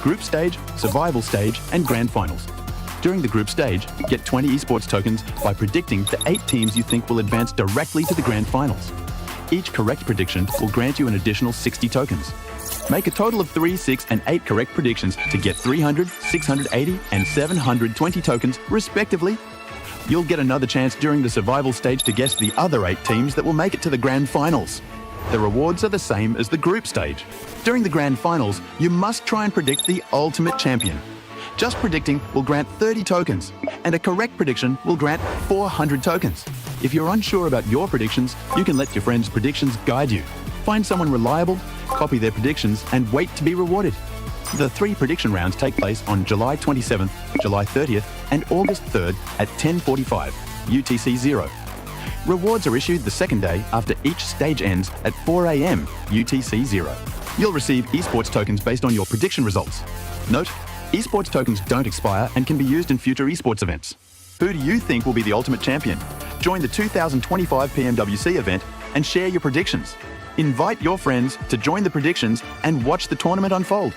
group stage, survival stage, and grand finals. During the group stage, get 20 esports tokens by predicting the 8 teams you think will advance directly to the grand finals. Each correct prediction will grant you an additional 60 tokens. Make a total of 3, 6, and 8 correct predictions to get 300, 680, and 720 tokens, respectively. You'll get another chance during the survival stage to guess the other 8 teams that will make it to the grand finals. The rewards are the same as the group stage. During the grand finals, you must try and predict the ultimate champion. Just predicting will grant 30 tokens, and a correct prediction will grant 400 tokens. If you're unsure about your predictions, you can let your friends' predictions guide you. Find someone reliable, copy their predictions, and wait to be rewarded. The 3 prediction rounds take place on July 27th, July 30th, and August 3rd at 10:45 UTC 0. Rewards are issued the second day after each stage ends at 4 AM UTC 0. You'll receive esports tokens based on your prediction results. Note, esports tokens don't expire and can be used in future esports events. Who do you think will be the ultimate champion? Join the 2025 PMWC event and share your predictions. Invite your friends to join the predictions and watch the tournament unfold.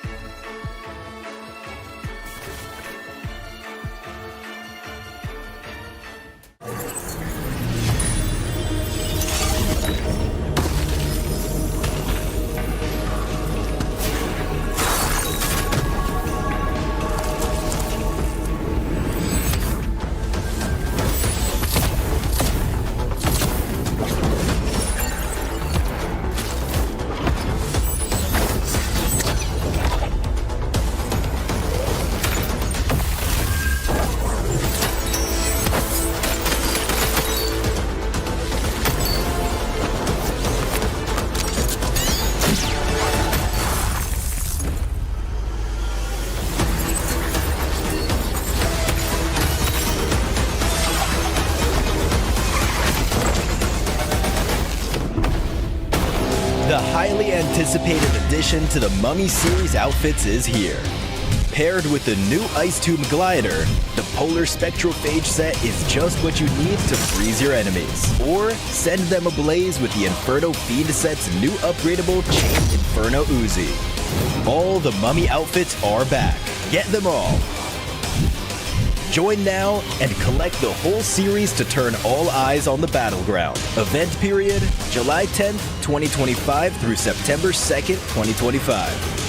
The highly anticipated addition to the Mummy series outfits is here. Paired with the new Ice Tomb Glider, the Polar Spectrophage set is just what you need to freeze your enemies. Or send them ablaze with the Inferno Fiend set's new upgradable Chain Inferno Uzi. All the Mummy outfits are back. Get them all. Join now and collect the whole series to turn all eyes on the battleground. Event period, July 10th, 2025 through September 2nd, 2025.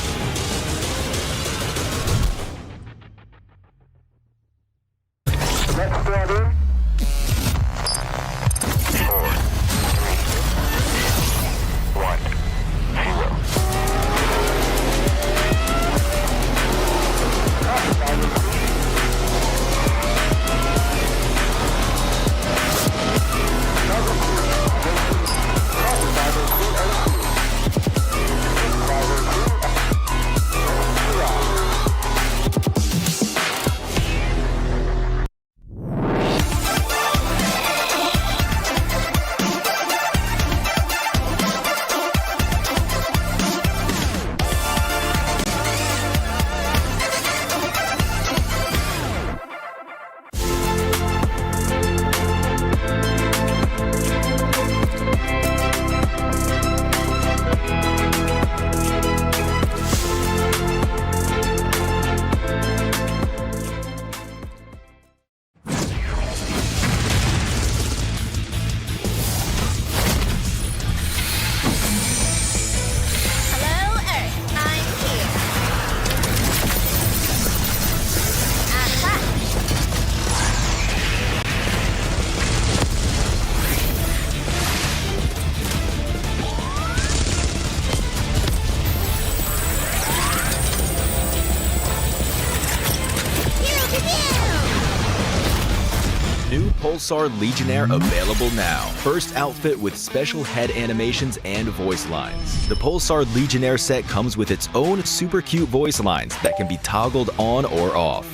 New Pulsar Legionnaire available now. First outfit with special head animations and voice lines. The Pulsar Legionnaire set comes with its own super cute voice lines that can be toggled on or off.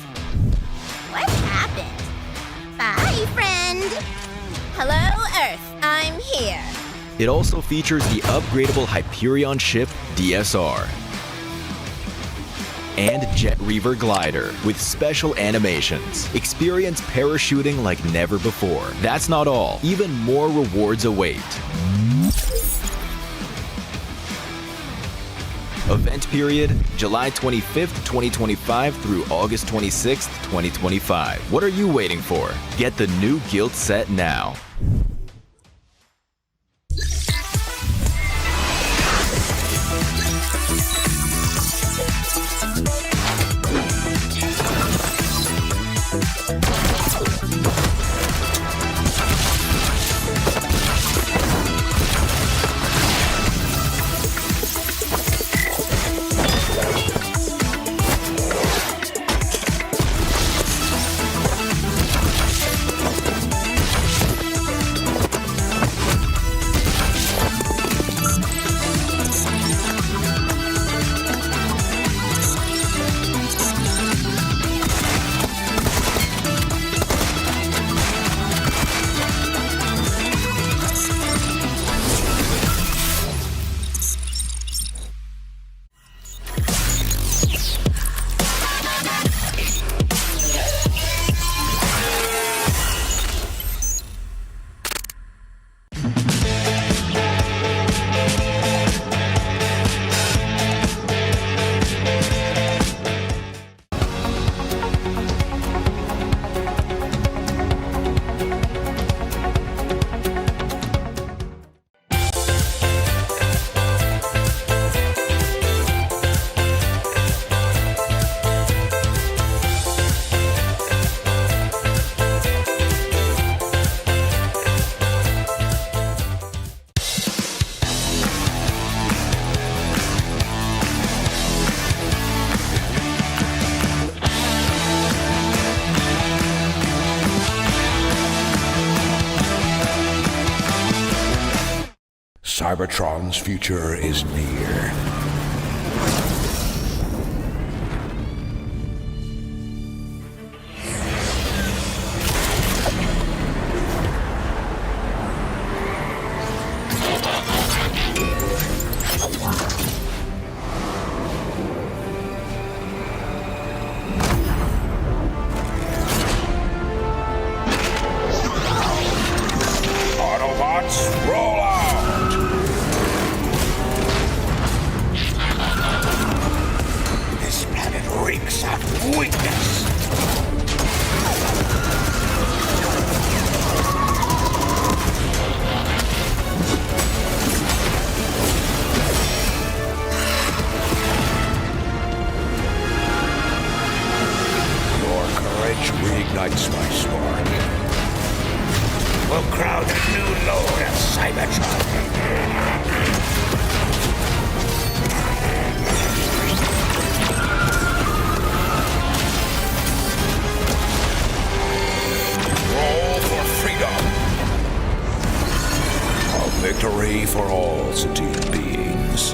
What happened? Bye, friend. Hello, Earth. I'm here. It also features the upgradable Hyperion ship DSR and Jet Reaver glider with special animations. Experience parachuting like never before. That's not all. Even more rewards await. Event period, July 25th, 2025 through August 26th, 2025. What are you waiting for? Get the new Guild set now. Cybertron's future is near. Autobots, roll out! This planet reeks of weakness. Your courage reignites my spark. We'll crowd a new load of Cybertron. Roll for freedom. A victory for all sentient beings.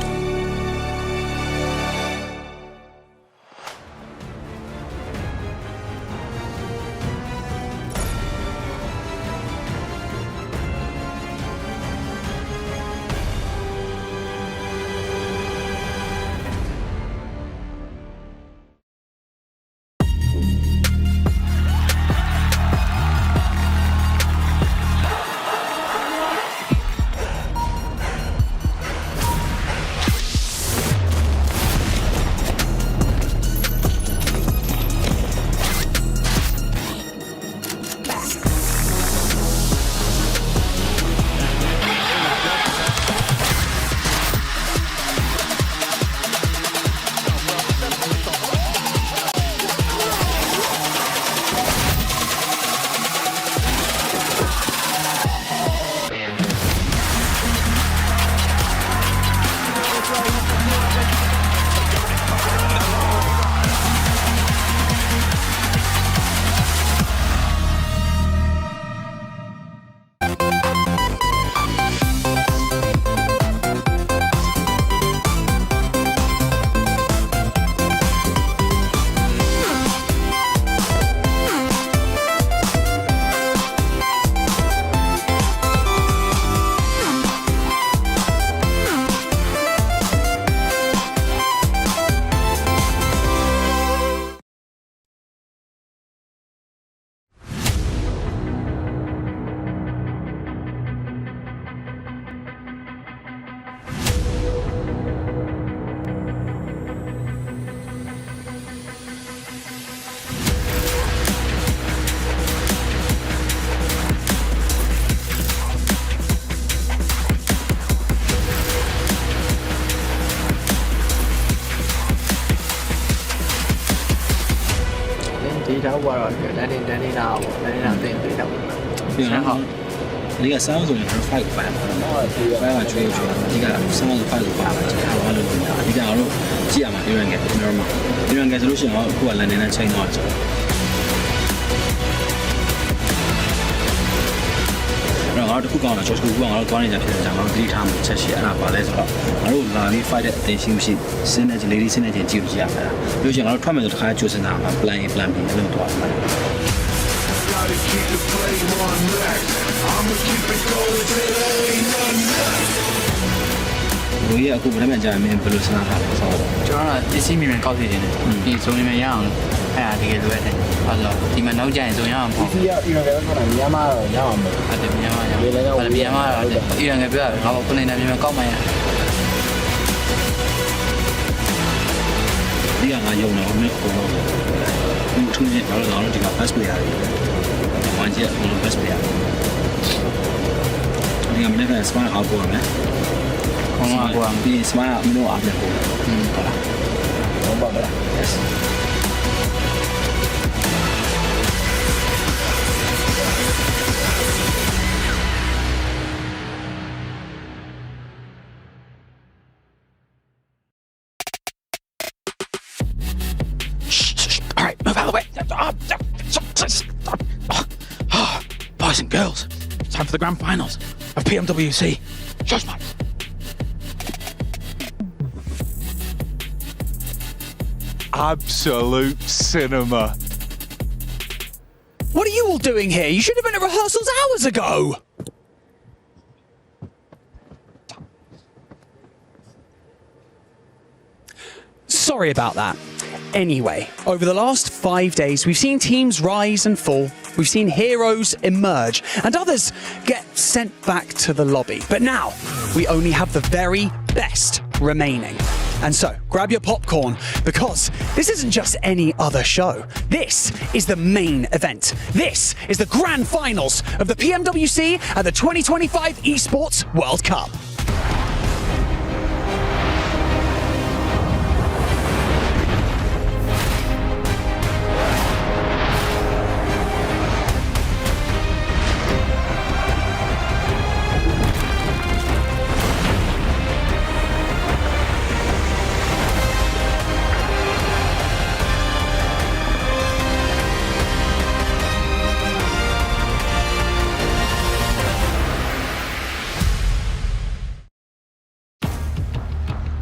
ဒီတော့ကတော့တန်းနေတာပေါ့တန်းနေတာတင်ပေးတော့ပြီးတော့ဒီကဆောင်းဆိုရင်5ပိုင်ပါ5ကကျွေးဒီကဆောင်း5ကိုပါတာကျွန်တော်အားလုံးဒီကတော့ကြည့်ရမှာဒီရန်ကကျွန်တော်မှာဒီရန်ကဆိုလို့ရှိရင်တော့အခုကလန်ဒန်နဲ့ချိန်တော့ကျွန်တော်ငါတို့တစ်ခုကောင်းတာကျော်စကူကငါတို့သွားနေကြဖြစ်တယ်ကျွန်တော်သတိထားမှချက်ရှိအဲ့ဒါပါလဲဆိုတော့ငါတို့လာပြီး fight တဲ့အတင်းရှိမရှိစင်းနေကြ lady စင်းနေကြကြည့်လို့ရမှာလို့ရှိရင်ငါတို့ထွက်မယ်ဆိုတစ်ခါကြိုးစင်တာမှာ plan B အဲ့လိုတော့မှာဘယ်ရအခုဘယ်မှာကြာမင်းဘယ်လိုစနာထားလဲဆိုတော့ကျွန်တော်ကပစ္စည်းမြန်ကောက်စီနေတယ်ဒီဇုံနေမြန်ရအောင်အဲ့ဒါတကယ်လိုရတယ်ဟုတ်လားဒီမှာနောက်ကျရင်ဇုံရအောင်ပေါ့ဒီကပြည်နယ်ကတော့မြန်မာတော့ရအောင်ပေါ့ဟုတ်တယ်မြန်မာရအောင်မြန်မာတော့အီရန်ကပြောတာငါကခုနေနေမြန်ကောက်မှရဒီကငါယုံတော့မင်းကိုဒီထူးနေတော့ဒီက pass player တွေဝမ်းကျက်ဘယ်လို pass player ဒီကမနေ့က smart အောက်ပေါ်မယ်ခေါင်းအောက်ဒီ smart မလို့အားပြပေါ်ဟုတ်လားဟုတ်ပါလား yes All right, move out of the way. Boys and girls, it's time for the grand finals of PMWC. Showdown. Absolute cinema. What are you all doing here? You should have been at rehearsals hours ago. Sorry about that. Anyway, over the last 5 days, we've seen teams rise and fall. We've seen heroes emerge and others get sent back to the lobby. But now we only have the very best remaining. And so grab your popcorn because this isn't just any other show. This is the main event. This is the grand finals of the PMWC and the 2025 ESPORTS World Cup.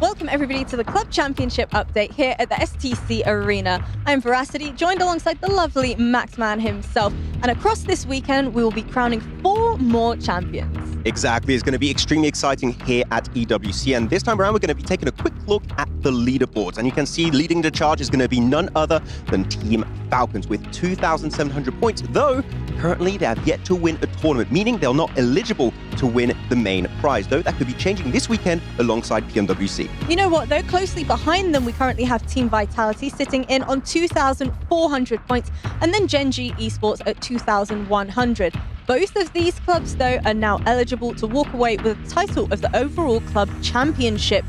Welcome everybody to the Club Championship update here at the STC Arena. I'm Veracity, joined alongside the lovely Maxman himself. And across this weekend, we will be crowning 4 more champions. Exactly, it's going to be extremely exciting here at EWC. And this time around, we're going to be taking a quick look at the leaderboards. And you can see leading the charge is going to be none other than Team Falcons with 2,700 points, though currently they have yet to win a tournament, meaning they're not eligible to win the main prize, though that could be changing this weekend alongside PMWC. You know what, though? Closely behind them, we currently have Team Vitality sitting in on 2,400 points, and then Genji Esports at 2,100. Both of these clubs, though, are now eligible to walk away with the title of the overall club championship.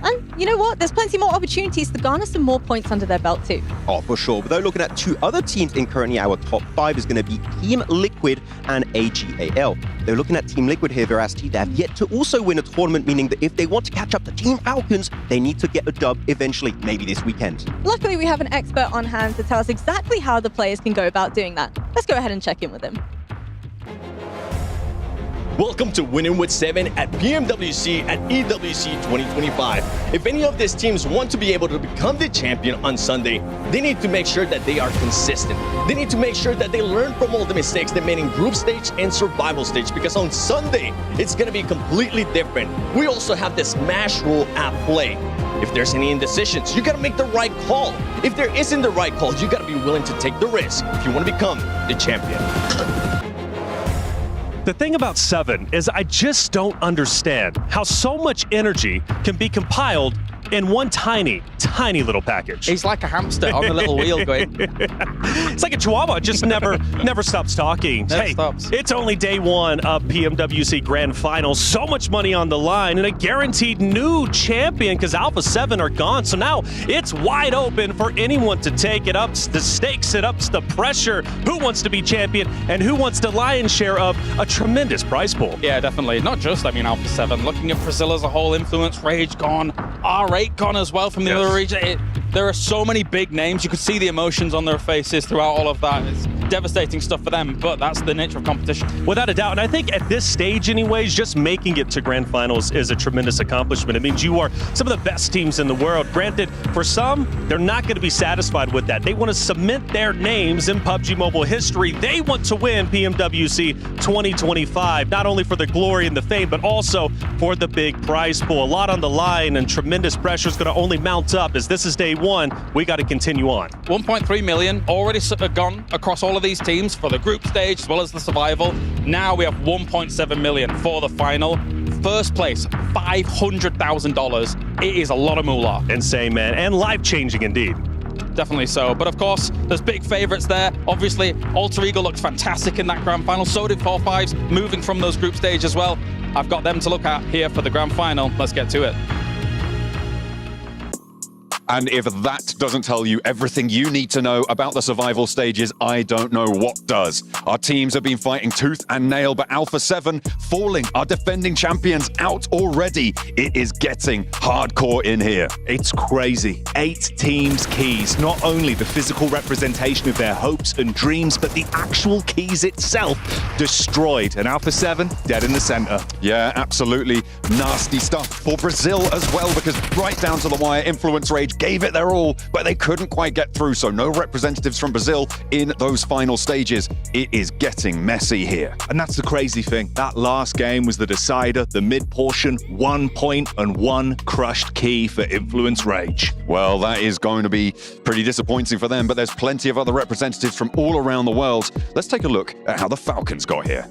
And you know what? There's plenty more opportunities to garner some more points under their belt too. Oh, for sure. But though looking at 2 other teams in currently our top 5 is going to be Team Liquid and AGAL. They're looking at Team Liquid here, Veracity. They have yet to also win a tournament, meaning that if they want to catch up to Team Falcons, they need to get a dub eventually, maybe this weekend. Luckily, we have an expert on hand to tell us exactly how the players can go about doing that. Let's go ahead and check in with him. Welcome to Winning with 7 at PMWC at EWC 2025. If any of these teams want to be able to become the champion on Sunday, they need to make sure that they are consistent. They need to make sure that they learn from all the mistakes they made in group stage and survival stage, because on Sunday, it's going to be completely different. We also have the smash rule at play. If there's any indecisions, you got to make the right call. If there isn't the right call, you got to be willing to take the risk if you want to become the champion. The thing about 7 is I just don't understand how so much energy can be compiled in one tiny little package. He's like a hamster on a little wheel going. It's like a chihuahua, just never stops talking. Never stops. It's only day one of PMWC Grand Finals. So much money on the line and a guaranteed new champion because Alpha 7 are gone. So now it's wide open for anyone to take it. Ups the stakes, it ups the pressure. Who wants to be champion and who wants the lion's share of a tremendous prize pool? Yeah, definitely. Not just, Alpha 7. Looking at Brazil as a whole, Influence Rage gone, R8 gone as well from the other region. There are so many big names. You could see the emotions on their faces throughout all of that. It's devastating stuff for them, but that's the nature of competition. Without a doubt, and I think at this stage anyways, just making it to Grand Finals is a tremendous accomplishment. It means you are some of the best teams in the world. Granted, for some, they're not going to be satisfied with that. They want to cement their names in PUBG Mobile history. They want to win PMWC 2025, not only for the glory and the fame, but also for the big prize pool. A lot on the line and tremendous pressure is going to only mount up as this is day one. We got to continue on. 1.3 million already gone across all of these teams for the group stage as well as the survival. Now we have 1.7 million for the final. First place, $500,000. It is a lot of moolah. Insane, man, and life-changing indeed. Definitely so. But of course, there's big favorites there. Obviously, Alter Ego looked fantastic in that grand final. So did 4-5s, moving from those group stage as well. I've got them to look at here for the grand final. Let's get to it. And if that doesn't tell you everything you need to know about the survival stages, I don't know what does. Our teams have been fighting tooth and nail, but Alpha 7 falling, our defending champions out already. It is getting hardcore in here. It's crazy. 8 teams' keys. Not only the physical representation of their hopes and dreams, but the actual keys itself destroyed. And Alpha 7 dead in the center. Yeah, absolutely nasty stuff for Brazil as well, because right down to the wire, Influence Rage gave it their all, but they couldn't quite get through, so no representatives from Brazil in those final stages. It is getting messy here. And that's the crazy thing. That last game was the decider, the mid-portion, 1 point and 1 crushed key for Influence Rage. Well, that is going to be pretty disappointing for them, but there's plenty of other representatives from all around the world. Let's take a look at how the Falcons got here.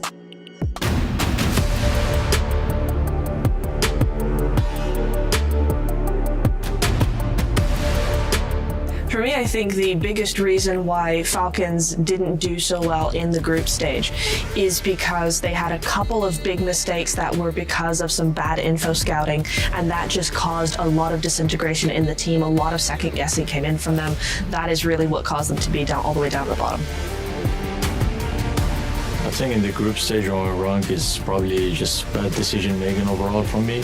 For me, I think the biggest reason why Falcons didn't do so well in the group stage is because they had a couple of big mistakes that were because of some bad info scouting, and that just caused a lot of disintegration in the team. A lot of second guessing came in from them. That is really what caused them to be down all the way down to the bottom. I think in the group stage on rank is probably just bad decision making overall from me,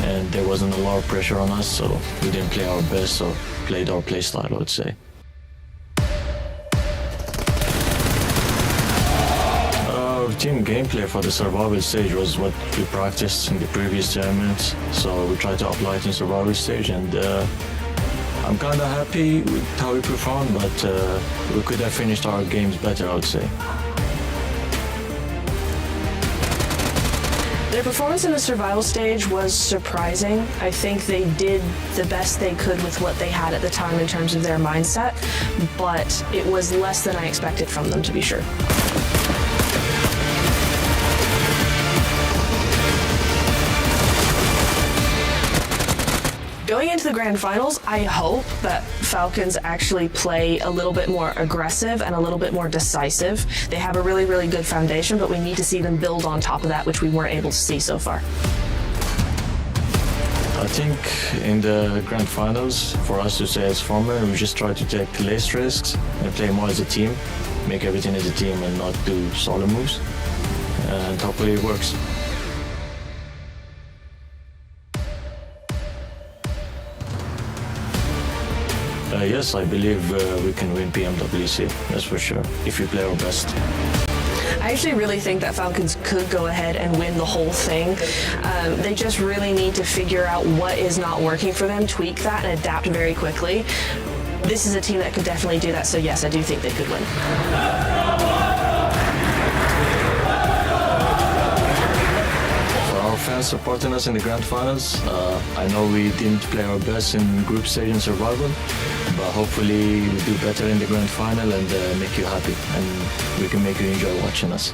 and there wasn't a lot of pressure on us, so we didn't play our best, so played our play style, I would say. Team gameplay for the survival stage was what we practiced in the previous tournaments, so we tried to apply it in survival stage, and I'm kind of happy with how we performed, but we could have finished our games better, I would say. Their performance in the survival stage was surprising. I think they did the best they could with what they had at the time in terms of their mindset, but it was less than I expected from them, to be sure. Going into the grand finals, I hope that Falcons actually play a little bit more aggressive and a little bit more decisive. They have a really, really good foundation, but we need to see them build on top of that, which we weren't able to see so far. I think in the grand finals, for us to say as former, we just try to take less risks and play more as a team, make everything as a team and not do solo moves, and hopefully it works. Yes, I believe we can win PMWC, that's for sure, if we play our best. I actually really think that Falcons could go ahead and win the whole thing. They just really need to figure out what is not working for them, tweak that, and adapt very quickly. This is a team that could definitely do that, so yes, I do think they could win. Fans supporting us in the grand finals. I know we didn't play our best in group stage and survival, but hopefully we do better in the grand final and make you happy, and we can make you enjoy watching us.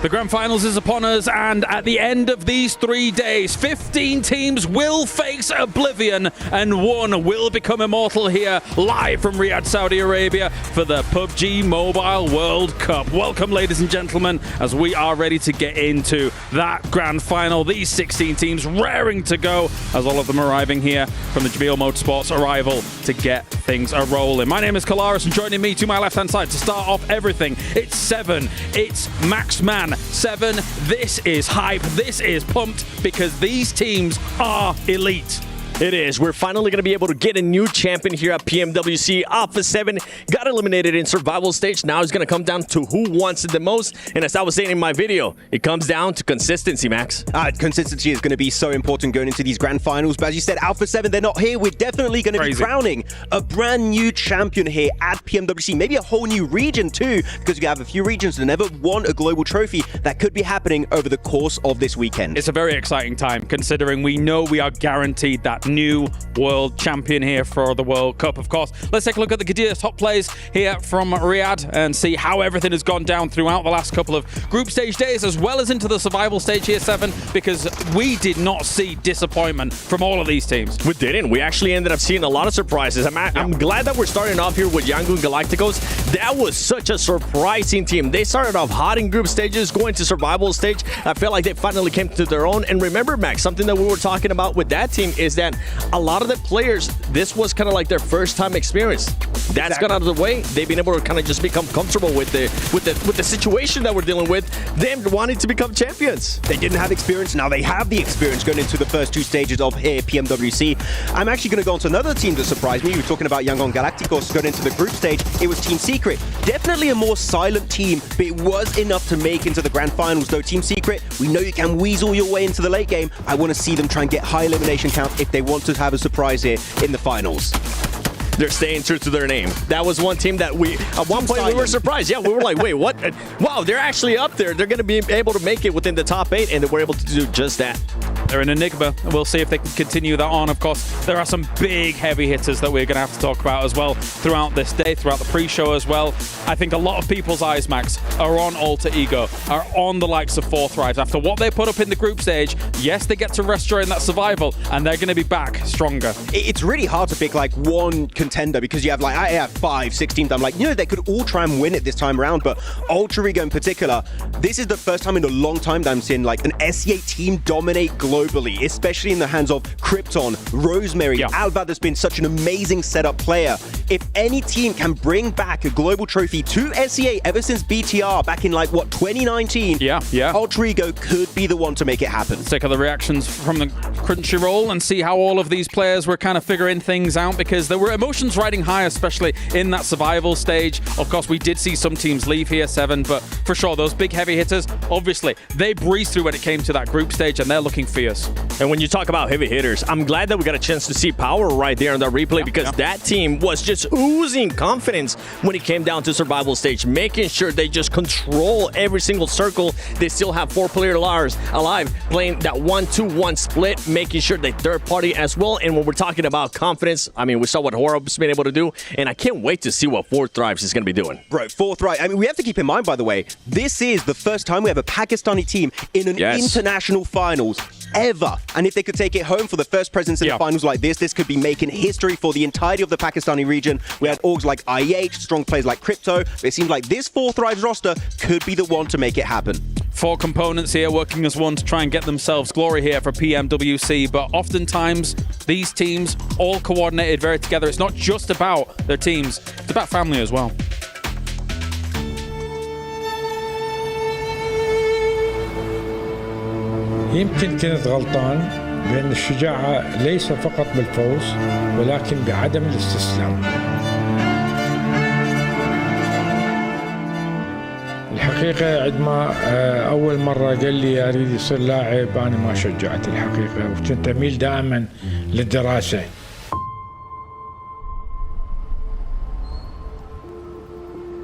The grand finals is upon us, and at the end of these 3 days, 15 teams will face oblivion, and one will become immortal here, live from Riyadh, Saudi Arabia, for the PUBG Mobile World Cup. Welcome, ladies and gentlemen, as we are ready to get into that grand final. These 16 teams raring to go, as all of them arriving here from the Jamil Motorsports arrival to get things a-rolling. My name is Kalaris, and joining me to my left-hand side to start off everything, it's Seven, it's Max Man. Seven, this is hype, this is pumped, because these teams are elite. It is. We're finally going to be able to get a new champion here at PMWC. Alpha 7 got eliminated in survival stage. Now it's going to come down to who wants it the most. And as I was saying in my video, it comes down to consistency, Max. Consistency is going to be so important going into these grand finals. But as you said, Alpha 7, they're not here. We're definitely going to be crowning a brand new champion here at PMWC. Maybe a whole new region too, because we have a few regions that never won a global trophy. That could be happening over the course of this weekend. It's a very exciting time, considering we know we are guaranteed that new world champion here for the World Cup, of course. Let's take a look at the Qadir top plays here from Riyadh and see how everything has gone down throughout the last couple of group stage days, as well as into the survival stage here, Seven, because we did not see disappointment from all of these teams. We didn't. We actually ended up seeing a lot of surprises. I'm glad that we're starting off here with Yangon Galacticos. That was such a surprising team. They started off hot in group stages, going to survival stage. I feel like they finally came to their own. And remember, Max, something that we were talking about with that team is that a lot of the players, this was kind of like their first time experience. That's gone out of the way. They've been able to kind of just become comfortable with the situation that we're dealing with, them wanting to become champions. They didn't have experience. Now they have the experience going into the first two stages of here PMWC. I'm actually going to go on to another team that surprised me. We were talking about Yangon Galacticos going into the group stage. It was Team Secret. Definitely a more silent team, but it was enough to make into the grand finals. Though Team Secret, we know you can weasel your way into the late game. I want to see them try and get high elimination count if they want to have a surprise here in the finals. They're staying true to their name. That was one team that at one point we were surprised. Yeah, we were like, wait, what? Wow, they're actually up there. They're going to be able to make it within the top 8, and they were able to do just that. They're an enigma, and we'll see if they can continue that on. Of course, there are some big heavy hitters that we're going to have to talk about as well throughout this day, throughout the pre-show as well. I think a lot of people's eyes, Max, are on Alter Ego, are on the likes of Forthright. After what they put up in the group stage, yes, they get to rest during that survival, and they're going to be back stronger. It's really hard to pick like one contender, because you have like, I have 5, 6 teams. I'm like, you know, they could all try and win it this time around, but Alter Ego in particular, this is the first time in a long time that I'm seeing like an SEA team dominate globally, especially in the hands of Krypton, Rosemary, Alba. That's been such an amazing setup player. If any team can bring back a global trophy to SEA ever since BTR back in like, what, 2019? Yeah. Alter Ego could be the one to make it happen. Let's take other reactions from the Crunchyroll and see how all of these players were kind of figuring things out, because there were emotions riding high, especially in that survival stage. Of course, we did see some teams leave here, Seven, but for sure, those big heavy hitters, obviously, they breezed through when it came to that group stage, and they're looking fierce. And when you talk about heavy hitters, I'm glad that we got a chance to see Power right there in that replay, because that team was just oozing confidence when it came down to survival stage, making sure they just control every single circle. They still have 4 players alive, playing that 1-2-1 split, making sure they third party as well. And when we're talking about confidence, I mean, we saw what Horob's been able to do, and I can't wait to see what Forthright is going to be doing. Bro, Forthright, I mean, we have to keep in mind, by the way, this is the first time we have a Pakistani team in an international finals ever. And if they could take it home for the first presence in the finals like this could be making history for the entirety of the Pakistani region. We had orgs like IH, strong players like Crypto. It seems like this Forthright roster could be the one to make it happen. 4 components here working as one to try and get themselves glory here for PMWC, but oftentimes these teams all coordinated very together. It's not just about their teams, it's about family as well. يمكن كنت غلطان بأن الشجاعة ليس فقط بالفوز ولكن بعدم الاستسلام. الحقيقة عندما أول مرة قال لي أريد يصير لاعب أنا ما شجعت الحقيقة، وكنت أميل دائما للدراسة.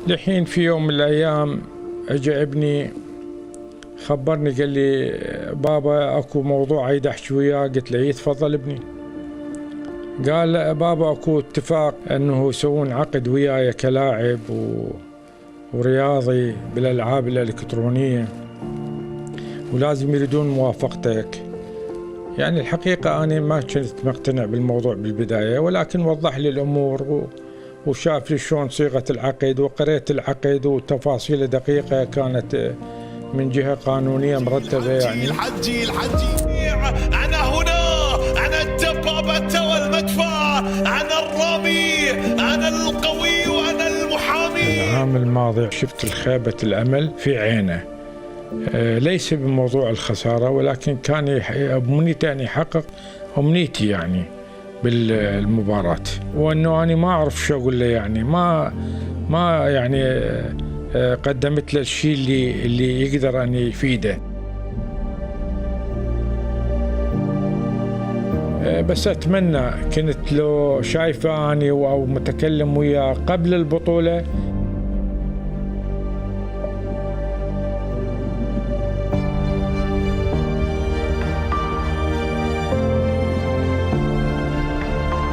لحين في يوم من الأيام أجا ابني خبرني قال لي بابا اكو موضوع عايز احكي وياه. قلت له تفضل ابني. قال بابا اكو اتفاق انه يسوون عقد وياي كلاعب ورياضي بالالعاب الالكترونيه. ولازم يريدون موافقتك. يعني الحقيقة أنا ما كنت مقتنع بالموضوع بالبداية، ولكن وضح لي الأمور وشاف لي شلون صيغة العقد، وقريت العقد وتفاصيل دقيقة كانت من جهة قانونية مرتبة. يعني الحجي أنا هنا، أنا الدبابة والمدفع، أنا الرامي، أنا القوي وأنا المحامي. العام الماضي شفت الخيبة الأمل في عينه، ليس بموضوع الخسارة، ولكن كان أمنيتي أن يحقق أمنيتي يعني بالمباراة، وأنه أنا ما أعرف شو أقول له. يعني ما يعني قدمت له الشيء اللي يقدر أن يفيده. بس أتمنى كنت لو شايفة أني أو متكلم وياه قبل البطولة،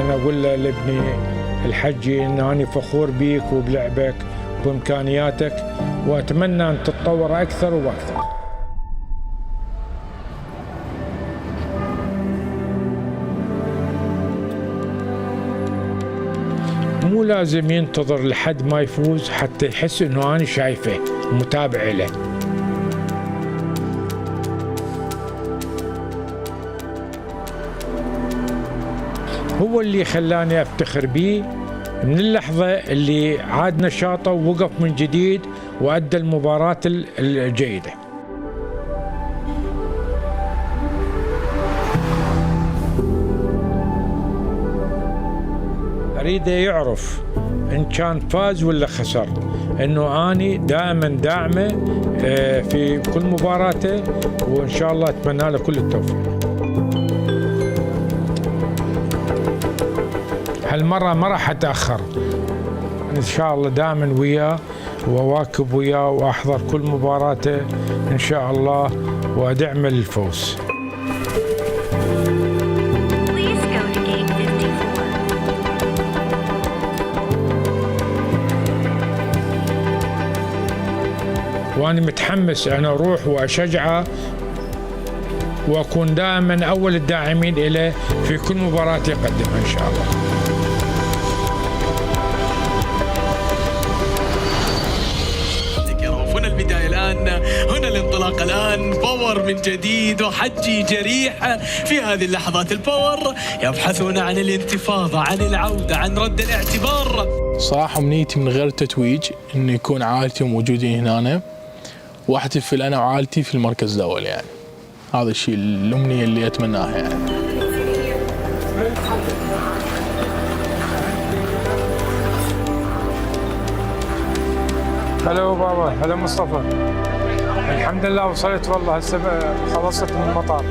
أنا أقول لابني الحجي إن أنا فخور بيك وبلعبك وبإمكانياتك، وأتمنى أن تتطور أكثر وأكثر. مو لازم ينتظر لحد ما يفوز حتى يحس إنه أنا شايفه ومتابع له. هو اللي خلاني أفتخر بيه من اللحظة اللي عاد نشاطه ووقف من جديد وأدى المباراة الجيدة. أريده يعرف إن كان فاز ولا خسر، إنه أني دائما داعمه في كل مباراته، وإن شاء الله أتمنى له كل التوفيق. هالمرة ما راح أتأخر، إن شاء الله دائما وياه وأواكب وياه وأحضر كل مباراته إن شاء الله وأدعمه للفوز. وأنا متحمس أنا أروح وأشجعه وأكون دائما أول الداعمين إليه في كل مباراة يقدمها إن شاء الله. هنا البداية الآن، هنا الانطلاق الآن، باور من جديد وحجي جريح في هذه اللحظات. الباور يبحثون عن الانتفاضة، عن العودة، عن رد الاعتبار. صراحة أمنيتي من غير تتويج إن يكون عائلتي موجودين هنا واحتفل أنا وعائلتي في المركز الأول. يعني هذا الشيء الأمنية اللي أتمناها. يعني هلا بابا، هلا مصطفى. الحمد لله وصلت والله، هسه خلصت من المطار.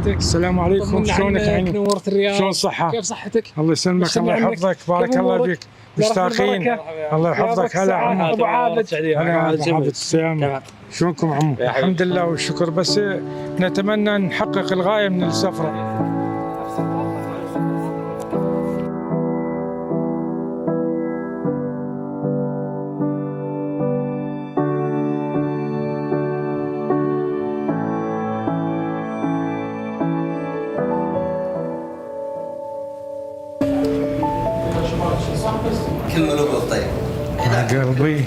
السلام عليكم، شلونك عيني؟ نورت الرياض. شلون الصحة؟ كيف صحتك؟ الله يسلمك، الله يحفظك، بارك الله فيك. مشتاقين. الله يحفظك. هلا عمو ابو عابد. هلا ابو عابد، السلام. شلونكم عمو؟ الحمد لله والشكر، بس نتمنى نحقق الغاية من السفرة. كلمة نقول طيب.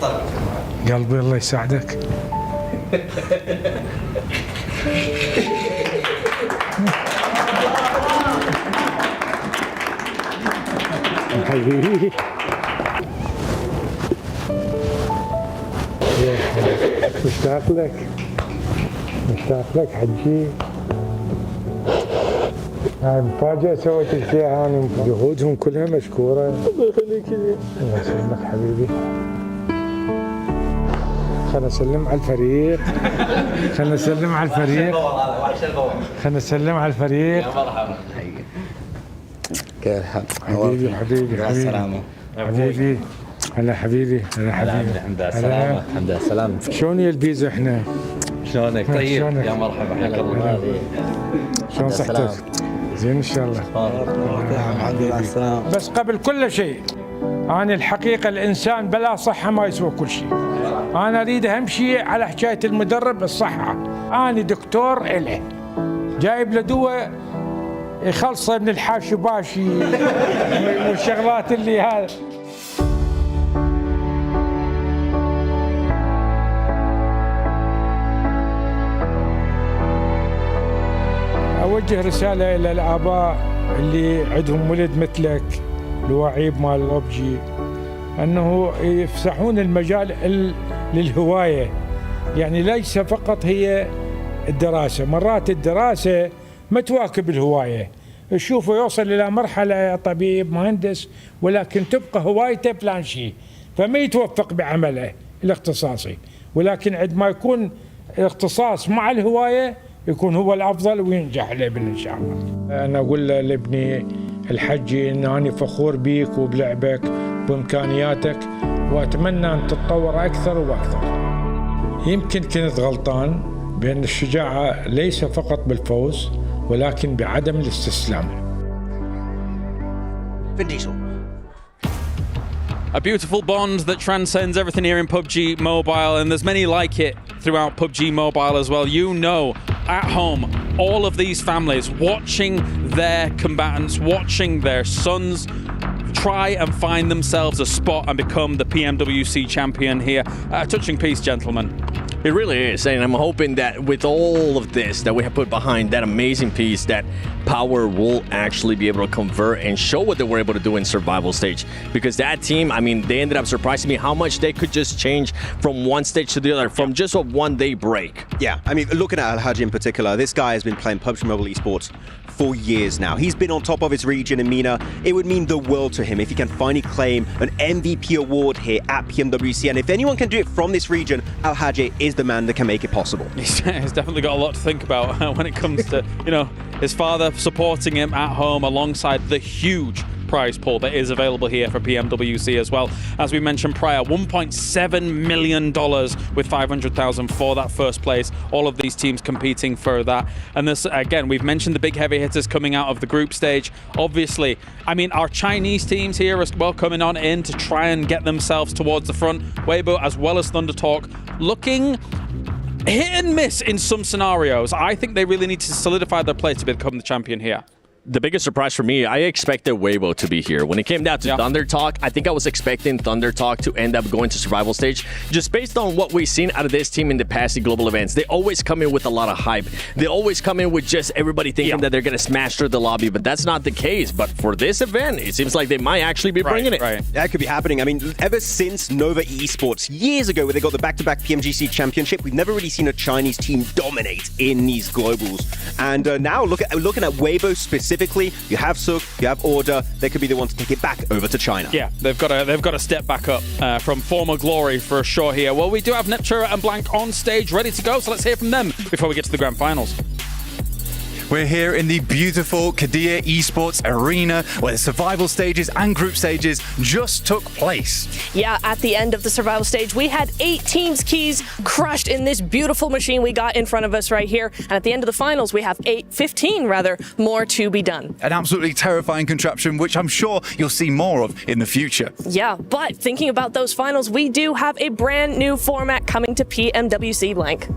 قلبي الله يساعدك. حبيبي مشتاق لك حجي. هاي مفاجأة سويت لك اياها انا، جهودهم كلها مشكورة. الله يخليك. الله يسلمك حبيبي. خلنا نسلم على الفريق. خلنا نسلم على الفريق. يا مرحبا. حبيبي السلامة. حبيبي هلا حبيبي هلا حبيبي الحمد لله سلامة الحمد لله سلامة شلون يا البيزا احنا؟ شلونك طيب؟ شلونك؟ يا مرحبا حياك الله شلون صحتك؟ زين ان شاء الله الحمد لله على السلامة بس قبل كل شيء أنا الحقيقة الإنسان بلا صحة ما يسوى كل شيء. أنا أريد أهم شيء على حكاية المدرب الصحة. أنا دكتور إله جايب له دواء يخلصه من الحاشباشي والشغلات اللي هذا. أوجه رسالة إلى الآباء اللي عندهم ولد مثلك الوعيب مال الأوبجي أنه يفسحون المجال للهواية، يعني ليس فقط هي الدراسة، مرات الدراسة ما تواكب الهواية، تشوفه يوصل إلى مرحلة طبيب مهندس ولكن تبقى هوايته فلان شيء فما يتوفق بعمله الاختصاصي، ولكن عندما يكون الاختصاص مع الهواية يكون هو الأفضل وينجح الابن إن شاء الله. أنا أقول لابني الحجي إن أنا فخور بيك وبلعبك وبإمكانياتك وأتمنى أن تتطور أكثر وأكثر. يمكن كنت غلطان بأن الشجاعة ليس فقط بالفوز ولكن بعدم الاستسلام. A beautiful bond that transcends everything here in PUBG Mobile, and there's many like it throughout PUBG Mobile as well. You know, at home, all of these families watching their combatants, watching their sons try and find themselves a spot and become the PMWC champion here. A touching piece, gentlemen. It really is, and I'm hoping that with all of this that we have put behind that amazing piece, that Power will actually be able to convert and show what they were able to do in survival stage. Because that team, I mean, they ended up surprising me how much they could just change from one stage to the other, from just a one-day break. Yeah, I mean, looking at Al-Haji in particular, this guy has been playing PUBG Mobile Esports for years now. He's been on top of his region in MENA. It would mean the world to him if he can finally claim an MVP award here at PMWC. And if anyone can do it from this region, Al-Haji is the man that can make it possible. He's definitely got a lot to think about when it comes to, you know, his father supporting him at home alongside the huge prize pool that is available here for PMWC as well. As we mentioned prior, $1.7 million with $500,000 for that first place. All of these teams competing for that. And this, again, we've mentioned the big heavy hitters coming out of the group stage. Obviously, I mean, our Chinese teams here as well coming on in to try and get themselves towards the front. Weibo as well as Thunder Talk looking hit and miss in some scenarios. I think they really need to solidify their place to become the champion here. The biggest surprise for me, I expected Weibo to be here. When it came down to Thunder Talk, I think I was expecting Thunder Talk to end up going to survival stage. Just based on what we've seen out of this team in the past global events, they always come in with a lot of hype. They always come in with just everybody thinking that they're going to smash through the lobby, but that's not the case. But for this event, it seems like they might actually be bringing it. Right. That could be happening. I mean, ever since Nova Esports, years ago, where they got the back-to-back PMGC championship, we've never really seen a Chinese team dominate in these globals. And now, looking at Weibo specifically, you have Suk, you have Order. They could be the ones to take it back over to China. Yeah, they've got to step back up from former glory for sure here. Well, we do have Neptura and Blank on stage ready to go, so let's hear from them before we get to the grand finals. We're here in the beautiful Qiddiya Esports Arena where the survival stages and group stages just took place. Yeah, at the end of the survival stage, we had 8 teams' keys crushed in this beautiful machine we got in front of us right here. And at the end of the finals, we have 15 more to be done. An absolutely terrifying contraption, which I'm sure you'll see more of in the future. Yeah, but thinking about those finals, we do have a brand new format coming to PMWC Blank.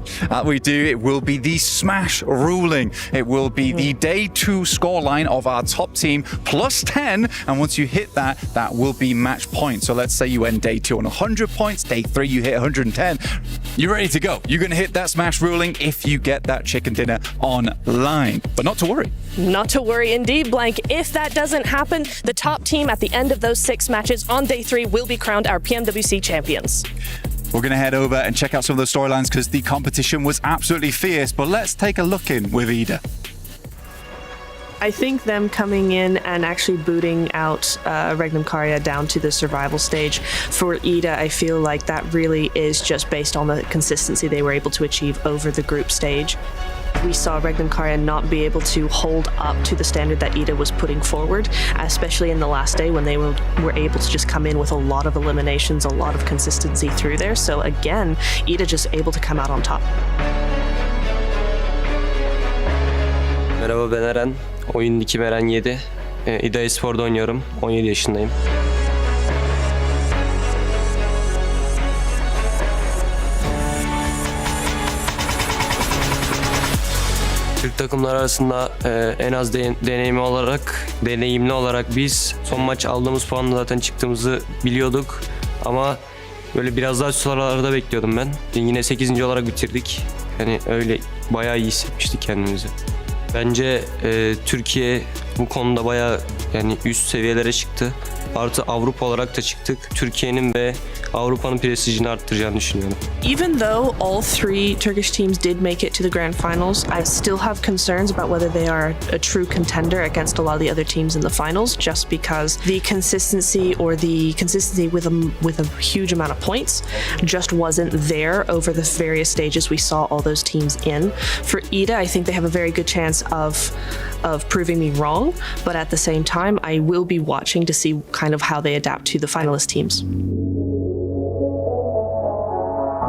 We do. It will be the Smash ruling. It will be the day 2 scoreline of our top team plus 10, and once you hit that will be match point. So let's say you end day 2 on 100 points, day 3 you hit 110. You're ready to go. You're going to hit that Smash ruling if you get that chicken dinner online. But not to worry. Not to worry indeed, Blank. If that doesn't happen, the top team at the end of those 6 matches on day 3 will be crowned our PMWC champions. We're going to head over and check out some of those storylines because the competition was absolutely fierce. But let's take a look in with Ida. I think them coming in and actually booting out Regnum Karya down to the survival stage for Ida, I feel like that really is just based on the consistency they were able to achieve over the group stage. we saw Regnan Karya not be able to hold up to the standard that EDA was putting forward, especially in the last day when they were able to just come in with a lot of eliminations, a lot of consistency through there. So again, EDA just able to come out on top. Merhaba, ben Eren. Oyun nikim Eren 7. ESPORT'da oynuyorum. 17 yaşındayım. Türk takımlar arasında en az deneyimli olarak biz son maç aldığımız puanla zaten çıktığımızı biliyorduk. Ama böyle biraz daha sıralarda bekliyordum ben. Yine 8. olarak bitirdik. Yani öyle bayağı iyi hissetmiştik kendimizi. Bence Türkiye bu konuda bayağı yani üst seviyelere çıktı. Artı Avrupa olarak da çıktık. Türkiye'nin ve Avrupa'nın prestijini arttıracağını düşünüyorum. Even though all three Turkish teams did make it to the grand finals, I still have concerns about whether they are a true contender against a lot of the other teams in the finals, just because the consistency with a huge amount of points just wasn't there over the various stages we saw all those teams in. For EDA, I think they have a very good chance of proving me wrong, but at the same time, I will be watching to see kind of how they adapt to the finalist teams.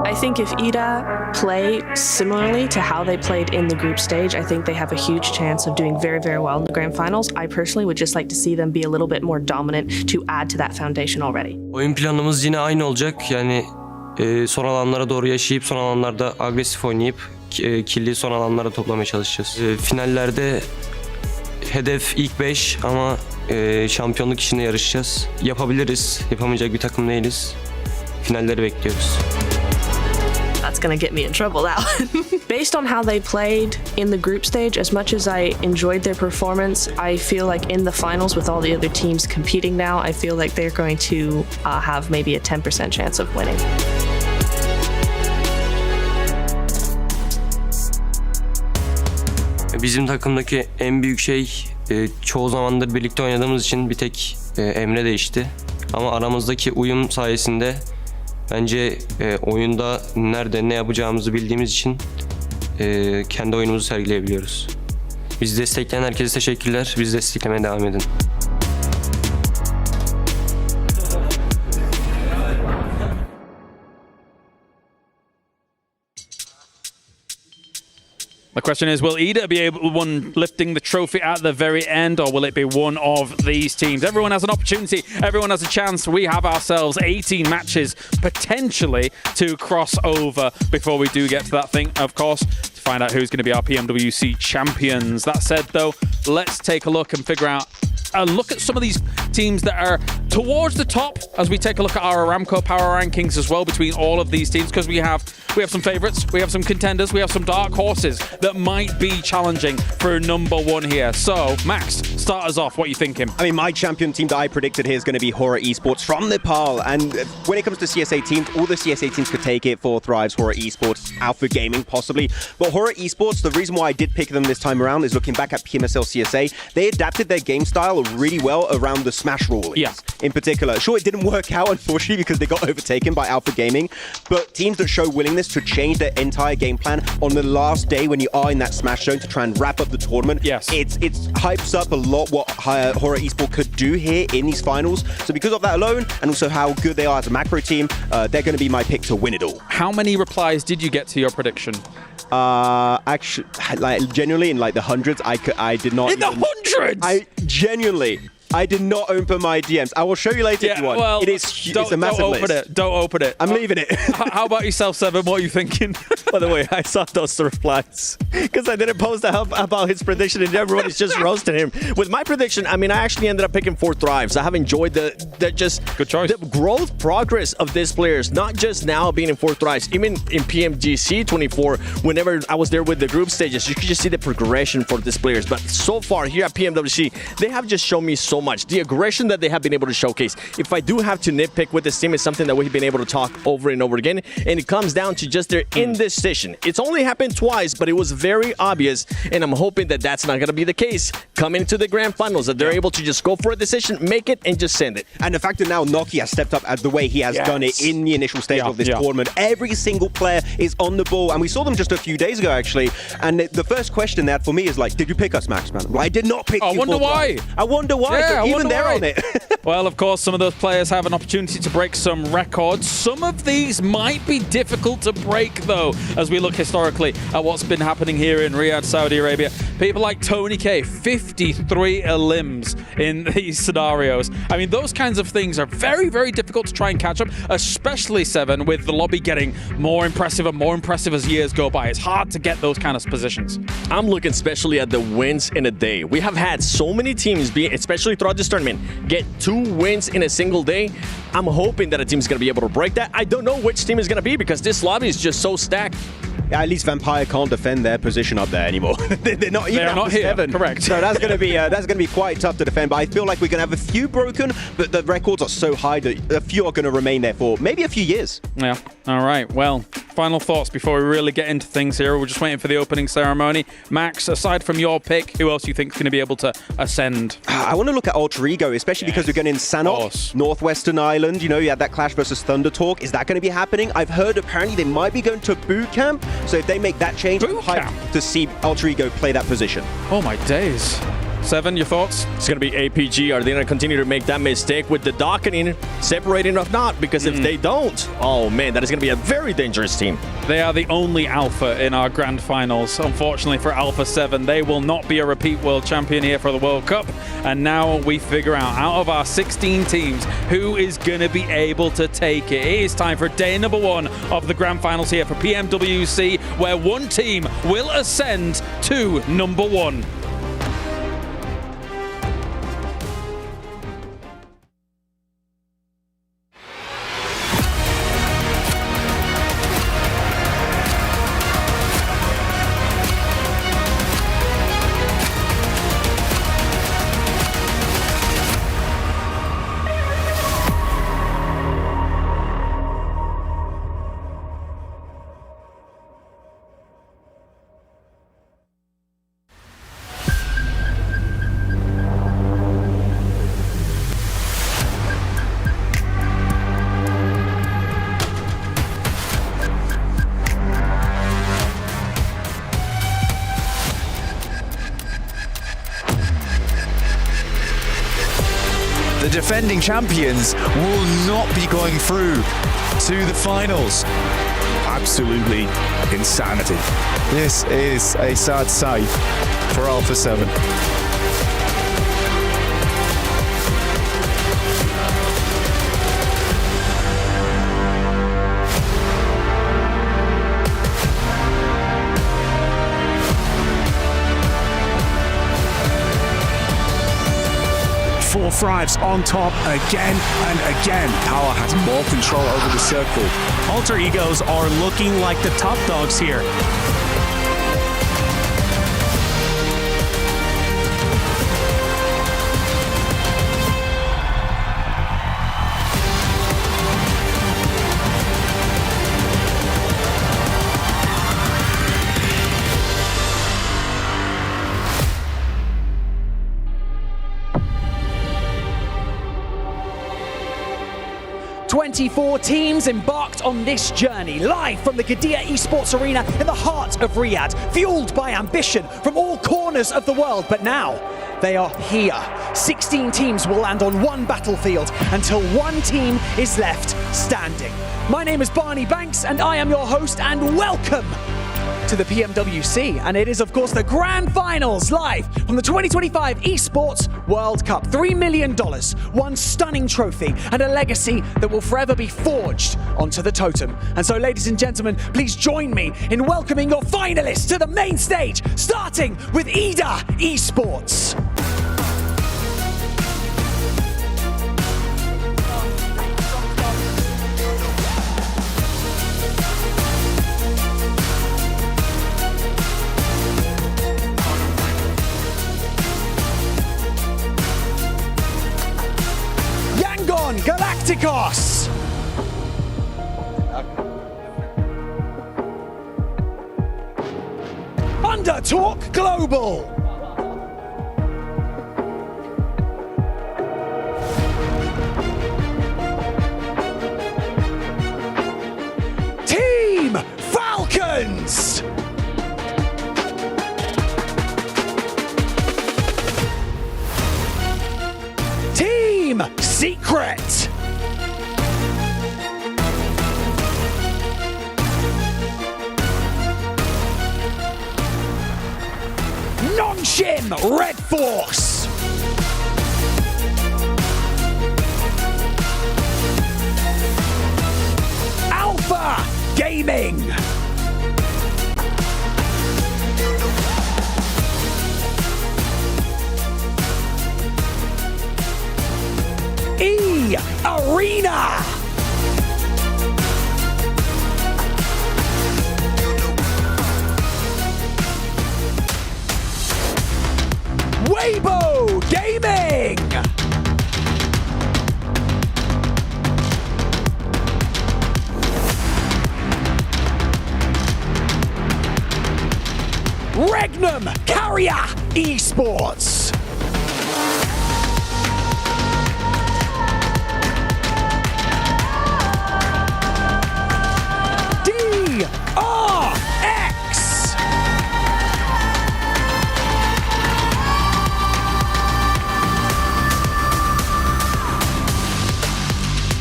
I think if EDA play similarly to how they played in the group stage, I think they have a huge chance of doing very, very well in the grand finals. I personally would just like to see them be a little bit more dominant to add to that foundation already. Oyun planımız yine aynı olacak. Yani son alanlara doğru yaşayıp son alanlarda agresif oynayıp killi son alanlara toplamaya çalışacağız. Finallerde hedef ilk 5 ama şampiyonluk içinde yarışacağız. Yapabiliriz. Yapamayacak bir takım değiliz. Finalleri bekliyoruz. That's gonna get me in trouble now. Based on how they played in the group stage, as much as I enjoyed their performance, I feel like in the finals with all the other teams competing now, I feel like they're going to have maybe a 10% chance of winning. Bizim takımdaki en büyük şey çoğu zamandır birlikte oynadığımız için bir tek Emre değişti. Ama aramızdaki uyum sayesinde bence oyunda nerede ne yapacağımızı bildiğimiz için kendi oyunumuzu sergileyebiliyoruz. Bizi destekleyen herkese teşekkürler. Bizi desteklemeye devam edin. The question is, will EDA be one lifting the trophy at the very end, or will it be one of these teams? Everyone has an opportunity. Everyone has a chance. We have ourselves 18 matches potentially to cross over before we do get to that thing, of course, to find out who's going to be our PMWC champions. That said, though, let's take a look and figure out look at some of these teams that are towards the top as we take a look at our Aramco power rankings as well between all of these teams, because we have some favorites, we have some contenders, we have some dark horses that might be challenging for number one here. So, Max, start us off. What are you thinking? I mean, my champion team that I predicted here is going to be Horror Esports from Nepal. And when it comes to CSA teams, all the CSA teams could take it. For Thrives, Horror Esports, Alpha Gaming possibly. But Horror Esports, the reason why I did pick them this time around is looking back at PMSL CSA, they adapted their game style really well around the smash rulings. Yeah. In particular. Sure, it didn't work out, unfortunately, because they got overtaken by Alpha Gaming. But teams that show willingness to change their entire game plan on the last day when you are in that smash zone to try and wrap up the tournament, yes, it hypes up a lot what Horror Esports could do here in these finals. So because of that alone, and also how good they are as a macro team, they're going to be my pick to win it all. How many replies did you get to your prediction? Actually, like genuinely in like the hundreds. I did not. In the hundreds? I did not open my DMs. I will show you later if you want. Well, it's a massive don't open list. it. Don't open it. I'm leaving it. How about yourself, Seven? What are you thinking? By the way, I saw those replies because I didn't post about his prediction and everyone is just roasting him. With my prediction, I mean, I actually ended up picking 4 Thrives. I have enjoyed the good choice. The growth progress of these players, not just now being in 4 Thrives, even in PMGC 24, whenever I was there with the group stages, you could just see the progression for these players. But so far here at PMWC, they have just shown me so much. The aggression that they have been able to showcase. If I do have to nitpick with this team, it's something that we've been able to talk over and over again, and it comes down to just their indecision. It's only happened twice, but it was very obvious, and I'm hoping that that's not going to be the case coming into the grand finals, that they're able to just go for a decision, make it, and just send it. And the fact that now Noki has stepped up as the way he has done it in the initial stage of this tournament. Every single player is on the ball. And we saw them just a few days ago, actually. And the first question they had for me is like, did you pick us, Max, man? Well, I did not pick you. I wonder why. I wonder why. Yeah, so even they're on it. Well, of course, some of those players have an opportunity to break some records. Some of these might be difficult to break, though, as we look historically at what's been happening here in Riyadh, Saudi Arabia. People like Tony K, 53 elims in these scenarios. I mean, those kinds of things are very, very difficult to try and catch up, especially 7, with the lobby getting more impressive and more impressive as years go by. It's hard to get those kind of positions. I'm looking especially at the wins in a day. We have had so many teams, especially throughout this tournament, get 2 wins in a single day. I'm hoping that a team's going to be able to break that. I don't know which team is going to be because this lobby is just so stacked. Yeah, at least Vampire can't defend their position up there anymore. They're not even not here. 7. Correct. So that's going to be quite tough to defend. But I feel like we're going to have a few broken, but the records are so high that a few are going to remain there for maybe a few years. Yeah. All right. Well, final thoughts before we really get into things here. We're just waiting for the opening ceremony. Max, aside from your pick, who else do you think is going to be able to ascend? I want to look at Alter Ego, especially because we're going in Sanok, Northwestern Ireland. You know, you had that Clash versus Thunder talk. Is that going to be happening? I've heard apparently they might be going to boot camp. So if they make that change, I'm hyped to see Alter Ego play that position. Oh my days. 7, your thoughts? It's going to be APG. Are they going to continue to make that mistake with the docketing, separating or not? Because if they don't, oh man, that is going to be a very dangerous team. They are the only Alpha in our grand finals. Unfortunately for Alpha 7, they will not be a repeat world champion here for the World Cup. And now we figure out of our 16 teams, who is going to be able to take it. It is time for day number 1 of the grand finals here for PMWC, where one team will ascend to number 1. The defending champions will not be going through to the finals. Absolutely insanity. This is a sad sight for Alpha 7. Four Thrives on top again and again. Power has more control over the circle. Alter Egos are looking like the top dogs here. Twenty-four teams embarked on this journey, live from the Qiddiya Esports Arena in the heart of Riyadh, fueled by ambition from all corners of the world. But now, they are here. 16 teams will land on one battlefield until one team is left standing. My name is Barney Banks, and I am your host, and welcome to the PMWC, and it is of course the grand finals, live from the 2025 Esports World Cup. $3 million, one stunning trophy, and a legacy that will forever be forged onto the totem. And so, ladies and gentlemen, please join me in welcoming your finalists to the main stage, starting with EDA Esports. Galacticos! Undertalk Global! Team Falcon! Red Force. Alpha Gaming. E Arena. Weibo Gaming. Regnum Carrier Esports. DRX.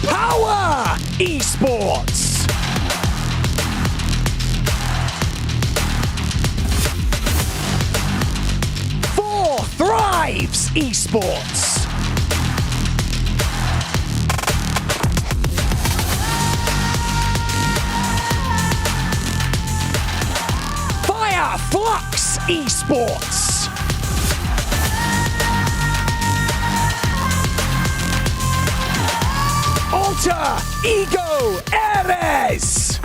Power Esports. Thrives Esports. Fire Flux Esports. Alter Ego Ares.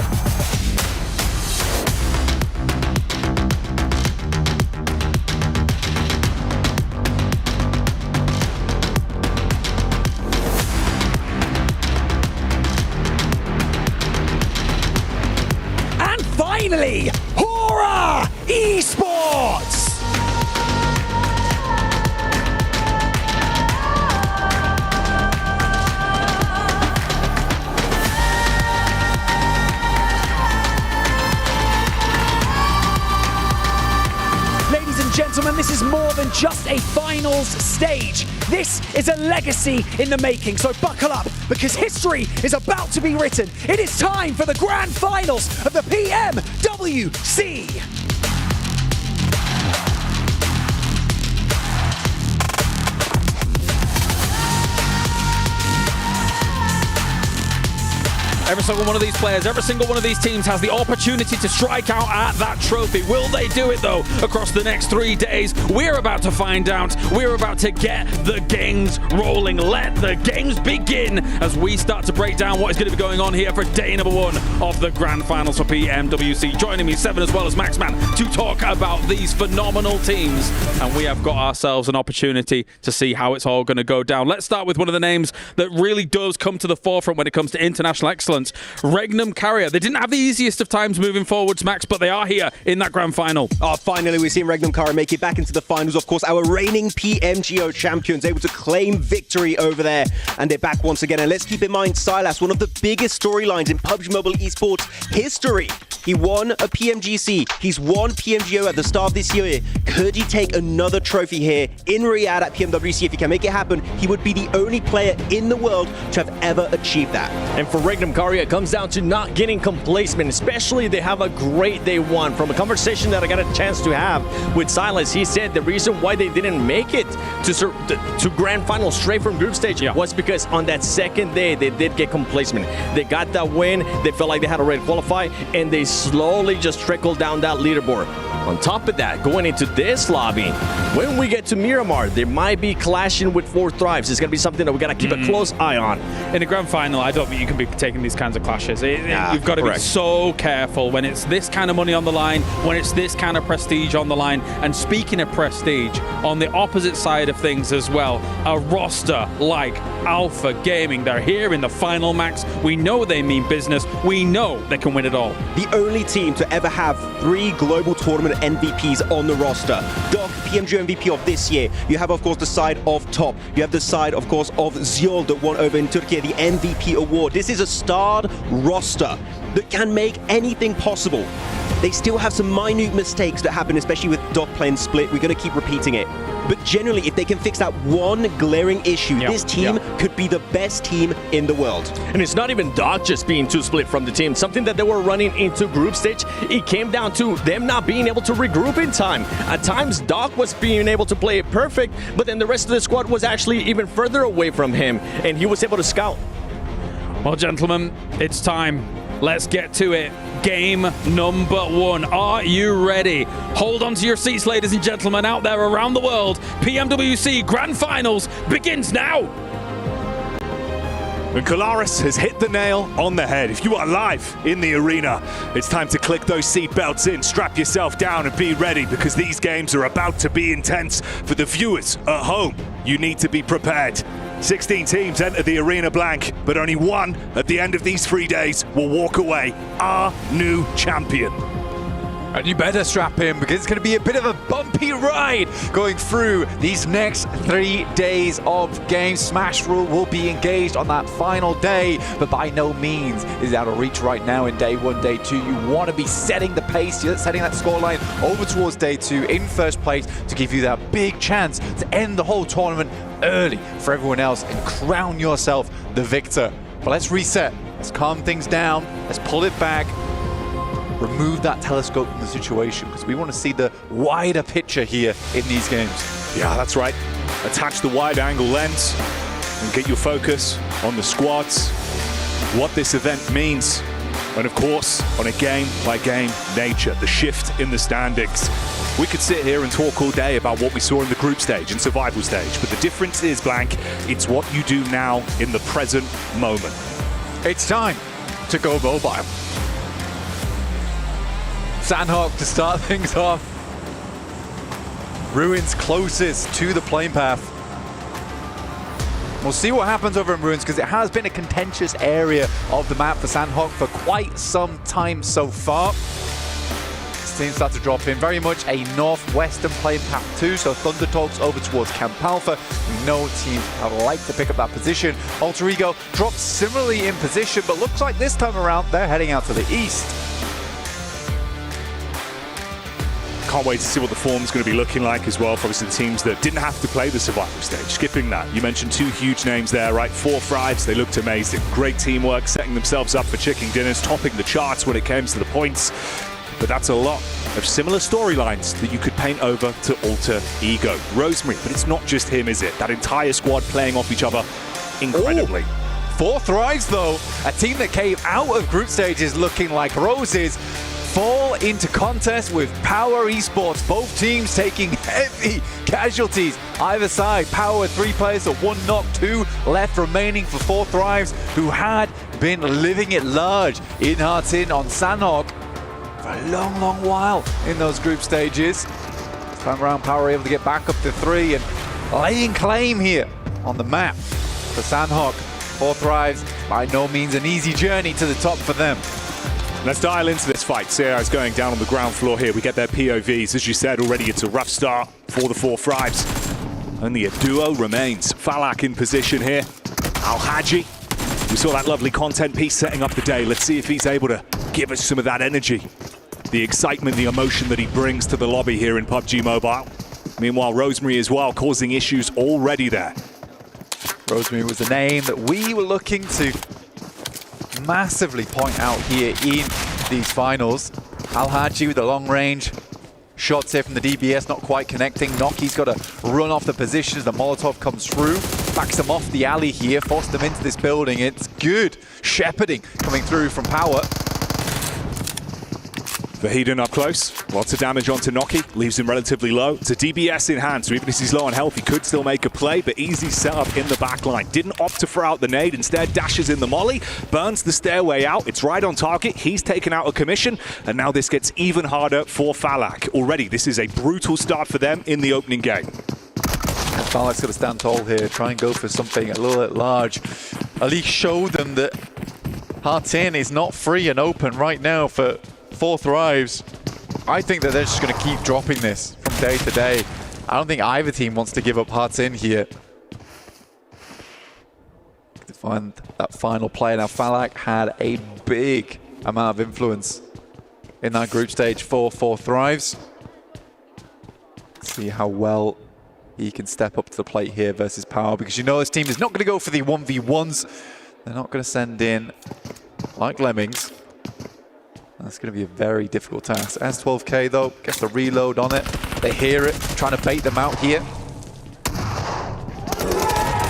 Finally, Hora Esports! Ladies and gentlemen, this is more than just a finals stage. This is a legacy in the making, so buckle up, because history is about to be written. It is time for the grand finals of the PMWC. Every single one of these players, every single one of these teams has the opportunity to strike out at that trophy. Will they do it, though, across the next 3 days? We're about to find out. We're about to get the games rolling. Let the games begin as we start to break down what is going to be going on here for day number 1 of the grand finals for PMWC. Joining me, Seven, as well as Maxman, to talk about these phenomenal teams. And we have got ourselves an opportunity to see how it's all going to go down. Let's start with one of the names that really does come to the forefront when it comes to international excellence. Regnum Carrier. They didn't have the easiest of times moving forwards, Max, but they are here in that grand final. Oh, finally, we've seen Regnum Carrier make it back into the finals. Of course, our reigning PMGO champions able to claim victory over there, and they're back once again. And let's keep in mind, Silas, one of the biggest storylines in PUBG Mobile esports history. He won a PMGC. He's won PMGO at the start of this year. Could he take another trophy here in Riyadh at PMWC? If he can make it happen, he would be the only player in the world to have ever achieved that. And for Regnum Carrier, it comes down to not getting complacement, especially they have a great day 1. From a conversation that I got a chance to have with Silas, he said the reason why they didn't make it to grand final straight from group stage was because on that second day they did get complacement. They got that win, they felt like they had already qualified, and they slowly just trickled down that leaderboard. On top of that, going into this lobby, when we get to Miramar, there might be clashing with 4 Thrives. It's going to be something that we got to keep a close eye on. In the grand final, I don't think you can be taking these kinds of clashes. You've got to be so careful when it's this kind of money on the line, when it's this kind of prestige on the line. And speaking of prestige, on the opposite side of things as well, a roster like Alpha Gaming, they're here in the final, Max. We know they mean business. We know they can win it all. The only team to ever have 3 global tournament MVPs on the roster. Doc, PMGO MVP of this year. You have, of course, the side of Top. You have the side, of course, of Ziol that won over in Turkey the MVP award. This is a star squad roster that can make anything possible. They still have some minute mistakes that happen, especially with Doc playing split. We're going to keep repeating it. But generally, if they can fix that one glaring issue, this team could be the best team in the world. And it's not even Doc just being too split from the team. Something that they were running into group stage, it came down to them not being able to regroup in time. At times, Doc was being able to play it perfect, but then the rest of the squad was actually even further away from him, and he was able to scout. Well, gentlemen, it's time. Let's get to it. Game number 1. Are you ready? Hold on to your seats, ladies and gentlemen, out there around the world. PMWC Grand Finals begins now. And Kolaris has hit the nail on the head. If you are live in the arena, it's time to click those seat belts in, strap yourself down and be ready, because these games are about to be intense. For the viewers at home, you need to be prepared. 16 teams enter the arena blank, but only one at the end of these 3 days will walk away our new champion. And you better strap in, because it's going to be a bit of a bumpy ride going through these next 3 days of games. Smash Rule will be engaged on that final day, but by no means is it out of reach right now in day 1, day 2. You want to be setting the pace, setting that scoreline over towards day 2 in first place to give you that big chance to end the whole tournament early for everyone else and crown yourself the victor. But let's reset, let's calm things down, let's pull it back. Remove that telescope from the situation, because we want to see the wider picture here in these games. Yeah, that's right. Attach the wide angle lens and get your focus on the squads, what this event means, and of course, on a game-by-game nature, the shift in the standings. We could sit here and talk all day about what we saw in the group stage and survival stage, but the difference is, Blank, it's what you do now in the present moment. It's time to go mobile. Sandhawk to start things off. Ruins closest to the plane path. We'll see what happens over in Ruins, because it has been a contentious area of the map for Sandhawk for quite some time so far. Teams start to drop in, very much a northwestern plane path too, so Thunder Talks over towards Camp Alpha. We know teams have like to pick up that position. Alter Ego drops similarly in position, but looks like this time around they're heading out to the east. Can't wait to see what the form's going to be looking like as well for obviously the teams that didn't have to play the survival stage. Skipping that, you mentioned 2 huge names there, right? 4 Thrives, they looked amazing. Great teamwork, setting themselves up for chicken dinners, topping the charts when it came to the points. But that's a lot of similar storylines that you could paint over to Alter Ego. Rosemary, but it's not just him, is it? That entire squad playing off each other incredibly. Ooh, 4 Thrives though, a team that came out of group stages looking like roses, fall into contest with Power Esports. Both teams taking heavy casualties either side. Power 3 players, so 1 knock, 2 left remaining for 4 Thrives, who had been living it large in Hearts In on Sandhawk for a long while in those group stages. This time around, Power able to get back up to 3 and laying claim here on the map for Sandhawk. 4 Thrives, by no means an easy journey to the top for them. Let's dial into this fight. Sierra is going down on the ground floor here. We get their POVs. As you said already, it's a rough start for the 4 Thrives. Only a duo remains. Falak in position here. Al-Haji. We saw that lovely content piece setting up the day. Let's see if he's able to give us some of that energy. The excitement, the emotion that he brings to the lobby here in PUBG Mobile. Meanwhile, Rosemary as well, causing issues already there. Rosemary was a name that we were looking to massively point out here in these finals. Al-Haji with the long range shots here from the DBS, not quite connecting. Noki's got to run off the position as the Molotov comes through. Backs them off the alley here, forced them into this building. It's good shepherding coming through from Power. Vahidin up close, lots of damage onto Noki, leaves him relatively low. It's a DBS in hand, so even if he's low on health, he could still make a play, but easy setup in the back line. Didn't opt to throw out the nade, instead dashes in the molly, burns the stairway out, it's right on target, he's taken out a commission, and now this gets even harder for Falak. Already, this is a brutal start for them in the opening game. Falak's got to stand tall here, try and go for something a little bit large. At least show them that Hearts In is not free and open right now for 4 Thrives. I think that they're just going to keep dropping this from day to day. I don't think either team wants to give up Hearts In here. find that final player. Now, Falak had a big amount of influence in that group stage for Thrives. See how well he can step up to the plate here versus Power, because you know this team is not going to go for the 1v1s. They're not going to send in like lemmings. That's going to be a very difficult task. S12K though, gets the reload on it. They hear it, trying to bait them out here.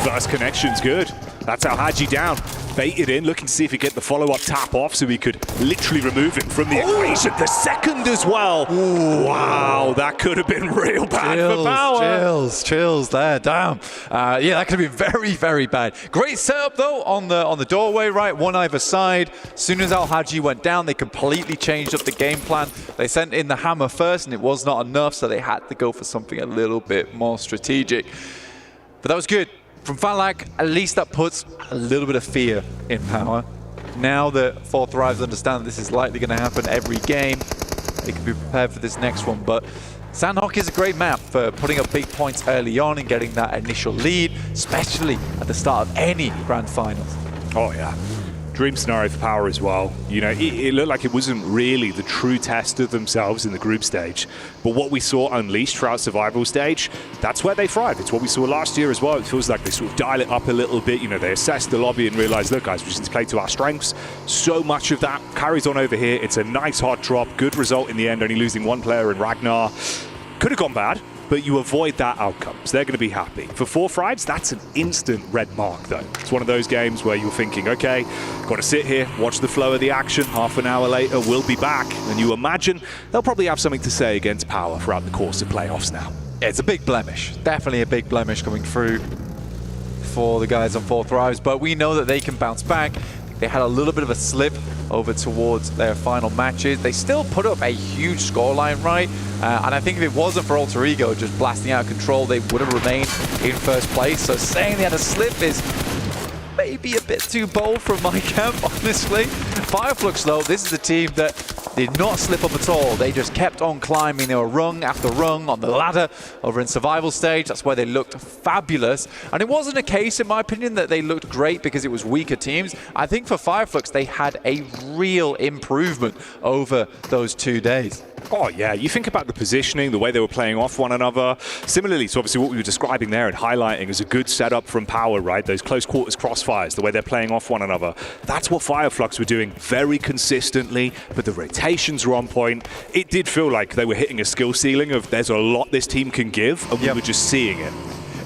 First connection's good. That's how Haji down. Baited in, looking to see if he could get the follow-up tap off so he could literally remove him from the equation. The second as well. Ooh. Wow, that could have been real bad for Power. Chills there, damn. Yeah, that could have been very, very bad. Great setup though on the doorway, right? One either side. As soon as Al-Haji went down, they completely changed up the game plan. They sent in the hammer first and it was not enough, so they had to go for something a little bit more strategic. But that was good. From Falak, at least that puts a little bit of fear in Power. Now that Four Thrives understand that this is likely going to happen every game, they can be prepared for this next one. But Sandhawk is a great map for putting up big points early on and getting that initial lead, especially at the start of any Grand Finals. Oh yeah. Dream scenario for Power as well. You know, it looked like it wasn't really the true test of themselves in the group stage. But what we saw unleashed throughout survival stage, that's where they thrived. It's what we saw last year as well. It feels like they sort of dial it up a little bit. You know, they assess the lobby and realize, look guys, we just need to play to our strengths. So much of that carries on over here. It's a nice hard drop. Good result in the end, only losing one player in Ragnar. Could have gone bad, but you avoid that outcome, so they're going to be happy. For Four Thrives, that's an instant red mark, though. It's one of those games where you're thinking, okay, got to sit here, watch the flow of the action. Half an hour later, we'll be back. And you imagine they'll probably have something to say against Power throughout the course of playoffs now. Yeah, it's a big blemish. Definitely a big blemish coming through for the guys on Four Thrives, but we know that they can bounce back. They had a little bit of a slip over towards their final matches. They still put up a huge scoreline, right? And I think if it wasn't for Alter Ego just blasting out of control, they would have remained in first place. So saying they had a slip is maybe a bit too bold from my camp, honestly. Fireflux, though, this is a team that did not slip up at all. They just kept on climbing. They were rung after rung on the ladder over in survival stage. That's where they looked fabulous. And it wasn't a case, in my opinion, that they looked great because it was weaker teams. I think for Fireflux, they had a real improvement over those 2 days. Oh yeah, you think about the positioning, the way they were playing off one another. Similarly to obviously what we were describing there and highlighting as a good setup from Power, right? Those close quarters crossfires, the way they're playing off one another. That's what Fireflux were doing very consistently, but the rotations were on point. It did feel like they were hitting a skill ceiling of there's a lot this team can give, and we were just seeing it.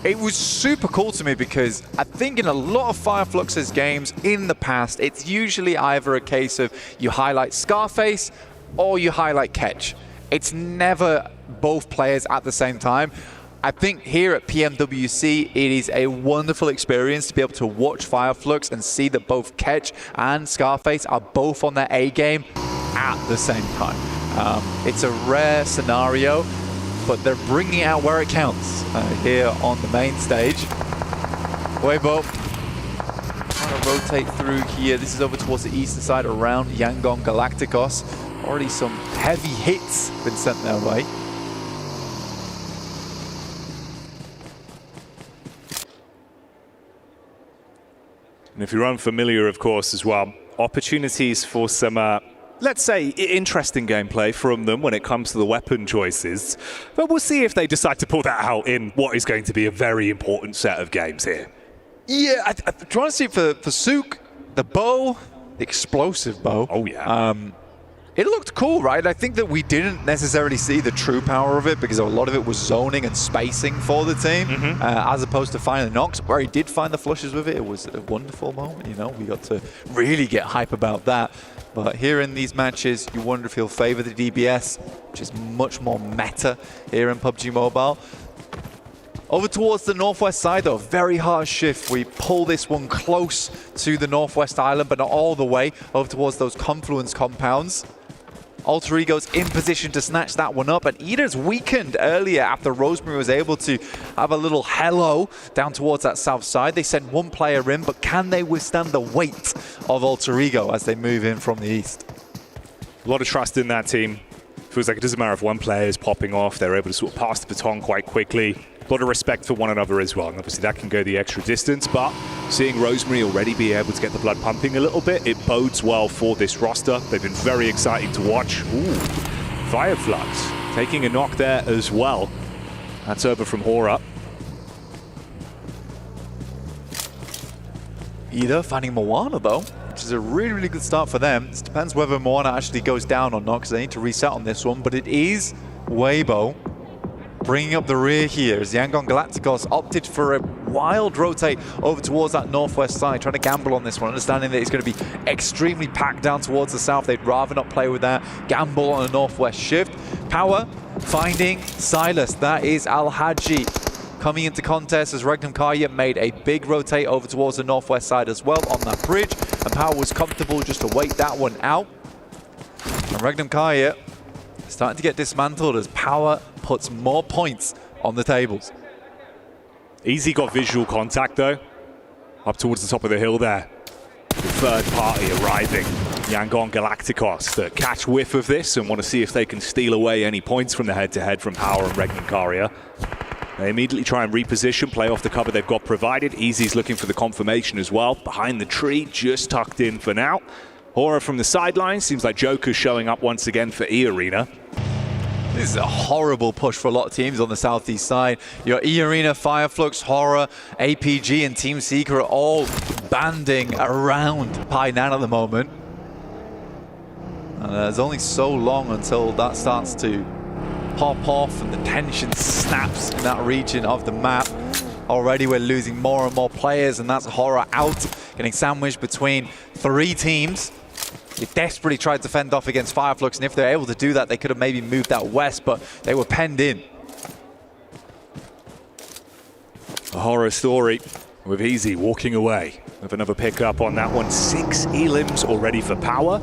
It was super cool to me because I think in a lot of Fireflux's games in the past, it's usually either a case of you highlight Scarface or you highlight Ketch. It's never both players at the same time. I think here at PMWC, it is a wonderful experience to be able to watch Fireflux and see that both Ketch and Scarface are both on their A game at the same time. It's a rare scenario, but they're bringing it out where it counts here on the main stage. Weibo trying to rotate through here. This is over towards the eastern side around Yangon Galacticos. Already some heavy hits been sent their way. And if you're unfamiliar, of course, as well, opportunities for some, let's say, interesting gameplay from them when it comes to the weapon choices. But we'll see if they decide to pull that out in what is going to be a very important set of games here. Yeah, I'm trying to see for Sook, the bow, the explosive bow. Oh, yeah. It looked cool, right? I think that we didn't necessarily see the true power of it because a lot of it was zoning and spacing for the team, as opposed to finding the knocks. Where he did find the flushes with it, it was a wonderful moment. You know, we got to really get hype about that. But here in these matches, you wonder if he'll favor the DBS, which is much more meta here in PUBG Mobile. Over towards the northwest side, though, very hard shift. We pull this one close to the northwest island, but not all the way, over towards those confluence compounds. Alter Ego's in position to snatch that one up, and Eda's weakened earlier after Rosemary was able to have a little hello down towards that south side. They send one player in, but can they withstand the weight of Alter Ego as they move in from the east? A lot of trust in that team. Feels like it doesn't matter if one player is popping off, they're able to sort of pass the baton quite quickly. A lot of respect for one another as well, and obviously that can go the extra distance, but seeing Rosemary already be able to get the blood pumping a little bit, it bodes well for this roster. They've been very exciting to watch. Ooh, Fireflux taking a knock there as well. That's over from Hora. Either finding Moana though, which is a really, really good start for them. It depends whether Moana actually goes down or not, because they need to reset on this one, but it is Weibo bringing up the rear here as Yangon Galacticos opted for a wild rotate over towards that northwest side, trying to gamble on this one, understanding that it's going to be extremely packed down towards the south. They'd rather not play with that. Gamble on a northwest shift. Power finding Silas. That is Al-Haji coming into contest as Regnum Karya made a big rotate over towards the northwest side as well on that bridge, and Power was comfortable just to wait that one out. And Regnum Karya starting to get dismantled as Power puts more points on the tables. Easy got visual contact though, up towards the top of the hill there. The third party arriving, Yangon Galacticos, that catch whiff of this and want to see if they can steal away any points from the head-to-head from Power and Regnum Karya. They immediately try and reposition, play off the cover they've got provided. Easy's looking for the confirmation as well. Behind the tree, just tucked in for now. Hora from the sideline, seems like Joker's showing up once again for E-Arena. This is a horrible push for a lot of teams on the southeast side. Your E-Arena, Fireflux, Hora, APG, and Team Seeker are all banding around Painan at the moment. And there's only so long until that starts to pop off and the tension snaps in that region of the map. Already we're losing more and more players, and that's Hora out, getting sandwiched between 3 teams. They desperately tried to fend off against Fireflux, and if they're able to do that, they could have maybe moved out west, but they were penned in. A horror story with Easy walking away with another pickup on that one. 6 elims already for Power.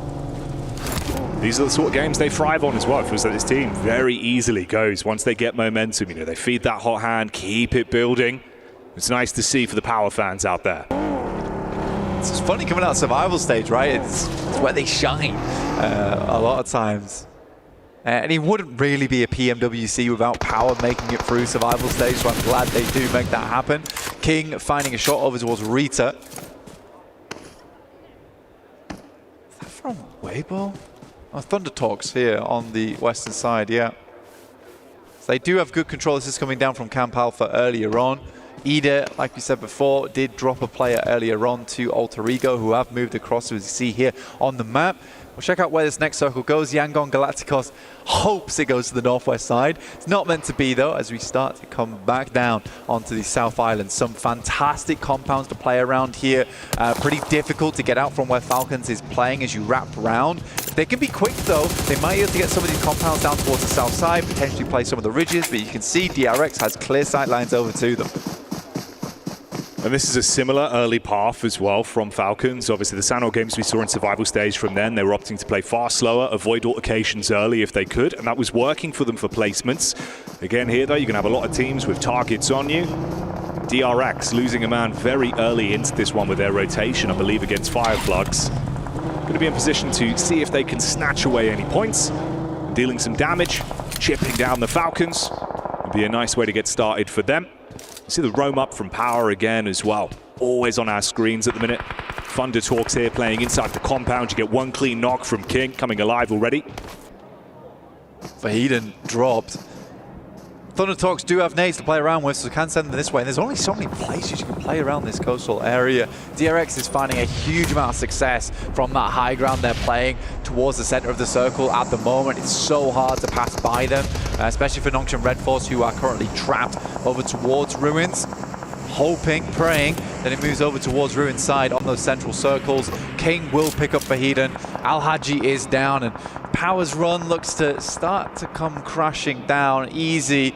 These are the sort of games they thrive on as well. It feels like this team very easily goes once they get momentum. You know, they feed that hot hand, keep it building. It's nice to see for the Power fans out there. It's funny coming out of survival stage, right? It's where they shine a lot of times. And it wouldn't really be a PMWC without Power making it through survival stage, so I'm glad they do make that happen. King finding a shot over towards Rita. Is that from Weibo? Oh, Thunder Talks here on the western side, yeah. So they do have good control. This is coming down from Camp Alpha earlier on. Ida, like we said before, did drop a player earlier on to Alter Ego, who have moved across, as you see here on the map. We'll check out where this next circle goes. Yangon Galacticos hopes it goes to the northwest side. It's not meant to be, though, as we start to come back down onto the South Island. Some fantastic compounds to play around here. Pretty difficult to get out from where Falcons is playing as you wrap around. They can be quick, though. They might be able to get some of these compounds down towards the south side, potentially play some of the ridges, but you can see DRX has clear sight lines over to them. And this is a similar early path as well from Falcons. Obviously, the Sanor games we saw in survival stage from then, they were opting to play far slower, avoid altercations early if they could, and that was working for them for placements. Again, here, though, you're going to have a lot of teams with targets on you. DRX losing a man very early into this one with their rotation, I believe, against Fireflux. Going to be in position to see if they can snatch away any points, dealing some damage, chipping down the Falcons. Would be a nice way to get started for them. You see the roam up from Power again as well. Always on our screens at the minute. Thunder Talks here playing inside the compound. You get one clean knock from King, coming alive already. Vahiden dropped. Thunder Talks do have nades to play around with, so can send them this way. And there's only so many places you can play around this coastal area. DRX is finding a huge amount of success from that high ground they're playing towards the center of the circle at the moment. It's so hard to pass by them, especially for Nongshim Red Force, who are currently trapped over towards Ruins. Hoping, praying that it moves over towards Ruins side on those central circles. King will pick up Vahiden. Al-Haji is down, and Power's run looks to start to come crashing down. Easy.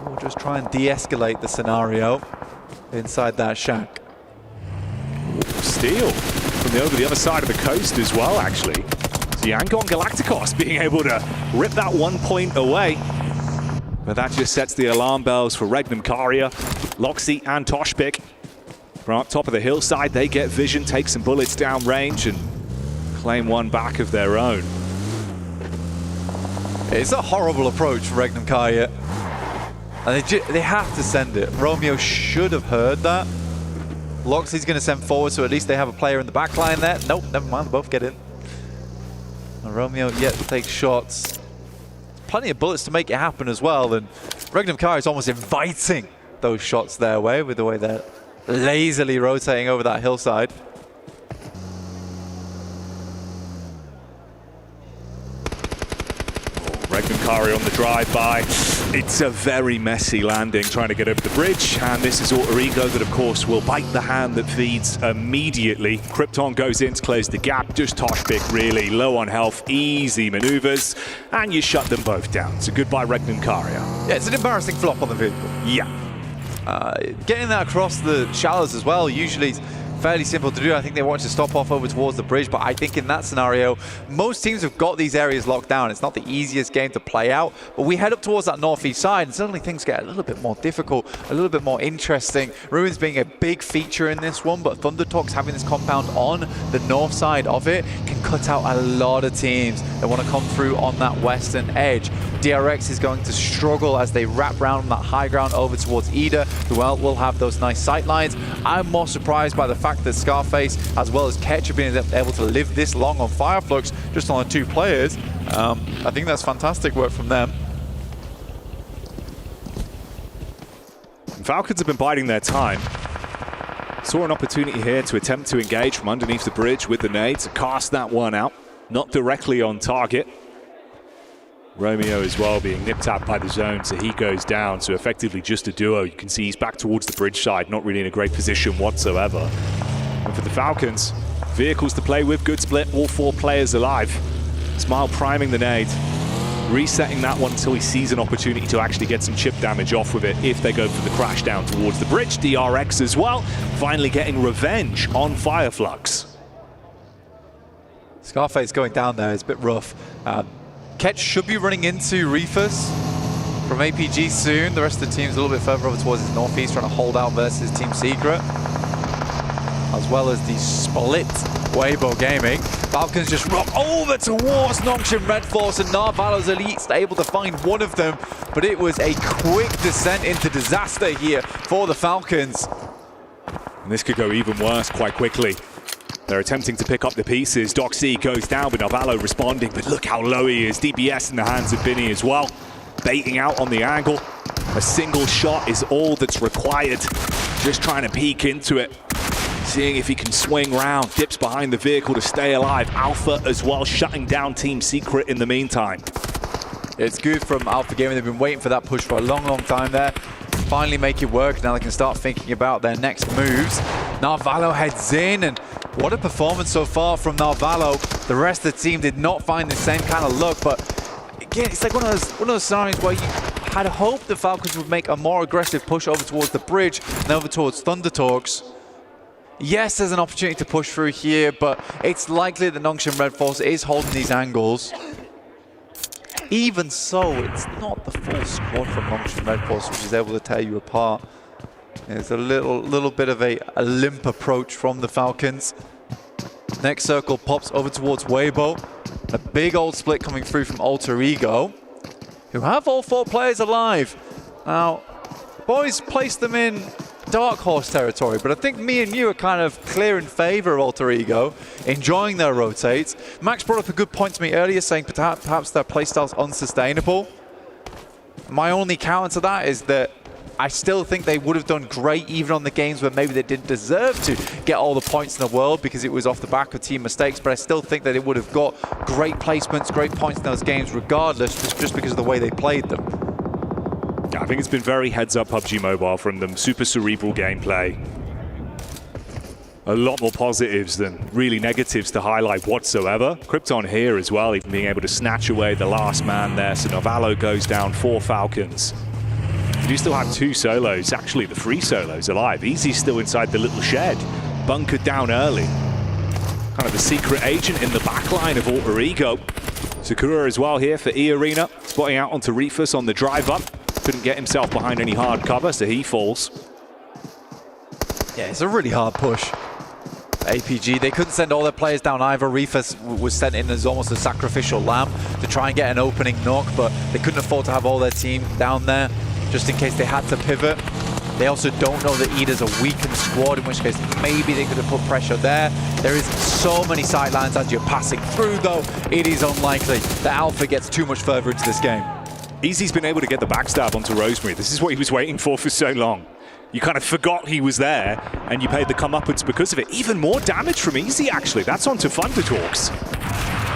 We'll just try and de-escalate the scenario inside that shack. Steal from over the other side of the coast as well, actually. So Yangon Galacticos being able to rip that 1 point away. But that just sets the alarm bells for Regnum Karya, Loxy and Toshpik. From up top of the hillside, they get vision, take some bullets down range and claim one back of their own. It's a horrible approach for Regnum Karya. And they have to send it. Romeo should have heard that. Loxley's going to send forward, so at least they have a player in the back line there. Nope, never mind, both get in. And Romeo yet to take shots. Plenty of bullets to make it happen as well, and Regnum Kari is almost inviting those shots their way with the way they're lazily rotating over that hillside. Regnum Kari on the drive-by. It's a very messy landing trying to get over the bridge, and this is Alter Ego that, of course, will bite the hand that feeds immediately. Krypton goes in to close the gap, just Toshbik really, low on health, easy maneuvers, and you shut them both down. So goodbye, Regnum Kari. Yeah, it's an embarrassing flop on the vehicle. Yeah. Getting that across the shallows as well, usually is fairly simple to do. I think they wanted to stop off over towards the bridge, but I think in that scenario, most teams have got these areas locked down. It's not the easiest game to play out, but we head up towards that northeast side, and suddenly things get a little bit more difficult, a little bit more interesting. Ruins being a big feature in this one, but Thundertalks having this compound on the north side of it can cut out a lot of teams that want to come through on that western edge. DRX is going to struggle as they wrap around that high ground over towards Ida, who will have those nice sight lines. I'm more surprised by the fact that Scarface, as well as Ketch, have been able to live this long on Fireflux, just on the 2 players. I think that's fantastic work from them. Falcons have been biding their time. Saw an opportunity here to attempt to engage from underneath the bridge with the nade, to cast that one out. Not directly on target. Romeo as well being nipped out by the zone, so he goes down. So effectively just a duo. You can see he's back towards the bridge side, not really in a great position whatsoever. And for the Falcons, vehicles to play with, good split, all 4 players alive. Smile priming the nade, resetting that one until he sees an opportunity to actually get some chip damage off with it if they go for the crash down towards the bridge. DRX as well, finally getting revenge on Fireflux. Scarface going down there is a bit rough. Ketch should be running into Reefus from APG soon. The rest of the team's a little bit further over towards his northeast, trying to hold out versus Team Secret. As well as the split Weibo Gaming. Falcons just rock over towards Nongshim Red Force, and Narvalo's Elite's able to find one of them, but it was a quick descent into disaster here for the Falcons. And this could go even worse quite quickly. They're attempting to pick up the pieces. Doxy goes down with Narvalo responding, but look how low he is. DBS in the hands of Binny as well. Baiting out on the angle. A single shot is all that's required. Just trying to peek into it. Seeing if he can swing round. Dips behind the vehicle to stay alive. Alpha as well, shutting down Team Secret in the meantime. It's good from Alpha Gaming. They've been waiting for that push for a long, long time there. Finally make it work. Now they can start thinking about their next moves. Narvalo heads in, and what a performance so far from Narvalo. The rest of the team did not find the same kind of luck, but again, it's like one of those scenarios where you had hoped the Falcons would make a more aggressive push over towards the bridge and over towards Thundertalks. Yes, there's an opportunity to push through here, but it's likely that Nongshim Red Force is holding these angles. Even so, it's not the full squad from Nongshim Red Force which is able to tear you apart. There's a little bit of a limp approach from the Falcons. Next circle pops over towards Weibo. A big old split coming through from Alter Ego, who have all 4 players alive. Now, boys placed them in Dark Horse territory, but I think me and you are kind of clear in favor of Alter Ego, enjoying their rotates. Max brought up a good point to me earlier, saying perhaps their playstyle's unsustainable. My only counter to that is that I still think they would have done great even on the games where maybe they didn't deserve to get all the points in the world because it was off the back of team mistakes, but I still think that it would have got great placements, great points in those games regardless, just because of the way they played them. Yeah, I think it's been very heads-up PUBG Mobile from them. Super cerebral gameplay. A lot more positives than really negatives to highlight whatsoever. Krypton here as well, even being able to snatch away the last man there. So Narvalo goes down for Falcons. You do still have 2 solos, actually the 3 solos alive. Easy's still inside the little shed, bunkered down early. Kind of the secret agent in the backline of Alter Ego. Sakura as well here for E-Arena, spotting out onto Reefus on the drive up. Couldn't get himself behind any hard cover, so he falls. Yeah, it's a really hard push. APG, they couldn't send all their players down either. Reefus was sent in as almost a sacrificial lamb to try and get an opening knock, but they couldn't afford to have all their team down there. just in case they had to pivot. They also don't know that Ida's a weakened squad, in which case maybe they could have put pressure there. There is so many sidelines as you're passing through, though. It is unlikely that Alpha gets too much further into this game. Easy's been able to get the backstab onto Rosemary. This is what he was waiting for so long. You kind of forgot he was there, and you paid the comeuppance because of it. Even more damage from Easy, actually. That's onto Thundertalks.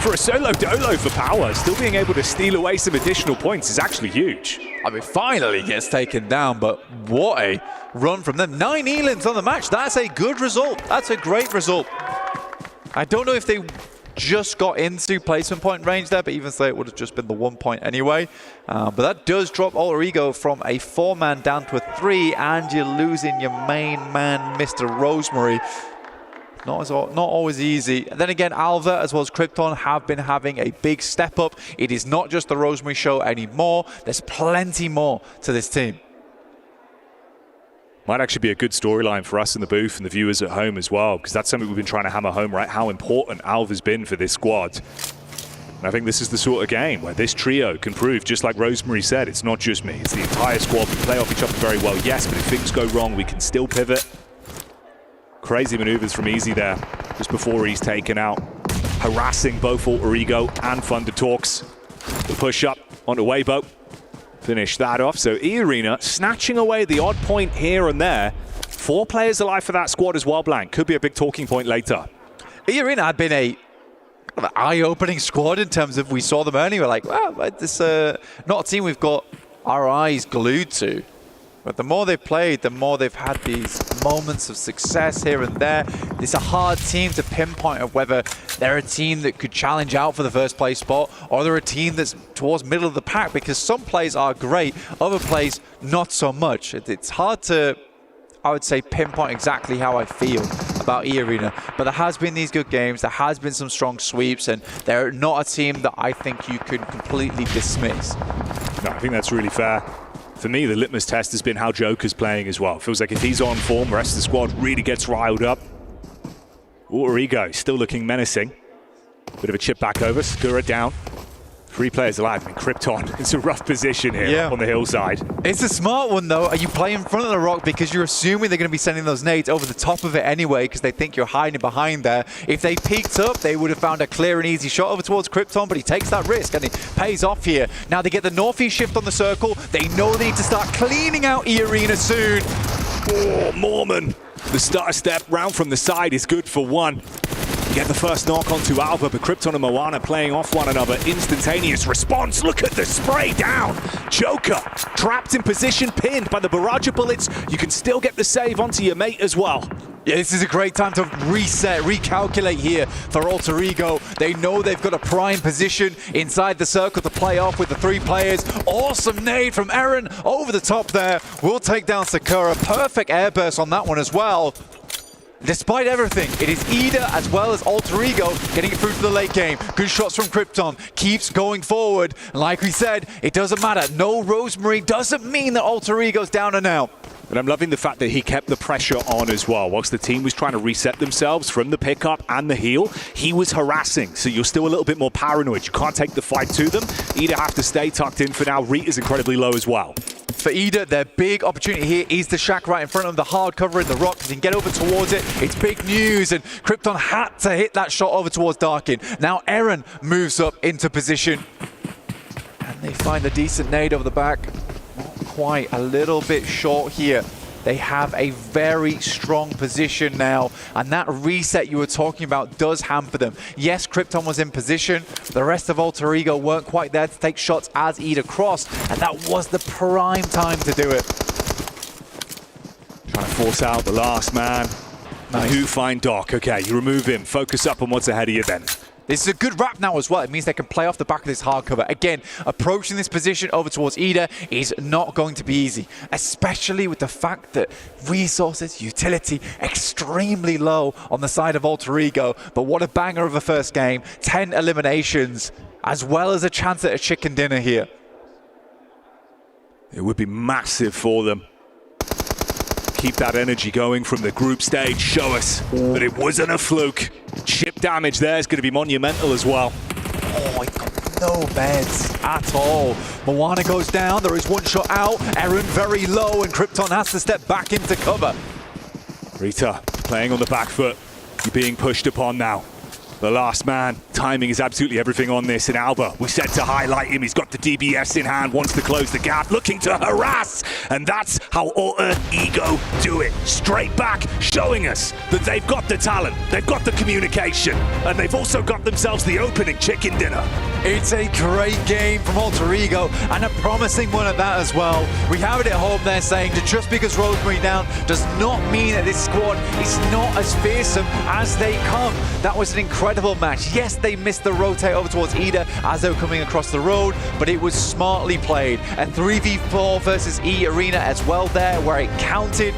For a solo dolo for Power, still being able to steal away some additional points is actually huge. I mean, finally gets taken down, but what a run from them. 9 Elins on the match. That's a good result. That's a great result. I don't know if they just got into placement point range there, but even so, it would have just been the 1 point anyway. But that does drop Alter Ego from a 4-man down to a 3, and you're losing your main man, Mr. Rosemary. Not always easy. And then again, Alva as well as Krypton have been having a big step up. It is not just the Rosemary show anymore. There's plenty more to this team. Might actually be a good storyline for us in the booth and the viewers at home as well, because that's something we've been trying to hammer home, right? How important Alva's been for this squad. And I think this is the sort of game where this trio can prove, just like Rosemary said, it's not just me, it's the entire squad. We play off each other very well, yes, but if things go wrong, we can still pivot. Crazy maneuvers from Easy there, just before he's taken out. Harassing both Alter Ego and Thundertalks. The push up onto Weibo. Finish that off. So E-Arena snatching away the odd point here and there. 4 players alive for that squad as well, Blank. Could be a big talking point later. E-Arena had been a eye-opening squad in terms of we saw them earlier. We're like, well, this not a team we've got our eyes glued to. But the more they've played, the more they've had these moments of success here and there. It's a hard team to pinpoint of whether they're a team that could challenge out for the first place spot, or they're a team that's towards middle of the pack, because some plays are great, other plays not so much. It's hard to, I would say, pinpoint exactly how I feel about E-Arena. But there has been these good games, there has been some strong sweeps, and they're not a team that I think you could completely dismiss. No, I think that's really fair. For me, the litmus test has been how Joker's playing as well. Feels like if he's on form, the rest of the squad really gets riled up. Alter Ego still looking menacing. Bit of a chip back over, Skura down. 3 players alive. I mean, Krypton is a rough position here on the hillside. It's a smart one, though. You play in front of the rock because you're assuming they're going to be sending those nades over the top of it anyway, because they think you're hiding behind there. If they peeked up, they would have found a clear and easy shot over towards Krypton, but he takes that risk and it pays off here. Now they get the northeast shift on the circle. They know they need to start cleaning out E-Arena soon. Oh, Mormon. The starter step round from the side is good for 1. Get the first knock onto Alva, but Krypton and Moana playing off one another. Instantaneous response. Look at the spray down. Joker trapped in position, pinned by the barrage of bullets. You can still get the save onto your mate as well. Yeah, this is a great time to reset, recalculate here for Alter Ego. They know they've got a prime position inside the circle to play off with the 3 players. Awesome nade from Eren over the top there. We'll take down Sakura. Perfect airburst on that one as well. Despite everything, it is Ida as well as Alter Ego getting it through to the late game. Good shots from Krypton, keeps going forward. And like we said, it doesn't matter. No Rosemary doesn't mean that Alter Ego's down and out. And I'm loving the fact that he kept the pressure on as well. Whilst the team was trying to reset themselves from the pickup and the heal, he was harassing. So you're still a little bit more paranoid. You can't take the fight to them. Ida have to stay tucked in for now. Rita's incredibly low as well. For Ida, their big opportunity here is the shack right in front of the hard cover in the rock. They can get over towards it. It's big news, and Krypton had to hit that shot over towards Darkin. Now Eren moves up into position, and they find a decent nade over the back. Not quite, a little bit short here. They have a very strong position now, and that reset you were talking about does hamper them. Yes, Krypton was in position. The rest of Alter Ego weren't quite there to take shots as Ida crossed, and that was the prime time to do it. Trying to force out the last man. Nice. Who find Doc? Okay, you remove him. Focus up on what's ahead of you then. This is a good wrap now as well. It means they can play off the back of this hard cover. Again, approaching this position over towards Ida is not going to be easy, especially with the fact that resources, utility, extremely low on the side of Alter Ego. But what a banger of a first game. 10 eliminations, as well as a chance at a chicken dinner here. It would be massive for them. Keep that energy going from the group stage. Show us that it wasn't a fluke. Chip damage there is going to be monumental as well. Oh, he got no beds at all. Moana goes down, there is one shot out, Eren very low, and Krypton has to step back into cover. Rita playing on the back foot. You're being pushed upon now. The last man. Timing is absolutely everything on this. And Alba, we said to highlight him. He's got the DBS in hand, wants to close the gap, looking to harass. And that's how Alter Ego do it. Straight back, showing us that they've got the talent, they've got the communication, and they've also got themselves the opening chicken dinner. It's a great game from Alter Ego, and a promising one at that as well. We have it at home there saying that just because Rosemary down does not mean that this squad is not as fearsome as they come. That was an incredible match. Yes, they missed the rotate over towards Ida as they were coming across the road, but it was smartly played. A 3v4 versus E arena as well there, where it counted.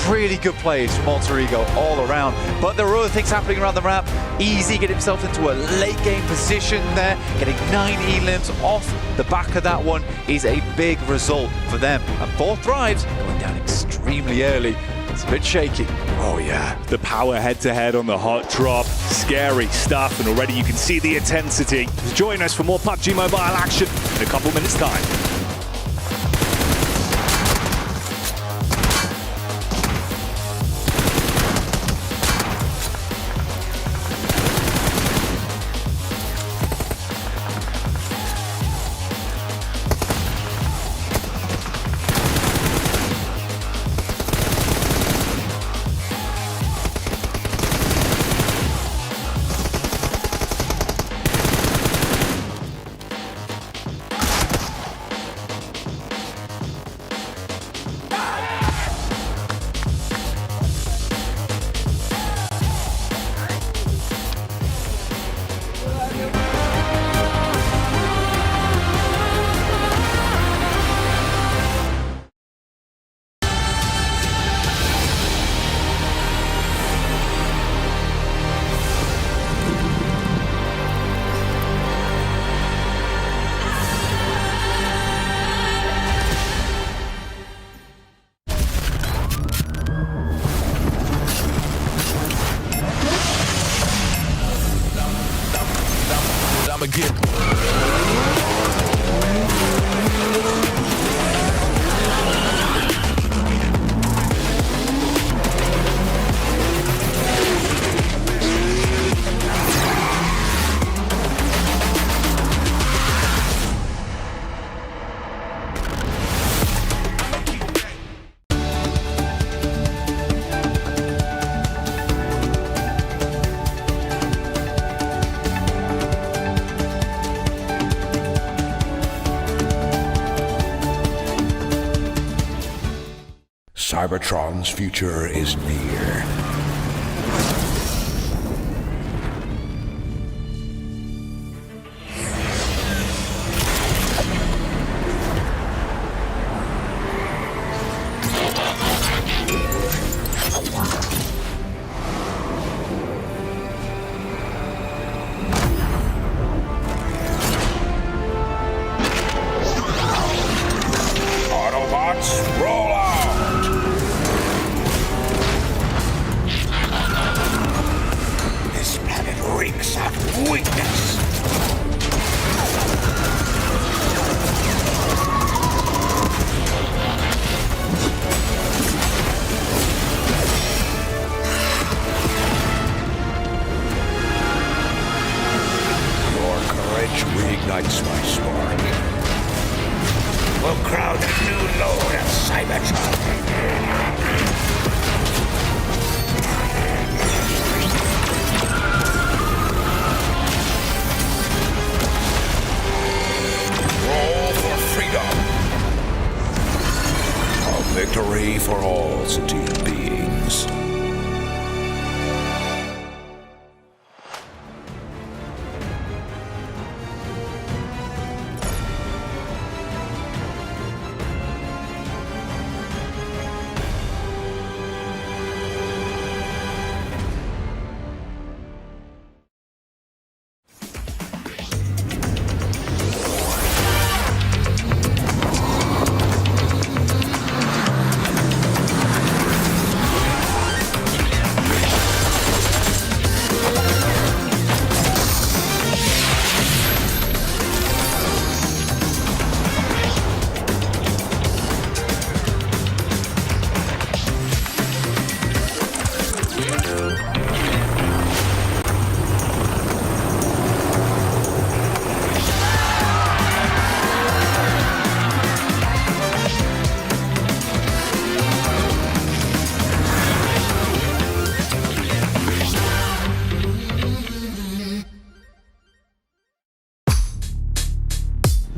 Really good plays from Alter Ego all around. But there were other things happening around the map. Easy get himself into a late game position there, getting 9 elims off the back of that one is a big result for them. And 4 Thrives going down extremely early. It's a bit shaky. Oh yeah, the power head-to-head on the hot drop. Scary stuff, and already you can see the intensity. Join us for more PUBG Mobile action in a couple minutes' time. Cybertron's future is near. Autobots, roll out! Reeks of weakness. Your courage reignites my spark. We'll crown a new lord of Cybertron. Victory for all sentient beings.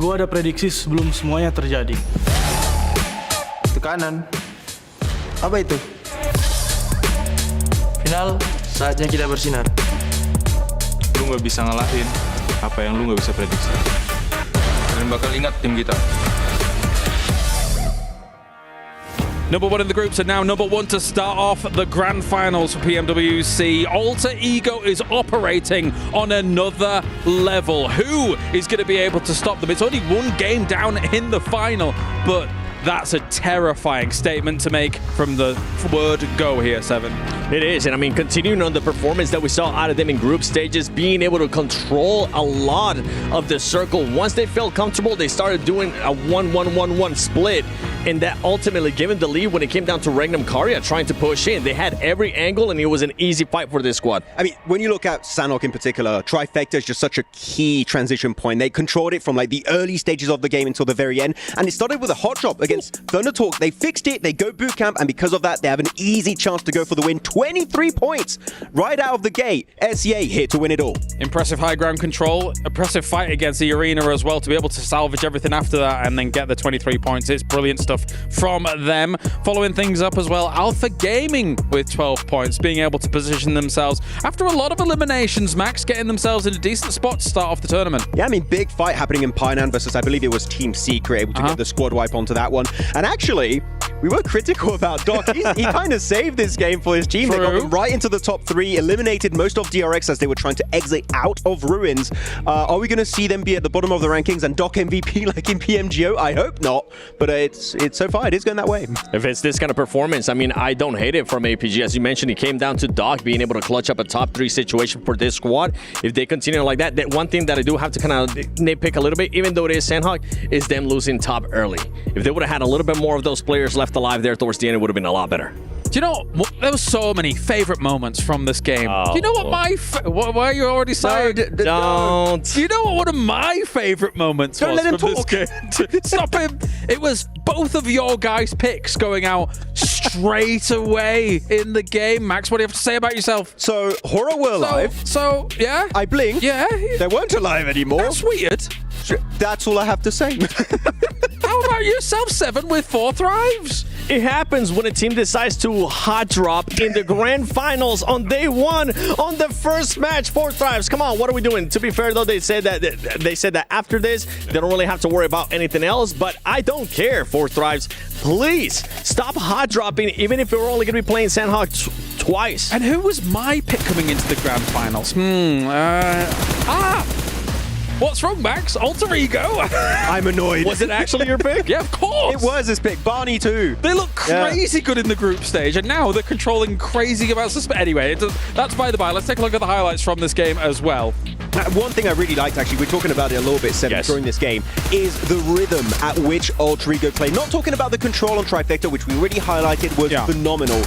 Gue ada prediksi sebelum semuanya terjadi. Tekanan. Apa itu? Final, saatnya kita bersinar. Lu nggak bisa ngalahin apa yang lu nggak bisa prediksi. Dan bakal ingat tim kita. Number one in the groups and now number one to start off the grand finals for PMWC. Alter Ego is operating on another level. Who is going to be able to stop them? It's only one game down in the final, but that's a terrifying statement to make from the word go here, Seven. It is, and I mean, continuing on the performance that we saw out of them in group stages, being able to control a lot of the circle. Once they felt comfortable, they started doing a 1-1-1-1 split, and that ultimately gave them the lead when it came down to Regnum Karya trying to push in. They had every angle, and it was an easy fight for this squad. I mean, when you look at Sanhok in particular, Trifecta is just such a key transition point. They controlled it from like the early stages of the game until the very end, and it started with a hot drop against Thundertalk. They fixed it, they go boot camp, and because of that, they have an easy chance to go for the win. 23 points right out of the gate. SEA here to win it all. Impressive high ground control, impressive fight against the arena as well to be able to salvage everything after that and then get the 23 points. It's brilliant stuff from them. Following things up as well, Alpha Gaming with 12 points, being able to position themselves after a lot of eliminations, Max, getting themselves in a decent spot to start off the tournament. Yeah, I mean, big fight happening in Painan versus, I believe it was Team Secret, able to get the squad wipe onto that one. And actually, we were critical about Doc. He kind of saved this game for his team. They got them right into the top 3, eliminated most of DRX as they were trying to exit out of Ruins. Are we going to see them be at the bottom of the rankings and Doc MVP like in PMGO? I hope not, but it's so far it is going that way. If it's this kind of performance, I mean, I don't hate it from APG. As you mentioned, it came down to Doc being able to clutch up a top 3 situation for this squad. If they continue like that, one thing that I do have to kind of nitpick a little bit, even though it is Sanhok, is them losing top early. If they would have had a little bit more of those players left alive there towards the end, it would have been a lot better. Do you know, there were so many favorite moments from this game. Do you know what my... why are you already saying? Don't. Do you know what one of my favorite moments was from this game? Stop him. It was both of your guys' picks going out straight away in the game. Max, what do you have to say about yourself? So, Horror were alive. So, yeah. I blinked. Yeah. They weren't alive anymore. That's weird. That's all I have to say. How about yourself, Seven, with 4 thrives? It happens when a team decides to hot drop in the grand finals on day 1 on the first match. 4 thrives. Come on, what are we doing? To be fair, though, they said that after this, they don't really have to worry about anything else. But I don't care. 4 thrives. Please stop hot dropping, even if we're only going to be playing Sanhok twice. And who was my pick coming into the grand finals? What's wrong, Max? Alter Ego? I'm annoyed. Was it actually your pick? Yeah, of course. It was his pick. Barney too. They look crazy good in the group stage, and now they're controlling crazy amounts of space. Anyway, that's by the by. Let's take a look at the highlights from this game as well. One thing I really liked, actually, we're talking about it a little bit, Seven, during this game, is the rhythm at which Alter Ego play. Not talking about the control on Trifecta, which we already highlighted was phenomenal.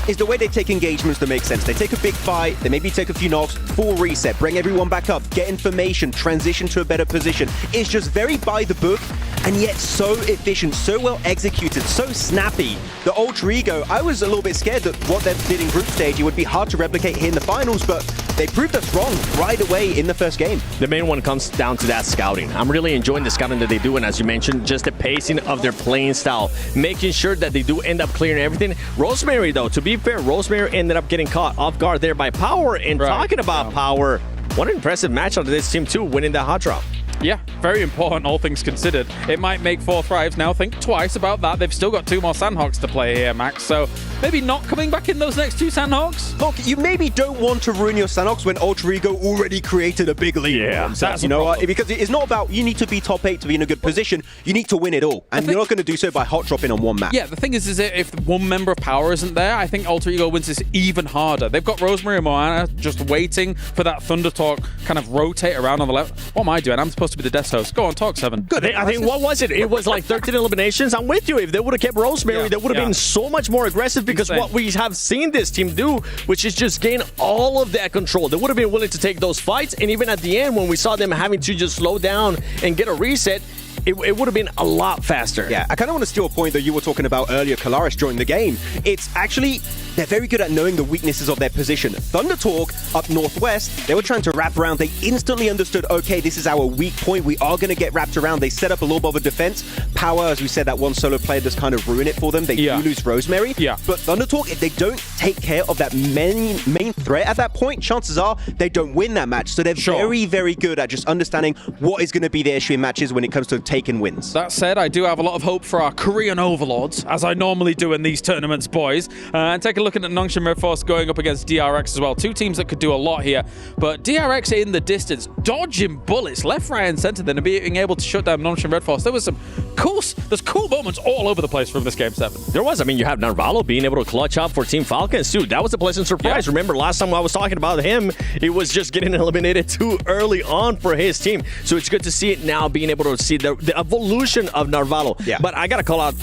Is the way they take engagements that make sense. They take a big fight, they maybe take a few knocks, full reset, bring everyone back up, get information, transition to a better position. It's just very by the book, and yet so efficient, so well executed, so snappy. The Alter Ego, I was a little bit scared that what they did in group stage, it would be hard to replicate here in the finals, but they proved us wrong right away in the first game. The main one comes down to that scouting. I'm really enjoying the scouting that they do, and as you mentioned, just the pacing of their playing style, making sure that they do end up clearing everything. Rosemary, though, to be fair, Rosemary ended up getting caught off guard there by Power, and talking about Power, what an impressive match out of this team too, winning that hot drop. Yeah, very important, all things considered. It might make 4 thrives now think twice about that. They've still got 2 more Sanhoks to play here, Max, so maybe not coming back in those next 2 Sanhoks. Look, you maybe don't want to ruin your Sanhoks when Alter Ego already created a big lead for themselves, you know what? Because it's not about you need to be top 8 to be in a good position. You need to win it all, and you're not going to do so by hot dropping on one map. Yeah, the thing is if one member of Power isn't there, I think Alter Ego wins this even harder. They've got Rosemary and Moana just waiting for that Thunder Talk kind of rotate around on the left. What am I doing? I'm supposed to be the desk host. Go on, talk, Seven. Good. I think, what was it? It was like 13 eliminations. I'm with you. If they would have kept Rosemary, they would have been so much more aggressive, because what we have seen this team do, which is just gain all of that control. They would have been willing to take those fights, and even at the end, when we saw them having to just slow down and get a reset, it would have been a lot faster. Yeah, I kind of want to steal a point that you were talking about earlier, Kalaris, during the game. It's actually, they're very good at knowing the weaknesses of their position. Thunder Talk up northwest, they were trying to wrap around. They instantly understood, okay, this is our weak point. We are going to get wrapped around. They set up a little bit of a defense. Power, as we said, that one solo player does kind of ruin it for them. They do lose Rosemary. Yeah. But Thunder Talk, if they don't take care of that main threat at that point, chances are they don't win that match. So they're very, very good at just understanding what is going to be the issue in matches when it comes to taking wins. That said, I do have a lot of hope for our Korean overlords, as I normally do in these tournaments, boys. And take a look at Nongshim Red Force going up against DRX as well. Two teams that could do a lot here. But DRX in the distance, dodging bullets left, right, and center, then being able to shut down Nongshim Red Force. There was some cool moments all over the place from this Game 7. There was. I mean, you have Narvalo being able to clutch up for Team Falcons, too. That was a pleasant surprise. Remember, last time I was talking about him, he was just getting eliminated too early on for his team. So it's good to see it now, being able to see the evolution of Narvalo. Yeah. But I got to call out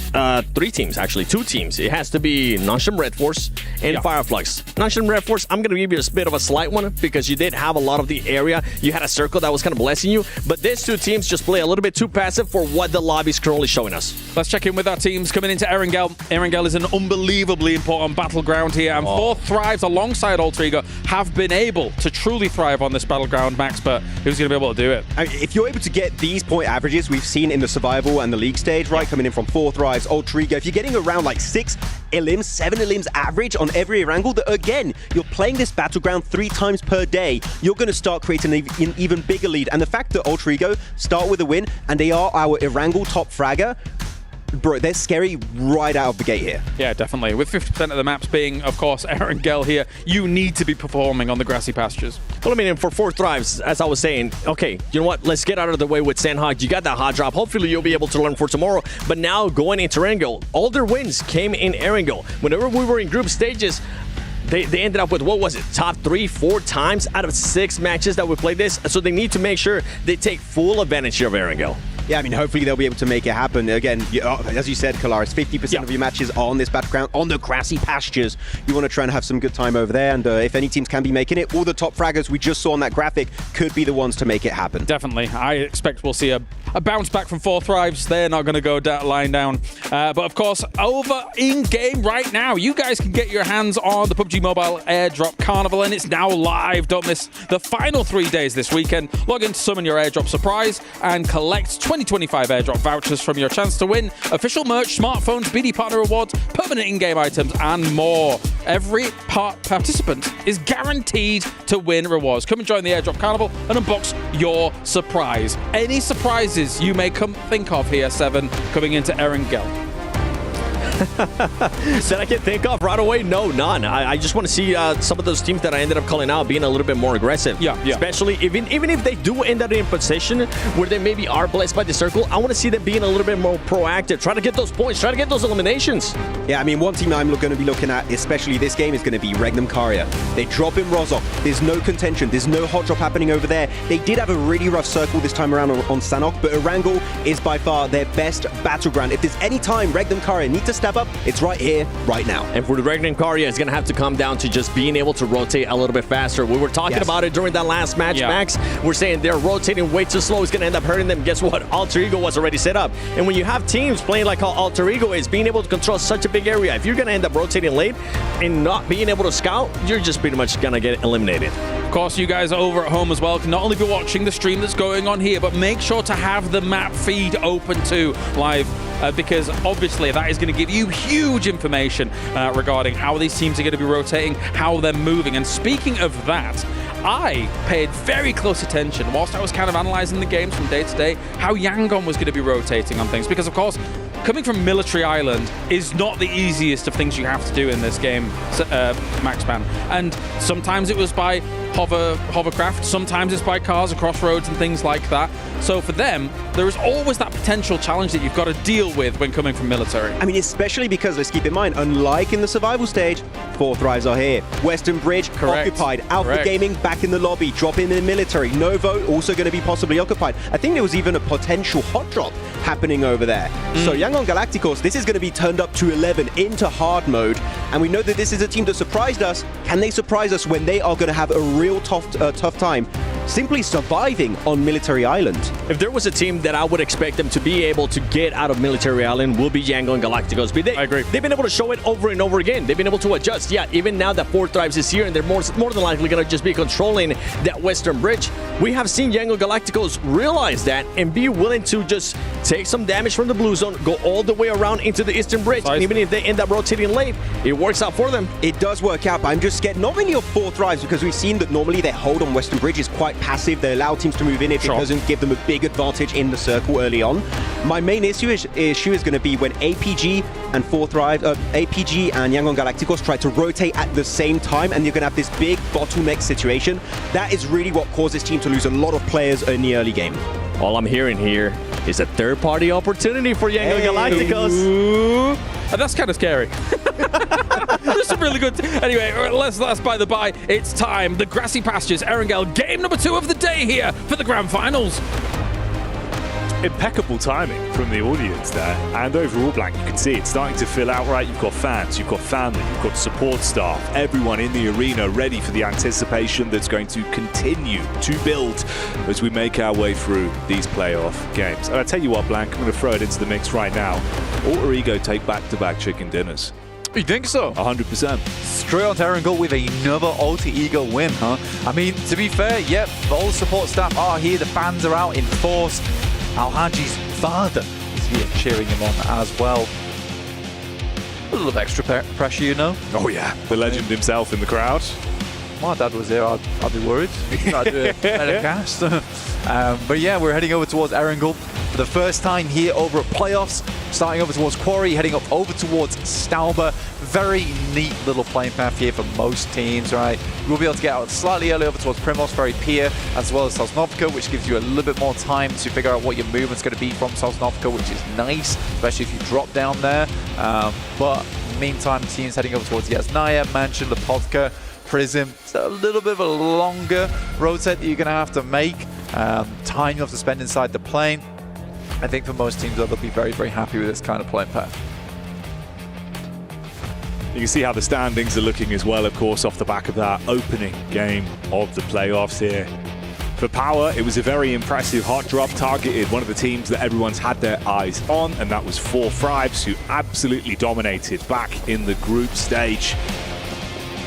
two teams. It has to be Nongshim Red Force and Fireflux. Nongshim Red Force, I'm going to give you a bit of a slight one because you did have a lot of the area. You had a circle that was kind of blessing you. But these two teams just play a little bit too passive for what the lobby is currently showing us. Let's check in with our teams coming into Erangel. Erangel is an unbelievably important battleground here, and Four Thrives alongside Alter Ego have been able to truly thrive on this battleground, Max, but who's going to be able to do it? I mean, if you're able to get these point averages we've seen in the survival and the league stage, right, coming in from Four Thrives, Alter Ego, if you're getting around like 6 elims, 7 elims average on every Erangel, again, you're playing this battleground 3 times per day, you're going to start creating an even bigger lead. And the fact that Alter Ego start with a win, and they are our Erangel top fragger, bro, they're scary right out of the gate here. Yeah, definitely. With 50% of the maps being, of course, Erangel here, you need to be performing on the grassy pastures. Well, I mean, for Four Thrives, as I was saying, okay, you know what? Let's get out of the way with Sandhog. You got that hot drop. Hopefully, you'll be able to learn for tomorrow. But now, going into Erangel, all their wins came in Erangel. Whenever we were in group stages, they ended up with, what was it, top 3-4 times out of 6 matches that we played this. So they need to make sure they take full advantage here of Erangel. Yeah, I mean, hopefully they'll be able to make it happen. Again, as you said, Kalaris, 50% of your matches are on this battleground, on the grassy pastures. You want to try and have some good time over there, and if any teams can be making it, all the top fraggers we just saw on that graphic could be the ones to make it happen. Definitely. I expect we'll see a bounce back from Four Thrives. They're not going to go lying down. But of course, over in-game right now, you guys can get your hands on the PUBG Mobile Airdrop Carnival, and it's now live. Don't miss the final 3 days this weekend. Log in to summon your airdrop surprise and collect 2025 airdrop vouchers from your chance to win official merch, smartphones, BD partner rewards, permanent in-game items, and more. Every participant is guaranteed to win rewards. Come and join the Airdrop Carnival and unbox your surprise. Any surprises you may think of here, Seven, coming into Erangel? That I can think of right away? No, none. I just want to see some of those teams that I ended up calling out being a little bit more aggressive. Yeah. Especially even if they do end up in a position where they maybe are blessed by the circle, I want to see them being a little bit more proactive. Try to get those points. Try to get those eliminations. Yeah, I mean, one team I'm going to be looking at, especially this game, is going to be Regnum Karya. They drop in Rozok. There's no contention. There's no hot drop happening over there. They did have a really rough circle this time around on Sanhok, but Erangel is by far their best battleground. If there's any time Regnum Karya need to step up, it's right here, right now. And for the Regnum Karya, it's going to have to come down to just being able to rotate a little bit faster. We were talking about it during that last match, Max. We're saying they're rotating way too slow. It's going to end up hurting them. Guess what? Alter Ego was already set up. And when you have teams playing like how Alter Ego is, being able to control such a big area, if you're going to end up rotating late and not being able to scout, you're just pretty much going to get eliminated. Of course, you guys over at home as well can not only be watching the stream that's going on here, but make sure to have the map feed open too live, because obviously that is going to give you huge information regarding how these teams are going to be rotating, how they're moving. And speaking of that, I paid very close attention whilst I was kind of analysing the games from day to day, how Yangon was going to be rotating on things, because of course, coming from Military Island is not the easiest of things you have to do in this game, Maxpan. And sometimes it was by hovercraft, sometimes it's by cars across roads and things like that. So for them, there is always that potential challenge that you've got to deal with when coming from military. I mean, especially because, let's keep in mind, unlike in the survival stage, Four Thrives are here. Western Bridge, occupied. Alpha Gaming, back in the lobby, dropping in the military. Novo, also going to be possibly occupied. I think there was even a potential hot drop happening over there. So Yangon Galacticos, this is going to be turned up to 11 into hard mode. And we know that this is a team that surprised us. Can they surprise us when they are going to have a real tough time simply surviving on Military Island. If there was a team that I would expect them to be able to get out of Military Island, will be Yango and Galacticos. But I agree. They've been able to show it over and over again. They've been able to adjust. Yeah, even now that 4 Thrives is here and they're more than likely going to just be controlling that western bridge, we have seen Yango Galacticos realize that and be willing to just take some damage from the blue zone, go all the way around into the eastern bridge, and even if they end up rotating late, it works out for them. It does work out, but I'm just scared not only of 4 Thrives, because we've seen that normally their hold on western bridge is quite passive. They allow teams to move in if it doesn't give them a big advantage in the circle early on. My main issue is going to be when APG and 4 Thrives, APG and Yangon Galacticos try to rotate at the same time, and you're going to have this big bottleneck situation. That is really what caused this team to lose a lot of players in the early game. All I'm hearing here is a third-party opportunity for Yango Galacticos. And that's kind of scary. Just a really good... Anyway, let's by the by. It's time. The Grassy Pastures, Erangel, game number 2 of the day here for the Grand Finals. Impeccable timing from the audience there, and overall, Blank, you can see it's starting to fill out right. You've got fans, you've got family, you've got support staff, everyone in the arena ready for the anticipation that's going to continue to build as we make our way through these playoff games. And I tell you what, Blank, I'm going to throw it into the mix right now. Alter Ego take back-to-back chicken dinners. You think so? 100%. Straight on to Erangel with another Alter Ego win, huh? I mean, to be fair, yep, all the support staff are here, the fans are out in force. Al-Haji's father is here cheering him on as well. A little bit extra pressure, you know? Oh yeah, the legend himself in the crowd. My dad was there, I'd be worried. I'd do a better cast. But yeah, we're heading over towards Erangel for the first time here over at playoffs. Starting over towards Quarry, heading up over towards Stauber. Very neat little playing path here for most teams, right? We'll be able to get out slightly early over towards Primos, Ferry Pier, as well as Sosnovka, which gives you a little bit more time to figure out what your movement's going to be from Sosnovka, which is nice, especially if you drop down there. But meantime, teams heading over towards Yasnaya, Mansion, Lepovka, Prism. It's a little bit of a longer rotate that you're going to have to make. Time you have to spend inside the plane. I think for most teams, they'll be very, very happy with this kind of playing path. You can see how the standings are looking as well, of course, off the back of that opening game of the playoffs here. For Power, it was a very impressive hot drop, targeted one of the teams that everyone's had their eyes on, and that was 4 Thrives, who absolutely dominated back in the group stage.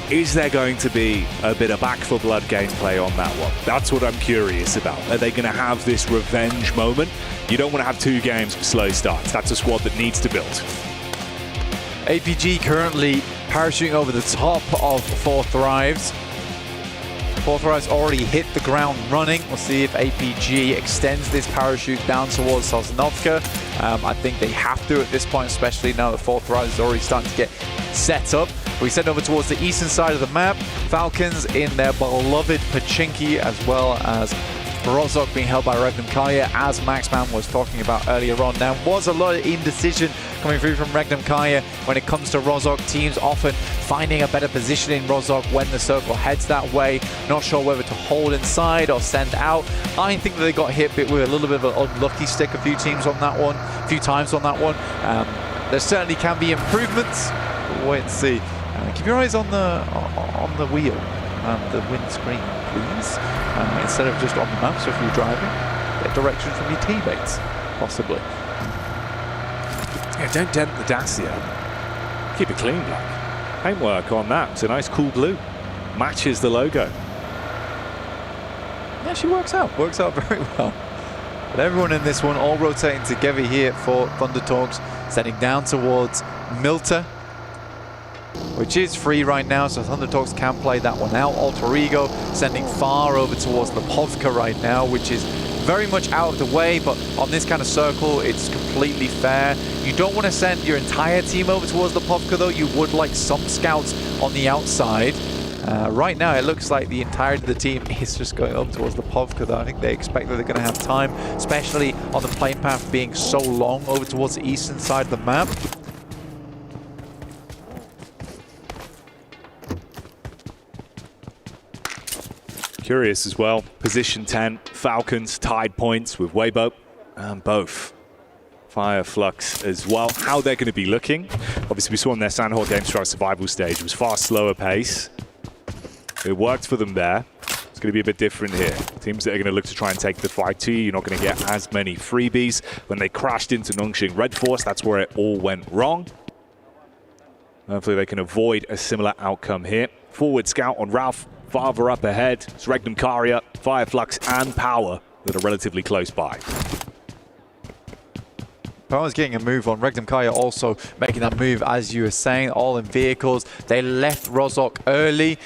Is there going to be a bit of back for blood gameplay on that one? That's what I'm curious about. Are they going to have this revenge moment? You don't want to have 2 games of slow starts. That's a squad that needs to build. APG currently parachuting over the top of 4 Thrives. 4 Thrives already hit the ground running. We'll see if APG extends this parachute down towards Sosnovka. I think they have to at this point, especially now that 4 Thrives is already starting to get set up. We send over towards the eastern side of the map. Falcons in their beloved Pachinki, as well as Rozok being held by Regnum Kaya, as Maxman was talking about earlier on. Now, was a lot of indecision coming through from Regnum Kaya when it comes to Rozok. Teams often finding a better position in Rozok when the circle heads that way. Not sure whether to hold inside or send out. I think that they got hit with a little bit of an unlucky stick a few times on that one. There certainly can be improvements. We'll wait and see. Keep your eyes on the wheel and the windscreen, please. Instead of just on the map, so if you're driving, get direction from your teammates, possibly. Yeah, don't dent the Dacia. Keep it clean, Black. Paintwork on that. It's a nice cool blue. Matches the logo. Yeah, she works out very well. But everyone in this one all rotating together here for Thunder Talks, sending down towards Milta, which is free right now, so Thunder Talks can play that one out. Alter Ego sending far over towards Lepovka right now, which is very much out of the way, but on this kind of circle, it's completely fair. You don't want to send your entire team over towards Lepovka, though. You would like some scouts on the outside. Right now, it looks like the entirety of the team is just going up towards Lepovka, though. I think they expect that they're going to have time, especially on the plane path being so long over towards the eastern side of the map. Curious as well. Position 10, Falcons tied points with Weibo and both Fire Flux as well. How they're going to be looking. Obviously, we saw in their Sandhawk game strike survival stage, it was far slower pace. It worked for them there. It's going to be a bit different here. Teams that are going to look to try and take the fight to you, you're not going to get as many freebies. When they crashed into Nongshing Red Force, that's where it all went wrong. Hopefully they can avoid a similar outcome here. Forward scout on Ralph, farther up ahead. It's Regnum Karya, Fireflux and Power that are relatively close by. Power's getting a move on. Regnum Karya also making that move, as you were saying, all in vehicles. They left Rozhok early.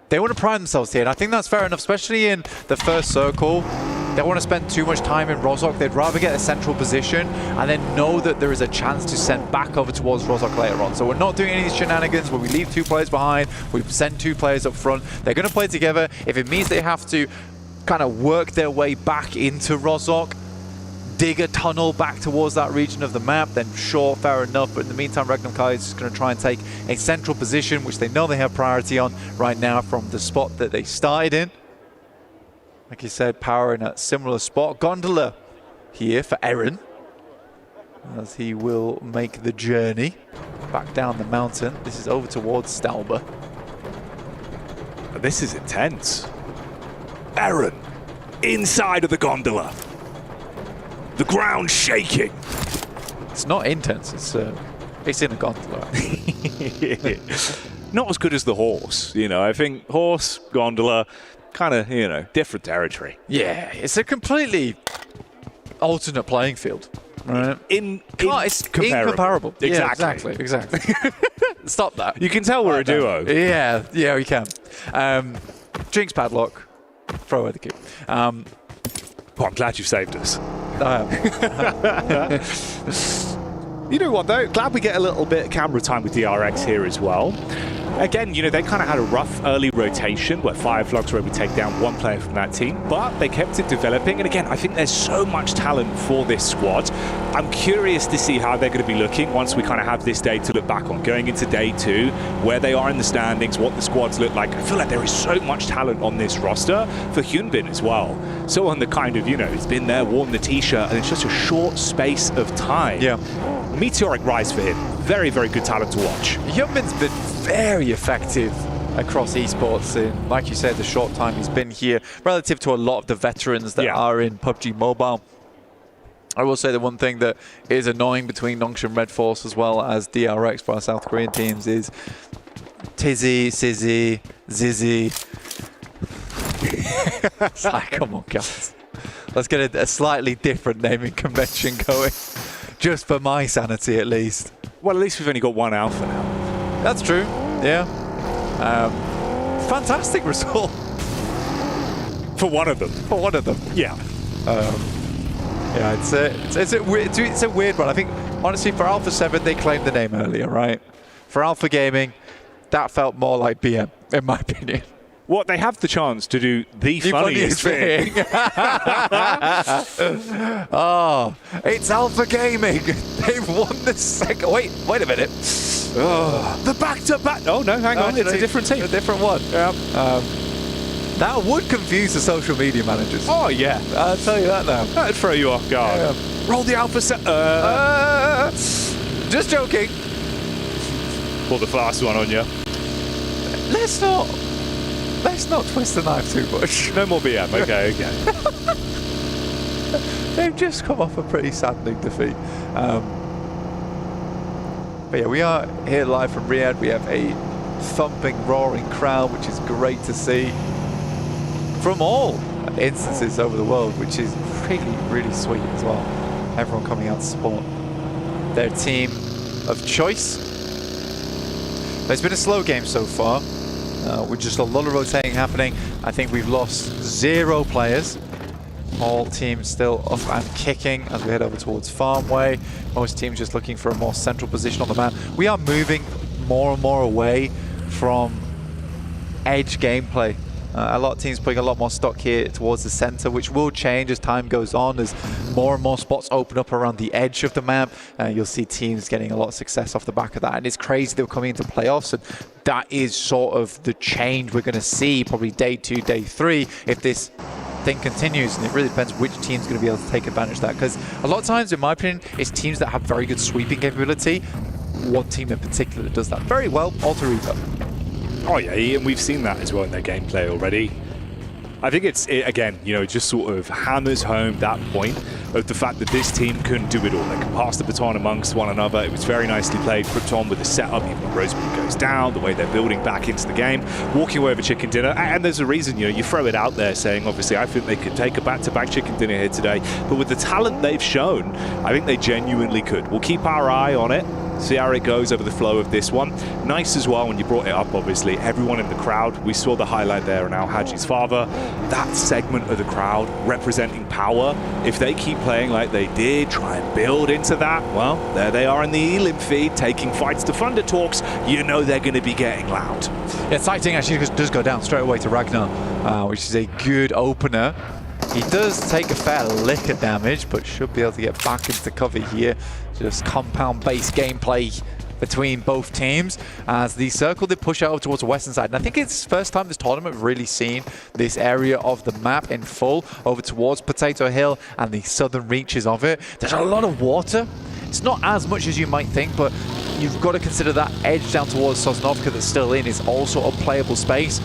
They want to pride themselves here, and I think that's fair enough, especially in the first circle. They don't want to spend too much time in Rozhok. They'd rather get a central position and then know that there is a chance to send back over towards Rozhok later on. So we're not doing any of these shenanigans where we leave 2 players behind, we send 2 players up front. They're going to play together. If it means they have to kind of work their way back into Rozhok, dig a tunnel back towards that region of the map, then sure, fair enough. But in the meantime, Regnum Karya is just going to try and take a central position, which they know they have priority on right now from the spot that they started in. Like you said, Power in a similar spot. Gondola here for Eren, as he will make the journey back down the mountain. This is over towards Stalber. This is intense. Eren, inside of the gondola. The ground shaking. It's not intense, it's in a gondola. Not as good as the horse, you know. I think horse, gondola, kind of, you know, different territory. Yeah, it's a completely alternate playing field, right? It's incomparable. Exactly. Yeah, exactly. Stop that. You can tell we're a duo. Yeah, we can. Jinx Padlock, throw away the key. Well, I'm glad you saved us. You know what though? Glad we get a little bit of camera time with DRX here as well. Again, you know, they kind of had a rough early rotation where Fireflux were able to take down 1 player from that team, but they kept it developing. And again, I think there's so much talent for this squad. I'm curious to see how they're going to be looking once we kind of have this day to look back on. Going into day 2, where they are in the standings, what the squads look like. I feel like there is so much talent on this roster for Hyunbin as well. Someone that kind of, you know, has been there, worn the t-shirt, and it's just a short space of time. Yeah. Meteoric rise for him. Very, very good talent to watch. Hyunbin's been very effective across esports in, like you said, the short time he's been here, relative to a lot of the veterans that are in PUBG Mobile. I will say the one thing that is annoying between Nongshim Red Force as well as DRX for our South Korean teams is Tizzy, Sizzy, Zizzy. It's like, come on, guys. Let's get a slightly different naming convention going. Just for my sanity, at least. Well, at least we've only got 1 alpha now. That's true, yeah. Fantastic result. For one of them. For one of them. Yeah. Yeah, it's a weird one. I think, honestly, for Alpha 7, they claimed the name earlier, right? For Alpha Gaming, that felt more like BM, in my opinion. What, they have the chance to do the funniest thing. Oh, it's Alpha Gaming. They've won the second. Wait a minute. Oh, the back-to-back. Oh, no, hang on. It's a different team. A different one. Yeah. That would confuse the social media managers. Oh, yeah. I'll tell you that now. That'd throw you off guard. Yeah. Roll the Alpha set. Just joking. Pull the fast one on you. Let's not twist the knife too much. No more BM, okay. They've just come off a pretty saddening defeat. But yeah, we are here live from Riyadh. We have a thumping, roaring crowd, which is great to see from all instances over the world, which is really, really sweet as well. Everyone coming out to support their team of choice. But it's been a slow game so far. With just a lot of rotating happening. I think we've lost 0 players. All teams still up and kicking as we head over towards Farmway. Most teams just looking for a more central position on the map. We are moving more and more away from edge gameplay. A lot of teams putting a lot more stock here towards the center, which will change as time goes on, as more and more spots open up around the edge of the map. You'll see teams getting a lot of success off the back of that, and it's crazy they're coming into playoffs, and that is sort of the change we're going to see probably day 2, day 3 if this thing continues, and it really depends which team's going to be able to take advantage of that, because a lot of times, in my opinion, it's teams that have very good sweeping capability. One team in particular that does that very well, Alter Ego. Oh yeah, and we've seen that as well in their gameplay already. I think again, you know, it just sort of hammers home that point of the fact that this team couldn't do it all. They could pass the baton amongst one another. It was very nicely played. Krypton with the setup, even when Rosemary goes down, the way they're building back into the game, walking away with chicken dinner. And there's a reason, you know, you throw it out there saying, obviously, I think they could take a back-to-back chicken dinner here today. But with the talent they've shown, I think they genuinely could. We'll keep our eye on it. See how it goes over the flow of this one. Nice as well when you brought it up, obviously. Everyone in the crowd, we saw the highlight there on Al Haji's father. That segment of the crowd representing power. If they keep playing like they did, try and build into that, well, there they are in the Elim feed, taking fights to Thunder Talks. You know they're going to be getting loud. Yeah, Sighting actually does go down straight away to Ragnar, which is a good opener. He does take a fair lick of damage, but should be able to get back into cover here. Just compound-based gameplay between both teams as the circle did push out towards the western side. And I think it's the first time this tournament we've really seen this area of the map in full over towards Potato Hill and the southern reaches of it. There's a lot of water. It's not as much as you might think, but you've got to consider that edge down towards Sosnovka that's still in is also a playable space.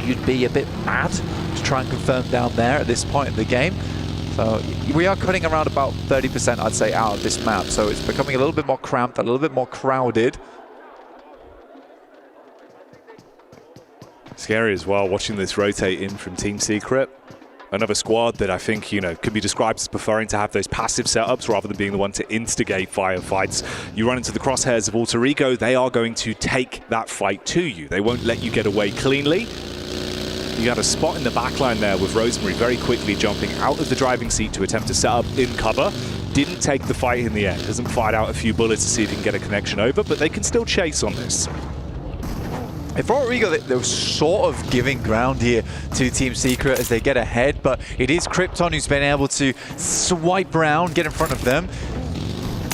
You'd be a bit mad to try and confirm down there at this point in the game. So we are cutting around about 30%, I'd say, out of this map. So it's becoming a little bit more cramped, a little bit more crowded. Scary as well, watching this rotate in from Team Secret. Another squad that I think, you know, could be described as preferring to have those passive setups rather than being the one to instigate firefights. You run into the crosshairs of Alter Ego, they are going to take that fight to you. They won't let you get away cleanly. You had a spot in the backline there with Rosemary very quickly jumping out of the driving seat to attempt to set up in cover. Didn't take the fight in the end. Hasn't fired out a few bullets to see if he can get a connection over, but they can still chase on this. For Alter Ego, they were sort of giving ground here to Team Secret as they get ahead, but it is Krypton who's been able to swipe around, get in front of them.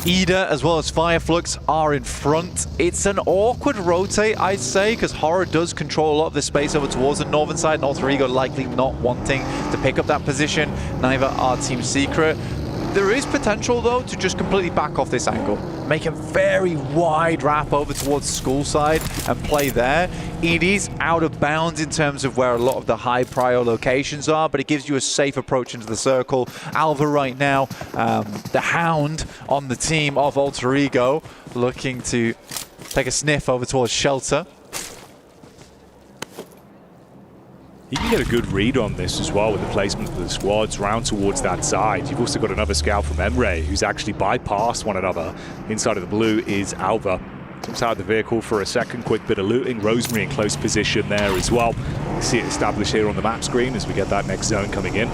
Ida as well as Fireflux are in front. It's an awkward rotate, I'd say, because Horror does control a lot of the space over towards the northern side, and Alter Ego likely not wanting to pick up that position. Neither are Team Secret. There is potential, though, to just completely back off this angle. Make a very wide wrap over towards school side and play there. It is out of bounds in terms of where a lot of the high prior locations are, but it gives you a safe approach into the circle. Alva right now, the Hound on the team of Alter Ego, looking to take a sniff over towards Shelter. You can get a good read on this as well with the placement of the squads round towards that side. You've also got another scout from Emre who's actually bypassed one another. Inside of the blue is Alva. Jumps out of the vehicle for a second, quick bit of looting. Rosemary in close position there as well. You see it established here on the map screen as we get that next zone coming in.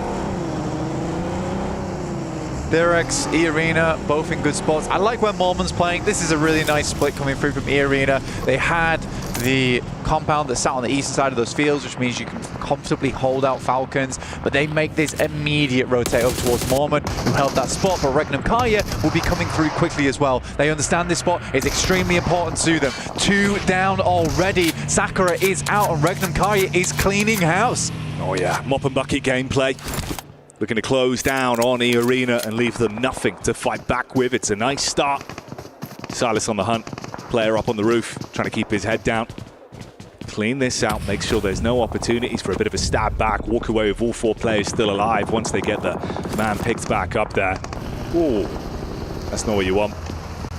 Direx, E-Arena, both in good spots. I like where Mormon's playing. This is a really nice split coming through from E-Arena. They had the compound that sat on the eastern side of those fields, which means you can comfortably hold out Falcons, but they make this immediate rotate over towards Mormon, who held that spot, but Regnum Kaya will be coming through quickly as well. They understand this spot is extremely important to them. 2 down already. Sakura is out, and Regnum Kaya is cleaning house. Oh yeah, mop and bucket gameplay. Looking to close down on E-Arena and leave them nothing to fight back with. It's a nice start. Silas on the hunt. Player up on the roof, trying to keep his head down. Clean this out, make sure there's no opportunities for a bit of a stab back. Walk away with all 4 players still alive once they get the man picked back up there. Ooh, that's not what you want.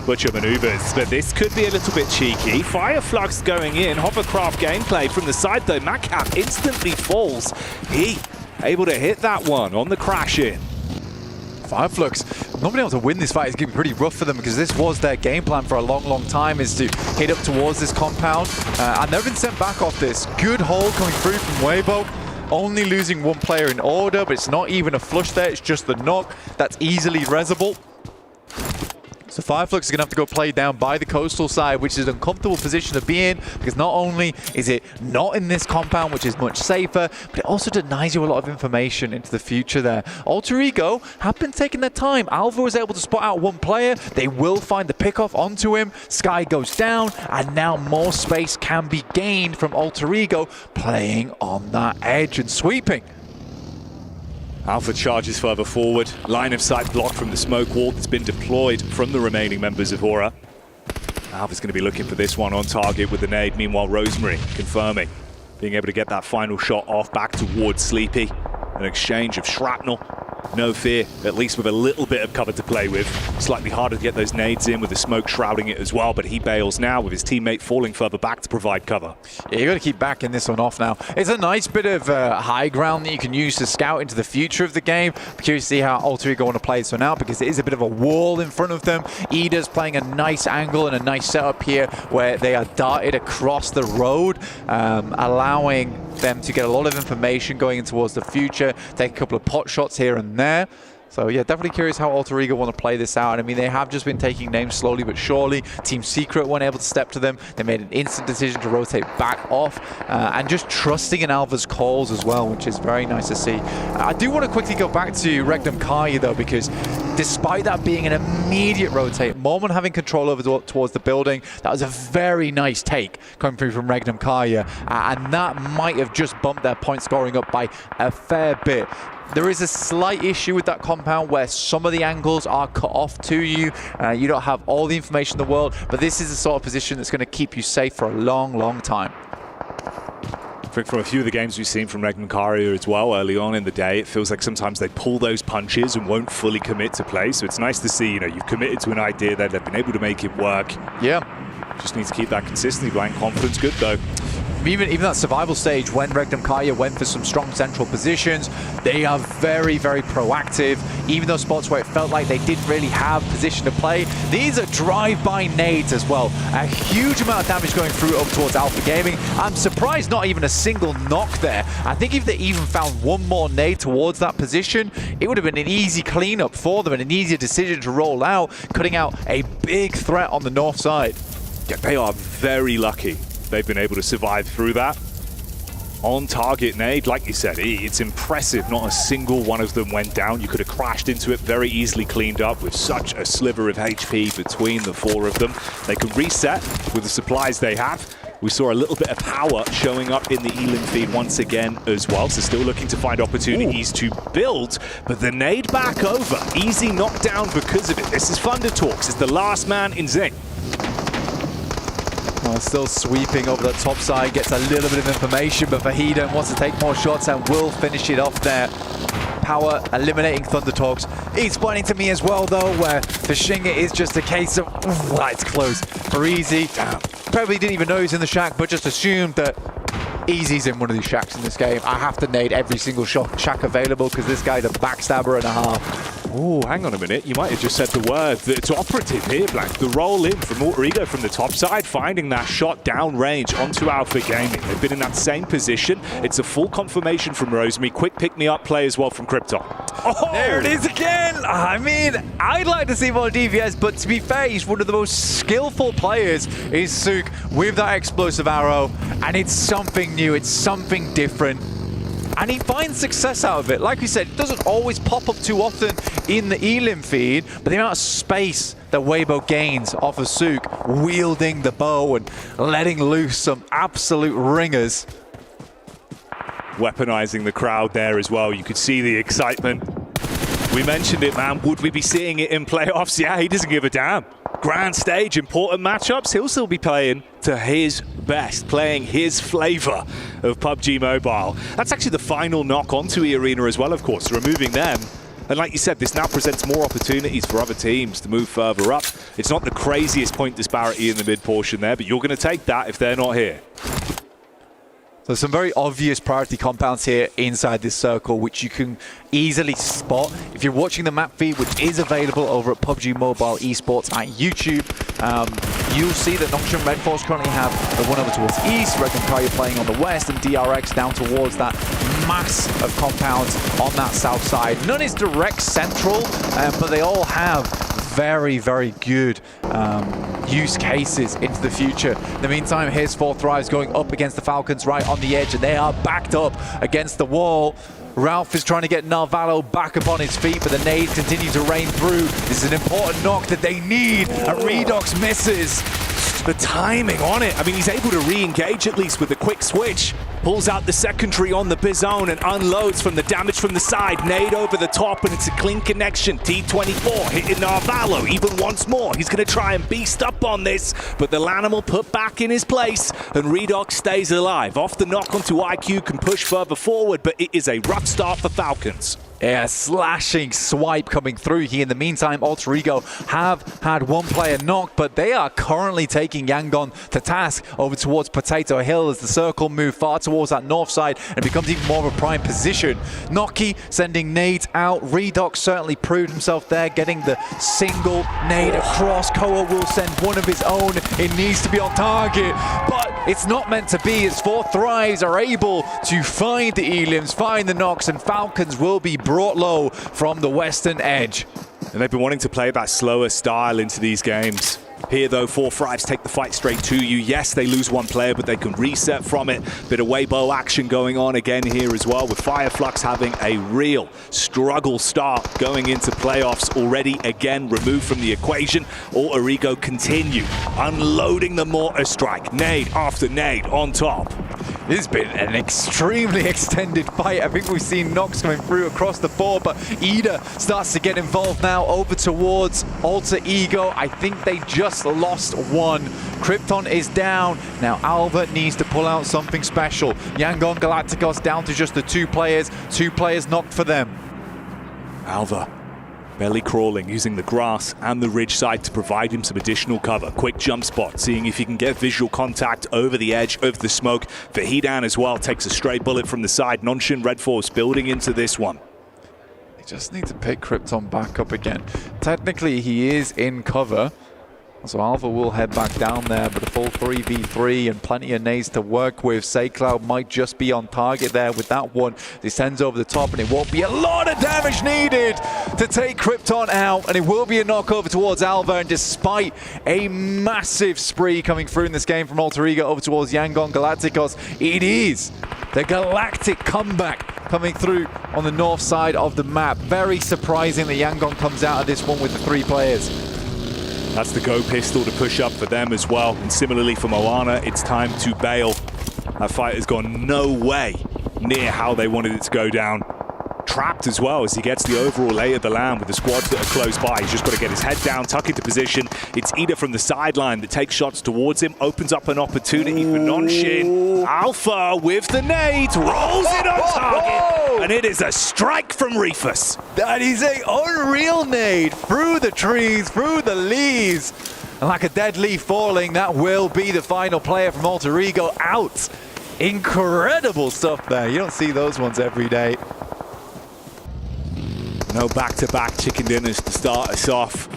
Butcher maneuvers, but this could be a little bit cheeky. Fireflux going in. Hovercraft gameplay from the side though. Macap instantly falls. He able to hit that one on the crash in. Fireflux not being able to win this fight is going to be pretty rough for them, because this was their game plan for a long time, is to hit up towards this compound. And they've been sent back off this. Good hold coming through from Weibo. Only losing 1 player in order, but it's not even a flush there. It's just the knock. That's easily resable. So Fireflux is going to have to go play down by the coastal side, which is an uncomfortable position to be in, because not only is it not in this compound, which is much safer, but it also denies you a lot of information into the future there. Alter Ego have been taking their time. Alva was able to spot out 1 player. They will find the pickoff onto him. Sky goes down, and now more space can be gained from Alter Ego playing on that edge and sweeping. Alpha charges further forward. Line of sight blocked from the smoke wall that's been deployed from the remaining members of Aura. Alpha's going to be looking for this one on target with the nade. Meanwhile, Rosemary confirming. being able to get that final shot off back towards Sleepy. An exchange of shrapnel. No fear, at least with a little bit of cover to play with. Slightly harder to get those nades in with the smoke shrouding it as well, but he bails now with his teammate falling further back to provide cover. Yeah, you got to keep backing this one off now. It's a nice bit of high ground that you can use to scout into the future of the game. I'm curious to see how Alter Ego want to play this one out, because it is a bit of a wall in front of them. Ida's playing a nice angle and a nice setup here where they are darted across the road, allowing them to get a lot of information going in towards the future, take a couple of pot shots here and there. So yeah, definitely curious how Alter Ego want to play this out. I mean, they have just been taking names slowly but surely. Team Secret weren't able to step to them. They made an instant decision to rotate back off and just trusting in Alva's calls as well, which is very nice to see. I do want to quickly go back to Regnum Kaya though, because despite that being an immediate rotate, Moment having control over towards the building, that was a very nice take coming through from Regnum Kaya, and that might have just bumped their point scoring up by a fair bit. There is a slight issue with that compound where some of the angles are cut off to you. You don't have all the information in the world, but this is the sort of position that's going to keep you safe for a long, long time. I think from a few of the games we've seen from Regnum Kaya as well early on in the day, it feels like sometimes they pull those punches and won't fully commit to play. So it's nice to see, you know, you've committed to an idea that they've been able to make it work. Yeah. Just need to keep that consistency going. Confidence good though. Even that survival stage, when Regnum Kaya went for some strong central positions, they are very, very proactive. Even those spots where it felt like they didn't really have position to play, these are drive-by nades as well. A huge amount of damage going through up towards Alpha Gaming. I'm surprised not even a single knock there. I think if they even found one more nade towards that position, it would have been an easy cleanup for them and an easier decision to roll out, cutting out a big threat on the north side. Yeah, they are very lucky they've been able to survive through that. On target nade, like you said, it's impressive. Not a single one of them went down. You could have crashed into it, very easily cleaned up with such a sliver of HP between the four of them. They can reset with the supplies they have. We saw a little bit of power showing up in the Elim feed once again as well, so still looking to find opportunities to build, but the nade back over. Easy knockdown because of it. This is Thunder Talks. It's the last man in Zing. Still sweeping over the top side, gets a little bit of information, but Fahida wants to take more shots and will finish it off there. Power eliminating Thunder Talks. It's pointing to me as well though, where for Shinga is just a case of, it's close. For Easy, probably didn't even know he's in the shack, but just assumed that Easy's in one of these shacks in this game. I have to nade every single shack available because this guy's a backstabber and a half. Oh, hang on a minute. You might have just said the word that's operative here, Blank. The roll in from Alter Ego from the top side, finding that shot down range onto Alpha Gaming. They've been in that same position. It's a full confirmation from Rosemary. Quick pick-me-up play as well from Krypton. Oh! There it is again! I mean, I'd like to see more DVS, but to be fair, he's one of the most skillful players is Sook with that explosive arrow, and it's something new, it's something different. And he finds success out of it. Like we said, it doesn't always pop up too often in the Elim feed, but the amount of space that Weibo gains off of Sook, wielding the bow and letting loose some absolute ringers. Weaponizing the crowd there as well. You could see the excitement. We mentioned it, man. Would we be seeing it in playoffs? Yeah, he doesn't give a damn. Grand stage, important matchups. He'll still be playing to his best, playing his flavor of PUBG Mobile. That's actually the final knock onto E-Arena as well, of course, removing them. And like you said, this now presents more opportunities for other teams to move further up. It's not the craziest point disparity in the mid portion there, but you're going to take that if they're not here. So some very obvious priority compounds here inside this circle, which you can easily spot. If you're watching the map feed, which is available over at PUBG Mobile Esports at YouTube, you'll see that Nocturne Red Force currently have the one over towards east, Regnum Kaya playing on the west, and DRX down towards that mass of compounds on that south side. None is direct central, but they all have very, very good use cases into the future. In the meantime, here's 4 Thrives going up against the Falcons right on the edge, and they are backed up against the wall. Ralph is trying to get Narvalo back up on his feet, but the nades continue to rain through. This is an important knock that they need. A Redox misses. The timing on it. I mean, he's able to re-engage at least with a quick switch. Pulls out the secondary on the Bizone and unloads from the damage from the side. Nade over the top, and it's a clean connection. T24 hitting Narvalo even once more. He's going to try and beast up on this, but the Lanimal put back in his place, and Redox stays alive. Off the knock onto IQ, can push further forward, but it is a rough start for Falcons. Yeah, slashing swipe coming through here. In the meantime, Alter Ego have had one player knocked, but they are currently taking Yangon to task over towards Potato Hill as the circle move far towards that north side and becomes even more of a prime position. Noki sending nades out. Redox certainly proved himself there, getting the single nade across. Koa will send one of his own. It needs to be on target, but it's not meant to be as 4 Thrives are able to find the Elims, find the knocks, and Falcons will be brought low from the western edge. And they've been wanting to play that slower style into these games. Here, though, 4 Thrives take the fight straight to you. Yes, they lose one player, but they can reset from it. Bit of Weibo action going on again here as well, with Fireflux having a real struggle start going into playoffs already, again, removed from the equation. Alter Ego continue unloading the mortar strike. Nade after nade on top. This has been an extremely extended fight. I think we've seen knocks coming through across the board, but Ida starts to get involved now over towards Alter Ego. I think they just lost one. Krypton is down. Now Albert needs to pull out something special. Yangon Galacticos down to just the 2 players. 2 players knocked for them. Alva belly crawling, using the grass and the ridge side to provide him some additional cover. Quick jump spot, seeing if he can get visual contact over the edge of the smoke. Vahidan as well takes a stray bullet from the side. Nonshin Red Force building into this one. They just need to pick Krypton back up again. Technically, he is in cover. So Alpha will head back down there, but a full 3v3 and plenty of nades to work with. Saycloud might just be on target there with that one. Descends over the top, and it won't be a lot of damage needed to take Krypton out, and it will be a knockover towards Alva. And despite a massive spree coming through in this game from Alter Ego over towards Yangon Galacticos, it is the Galactic comeback coming through on the north side of the map. Very surprising that Yangon comes out of this one with the 3 players. That's the go pistol to push up for them as well. And similarly for Moana, it's time to bail. That fight has gone no way near how they wanted it to go down. Trapped as well as he gets the overall lay of the land with the squads that are close by. He's just got to get his head down, tuck into position. It's Ida from the sideline that takes shots towards him, opens up an opportunity for Nonshin. Alpha with the nade, rolls it on target, and it is a strike from Reefus. That is an unreal nade through the trees, through the leaves. And like a dead leaf falling, that will be the final player from Alter Ego out. Incredible stuff there. You don't see those ones every day. No back-to-back chicken dinners to start us off.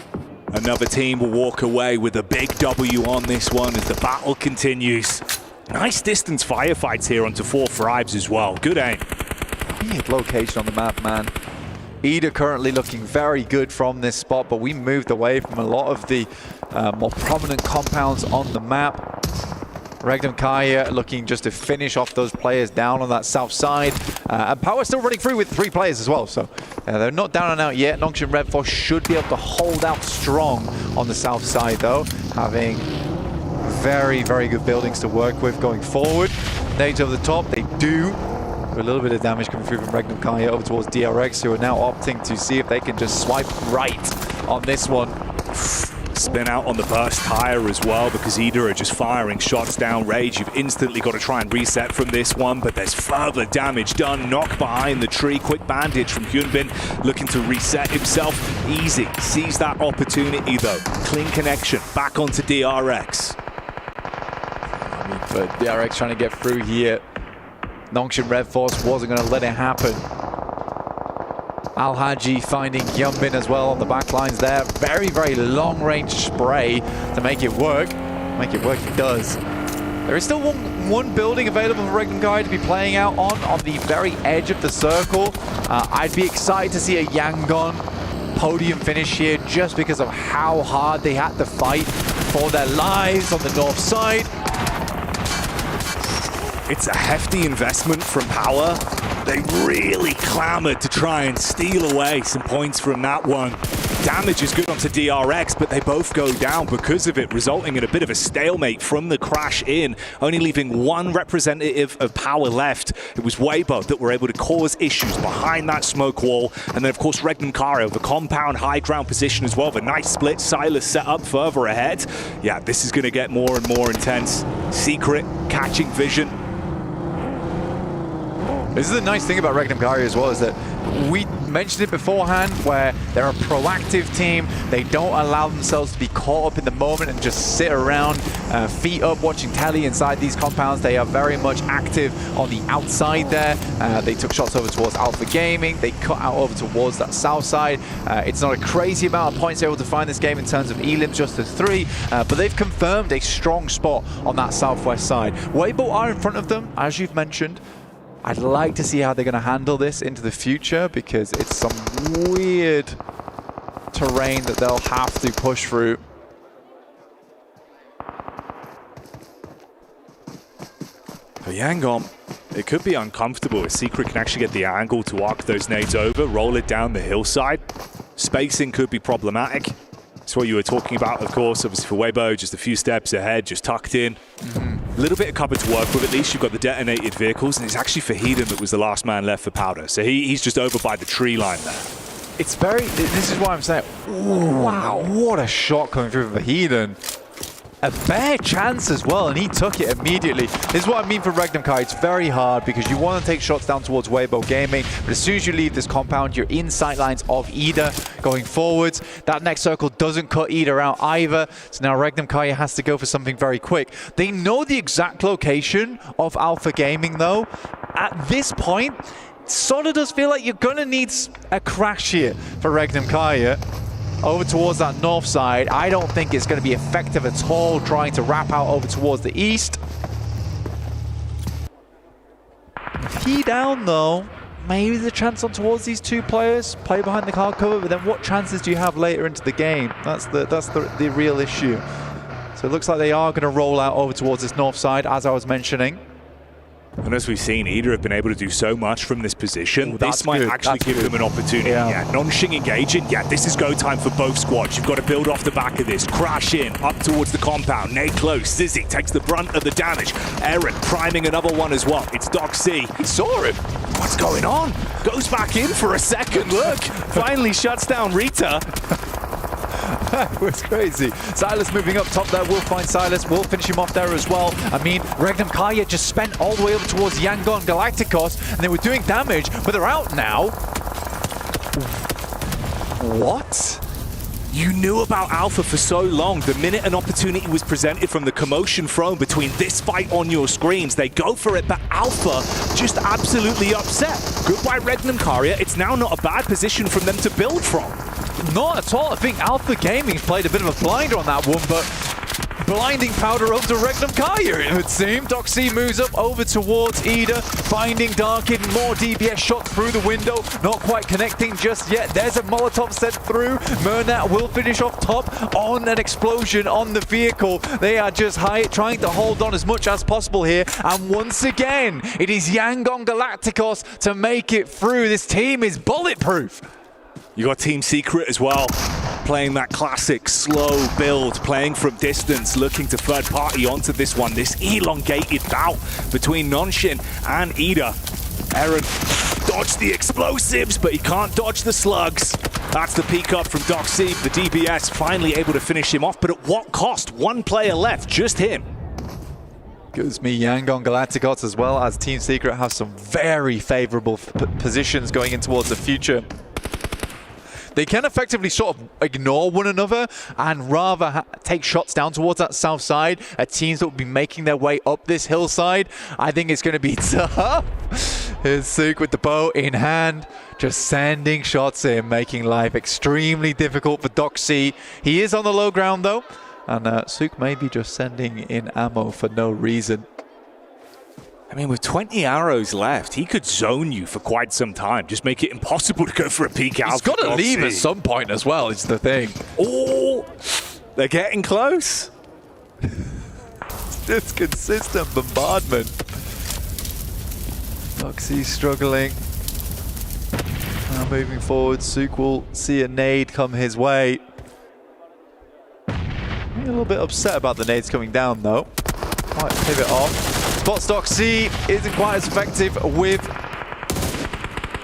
Another team will walk away with a big W on this one as the battle continues. Nice distance firefights here onto 4 Thrives as well. Good aim. Weird location on the map, man. Ida currently looking very good from this spot, but we moved away from a lot of the more prominent compounds on the map. Regnum Kaya looking just to finish off those players down on that south side. And Power still running through with 3 players as well, so they're not down and out yet. Nongshim Red Force should be able to hold out strong on the south side though, having very, very good buildings to work with going forward. Nades over the top, they do. A little bit of damage coming through from Regnum Kaya over towards DRX, who are now opting to see if they can just swipe right on this one. Spin out on the burst tire as well, because Ida are just firing shots down Rage. You've instantly got to try and reset from this one, but there's further damage done. Knock behind the tree. Quick bandage from Hyunbin, looking to reset himself. Easy sees that opportunity though. Clean connection back onto DRX. I mean, for DRX trying to get through here, Nongshim Red Force wasn't going to let it happen. Al-Haji finding Hyunbin as well on the back lines there. Very, very long-range spray to make it work. Make it work, it does. There is still one building available for Regnum Guy to be playing out on the very edge of the circle. I'd be excited to see a Yangon podium finish here just because of how hard they had to fight for their lives on the north side. It's a hefty investment from Power. They really clamored to try and steal away some points from that one. Damage is good onto DRX, but they both go down because of it, resulting in a bit of a stalemate from the crash in, only leaving one representative of Power left. It was Weibo that were able to cause issues behind that smoke wall. And then, of course, Regnum Kario, the compound high ground position as well. The nice split, Silas set up further ahead. Yeah, this is going to get more and more intense. Secret, catching vision. This is the nice thing about Regnum Kario as well, is that we mentioned it beforehand, where they're a proactive team. They don't allow themselves to be caught up in the moment and just sit around, feet up, watching telly inside these compounds. They are very much active on the outside there. They took shots over towards Alpha Gaming. They cut out over towards that south side. It's not a crazy amount of points they're able to find this game in terms of elims, just to 3, but they've confirmed a strong spot on that southwest side. Weibo are in front of them, as you've mentioned. I'd like to see how they're going to handle this into the future, because it's some weird terrain that they'll have to push through. For Yangon, it could be uncomfortable if Secret can actually get the angle to arc those nades over, roll it down the hillside. Spacing could be problematic. That's what you were talking about, of course. Obviously for Weibo, just a few steps ahead, just tucked in. A little bit of cover to work with at least. You've got the detonated vehicles, and it's actually Fahiden that was the last man left for Powder. So he's just over by the tree line there. It's very, this is why I'm saying, ooh, wow, what a shot coming through from Fahiden. A bare chance as well, and he took it immediately. This is what I mean for Regnum Kai. It's very hard because you want to take shots down towards Weibo Gaming, but as soon as you leave this compound, you're in sight lines of Ida going forwards. That next circle doesn't cut Ida out either, so now Regnum Kai has to go for something very quick. They know the exact location of Alpha Gaming though. At this point, it sort of does feel like you're going to need a crash here for Regnum Kai. Over towards that north side, I don't think it's going to be effective at all trying to wrap out over towards the east. He down though, maybe the chance on towards these two players, play behind the car cover, but then what chances do you have later into the game? That's the real issue. So it looks like they are going to roll out over towards this north side, as I was mentioning. And as we've seen, Ida have been able to do so much from this position. This might actually give them an opportunity. Yeah, non-shing engaging. Yeah, this is go time for both squads. You've got to build off the back of this. Crash in, up towards the compound. Nade close. Sizzy takes the brunt of the damage. Aaron priming another one as well. It's Doc C. He saw him. What's going on? Goes back in for a second look. Finally shuts down Rita. That was crazy. Silas moving up top there. We'll find Silas. We'll finish him off there as well. I mean, Regnum Kaya just spent all the way over towards Yangon Galacticos, and they were doing damage, but they're out now. What? You knew about Alpha for so long. The minute an opportunity was presented from the commotion thrown between this fight on your screens, they go for it, but Alpha just absolutely upset. Goodbye Regnum Karia. It's now not a bad position for them to build from. Not at all. I think Alpha Gaming's played a bit of a blinder on that one, but blinding powder over to Regnum Kaya, it would seem. Doc C moves up over towards Ida, finding Darkin, more DBS shots through the window, not quite connecting just yet. There's a Molotov sent through. Murnat will finish off top on an explosion on the vehicle. They are just trying to hold on as much as possible here, and once again, it is Yangon Galacticos to make it through. This team is bulletproof. You got Team Secret as well, playing that classic slow build, playing from distance, looking to third party onto this one. This elongated bout between Nonshin and Ida. Aaron dodged the explosives, but he can't dodge the slugs. That's the peek up from Doc C. The DBS finally able to finish him off, but at what cost? One player left, just him. Gives me Yangon Galacticos as well, as Team Secret has some very favorable positions going in towards the future. They can effectively sort of ignore one another and rather take shots down towards that south side at teams that will be making their way up this hillside. I think it's going to be tough. Here's Suk with the bow in hand, just sending shots in, making life extremely difficult for Doc C. He is on the low ground though, and Suk may be just sending in ammo for no reason. I mean, with 20 arrows left, he could zone you for quite some time. Just make it impossible to go for a peek out. He's got to leave at some point as well, is the thing. Oh, they're getting close. Just consistent bombardment. Foxy's struggling. Now moving forward, Suk will see a nade come his way. A little bit upset about the nades coming down though. Might pivot off. Spotstock isn't quite as effective with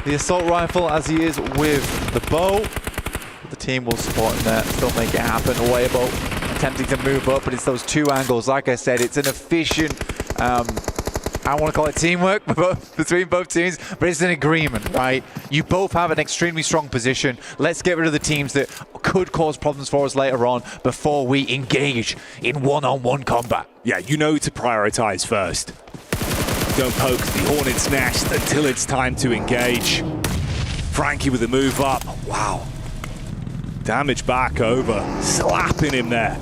the assault rifle as he is with the bow. The team will support him there, still make it happen. Awayable attempting to move up, but it's those two angles. Like I said, it's an efficient, I don't want to call it teamwork between both teams, but it's an agreement, right? You both have an extremely strong position. Let's get rid of the teams that could cause problems for us later on before we engage in one-on-one combat. Yeah, you know to prioritize first. Don't poke the Hornet's nest until it's time to engage. Frankie with a move up. Wow. Damage back over. Slapping him there.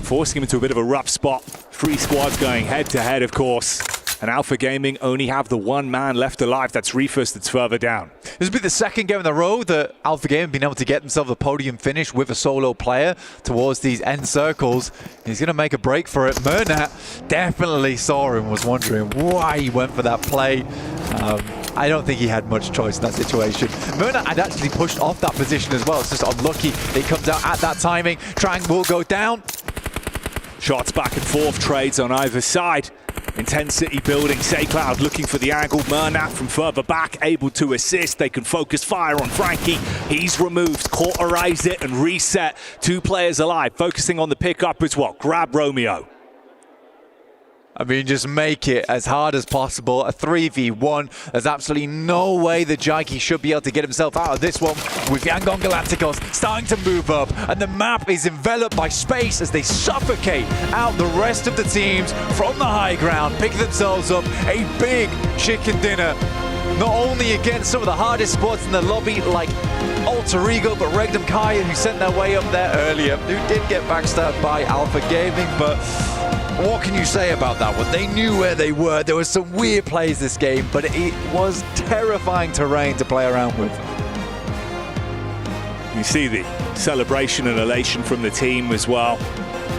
Forcing him into a bit of a rough spot. 3 squads going head-to-head, of course. And Alpha Gaming only have the one man left alive. That's Reefus that's further down. This will be the second game in a row that Alpha Gaming have been able to get themselves a podium finish with a solo player towards these end circles. He's going to make a break for it. Murnat definitely saw him, was wondering why he went for that play. I don't think he had much choice in that situation. Murnat had actually pushed off that position as well. It's just unlucky it comes out at that timing. Trang will go down. Shots back and forth, trades on either side. Intensity building, SayCloud looking for the angle. Murnat from further back, able to assist. They can focus fire on Frankie. He's removed, cauterize it and reset. 2 players alive, focusing on the pickup as well. Grab Romeo. I mean, just make it as hard as possible. A 3v1. There's absolutely no way that Jaiki should be able to get himself out of this one with Yangon Galacticos starting to move up. And the map is enveloped by space as they suffocate out the rest of the teams from the high ground, picking themselves up a big chicken dinner. Not only against some of the hardest spots in the lobby like Alter Ego, but Regdom Kaya, who sent their way up there earlier, who did get backstabbed by Alpha Gaming, but what can you say about that one? They knew where they were. There were some weird plays this game, but it was terrifying terrain to play around with. You see the celebration and elation from the team as well.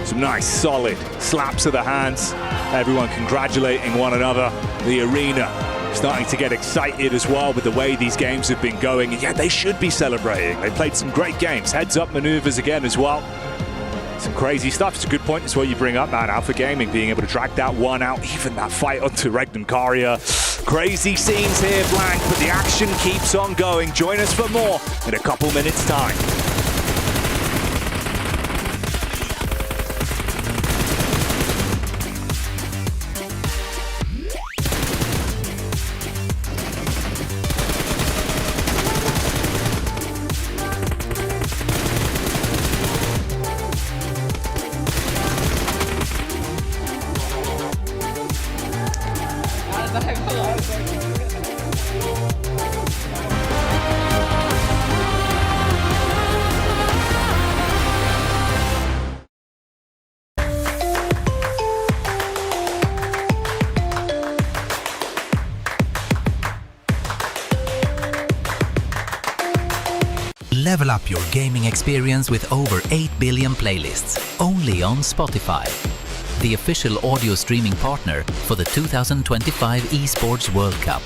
Some nice, solid slaps of the hands. Everyone congratulating one another. The arena starting to get excited as well with the way these games have been going. And yeah, they should be celebrating. They played some great games. Heads-up maneuvers again as well. Some crazy stuff. It's a good point. That's what you bring up, man. Alpha Gaming being able to drag that one out, even that fight onto Regdom Karia. Crazy scenes here, Blank, but the action keeps on going. Join us for more in a couple minutes' time. Level up your gaming experience with over 8 billion playlists, only on Spotify, the official audio streaming partner for the 2025 ESPORTS World Cup.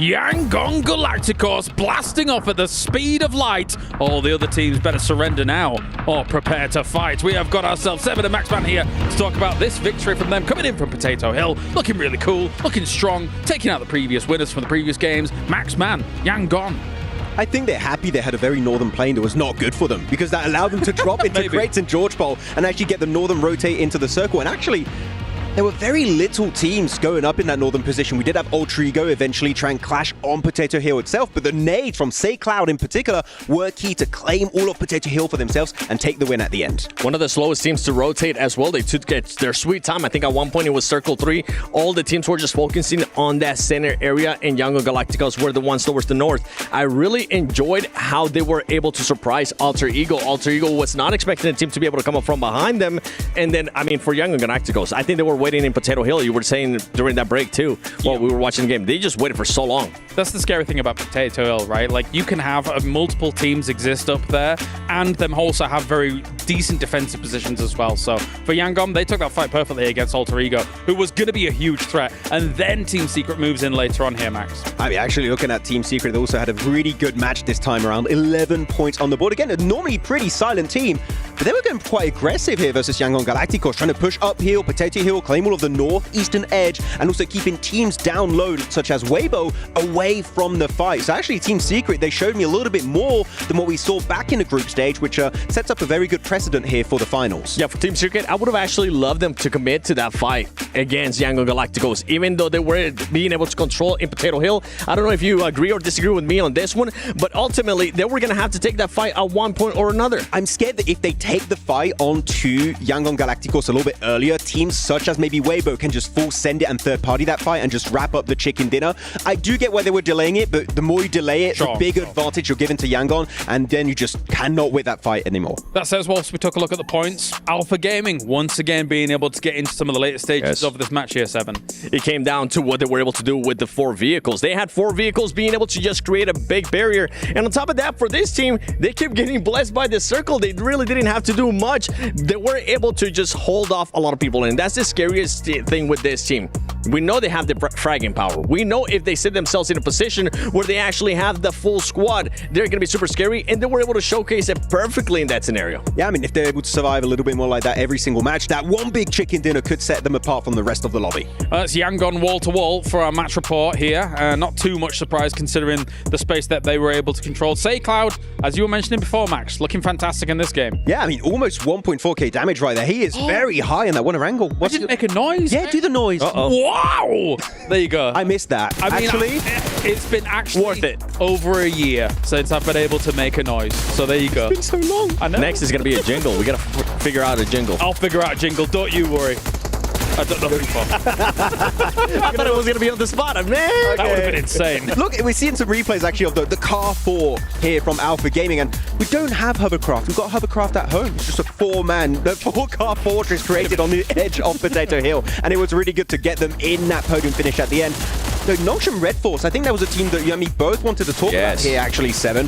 Yangon Galacticos blasting off at the speed of light. All the other teams better surrender now or prepare to fight. We have got ourselves Seven and Maxman here to talk about this victory from them, coming in from Potato Hill, looking really cool, looking strong, taking out the previous winners from the previous games. Maxman, Yangon. I think they're happy they had a very northern plane that was not good for them, because that allowed them to drop into crates in George Bowl and actually get the northern rotate into the circle. And actually, there were very little teams going up in that northern position. We did have Ultrigo eventually try and clash on Potato Hill itself, but the nades from Say Cloud in particular were key to claim all of Potato Hill for themselves and take the win at the end. One of the slowest teams to rotate as well. They took their sweet time. I think at one point it was Circle 3. All the teams were just focusing on that center area, and Yangon Galacticos were the ones towards the north. I really enjoyed how they were able to surprise Alter Ego. Alter Ego was not expecting the team to be able to come up from behind them. And then, I mean, for Yangon Galacticos, I think they were waiting in Potato Hill. You were saying during that break too, while we were watching the game, they just waited for so long. That's the scary thing about Potato Hill, right? Like, you can have multiple teams exist up there, and them also have very decent defensive positions as well. So for Yangon, they took that fight perfectly against Alter Ego, who was going to be a huge threat. And then Team Secret moves in later on here, Max. I mean, actually looking at Team Secret, they also had a really good match this time around. 11 points on the board. Again, a normally pretty silent team, but they were going quite aggressive here versus Yangon Galacticos, trying to push uphill, Potato Hill, claim all of the northeastern edge, and also keeping teams down low, such as Weibo, away from the fight. So actually, Team Secret, they showed me a little bit more than what we saw back in the group stage, which sets up a very good precedent here for the finals. Yeah, for Team Secret, I would have actually loved them to commit to that fight against Yangon Galacticos, even though they were being able to control in Potato Hill. I don't know if you agree or disagree with me on this one, but ultimately, they were going to have to take that fight at one point or another. I'm scared that if they take the fight onto Yangon Galacticos a little bit earlier, teams such as maybe Weibo can just full send it and third party that fight and just wrap up the chicken dinner. I do get why they were delaying it, but the more you delay it, the bigger advantage you're giving to Yangon, and then you just cannot win that fight anymore. That says, whilst we took a look at the points, Alpha Gaming once again being able to get into some of the later stages of this match here, Seven. It came down to what they were able to do with the 4 vehicles. They had 4 vehicles being able to just create a big barrier, and on top of that, for this team, they kept getting blessed by the circle. They really didn't have to do much. They were able to just hold off a lot of people, and that's the scariest thing with this team. We know they have the fragging power. We know if they set themselves in a position where they actually have the full squad, they're going to be super scary, and they were able to showcase it perfectly in that scenario. Yeah, I mean, if they're able to survive a little bit more like that every single match, that one big chicken dinner could set them apart from the rest of the lobby. That's Yangon wall-to-wall for our match report here. Not too much surprise considering the space that they were able to control. Say Cloud, as you were mentioning before, Max, looking fantastic in this game. Yeah, I mean, almost 1.4k damage right there. He is very high in that one angle. I didn't make a noise. Yeah, do the noise. Wow! There you go. I missed that. I mean, actually, it's been actually worth it. Over a year since I've been able to make a noise. So there you go. It's been so long. I know. Next is going to be a jingle. We got to figure out a jingle. I'll figure out a jingle. Don't you worry. I don't know who for. I thought it was going to be on the spot. Man, that would have been insane. Look, we're seeing some replays actually of the Car 4 here from Alpha Gaming, and we don't have hovercraft. We've got hovercraft at home. It's just a 4-car fortress created on the edge of Potato Hill, and it was really good to get them in that podium finish at the end. So Nongshim Red Force, I think that was a team that you and me both wanted to talk about here, actually, Seven.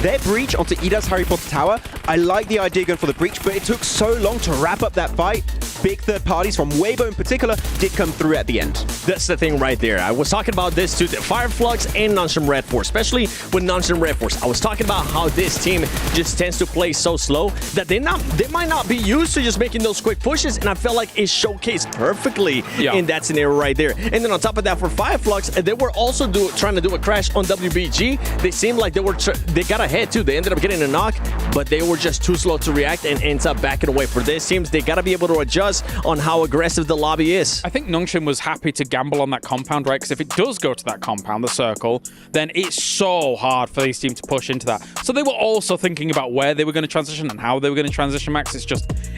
Their breach onto Ida's Harry Potter Tower, I like the idea going for the breach, but it took so long to wrap up that fight. Big third parties from Weibo in particular did come through at the end. That's the thing right there. I was talking about this too, the Fireflux and Nongshim Red Force, especially with Nongshim Red Force. I was talking about how this team just tends to play so slow that they might not be used to just making those quick pushes, and I felt like it showcased perfectly in that scenario right there. And then on top of that, for Fireflux, they were also trying to do a crash on WBG. They seemed like they got ahead too. They ended up getting a knock, but they were just too slow to react and ends up backing away. For this teams, they got to be able to adjust on how aggressive the lobby is. I think Nongshim was happy to gamble on that compound, right? Because if it does go to that compound, the circle, then it's so hard for these teams to push into that. So they were also thinking about where they were going to transition and how they were going to transition, Max.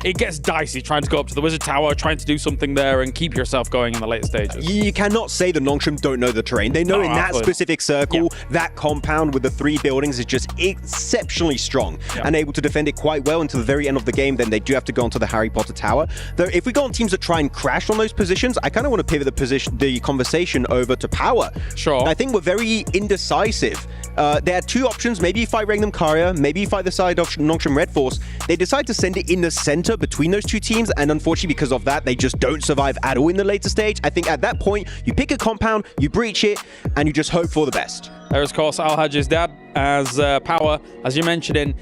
It gets dicey trying to go up to the Wizard Tower, trying to do something there and keep yourself going in the later stages. You cannot say the Nongshim don't know the terrain. They know in that specific circle, that compound with the 3 buildings is just exceptionally strong and able to defend it quite well until the very end of the game. Then they do have to go onto the Harry Potter Tower. Though if we go on teams that try and crash on those positions, I kind of want to pivot the conversation over to Power. Sure. I think we're very indecisive. They had two options. Maybe you fight Regnum Karya, maybe you fight the side of Nongshim Red Force. They decide to send it in the center between those two teams, and unfortunately because of that, they just don't survive at all in the later stage. I think at that point, you pick a compound, you breach it, and you just hope for the best. There's, of course, Al-Hajj's dad as Power, as you mentioned in.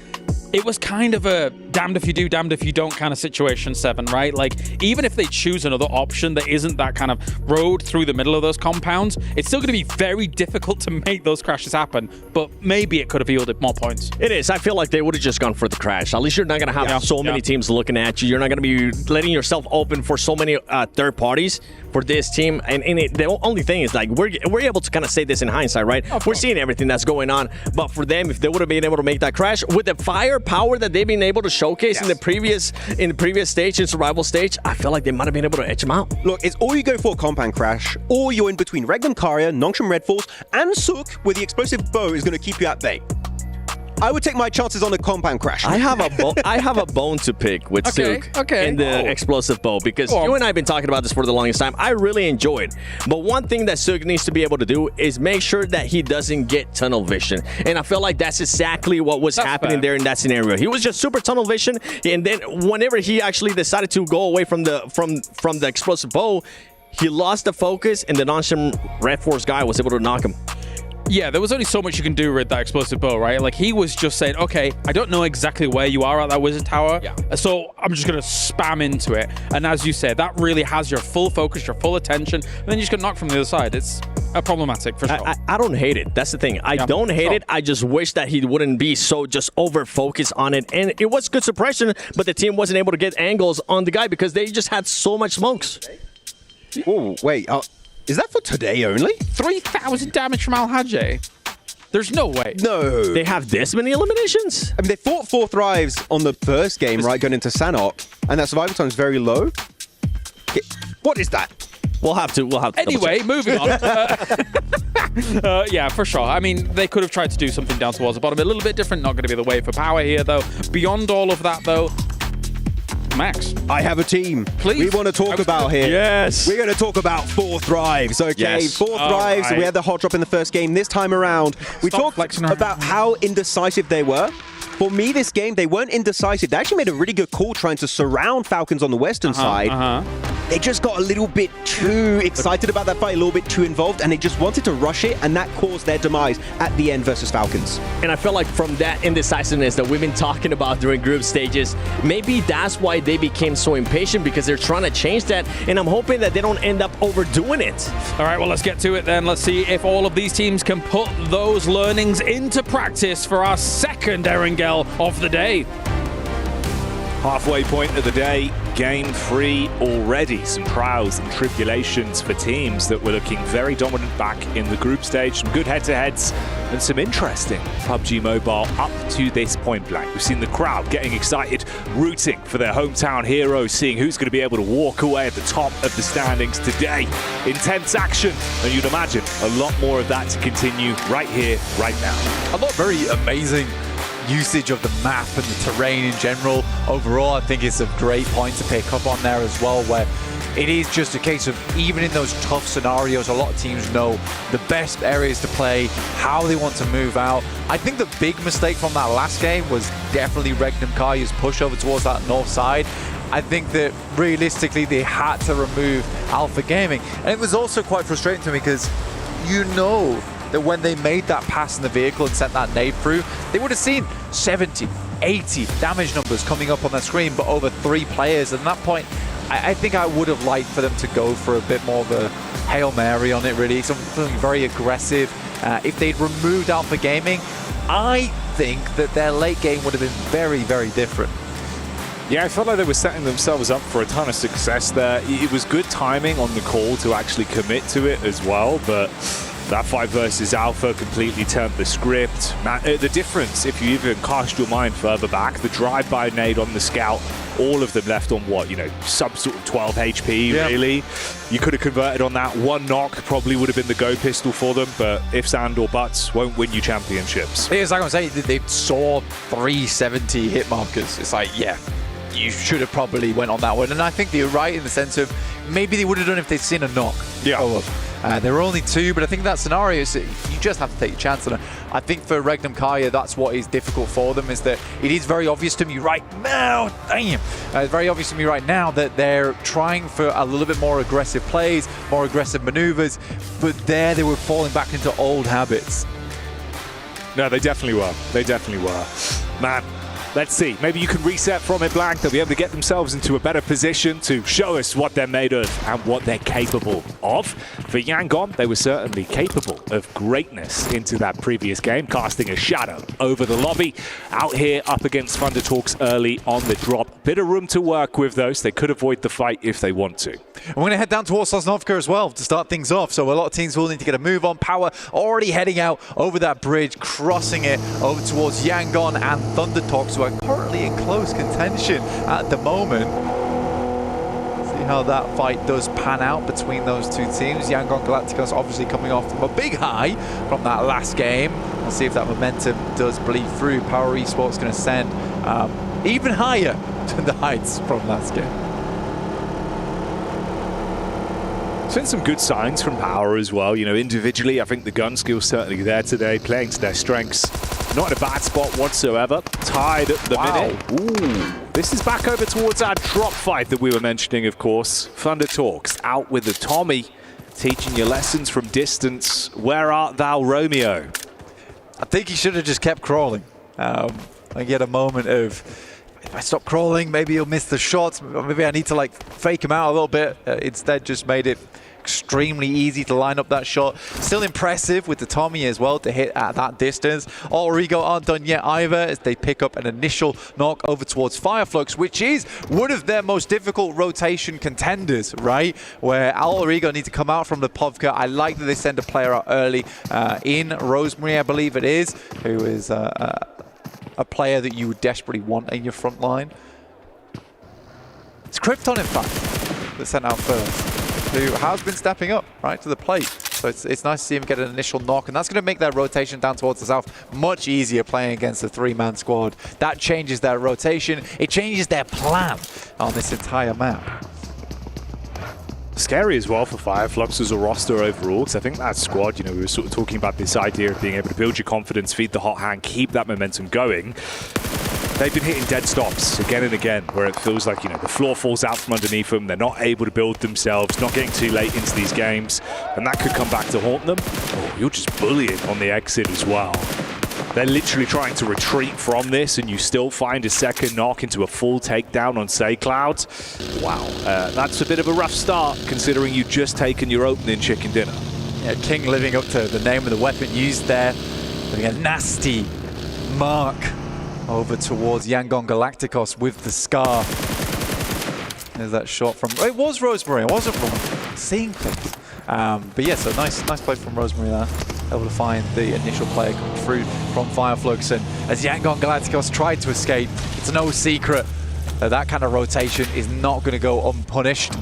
It was kind of a damned if you do, damned if you don't kind of situation, Seven, right? Like, even if they choose another option that isn't that kind of road through the middle of those compounds, it's still going to be very difficult to make those crashes happen, but maybe it could have yielded more points. It is. I feel like they would have just gone for the crash. At least you're not going to have so many teams looking at you. You're not going to be letting yourself open for so many third parties for this team. And the only thing is, like, we're able to kind of say this in hindsight, right? We're seeing everything that's going on. But for them, if they would have been able to make that crash with the firepower that they've been able to showcase in the previous stage, in survival stage, I feel like they might have been able to etch them out. Look, it's all you go for a compound crash, or you're in between Regnum Karya, Nongshim Red Force, and Sook, where the explosive bow is going to keep you at bay. I would take my chances on a compound crash. I have a bone to pick with Sook and the explosive bow, because you and I have been talking about this for the longest time. I really enjoy it. But one thing that Sook needs to be able to do is make sure that he doesn't get tunnel vision. And I feel like that's exactly what was happening there in that scenario. He was just super tunnel vision, and then whenever he actually decided to go away from the explosive bow, he lost the focus, and the Nongshim Red Force guy was able to knock him. Yeah, there was only so much you can do with that explosive bow, right? Like, he was just saying, okay, I don't know exactly where you are at that wizard tower, so I'm just going to spam into it. And as you said, that really has your full focus, your full attention, and then you just get knocked from the other side. It's problematic, for sure. I don't hate it. That's the thing. I don't hate it. I just wish that he wouldn't be so just over-focused on it. And it was good suppression, but the team wasn't able to get angles on the guy because they just had so much smokes. Oh, wait. Is that for today only? 3,000 damage from Al-Hajj. There's no way. No. They have this many eliminations? I mean, they fought 4 thrives on the first game, right, going into Sanhok, and that survival time is very low. What is that? We'll have to Anyway, moving on. Yeah, for sure. I mean, they could have tried to do something down towards the bottom. A little bit different. Not going to be the way for Power here, though. Beyond all of that, though, Max, I have a team. Please. We want to talk about here. Yes. We're going to talk about 4 thrives, okay? Yes. 4 thrives. right. We had the hot drop in the first game. This time around, we talked about how indecisive they were. For me, this game, they weren't indecisive. They actually made a really good call trying to surround Falcons on the western side. They just got a little bit too excited about that fight, a little bit too involved, and they just wanted to rush it, and that caused their demise at the end versus Falcons. And I feel like from that indecisiveness that we've been talking about during group stages, maybe that's why they became so impatient, because they're trying to change that, and I'm hoping that they don't end up overdoing it. All right, well, let's get to it then. Let's see if all of these teams can put those learnings into practice for our second Erangel of the day. Halfway point of the day, game 3 already. Some trials and tribulations for teams that were looking very dominant back in the group stage. Some good head-to-heads and some interesting PUBG Mobile up to this point blank. We've seen the crowd getting excited, rooting for their hometown heroes, seeing who's going to be able to walk away at the top of the standings today. Intense action, and you'd imagine a lot more of that to continue right here, right now. A lot very amazing usage of the map and the terrain in general. Overall, I think it's a great point to pick up on there as well, where it is just a case of, even in those tough scenarios, a lot of teams know the best areas to play, how they want to move out. I think the big mistake from that last game was definitely Regnum Karya's push over towards that north side. I think that realistically they had to remove Alpha Gaming. And it was also quite frustrating to me because you know that when they made that pass in the vehicle and sent that nade through, they would have seen 70, 80 damage numbers coming up on the screen, but over 3 players. And at that point, I think I would have liked for them to go for a bit more of a Hail Mary on it, really. Something very aggressive. If they'd removed Alpha Gaming, I think that their late game would have been very, very different. Yeah, I felt like they were setting themselves up for a ton of success there. It was good timing on the call to actually commit to it as well, but that 5 versus Alpha completely turned the script. The difference, if you even cast your mind further back, the drive-by nade on the scout, all of them left on what, you know, sub sort of 12 HP, really. You could have converted on that. 1 knock probably would have been the go pistol for them, but ifs and or buts won't win you championships. It's like I'm saying, they saw 370 hit markers. It's like, yeah, you should have probably went on that one. And I think you're right in the sense of maybe they would have done if they'd seen a knock. Yeah. There were only 2, but I think that scenario is you just have to take your chance. And I think for Regnum Kaya, that's what is difficult for them, is that it is very obvious to me right now, it's very obvious to me right now that they're trying for a little bit more aggressive plays, more aggressive maneuvers, but there they were falling back into old habits. No, they definitely were. They definitely were. Man, let's see. Maybe you can reset from it blank. They'll be able to get themselves into a better position to show us what they're made of and what they're capable of. For Yangon, they were certainly capable of greatness into that previous game, casting a shadow over the lobby. Out here up against Thunder Talks early on the drop. Bit of room to work with those. They could avoid the fight if they want to. We're going to head down towards Sosnovka as well to start things off. So a lot of teams will need to get a move on. Power already heading out over that bridge, crossing it over towards Yangon and Thunder Talks, who are currently in close contention at the moment. See how that fight does pan out between those two teams. Yangon Galacticos obviously coming off from a big high from that last game. We'll see if that momentum does bleed through. Power Esports going to send even higher to the heights from last game. It's been some good signs from Power as well. You know, individually, I think the gun skill's certainly there today, playing to their strengths. Not in a bad spot whatsoever. Tied at the minute. Ooh. This is back over towards our drop fight that we were mentioning, of course. Thunder Talks out with the Tommy, teaching you lessons from distance. Where art thou, Romeo? I think he should have just kept crawling. I get a moment of, if I stop crawling, maybe he'll miss the shots. Maybe I need to like fake him out a little bit. Instead, just made it extremely easy to line up that shot. Still impressive with the Tommy as well to hit at that distance. Origo aren't done yet either as they pick up an initial knock over towards Fireflux, which is one of their most difficult rotation contenders, right? Where Origo need to come out from the Povka. I like that they send a player out early in Rosemary, I believe it is, who is a player that you would desperately want in your front line. It's Krypton, in fact, that sent out first, who has been stepping up right to the plate. So it's nice to see him get an initial knock, and that's going to make their rotation down towards the south much easier playing against a 3-man squad. That changes their rotation. It changes their plan on this entire map. Scary as well for Fireflux as a roster overall, because I think that squad, you know, we were sort of talking about this idea of being able to build your confidence, feed the hot hand, keep that momentum going. They've been hitting dead stops again and again, where it feels like, you know, the floor falls out from underneath them, they're not able to build themselves, not getting too late into these games, and that could come back to haunt them. Oh, you're just bullying on the exit as well. They're literally trying to retreat from this, and you still find a second knock into a full takedown on SayCloud. Wow, that's a bit of a rough start, considering you've just taken your opening chicken dinner. Yeah, King living up to the name of the weapon used there. Doing a nasty mark over towards Yangon Galacticos with the Scar. There's that shot from... It was Rosemary, I wasn't wrong. Seeing things. But yeah, so nice play from Rosemary there. Able to find the initial player coming through from Fireflux, and as Yangon Galacticos tried to escape, it's no secret that that kind of rotation is not going to go unpunished.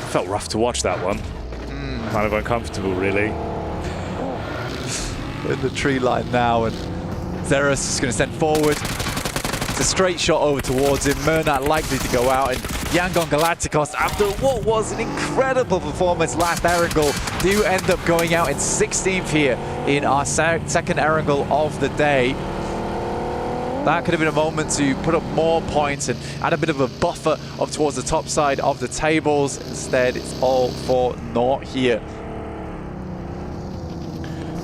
Felt rough to watch that one. Kind of uncomfortable, really. In the tree line now, and Xeris is going to send forward. It's a straight shot over towards him. Murnat likely to go out, and Yangon Galacticos, after what was an incredible performance last Erangel, do end up going out in 16th here in our second Erangel of the day. That could have been a moment to put up more points and add a bit of a buffer up towards the top side of the tables. Instead, it's all for naught here.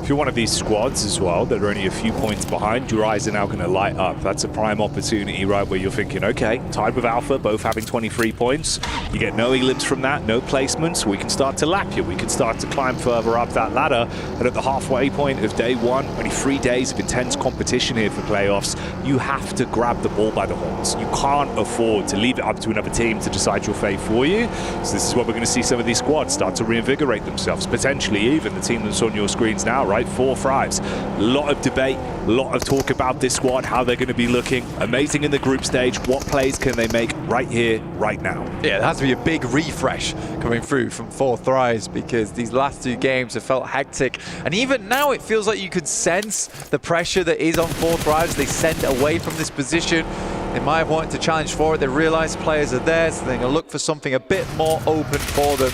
If you're one of these squads as well that are only a few points behind, your eyes are now going to light up. That's a prime opportunity, right, where you're thinking, okay, tied with Alpha, both having 23 points. You get no elims from that, no placements. We can start to lap you. We can start to climb further up that ladder. And at the halfway point of day one, only 3 days of intense competition here for playoffs, you have to grab the ball by the horns. You can't afford to leave it up to another team to decide your fate for you. So this is what we're going to see some of these squads start to reinvigorate themselves. Potentially even the team that's on your screens now, right? 4 Thrives. A lot of debate, a lot of talk about this squad, how they're going to be looking. Amazing in the group stage. What plays can they make right here, right now? Yeah, there has to be a big refresh coming through from 4 Thrives, because these last 2 games have felt hectic. And even now it feels like you could sense the pressure that is on 4 Thrives. They send away from this position. They might have wanted to challenge for it. They realize players are there, so they're going to look for something a bit more open for them.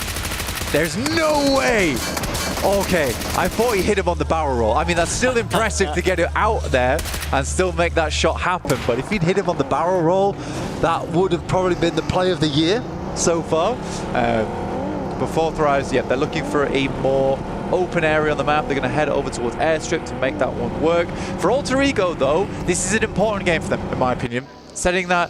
There's no way. Okay, I thought he hit him on the barrel roll. I mean, that's still impressive to get it out there and still make that shot happen. But if he'd hit him on the barrel roll, that would have probably been the play of the year so far. But 4 Thrives, yeah, they're looking for a more open area on the map. They're going to head over towards Airstrip to make that one work. For Alter Ego, though, this is an important game for them, in my opinion. Setting that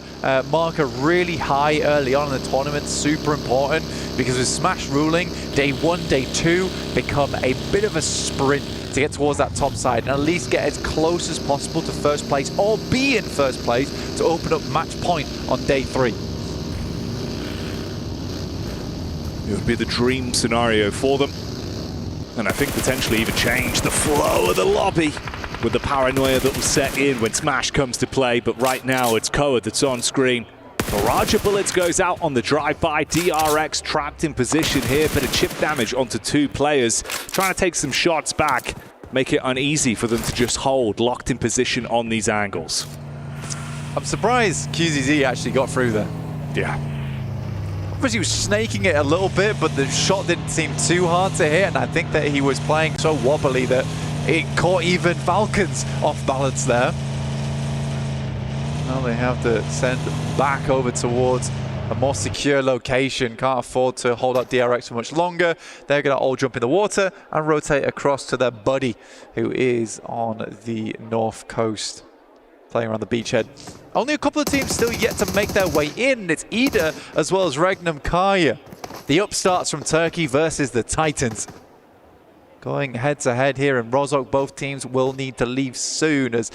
marker really high early on in the tournament, super important, because with Smash ruling, day 1, day 2 become a bit of a sprint to get towards that top side and at least get as close as possible to first place, or be in first place to open up match point on day 3. It would be the dream scenario for them, and I think potentially even change the flow of the lobby with the paranoia that will set in when Smash comes to play. But right now it's Koa that's on screen. Barrage of bullets goes out on the drive-by. DRX trapped in position here. Bit of chip damage onto 2 players. Trying to take some shots back. Make it uneasy for them to just hold, locked in position on these angles. I'm surprised QZZ actually got through there. Yeah. Because he was snaking it a little bit, but the shot didn't seem too hard to hit, and I think that he was playing so wobbly that it caught even Falcons off balance there. Now they have to send back over towards a more secure location. Can't afford to hold up DRX for much longer. They're going to all jump in the water and rotate across to their buddy, who is on the north coast, playing around the beachhead. Only a couple of teams still yet to make their way in. It's Ida as well as Regnum Kaya. The upstarts from Turkey versus the Titans. Going head-to-head here in Rozhok, both teams will need to leave soon, as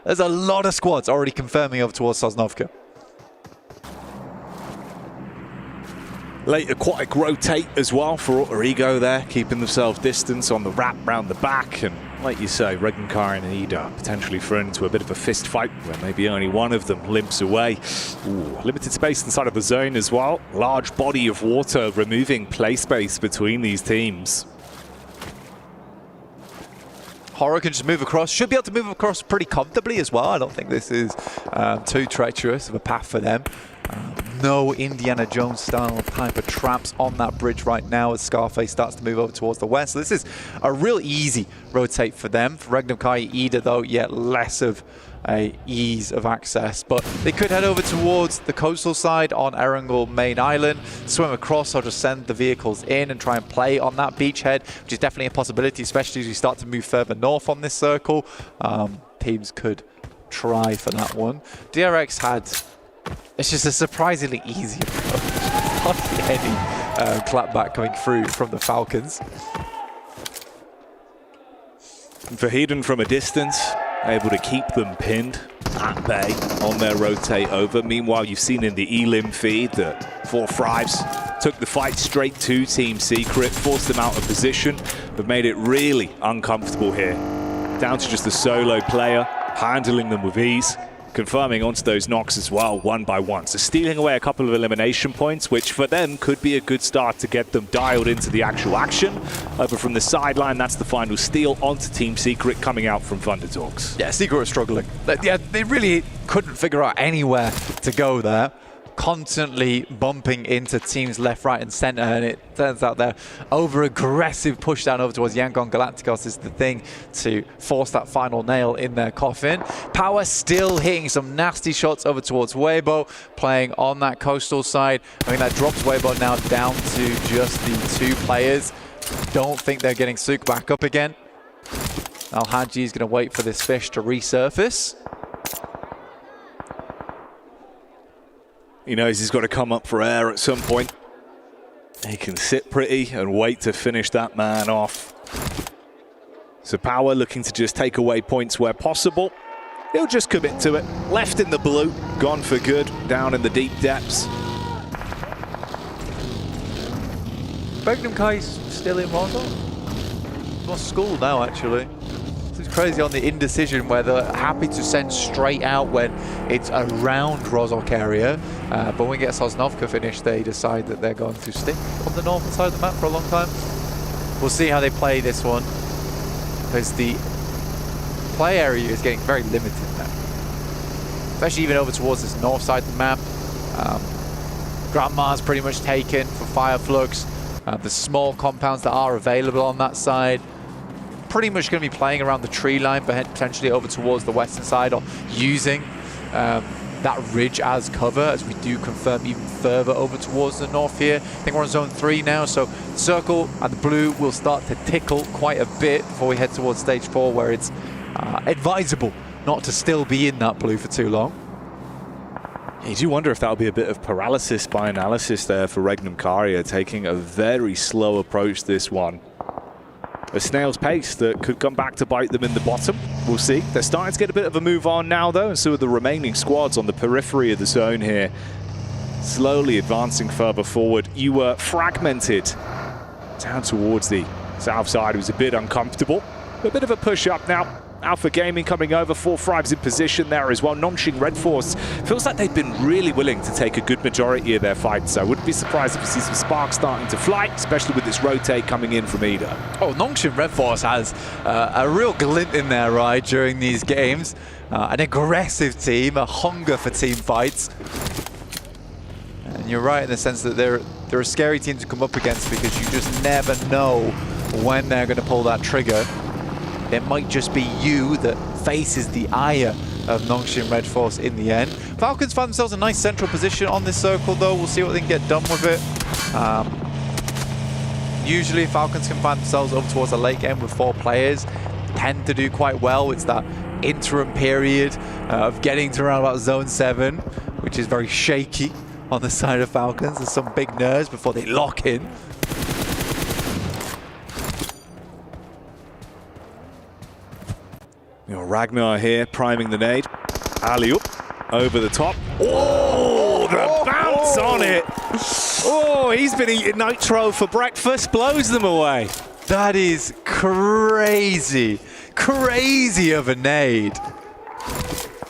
there's a lot of squads already confirming over towards Sosnovka. Late aquatic rotate as well for Alter Ego there, keeping themselves distance on the wrap round the back. And like you say, Regenkarin and Ida potentially thrown into a bit of a fist fight where maybe only one of them limps away. Ooh, limited space inside of the zone as well. Large body of water removing play space between these teams. Horror can just move across, should be able to move across pretty comfortably as well. I don't think this is too treacherous of a path for them. No Indiana Jones style type of traps on that bridge right now as Scarface starts to move over towards the west. So this is a real easy rotate for them. For Regnum Kai Ida though, yet less of a ease of access, but they could head over towards the coastal side on Erangel main island, swim across, or just send the vehicles in and try and play on that beachhead, which is definitely a possibility, especially as we start to move further north on this circle. Teams could try for that one. DRX had, it's just a surprisingly easy approach. Hardly any clapback coming through from the Falcons. For Hedon from a distance, able to keep them pinned at bay on their rotate over. Meanwhile, you've seen in the Elim feed that 4 Thrives took the fight straight to Team Secret, forced them out of position, but made it really uncomfortable here. Down to just a solo player, handling them with ease, confirming onto those knocks as well, 1 by 1. So stealing away a couple of elimination points, which for them could be a good start to get them dialed into the actual action. Over from the sideline, that's the final steal onto Team Secret coming out from Thunder Talks. Yeah, Secret was struggling. Yeah, they really couldn't figure out anywhere to go there. Constantly bumping into teams left, right, and center, and it turns out their over-aggressive push down over towards Yangon Galacticos is the thing to force that final nail in their coffin. Power still hitting some nasty shots over towards Weibo, playing on that coastal side. I mean, that drops Weibo now down to just the 2 players. Don't think they're getting Suk back up again. Al-Haji is going to wait for this fish to resurface. He knows he's got to come up for air at some point. He can sit pretty and wait to finish that man off. So Power looking to just take away points where possible. He'll just commit to it. Left in the blue, gone for good, down in the deep depths. Regnum Kai's still in Rozhok? more school now, actually. It's crazy on the indecision where they're happy to send straight out when it's around Rozhok area. But when we get Sosnovka finished, they decide that they're going to stick on the northern side of the map for a long time. We'll see how they play this one, because the play area is getting very limited now. Especially even over towards this north side of the map. Grandma's pretty much taken for Fireflux. The small compounds that are available on that side, pretty much going to be playing around the tree line, but potentially over towards the western side, or using that ridge as cover, as we do confirm even further over towards the north here. I think we're on zone 3 now, so the circle and the blue will start to tickle quite a bit before we head towards stage 4, where it's advisable not to still be in that blue for too long. You do wonder if that'll be a bit of paralysis by analysis there for Regnum Karya, taking a very slow approach this one. A snail's pace that could come back to bite them in the bottom. We'll see. They're starting to get a bit of a move on now, though, and so are the remaining squads on the periphery of the zone here, slowly advancing further forward. You were fragmented down towards the south side. It was a bit uncomfortable. A bit of a push up now. Alpha Gaming coming over, 4 Thrives in position there as well. Nongshing Red Force feels like they've been really willing to take a good majority of their fights. So I wouldn't be surprised if we see some sparks starting to fly, especially with this rotate coming in from Ida. Oh, Nongshing Red Force has a real glint in their eye during these games. An aggressive team, a hunger for team fights. And you're right in the sense that they're a scary team to come up against, because you just never know when they're going to pull that trigger. It might just be you that faces the ire of Nongshing Red Force in the end. Falcons find themselves a nice central position on this circle, though. We'll see what they can get done with it. Usually Falcons can find themselves over towards the late game with 4 players. Tend to do quite well. It's that interim period of getting to around about zone 7, which is very shaky on the side of Falcons. There's some big nerves before they lock in. Ragnar here, priming the nade. Alley-oop, over the top. Oh, the bounce on it. Oh, he's been eating nitro for breakfast, blows them away. That is crazy. Crazy of a nade.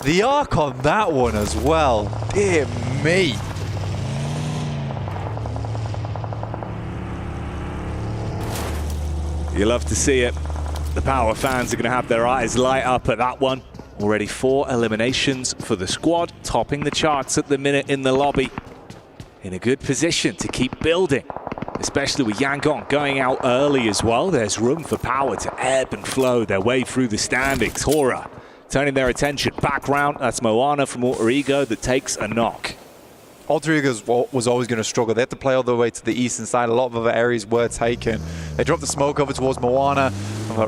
The arc on that one as well. Dear me. You love to see it. The Power fans are going to have their eyes light up at that one. Already 4 eliminations for the squad, topping the charts at the minute in the lobby. In a good position to keep building, especially with Yangon going out early as well. There's room for Power to ebb and flow their way through the standings. Hora turning their attention back round. That's Moana from Alter Ego that takes a knock. Alter Ego was always going to struggle. They had to play all the way to the eastern side. A lot of other areas were taken. They dropped the smoke over towards Moana.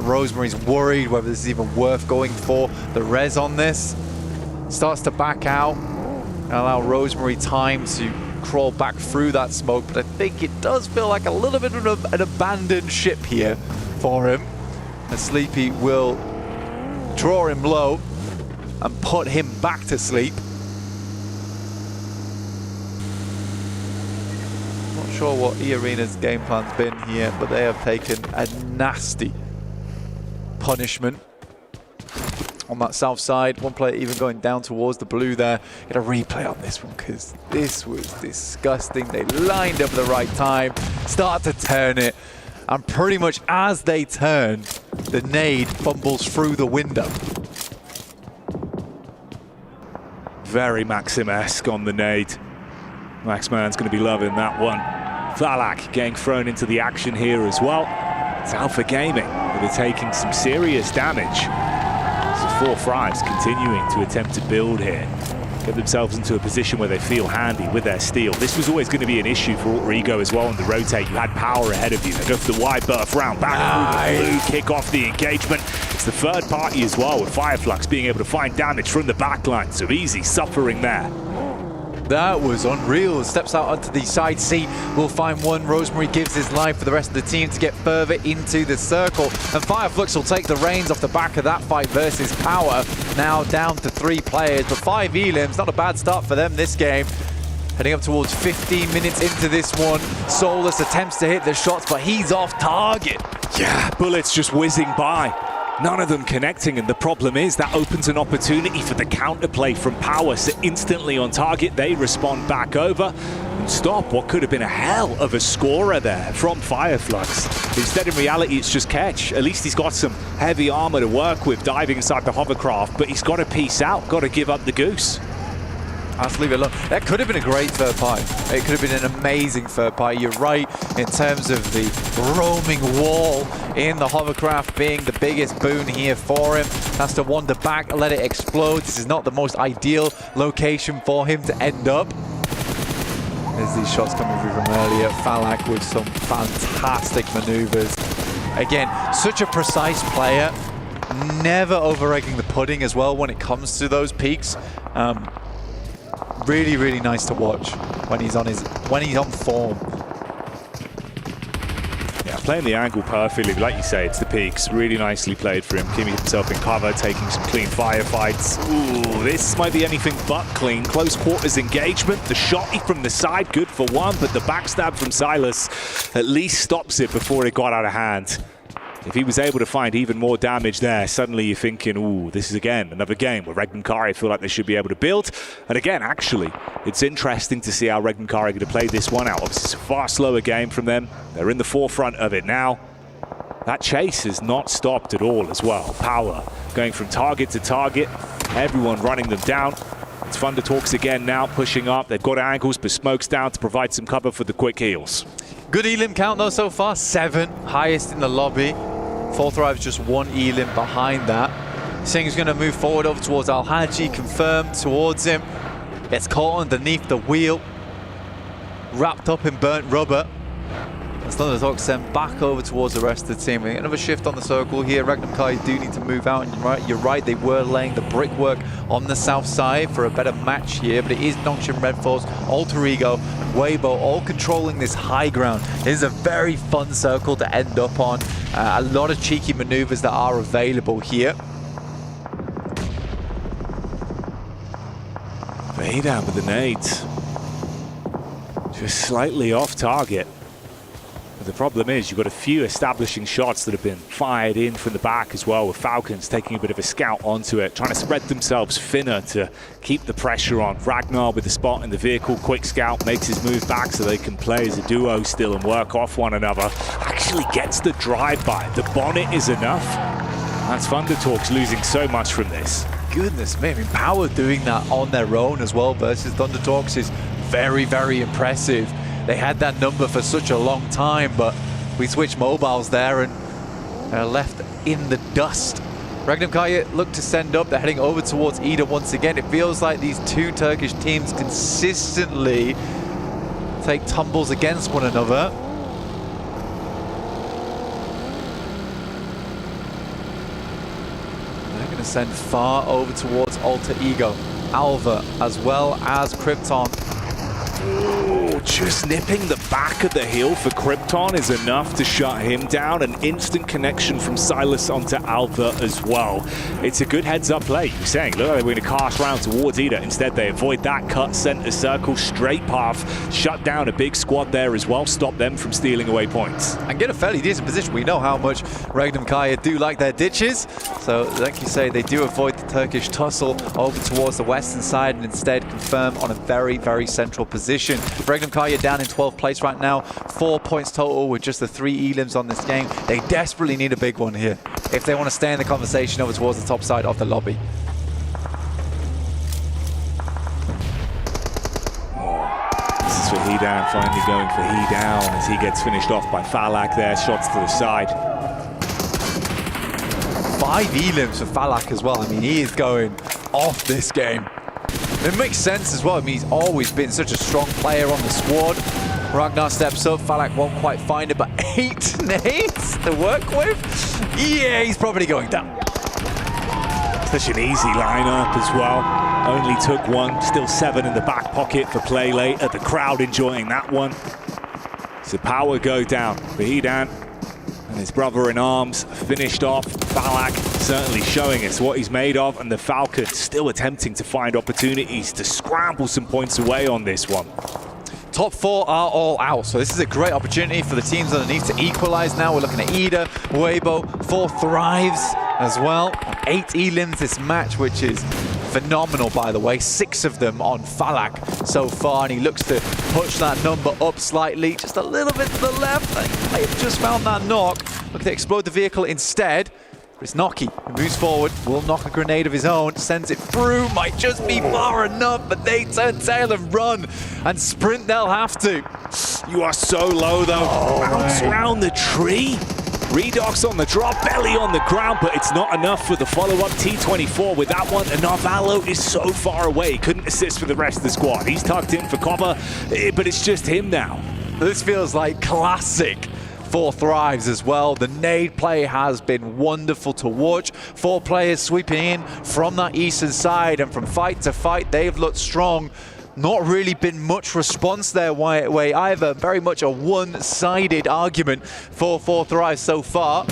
Rosemary's worried whether this is even worth going for. The res on this starts to back out and allow Rosemary time to crawl back through that smoke. But I think it does feel like a little bit of an abandoned ship here for him. And Sleepy will draw him low and put him back to sleep. Sure what E-Arena's game plan's been here, but they have taken a nasty punishment on that south side. One player even going down towards the blue there. Get a replay on this one, because this was disgusting. They lined up at the right time, start to turn it, and pretty much as they turn, the nade fumbles through the window. Very Maxim-esque on the nade. Maxman's going to be loving that one. Falak getting thrown into the action here as well. It's Alpha Gaming that are taking some serious damage. So 4 Thrives continuing to attempt to build here. Get themselves into a position where they feel handy with their steel. This was always going to be an issue for Alter Ego as well on the rotate. You had Power ahead of you. They go for the wide berth round, back through the blue, kick off the engagement. It's the third party as well, with Fireflux being able to find damage from the backline. So easy suffering there. That was unreal. Steps out onto the side seat. We'll find one. Rosemary gives his life for the rest of the team to get further into the circle. And Fireflux will take the reins off the back of that fight versus Power. Now down to 3 players, but 5 elims. Not a bad start for them this game. Heading up towards 15 minutes into this one. Soulless attempts to hit the shots, but he's off target. Yeah, bullets just whizzing by. None of them connecting, and the problem is that opens an opportunity for the counterplay from Power. So instantly on target, they respond back over and stop what could have been a hell of a scorer there from Fireflux. Instead, in reality, it's just Ketch. At least he's got some heavy armor to work with diving inside the hovercraft, but he's got to peace out, got to give up the goose. Let's leave it alone. That could have been a great third party. It could have been an amazing third party. You're right in terms of the roaming wall in the hovercraft being the biggest boon here for him. Has to wander back, let it explode. This is not the most ideal location for him to end up. There's these shots coming through from earlier. Falak with some fantastic maneuvers. Again, such a precise player. Never over-egging the pudding as well when it comes to those peaks. Really, really nice to watch when he's on form. Yeah, playing the angle perfectly, like you say, it's the peaks. Really nicely played for him, keeping himself in cover, taking some clean firefights. Ooh, this might be anything but clean. Close quarters engagement, the shotty from the side, good for one, but the backstab from Silas at least stops it before it got out of hand. If he was able to find even more damage there, suddenly you're thinking, ooh, this is again another game where Regnum Kari feel like they should be able to build. And again, actually, it's interesting to see how Regnum Kari are going to play this one out. Obviously, it's a far slower game from them. They're in the forefront of it now. That chase has not stopped at all as well. Power going from target to target, everyone running them down. It's Thunder Talks again now, pushing up. They've got angles, but smoke's down to provide some cover for the quick heals. Good elim count though so far, 7, highest in the lobby. Fourth Thrive's just 1 elim behind that. Singh's going to move forward over towards Al-Haji, confirmed towards him. Gets caught underneath the wheel, wrapped up in burnt rubber. As Thunder Talks sent back over towards the rest of the team. Another shift on the circle here. Regnum Kai do need to move out, and you're right, they were laying the brickwork on the south side for a better match here, but it is Nongshim Red Force, Alter Ego, and Weibo all controlling this high ground. It is a very fun circle to end up on. A lot of cheeky maneuvers that are available here. Vadan with the nades. Just slightly off target. But the problem is you've got a few establishing shots that have been fired in from the back as well, with Falcons taking a bit of a scout onto it, trying to spread themselves thinner to keep the pressure on. Ragnar with the spot in the vehicle, quick scout, makes his move back so they can play as a duo still and work off one another. Actually gets the drive-by. The bonnet is enough. That's Thunder Talks losing so much from this. Goodness me, I mean, Power doing that on their own as well versus Thunder Talks is very, very impressive. They had that number for such a long time, but we switched mobiles there and they're left in the dust. Regnum Kaya look to send up. They're heading over towards Ida once again. It feels like these two Turkish teams consistently take tumbles against one another. They're going to send far over towards Alter Ego, Alva, as well as Krypton. Ooh, just nipping the back of the heel for Krypton is enough to shut him down. An instant connection from Silas onto Alva as well. It's a good heads-up play. You're saying, look, they were going to cast round towards Ida. Instead, they avoid that cut, center circle, straight path, shut down a big squad there as well, stop them from stealing away points. And get a fairly decent position. We know how much Regnum Kaya do like their ditches. So, like you say, they do avoid the Turkish tussle over towards the western side and instead confirm on a very, very central position. Regnum Kaya down in 12th place right now. 4 points total with just the 3 elims on this game. They desperately need a big one here if they want to stay in the conversation over towards the top side of the lobby. This is for Hedown, finally going for Hedown as he gets finished off by Falak there. Shots to the side. 5 elims for Falak as well. I mean, he is going off this game. It makes sense as well. I mean, he's always been such a strong player on the squad. Ragnar steps up. Falak won't quite find it, but 8 nades to work with. Yeah, he's probably going down. Such an easy lineup as well. Only took one. Still 7 in the back pocket for play later. The crowd enjoying that one. So Power go down. Vahidan and his brother in arms finished off. Falak certainly showing us what he's made of, and the Falcons still attempting to find opportunities to scramble some points away on this one. top 4 are all out, so this is a great opportunity for the teams underneath to equalize now. We're looking at Ida, Weibo, 4 Thrives as well. 8 elims this match, which is phenomenal, by the way. 6 of them on Falak so far, and he looks to push that number up slightly, just a little bit to the left. He might have just found that knock. Looking to explode the vehicle instead. It's Noki who moves forward, will knock a grenade of his own, sends it through, might just be far enough, but they turn tail and run, and sprint they'll have to. You are so low though. Bounce around the tree. Redox on the drop, belly on the ground, but it's not enough for the follow-up. T24 with that one, and Narvalo is so far away, couldn't assist for the rest of the squad. He's tucked in for cover, but it's just him now. This feels like classic 4 Thrives as well. The nade play has been wonderful to watch. 4 players sweeping in from that eastern side, and from fight to fight, they've looked strong. Not really been much response their way either. Very much a one-sided argument for 4 Thrives so far.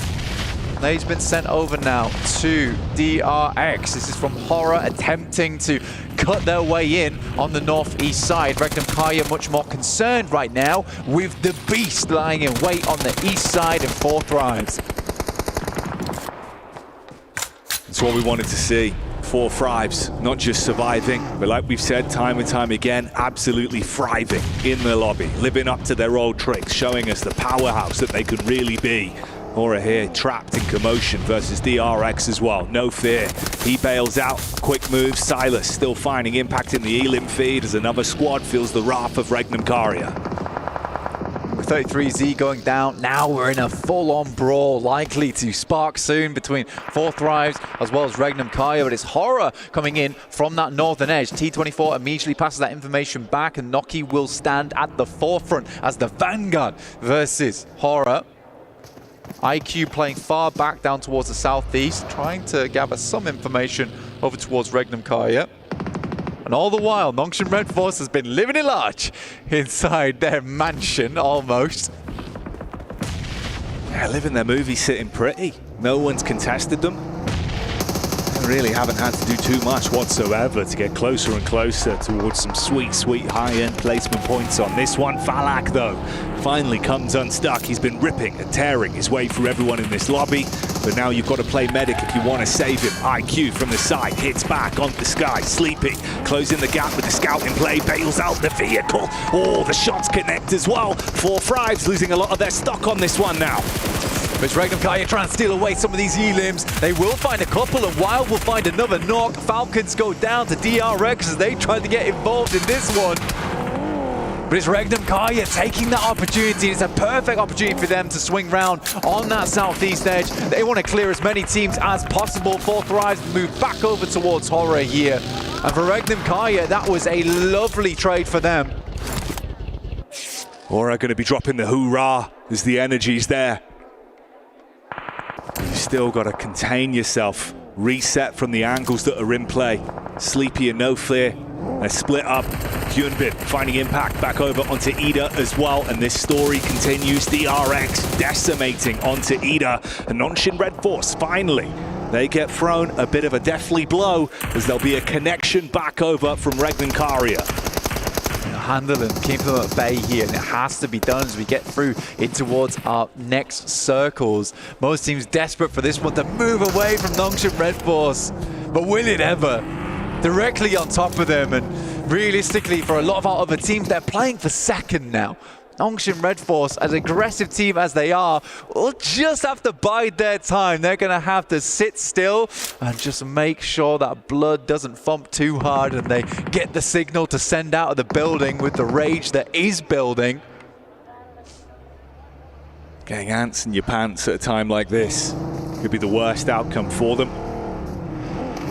Nade's been sent over now to DRX. This is from Horror attempting to cut their way in on the northeast side. Regnum Kaya much more concerned right now with the beast lying in wait on the east side of 4 Thrives. That's what we wanted to see. 4 Thrives, not just surviving, but like we've said time and time again, absolutely thriving in the lobby, living up to their old tricks, showing us the powerhouse that they could really be. Aura here trapped in commotion versus DRX as well. No fear. He bails out. Quick move. Silas still finding impact in the elim feed as another squad feels the wrath of Regnum Karia. With 33Z going down, now we're in a full-on brawl, likely to spark soon between 4 Thrives as well as Regnum Kaya, but it's Horror coming in from that northern edge. T24 immediately passes that information back, and Noki will stand at the forefront as the vanguard versus Horror. IQ playing far back down towards the southeast, trying to gather some information over towards Regnum Kaya. And all the while, Nongshan Red Force has been living it large inside their mansion, almost. Yeah, living their movie, sitting pretty. No one's contested them. They really haven't had to do too much whatsoever to get closer and closer towards some sweet, sweet high-end placement points on this one. Falak, though, finally comes unstuck. He's been ripping and tearing his way through everyone in this lobby, but now you've got to play medic if you want to save him. IQ from the side, hits back onto the sky. Sleepy, closing the gap with the scout in play, bails out the vehicle. Oh, the shots connect as well. 4 Thrives losing a lot of their stock on this one now. But Regnum Kaya trying to steal away some of these elims. They will find a couple, and Wild will find another knock. Falcons go down to DRX as they try to get involved in this one. But it's Regnum Kaya taking that opportunity. It's a perfect opportunity for them to swing round on that southeast edge. They want to clear as many teams as possible. 4 Thrives move back over towards Horror here. And for Regnum Kaya, that was a lovely trade for them. Aura going to be dropping the hoorah as the energy's there. You've still got to contain yourself, reset from the angles that are in play. Sleepy and No Fear, they're split up. Hyunbin finding impact back over onto Ida as well, and this story continues. DRX decimating onto Ida, and Nongshan Red Force finally, they get thrown a bit of a deathly blow as there'll be a connection back over from Regnum Karia. Handle them, keep them at bay here, and it has to be done as we get through in towards our next circles. Most teams desperate for this one to move away from Nongshan Red Force, but will it ever? Directly on top of them, and realistically for a lot of our other teams, they're playing for second now. Nongshan Red Force, as aggressive team as they are, will just have to bide their time. They're going to have to sit still and just make sure that blood doesn't thump too hard and they get the signal to send out of the building with the rage that is building. Getting ants in your pants at a time like this could be the worst outcome for them.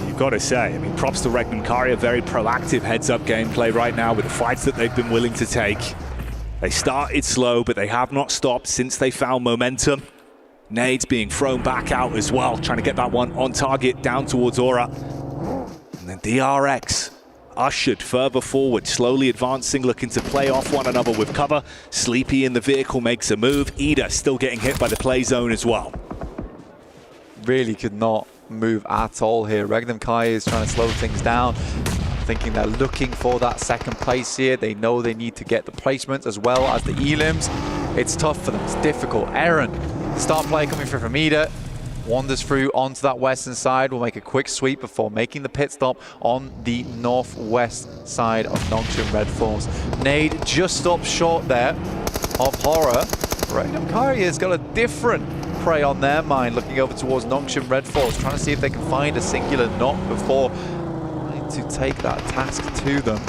You've got to say, I mean, props to Regnum Karia, very proactive heads-up gameplay right now with the fights that they've been willing to take. They started slow, but they have not stopped since they found momentum. Nades being thrown back out as well, trying to get that one on target down towards Aura. And then DRX ushered further forward, slowly advancing, looking to play off one another with cover. Sleepy in the vehicle makes a move. Ida still getting hit by the play zone as well. Really could not move at all here. Regnum Kaya is trying to slow things down. thinking they're looking for that second place here. They know they need to get the placements as well as the elims. It's tough for them. It's difficult. Aaron, the star player coming through from Ida, wanders through onto that western side. Will make a quick sweep before making the pit stop on the northwest side of Nongshim Red Force. Nade just stopped short there of Horror. Regnum Karya's got a different prey on their mind, looking over towards Nongshim Red Force, trying to see if they can find a singular knock before trying to take that task to them.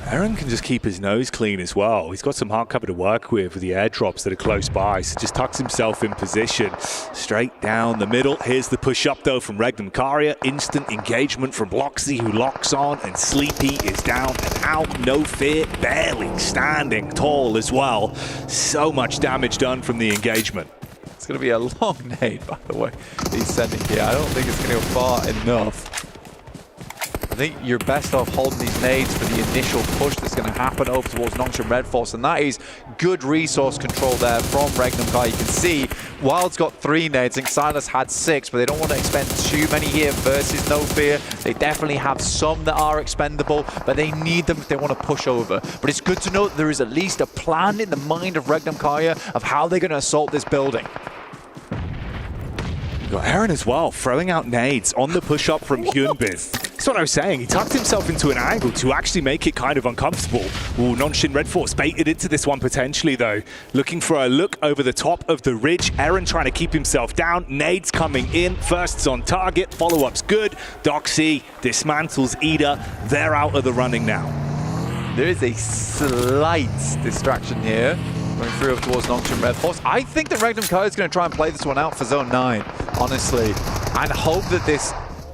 Aaron can just keep his nose clean as well. He's got some hard cover to work with the airdrops that are close by, so just tucks himself in position. Straight down the middle. Here's the push up though from Regnum Karya. Instant engagement from Bloxy, who locks on, and Sleepy is down and out. No fear, barely standing tall as well. So much damage done from the engagement. It's going to be a long nade, by the way, he's sending here. I don't think it's going to go far enough. I think you're best off holding these nades for the initial push that's going to happen over towards Nongshim Red Force, and that is good resource control there from Regnum Karya. You can see Wild's got 3 nades, I think Silas had 6, but they don't want to expend too many here versus No Fear. They definitely have some that are expendable, but they need them if they want to push over. But it's good to know that there is at least a plan in the mind of Regnum Karya of how they're going to assault this building. Got Aaron as well, throwing out nades on the push-up from Hyunbin. That's what I was saying. He tucked himself into an angle to actually make it kind of uncomfortable. Ooh, Nongshim Red Force baited into this one potentially, though. Looking for a look over the top of the ridge. Aaron trying to keep himself down. Nades coming in. First's on target. Follow-up's good. Doxy dismantles Ida. They're out of the running now. There is a slight distraction here. Going through up towards Nongshim Red Force. I think that Regnum Karya is going to try and play this one out for Zone 9, honestly, and hope that this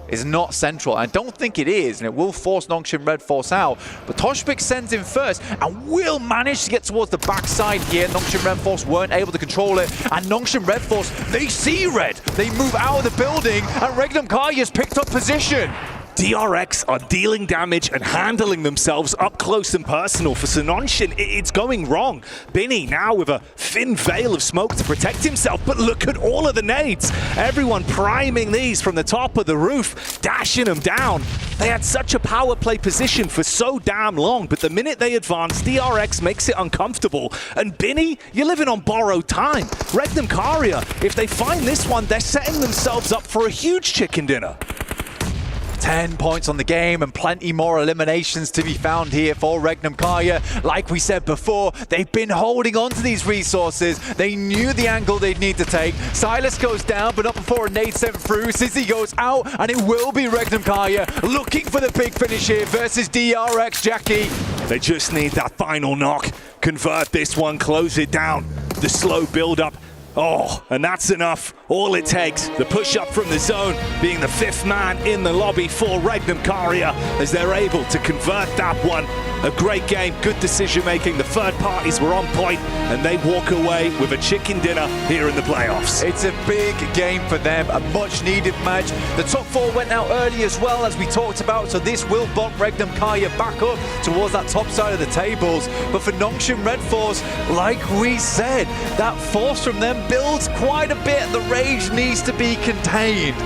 is not central. I don't think it is, and it will force Nongshim Red Force out. But Toshpik sends in first and will manage to get towards the backside here. Nongshim Red Force weren't able to control it, and Nongshim Red Force, they see red. They move out of the building, and Regnum Karya's picked up position. DRX are dealing damage and handling themselves up close and personal. For Nongshim, it's going wrong. Binny now with a thin veil of smoke to protect himself, but look at all of the nades. Everyone priming these from the top of the roof, dashing them down. They had such a power play position for so damn long, but the minute they advance, DRX makes it uncomfortable. And Binny, you're living on borrowed time. Regnum Karya, if they find this one, they're setting themselves up for a huge chicken dinner. 10 points on the game and plenty more eliminations to be found here for Regnum Karya. Like we said before, they've been holding on to these resources. They knew the angle they'd need to take. Silas goes down, but not before a nade sent through. Sizzy goes out, and it will be Regnum Karya looking for the big finish here versus DRX Jackie. They just need that final knock. Convert this one, close it down. The slow build-up. Oh, and that's enough. All it takes, the push-up from the zone, being the 5th man in the lobby for Regnum Karya as they're able to convert that one. A great game, good decision-making. The third parties were on point, and they walk away with a chicken dinner here in the playoffs. It's a big game for them, a much-needed match. The top 4 went out early as well, as we talked about, so this will bump Regnum Karya back up towards that top side of the tables. But for Nongshim Red Force, like we said, that force from them builds quite a bit. The rage needs to be contained.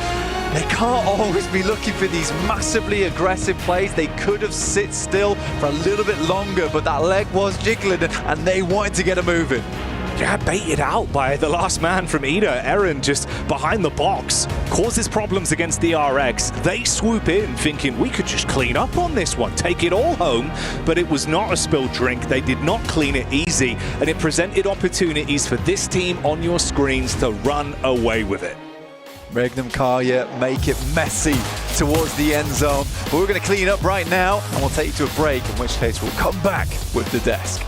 They can't always be looking for these massively aggressive plays. They could have sit still for a little bit longer, but that leg was jiggling and they wanted to get it moving. Yeah, baited out by the last man from Ida. Aaron just behind the box causes problems against DRX. They swoop in thinking we could just clean up on this one, take it all home, but it was not a spilled drink. They did not clean it easy, and it presented opportunities for this team on your screens to run away with it. Regnum Karya make it messy towards the end zone. But we're going to clean up right now, and we'll take you to a break, in which case we'll come back with the desk.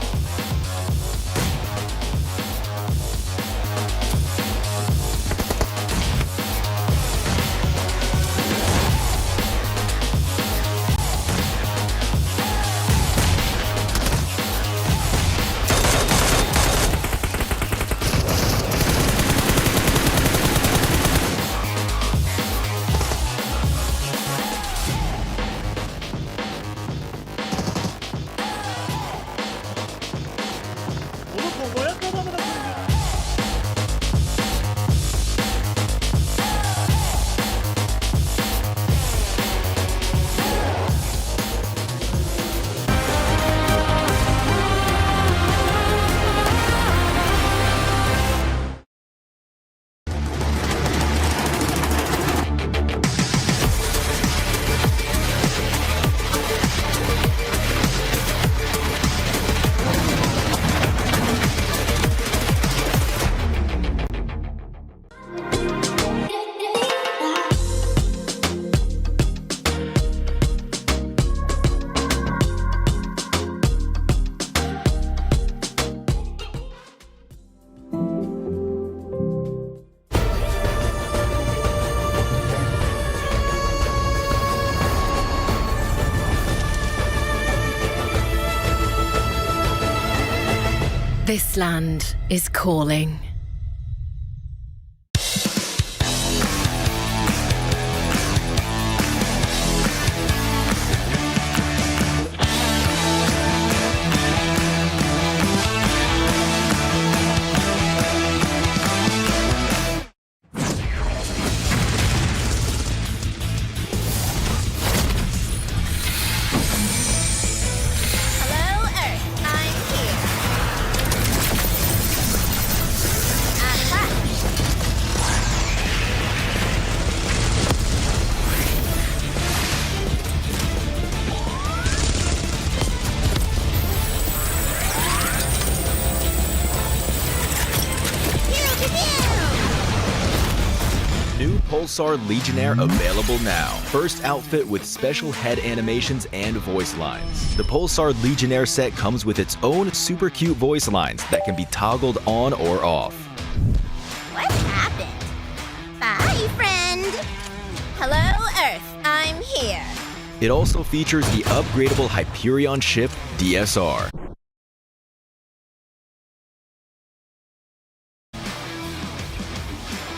This land is calling. New Pulsar Legionnaire available now. First outfit with special head animations and voice lines. The Pulsar Legionnaire set comes with its own super cute voice lines that can be toggled on or off. What happened? Bye, friend. Hello, Earth. I'm here. It also features the upgradable Hyperion ship DSR.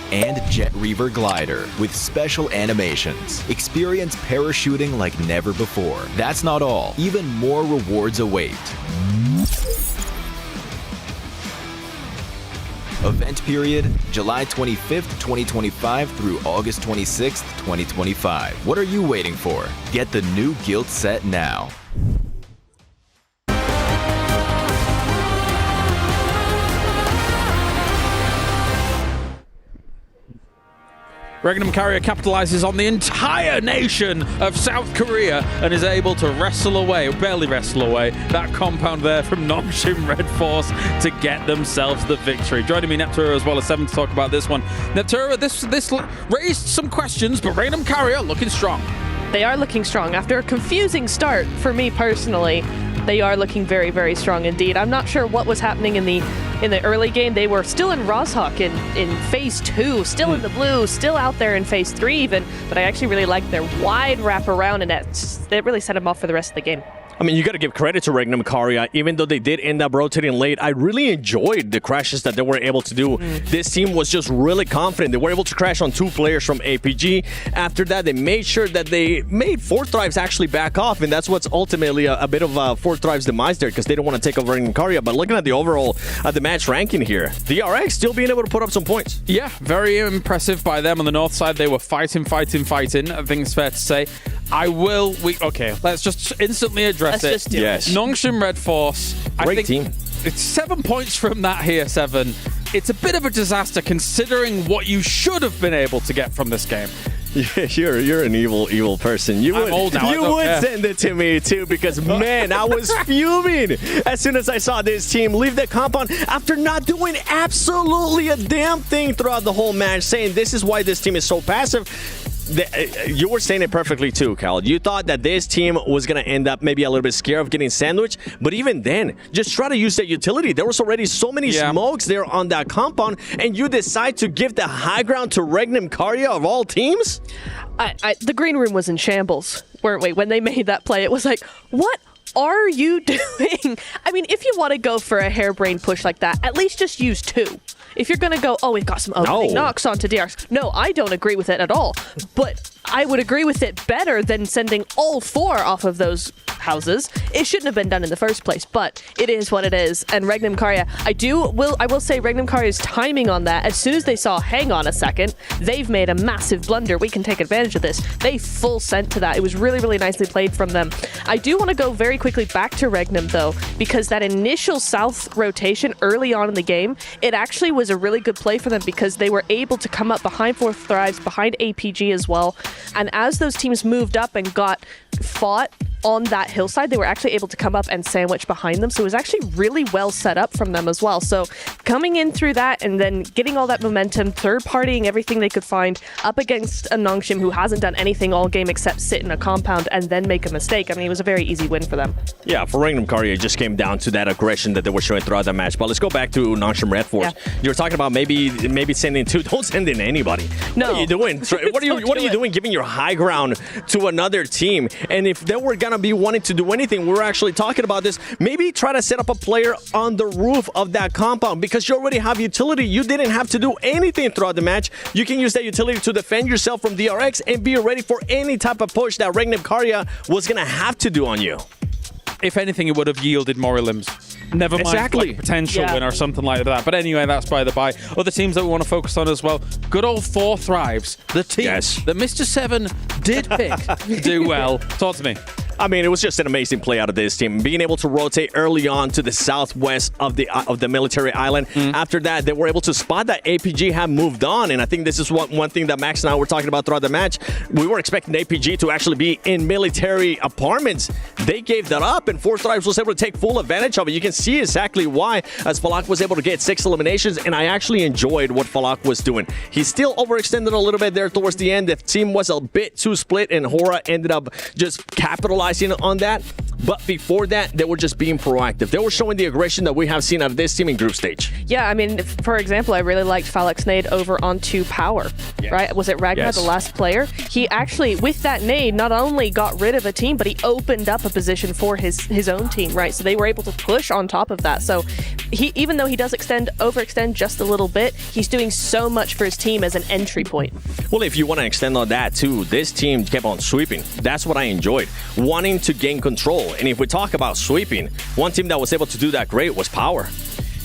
And Jet Reaver Glider with special animations. Experience parachuting like never before. That's not all. Even more rewards await. Event period, July 25th, 2025 through August 26th, 2025. What are you waiting for? Get the new Guild set now. Regnum Carrier capitalizes on the entire nation of South Korea and is able to wrestle away, barely wrestle away, that compound there from Nongshim Red Force to get themselves the victory. Joining me, Neptura, as well as Seven, to talk about this one. Neptura, this raised some questions, but Regnum Carrier looking strong. They are looking strong. After a confusing start, for me personally, they are looking very, very strong indeed. I'm not sure what was happening in the early game. They were still in Rozhok in phase 2, still in the blue, still out there in phase 3 even, but I actually really like their wide wraparound, and that really set them off for the rest of the game. I mean, you got to give credit to Regnum Carrier. Even though they did end up rotating late, I really enjoyed the crashes that they were able to do. This team was just really confident. They were able to crash on 2 players from APG. After that, they made sure that they made Fourth Thrive's actually back off, and that's what's ultimately a bit of Fourth Thrive's demise there, because they don't want to take over Regnum Carrier. But looking at the overall the match ranking here, the RX still being able to put up some points. Yeah, very impressive by them on the north side. They were fighting. I think it's fair to say. Okay, let's just instantly address it. Just do yes. Nongshim Red Force. Great team. It's 7 points from that here, 7. It's a bit of a disaster considering what you should have been able to get from this game. Yeah, you're an evil person. I'm old now. You would send it to me too, because man, I was fuming as soon as I saw this team leave the compound after not doing absolutely a damn thing throughout the whole match, saying this is why this team is so passive. You were saying it perfectly too, Cal. You thought that this team was going to end up maybe a little bit scared of getting sandwiched, but even then, just try to use that utility. There was already so many smokes there on that compound, and you decide to give the high ground to Regnum Carrier of all teams? The green room was in shambles, weren't we? When they made that play, it was like, what are you doing? I mean, if you want to go for a harebrained push like that, at least just use 2. If you're going to go, we've got some opening knocks onto DRX. No, I don't agree with it at all. But I would agree with it better than sending all 4 off of those houses. It shouldn't have been done in the first place, but it is what it is. And Regnum Carrier, I will say Regnum Carrier's timing on that, as soon as they saw, hang on a second, they've made a massive blunder. We can take advantage of this. They full sent to that. It was really, really nicely played from them. I do want to go very quickly back to Regnum, though, because that initial south rotation early on in the game, it actually was a really good play for them, because they were able to come up behind Fourth Thrives, behind APG as well. And as those teams moved up and got fought on that hillside, they were actually able to come up and sandwich behind them. So it was actually really well set up from them as well. So coming in through that and then getting all that momentum, third-partying everything they could find up against a Nongshim who hasn't done anything all game except sit in a compound and then make a mistake. I mean, it was a very easy win for them. Yeah, for Regnum Carrier, it just came down to that aggression that they were showing throughout the match. But let's go back to Nongshim Red Force. Yeah. You were talking about maybe sending 2. Don't send in anybody. No. What are you doing? What are you doing giving your high ground to another team? And if they were going to to be wanting to do anything, we were actually talking about this. Maybe try to set up a player on the roof of that compound because you already have utility. You didn't have to do anything throughout the match. You can use that utility to defend yourself from DRX and be ready for any type of push that Regnum Karya was going to have to do on you. If anything, it would have yielded Morilim's. Never mind Exactly. like, potential win or something like that. But anyway, that's by the by. Other teams that we want to focus on as well. Good old 4 Thrives. The team that Mr. 7 did pick to do well. Talk to me. I mean, it was just an amazing play out of this team. Being able to rotate early on to the southwest of the military island. After that, they were able to spot that APG had moved on. And I think this is one thing that Max and I were talking about throughout the match. We were expecting APG to actually be in military apartments. They gave that up, and 4 Thrives was able to take full advantage of it. You can see exactly why, as Falak was able to get 6 eliminations, and I actually enjoyed what Falak was doing. He still overextended a little bit there towards the end. The team was a bit too split, and Hora ended up just capitalizing on that. But before that, they were just being proactive. They were showing the aggression that we have seen out of this team in group stage. Yeah, I mean, for example, I really liked Falak's nade over onto Power, right? Was it Ragnar, the last player? He actually, with that nade, not only got rid of a team, but he opened up a position for his own team, right? So they were able to push on top of that. So he, even though he does overextend just a little bit, he's doing so much for his team as an entry point. Well, if you want to extend on that too, this team kept on sweeping. That's what I enjoyed, wanting to gain control. And if we talk about sweeping, one team that was able to do that great was Power.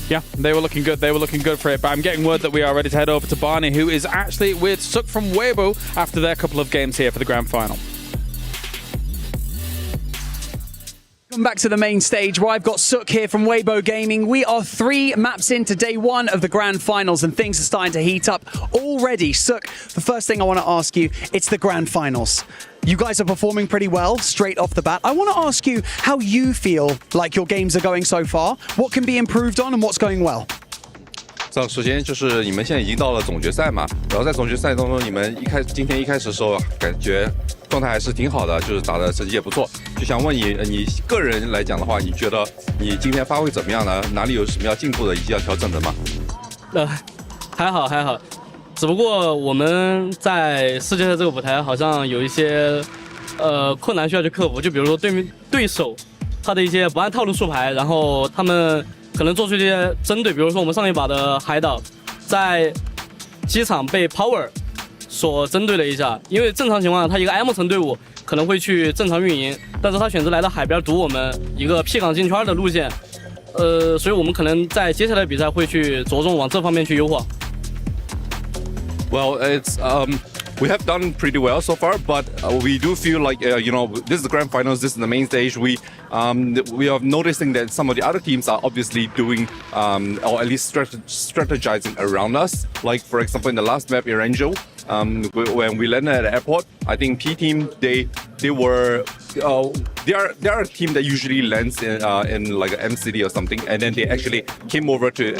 Yeah, they were looking good. They were looking good for it. But I'm getting word that we are ready to head over to Barney, who is actually with Suk from Weibo after their couple of games here for the grand final. Welcome back to the main stage where I've got Suk here from Weibo Gaming. We are 3 maps into day 1 of the grand finals and things are starting to heat up already. Suk, the first thing I want to ask you, it's the grand finals. You guys are performing pretty well straight off the bat. I want to ask you how you feel like your games are going so far, what can be improved on and what's going well? 首先就是你们现在已经到了总决赛嘛，然后在总决赛当中，你们今天一开始的时候感觉状态还是挺好的，就是打的成绩也不错。就想问你个人来讲的话，你觉得你今天发挥怎么样呢？哪里有什么要进步的以及要调整的吗？还好，只不过我们在世界赛这个舞台好像有一些困难需要去克服，就比如说对手他的一些不按套路出牌，然后他们可能做出一些针对，比如说我们上一把的海岛在机场被 Power 所针对了一下，因为正常情况下他一个 M 层队伍可能会去正常运营，但是他选择来到海边堵我们一个 P 港进圈的路线，所以我们可能在接下来的比赛会去着重往这方面去优化。Well, it's we have done pretty well so far, but we do feel like this is the grand finals, this is the main stage. We are noticing that some of the other teams are obviously doing or at least strategizing around us. Like for example, in the last map, Erangel, when we landed at the airport, I think P team they are a team that usually lands in like an M city or something, and then they actually came over to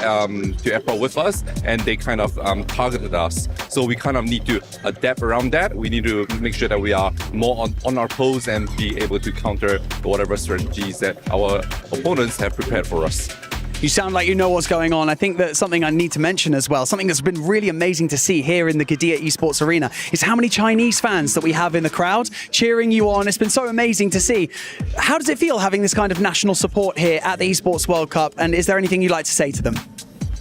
airport with us, and they kind of targeted us. So we kind of need to adapt around that. We need to make sure that we are more on our toes and be able to counter whatever strategies that our opponents have prepared for us. You sound like you know what's going on. I think that something I need to mention as well, something that's been really amazing to see here in the Gidea Esports Arena, is how many Chinese fans that we have in the crowd cheering you on. It's been so amazing to see. How does it feel having this kind of national support here at the Esports World Cup? And is there anything you'd like to say to them?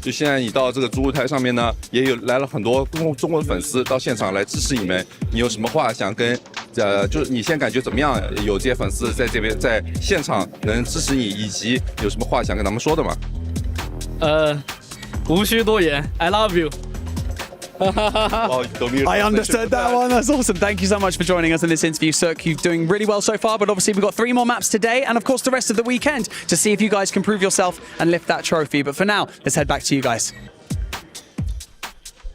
就现在你到这个主舞台上面呢，也有来了很多中国的粉丝到现场来支持你们。你有什么话想跟就是你现在感觉怎么样？有这些粉丝在这边在现场能支持你，以及有什么话想跟他们说的吗？无需多言 ，I love you。 I understood that one. That's awesome. Thank you so much for joining us in this interview, Suk. You're doing really well so far, but obviously we've got 3 more maps today and of course the rest of the weekend to see if you guys can prove yourself and lift that trophy. But for now, let's head back to you guys.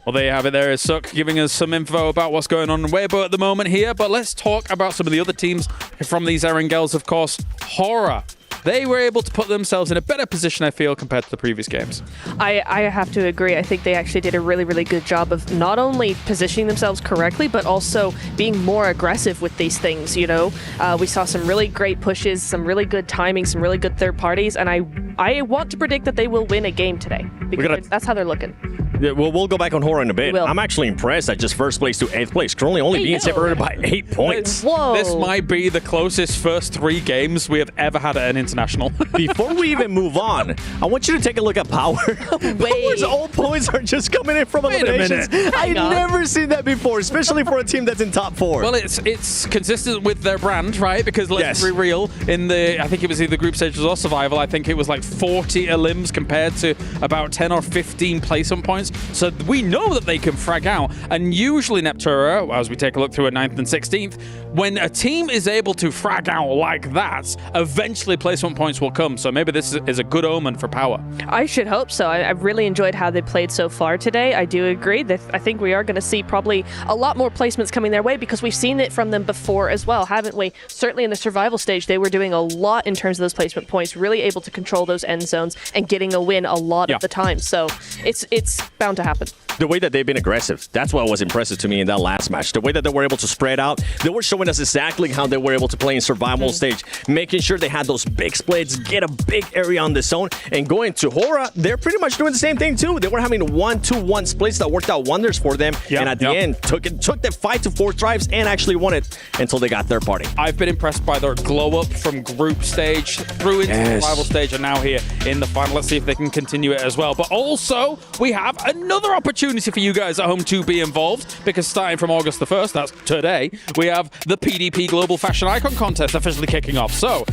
Well, there you have it. There is Suk giving us some info about what's going on in Weibo at the moment here. But let's talk about some of the other teams from these Erangels, of course. Hora. They were able to put themselves in a better position, I feel, compared to the previous games. I have to agree. I think they actually did a really, really good job of not only positioning themselves correctly, but also being more aggressive with these things, you know? We saw some really great pushes, some really good timing, some really good third parties, and I want to predict that they will win a game today, because that's how they're looking. Yeah, well, we'll go back on Hora in a bit. We will. I'm actually impressed at just first place to 8th place, currently only being separated by 8 points. Whoa. This might be the closest first 3 games we have ever had at an international. Before we even move on, I want you to take a look at Power. Power's all points are just coming in from eliminations. I've never seen that before, especially for a team that's in top 4. Well, it's consistent with their brand, right? Because let's be real, in the, I think it was either group stages or survival, I think it was like 40 elims compared to about 10 or 15 placement points. So we know that they can frag out. And usually Neptura, as we take a look through at 9th and 16th, when a team is able to frag out like that, eventually placement points will come. So maybe this is a good omen for Power. I should hope so. I've really enjoyed how they played so far today. I do agree that I think we are going to see probably a lot more placements coming their way because we've seen it from them before as well, haven't we? Certainly in the survival stage, they were doing a lot in terms of those placement points, really able to control those end zones and getting a win a lot of the time. So it's bound to happen. The way that they've been aggressive, that's what was impressive to me in that last match. The way that they were able to spread out, they were showing us exactly how they were able to play in survival stage, making sure they had those big splits, get a big area on the zone, and going to Hora, they're pretty much doing the same thing too. They were having 1-2-1 splits that worked out wonders for them, and at the end, took them 5 to 4 drives and actually won it until they got their party. I've been impressed by their glow up from group stage through into survival stage and now here in the final. Let's see if they can continue it as well. But also, we have another opportunity for you guys at home to be involved, because starting from August the 1st, that's today, we have the PDP Global Fashion Icon Contest officially kicking off. So,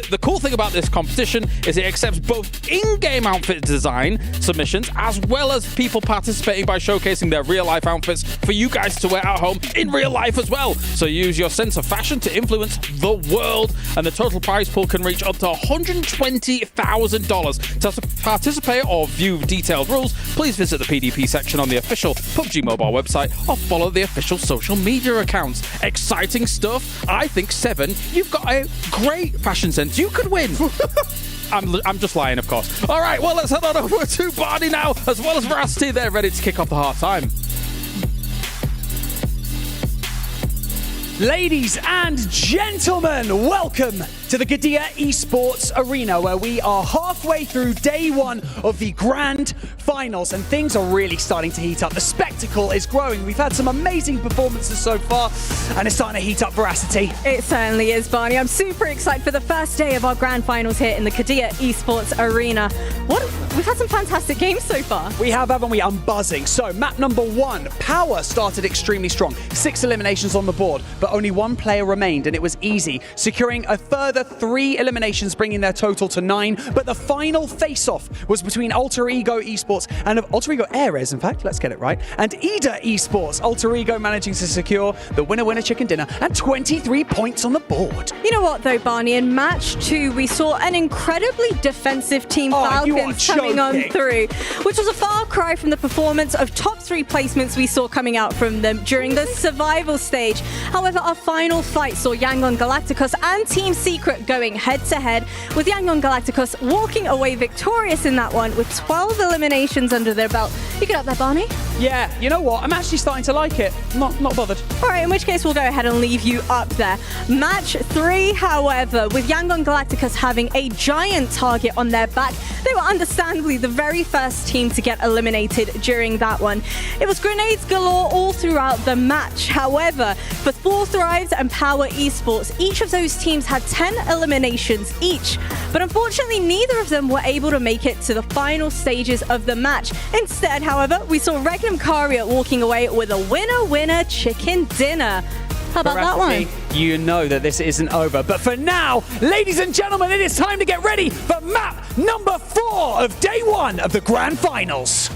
the cool thing about this competition is it accepts both in-game outfit design submissions as well as people participating by showcasing their real-life outfits for you guys to wear at home in real life as well. So use your sense of fashion to influence the world, and the total prize pool can reach up to $120,000. To participate or view detailed rules, please visit the PDP section on the official PUBG Mobile website or follow the official social media accounts. Exciting stuff. I think, Seven, you've got a great fashion sense. You could win. I'm just lying, of course. All right, well, let's head on over to Barney now, as well as Veracity. They're ready to kick off the half-time. Ladies and gentlemen, welcome to the Qiddiya Esports Arena, where we are halfway through day 1 of the Grand Finals, and things are really starting to heat up. The spectacle is growing. We've had some amazing performances so far, and it's starting to heat up. Veracity. It certainly is, Barney. I'm super excited for the first day of our Grand Finals here in the Qiddiya Esports Arena. We've had some fantastic games so far. We have, haven't we? I'm buzzing. So, map number 1, Power started extremely strong. 6 eliminations on the board, but only 1 player remained, and it was easy, securing a further 3 eliminations, bringing their total to 9. But the final face-off was between Alter Ego Esports and Alter Ego Ares, in fact, let's get it right, and EDA Esports. Alter Ego managing to secure the winner-winner chicken dinner and 23 points on the board. You know what, though, Barney? In match 2, we saw an incredibly defensive Team Falcons coming on through, which was a far cry from the performance of top 3 placements we saw coming out from them during the survival stage. However, our final fight saw Yangon Galacticos and Team Secret going head-to-head, with Yangon Galacticos walking away victorious in that one with 12 eliminations under their belt. You get up there, Barney? Yeah, you know what? I'm actually starting to like it. Not bothered. All right, in which case we'll go ahead and leave you up there. Match 3, however, with Yangon Galacticos having a giant target on their back, they were understandably the very first team to get eliminated during that one. It was grenades galore all throughout the match. However, for Four Thrives and Power Esports, each of those teams had 10 eliminations each. But unfortunately, neither of them were able to make it to the final stages of the match. Instead, however, we saw Regnum Caria walking away with a winner-winner chicken dinner. How about that one? You know that this isn't over. But for now, ladies and gentlemen, it is time to get ready for map number 4 of day 1 of the Grand Finals.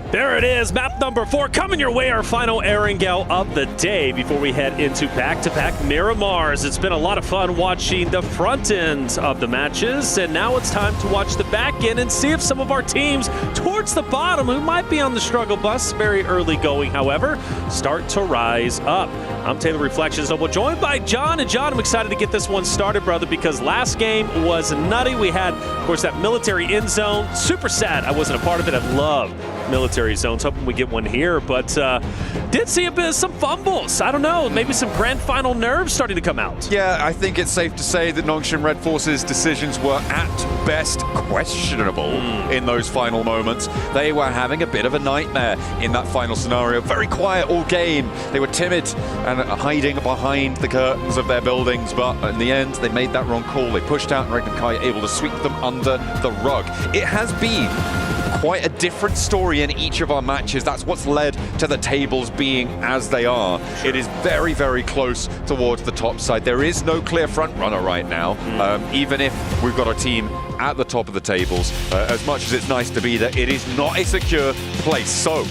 There it is, map number 4 coming your way, our final Erangel of the day before we head into back-to-back Miramars. It's been a lot of fun watching the front end of the matches, and now it's time to watch the back end and see if some of our teams towards the bottom, who might be on the struggle bus very early going, however, start to rise up. I'm Taylor Reflections Noble, joined by John. And John, I'm excited to get this one started, brother, because last game was nutty. We had, of course, that military end zone. Super sad I wasn't a part of it. I love military zones. Hoping we get one here, but did see a bit of some fumbles. I don't know, maybe some grand final nerves starting to come out. Yeah, I think it's safe to say that Nongshim Red Force's decisions were at best questionable in those final moments. They were having a bit of a nightmare in that final scenario. Very quiet all game. They were timid and hiding behind the curtains of their buildings, but in the end, they made that wrong call. They pushed out and Ragnar Kai able to sweep them under the rug. It has been quite a different story in each of our matches. That's what's led to the tables being as they are. It is very, very close towards the top side. There is no clear front runner right now, even if we've got a team at the top of the tables. As much as it's nice to be there, it is not a secure place. So,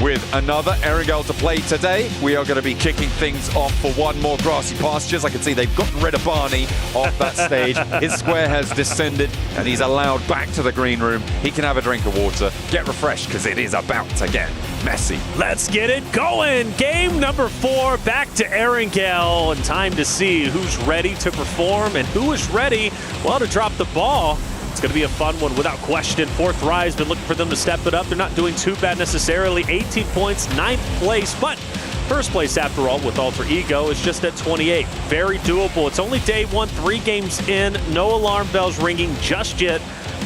with another Erangel to play today, we are going to be kicking things off for one more grassy pastures. I can see they've gotten rid of Barney off that stage. His square has descended and he's allowed back to the green room. He can have a drink of water, get refreshed, because it is about to get messy. Let's get it going. Game number 4, back to Erangel, and time to see who's ready to perform and who is ready, well, to drop the ball. It's going to be a fun one without question. Fourth Rise, been looking for them to step it up. They're not doing too bad necessarily. 18 points, 9th place, but first place after all with Alter Ego is just at 28. Very doable. It's only day 1, 3 games in. No alarm bells ringing just yet.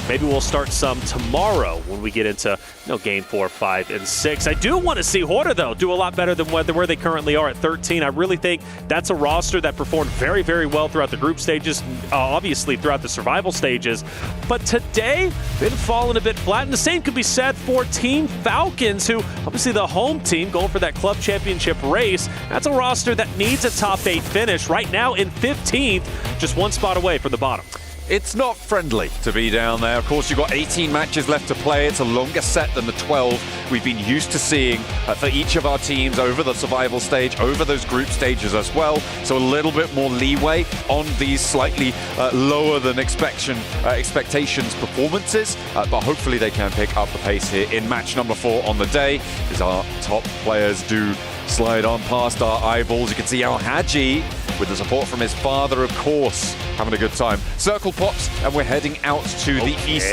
Maybe we'll start some tomorrow when we get into game 4, 5, and 6. I do want to see Horda, though, do a lot better than where they currently are at 13. I really think that's a roster that performed very, very well throughout the group stages, obviously throughout the survival stages. But today, been falling a bit flat. And the same could be said for Team Falcons, who obviously the home team going for that club championship race. That's a roster that needs a top 8 finish. Right now in 15th, just one spot away from the bottom. It's not friendly to be down there. Of course, you've got 18 matches left to play. It's a longer set than the 12 we've been used to seeing for each of our teams over the survival stage, over those group stages as well. So a little bit more leeway on these slightly lower than expectations performances. But hopefully they can pick up the pace here in match number 4 on the day, as our top players do slide on past our eyeballs. You can see Al Haji, with the support from his father, of course, having a good time. Circle pops, and we're heading out to the east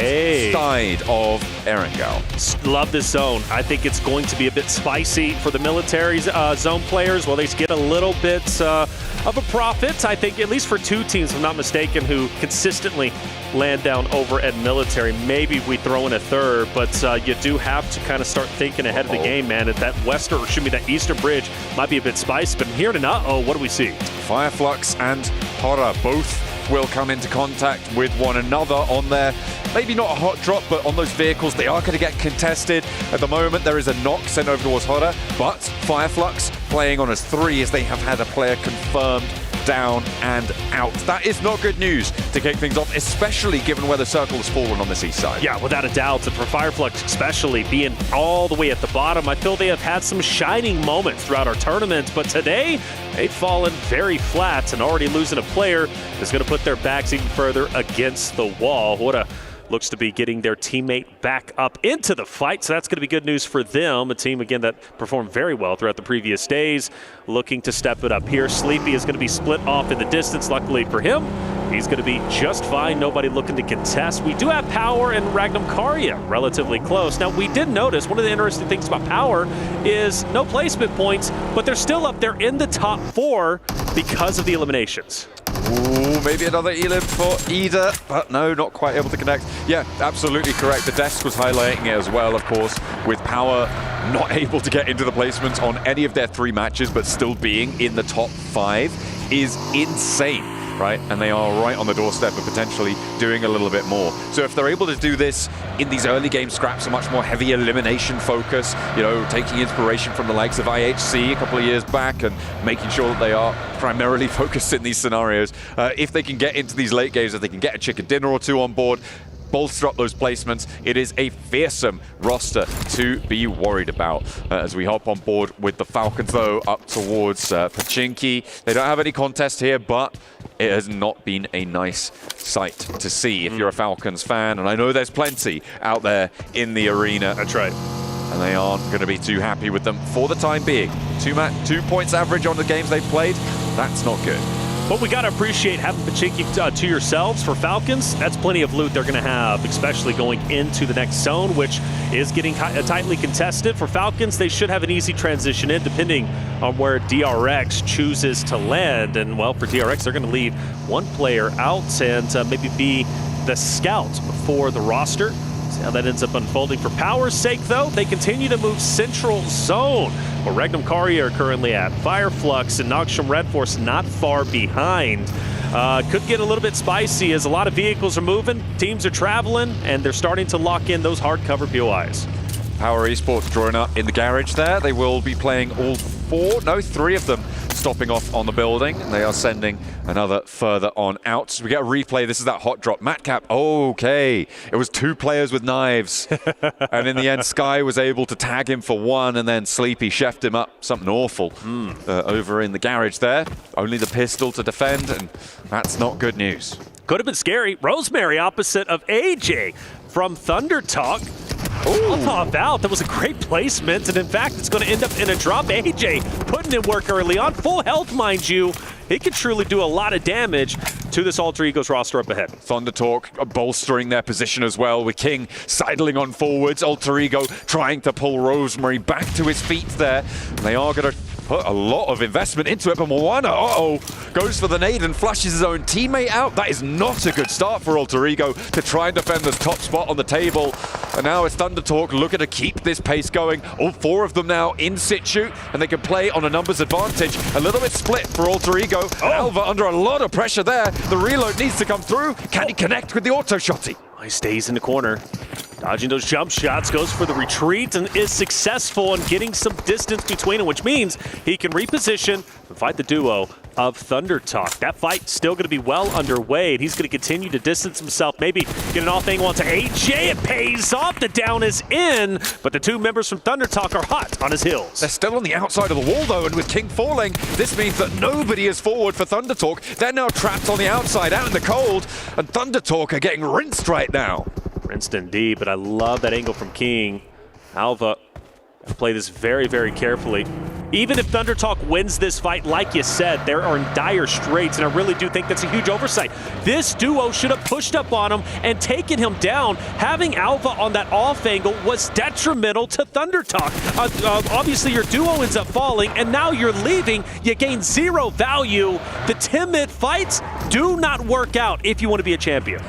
side of Erangel. Love this zone. I think it's going to be a bit spicy for the military zone players. Well, they get a little bit of a profit, I think, at least for 2 teams, if I'm not mistaken, who consistently land down over at military. Maybe we throw in a third, but you do have to kind of start thinking ahead of the game, man. That that eastern bridge might be a bit spicy, but here to what do we see? Fireflux and Horror both will come into contact with one another on their, maybe not a hot drop, but on those vehicles. They are going to get contested. At the moment, there is a knock sent over towards Horror, but Fireflux playing on as 3 as they have had a player confirmed down and out. That is not good news to kick things off, especially given where the circle has fallen on this east side. Yeah, without a doubt. And for Fireflux especially, being all the way at the bottom, I feel they have had some shining moments throughout our tournament, but today they've fallen very flat, and already losing a player is going to put their backs even further against the wall. What looks to be getting their teammate back up into the fight, so that's going to be good news for them. A team, again, that performed very well throughout the previous days, looking to step it up here. Sleepy is going to be split off in the distance. Luckily for him, he's going to be just fine. Nobody looking to contest. We do have Power and Ragnum Karya relatively close. Now, we did notice one of the interesting things about Power is no placement points, but they're still up there in the top 4 because of the eliminations. Ooh, maybe another elim for Ida, but no, not quite able to connect. Yeah, absolutely correct. The desk was highlighting it as well, of course, with Power not able to get into the placements on any of their 3 matches, but still being in the top 5 is insane, right? And they are right on the doorstep of potentially doing a little bit more. So if they're able to do this in these early game scraps, a much more heavy elimination focus, taking inspiration from the likes of IHC a couple of years back and making sure that they are primarily focused in these scenarios. If they can get into these late games, if they can get a chicken dinner or 2 on board, bolster up those placements, it is a fearsome roster to be worried about. As we hop on board with the Falcons, though, up towards Pachinki. They don't have any contest here, but it has not been a nice sight to see if you're a Falcons fan, and I know there's plenty out there in the arena. That's right. and they aren't going to be too happy with them for the time being. 2 points average on the games they've played, that's not good. But we got to appreciate having Pachinki to yourselves for Falcons. That's plenty of loot they're going to have, especially going into the next zone, which is getting tightly contested. For Falcons, they should have an easy transition in, depending on where DRX chooses to land. And, well, for DRX, they're going to leave one player out and maybe be the scout for the roster. See how that ends up unfolding. For Power's sake, though, they continue to move central zone, where Regnum Kari are currently at. Fireflux and Nogsham Red Force not far behind. Could get a little bit spicy as a lot of vehicles are moving, teams are traveling, and they're starting to lock in those hardcover POIs. Power Esports drawing up in the garage there. They will be playing all 3 of them stopping off on the building. They are sending another further on out. So we get a replay. This is that hot drop. Matcap, okay. It was 2 players with knives. And in the end, Sky was able to tag him for 1, and then Sleepy chefed him up something awful over in the garage there. Only the pistol to defend, and that's not good news. Could have been scary. Rosemary opposite of AJ from Thunder Talk. All top out. That was a great placement, and in fact, it's going to end up in a drop. AJ putting in work early on. Full health, mind you. He can truly do a lot of damage to this Alter Egos roster up ahead. Thunder Talk bolstering their position as well, with King sidling on forwards. Alter Ego trying to pull Rosemary back to his feet there. They are going to put a lot of investment into it, but Moana, goes for the nade and flushes his own teammate out. That is not a good start for Alter Ego to try and defend this top spot on the table. And now it's Thunder Talk looking to keep this pace going. All 4 of them now in situ, and they can play on a numbers advantage. A little bit split for Alter Ego. Alva under a lot of pressure there. The reload needs to come through. Can he connect with the auto shotty? He stays in the corner, dodging those jump shots, goes for the retreat, and is successful in getting some distance between them, which means he can reposition and fight the duo of Thunder Talk. That fight still going to be well underway, and he's going to continue to distance himself, maybe get an off angle onto AJ. It pays off. The down is in, but the 2 members from Thunder Talk are hot on his heels. They're still on the outside of the wall, though, and with King falling, this means that nobody is forward for Thunder Talk. They're now trapped on the outside, out in the cold, and Thunder Talk are getting rinsed right now. Rinsed indeed, but I love that angle from King. Alva, play this very, very carefully. Even if Thunder Talk wins this fight, like you said, they are in dire straits, and I really do think that's a huge oversight. This duo should have pushed up on him and taken him down. Having Alva on that off angle was detrimental to Thunder Talk. Obviously, your duo ends up falling, and now you're leaving. You gain 0 value. The timid fights do not work out if you want to be a champion.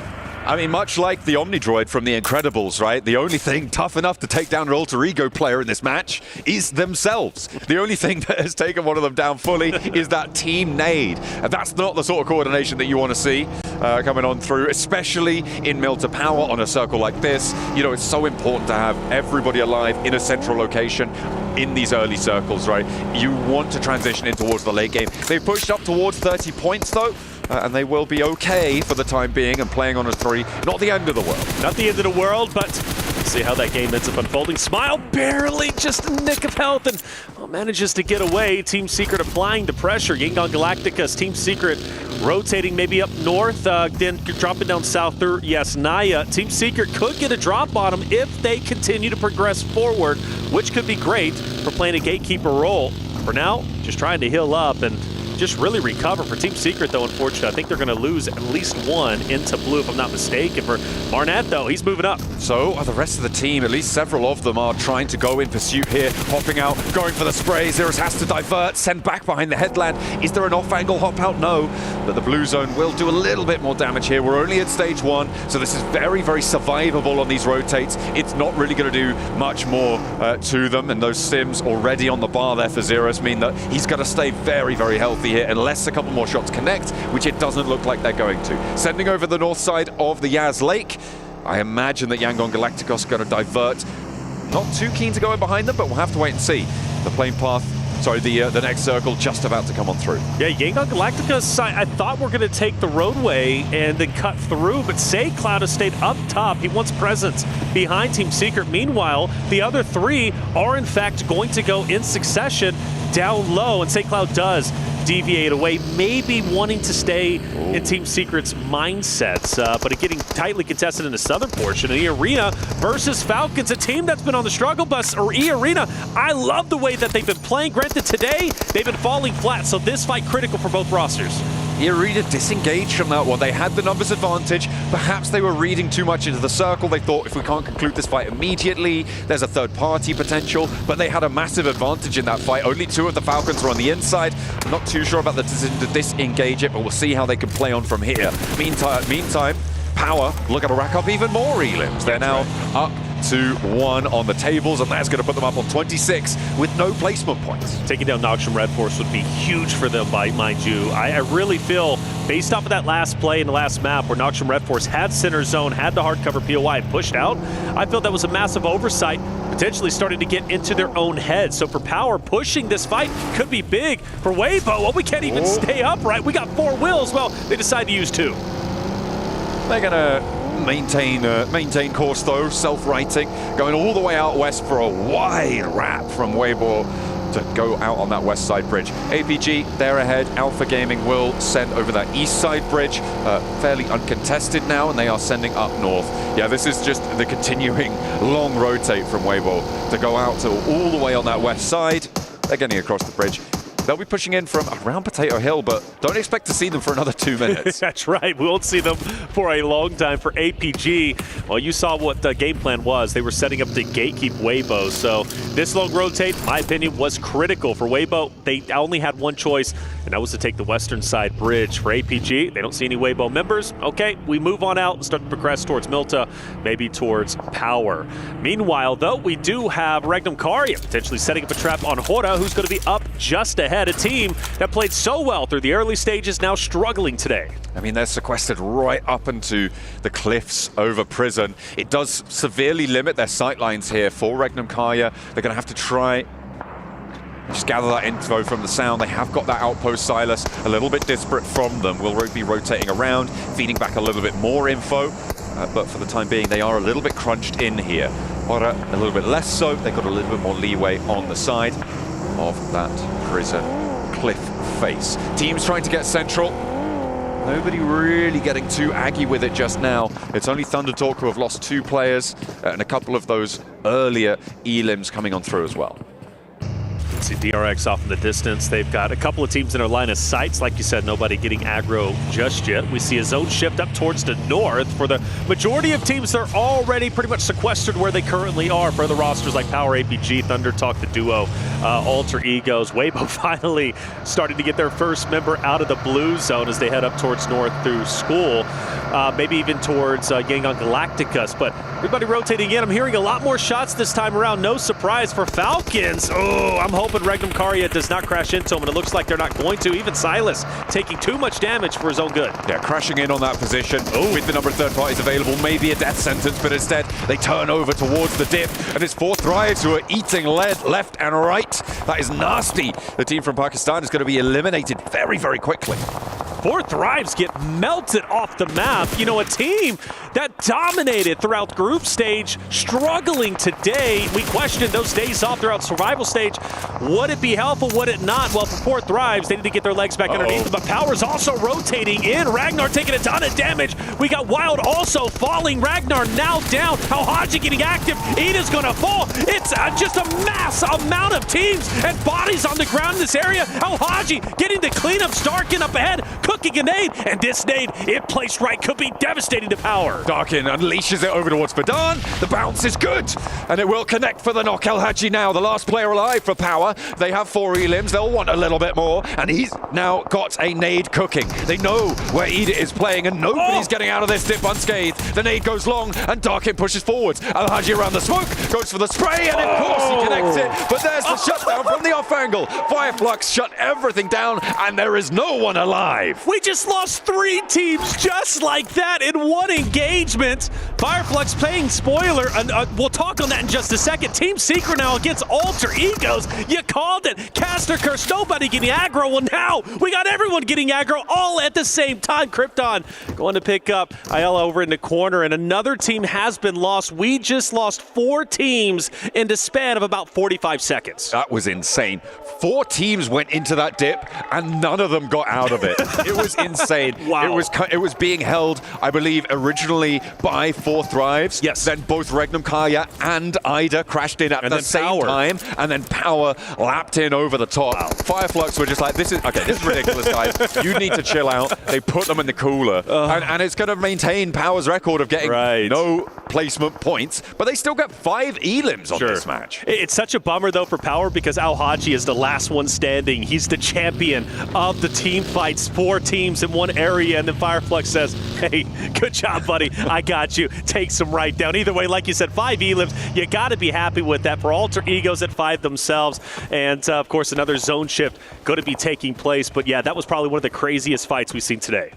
I mean, much like the Omnidroid from The Incredibles, right? The only thing tough enough to take down an Alter Ego player in this match is themselves. The only thing that has taken one of them down fully is that team nade. And that's not the sort of coordination that you want to see coming on through, especially in Mill to Power on a circle like this. You know, it's so important to have everybody alive in a central location in these early circles, right? You want to transition in towards the late game. They've pushed up towards 30 points, though. And they will be okay for the time being and playing on a 3. Not the end of the world. Not the end of the world, but see how that game ends up unfolding. Smile barely, just a nick of health, and manages to get away. Team Secret applying the pressure. Yangon Galacticus, Team Secret rotating maybe up north, then dropping down south through Naya. Team Secret could get a drop on them if they continue to progress forward, which could be great for playing a gatekeeper role. For now, just trying to heal up and just really recover. For Team Secret, though, unfortunately, I think they're going to lose at least 1 into blue, if I'm not mistaken. For Barnett, though, he's moving up. So are the rest of the team. At least several of them are trying to go in pursuit here, hopping out, going for the spray. Zerus has to divert, send back behind the headland. Is there an off-angle hop out? No. But the blue zone will do a little bit more damage here. We're only at stage 1, so this is very, very survivable on these rotates. It's not really going to do much more to them, and those sims already on the bar there for Zerus mean that he's going to stay very, very healthy here unless a couple more shots connect, which it doesn't look like they're going to. Sending over the north side of the Yaz Lake. I imagine that Yangon Galacticos is going to divert. Not too keen to go in behind them, but we'll have to wait and see. The plane path, sorry, the next circle just about to come on through. Yeah, Yangon Galacticos, I thought we're going to take the roadway and then cut through, but SayCloud has stayed up top. He wants presence behind Team Secret. Meanwhile, the other 3 are in fact going to go in succession down low, and SayCloud does deviate away, maybe wanting to stay in Team Secret's mindsets, but getting tightly contested in the southern portion. And E-Arena versus Falcons, a team that's been on the struggle bus, or E-Arena. I love the way that they've been playing. Granted, today, they've been falling flat, so this fight critical for both rosters. E-Arena disengaged from that one. They had the numbers advantage. Perhaps they were reading too much into the circle. They thought if we can't conclude this fight immediately, there's a third party potential, but they had a massive advantage in that fight. Only 2 of the Falcons were on the inside. I'm not too sure about the decision to disengage it, but we'll see how they can play on from here. Meantime, Power look to rack up even more elims. They're now up to 1 on the tables, and that's going to put them up on 26 with no placement points. Taking down Noxium Red Force would be huge for them, mind you. I really feel, based off of that last play in the last map where Noxium Red Force had center zone, had the hardcover POI and pushed out, I feel that was a massive oversight, potentially starting to get into their own heads. So for Power, pushing this fight could be big. For Weibo, well, we can't even stay upright. We got 4 wheels. Well, they decide to use 2. They're going to maintain course though, self-righting, going all the way out west for a wide wrap from Weibo to go out on that west side bridge. APG, they're ahead. Alpha Gaming will send over that east side bridge, fairly uncontested now, and they are sending up north. Yeah, this is just the continuing long rotate from Weibo to go out to all the way on that west side. They're getting across the bridge. They'll be pushing in from around Potato Hill, but don't expect to see them for another 2 minutes. That's right. We won't see them for a long time. For APG, well, you saw what the game plan was. They were setting up to gatekeep Weibo. So this long rotate, in my opinion, was critical for Weibo. They only had one choice, and that was to take the western side bridge. For APG, they don't see any Weibo members. Okay, we move on out and start to progress towards Milta, maybe towards Power. Meanwhile, though, we do have Regnum Karya potentially setting up a trap on Hora, who's going to be up just ahead. A team that played so well through the early stages, now struggling today. I mean, they're sequestered right up into the cliffs over prison. It does severely limit their sightlines here for Regnum Karya. They're going to have to try just gather that info from the sound. They have got that outpost Silas a little bit disparate from them. We'll be rotating around, feeding back a little bit more info. But for the time being, they are a little bit crunched in here. Hora a little bit less so. They've got a little bit more leeway on the side of that prison cliff face. Teams trying to get central. Nobody really getting too aggy with it just now. It's only Thunder Talk who have lost 2 players and a couple of those earlier elims coming on through as well. See DRX off in the distance. They've got a couple of teams in their line of sights. Like you said, nobody getting aggro just yet. We see a zone shift up towards the north. For the majority of teams, they're already pretty much sequestered where they currently are. For the rosters like Power, APG, Thunder Talk, the duo, Alter Egos, Weibo finally starting to get their first member out of the blue zone as they head up towards north through school. Maybe even towards Yangon Galacticus. But everybody rotating in. I'm hearing a lot more shots this time around. No surprise for Falcons. Oh, I'm hoping Regnum Karya does not crash into him, and it looks like they're not going to. Even Silas taking too much damage for his own good. Yeah, crashing in on that position with the number of third parties available, maybe a death sentence, but instead they turn over towards the dip, and it's 4 Thrives who are eating lead left and right. That is nasty. The team from Pakistan is going to be eliminated very, very quickly. 4 Thrives get melted off the map. You know, a team that dominated throughout group stage, struggling today. We questioned those days off throughout survival stage. Would it be helpful? Would it not? Well, for 4 Thrives, they need to get their legs back underneath them. But Power's also rotating in. Ragnar taking a ton of damage. We got Wild also falling. Ragnar now down. Haji getting active. Ida's going to fall. It's just a mass amount of teams and bodies on the ground in this area. Haji getting the cleanup. Starkin up ahead, cooking a nade. And this nade, if placed right, could be devastating to Power. Darkin unleashes it over towards Badan. The bounce is good, and it will connect for the knock. Haji now, the last player alive for Power. They have 4 elims. They'll want a little bit more, and he's now got a nade cooking. They know where Ida is playing, and nobody's getting out of this dip unscathed. The nade goes long, and Darkin pushes forwards. Haji around the smoke, goes for the spray, and of course he connects it. But there's the shutdown from the off angle. Fireflux shut everything down, and there is no one alive. We just lost 3 teams just like that in one engagement. Fireflux playing spoiler, and we'll talk on that in just a second. Team Secret now against Alter Egos. You called it. Caster Curse, nobody getting aggro. Well, now we got everyone getting aggro all at the same time. Krypton going to pick up Ayala over in the corner, and another team has been lost. We just lost 4 teams in the span of about 45 seconds. That was insane. 4 teams went into that dip, and none of them got out of it. It was insane. Wow. It was being held, I believe, originally by 4 Thrives. Yes. Then both Regnum Kaya and Ida crashed in at the same time, and then Power lapped in over the top. Wow. Fireflux were just like, this is ridiculous, guys. You need to chill out. They put them in the cooler, and it's going to maintain Power's record of getting no placement points, but they still got 5 elims on this match. It's such a bummer, though, for Power, because Al Haji is the last one standing. He's the champion of the team fights, 4 teams in one area, and then Fireflux says, hey, good job, buddy. I got you. Takes him right down. Either way, like you said, 5 elims. You got to be happy with that. For Alter Egos at 5 themselves, and of course, another zone shift going to be taking place. But yeah, that was probably one of the craziest fights we've seen today.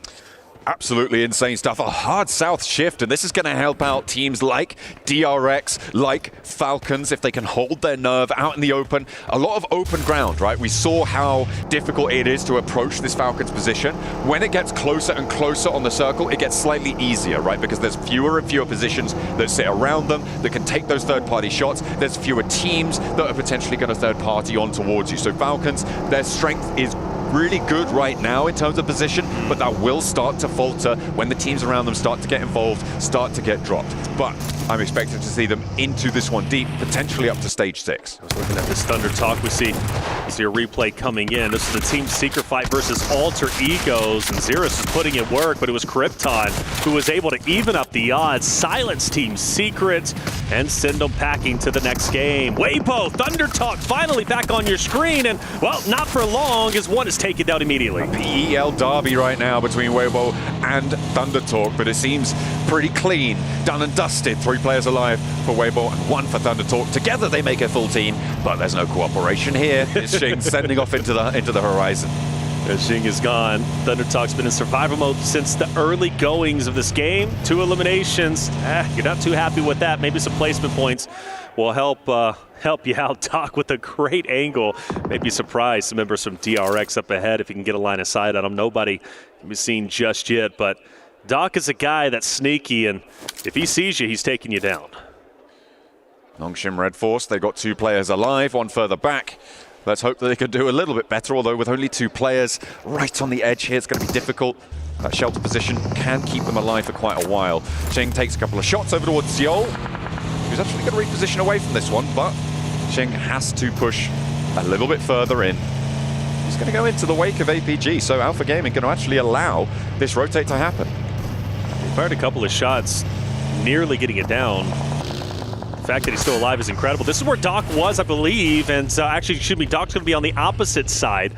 Absolutely insane stuff. A hard south shift, and this is going to help out teams like DRX, like Falcons, if they can hold their nerve out in the open. A lot of open ground, right? We saw how difficult it is to approach this Falcons position. When it gets closer and closer on the circle, it gets slightly easier, right? Because there's fewer and fewer positions that sit around them that can take those third-party shots. There's fewer teams that are potentially going to third-party on towards you. So Falcons, their strength is really good right now in terms of position, but that will start to falter when the teams around them start to get involved, start to get dropped. But I'm expecting to see them into this one deep, potentially up to stage 6. I was looking at this Thunder Talk. We see a replay coming in. This is the Team Secret fight versus Alter Egos, and Xerus is putting in work, but it was Krypton who was able to even up the odds, silence Team Secret, and send them packing to the next game. Weibo, Thunder Talk, finally back on your screen, and, well, not for long, as one is taken down immediately. PEL derby right now between Weibo and Thunder Talk, but it seems pretty clean, done and dusted. 3 players alive for Weibo and 1 for Thunder Talk. Together they make a full team, but there's no cooperation here. It's Xing sending off into the horizon. Xing is gone. Thunder Talk's been in survival mode since the early goings of this game. 2 eliminations. You're not too happy with that. Maybe some placement points will help you out. Doc with a great angle. Maybe surprise some members from DRX up ahead if you can get a line of sight on him. Nobody can be seen just yet, but Doc is a guy that's sneaky, and if he sees you, he's taking you down. Nongshim Red Force, they got 2 players alive, 1 further back. Let's hope that they could do a little bit better, although with only 2 players right on the edge here, it's going to be difficult. That shelter position can keep them alive for quite a while. Xing takes a couple of shots over towards Seoul, who's actually going to reposition away from this one, but Xing has to push a little bit further in. He's going to go into the wake of APG, so Alpha Gaming going to actually allow this rotate to happen. He fired a couple of shots, nearly getting it down. The fact that he's still alive is incredible. This is where Doc was, I believe, and actually, Doc's going to be on the opposite side.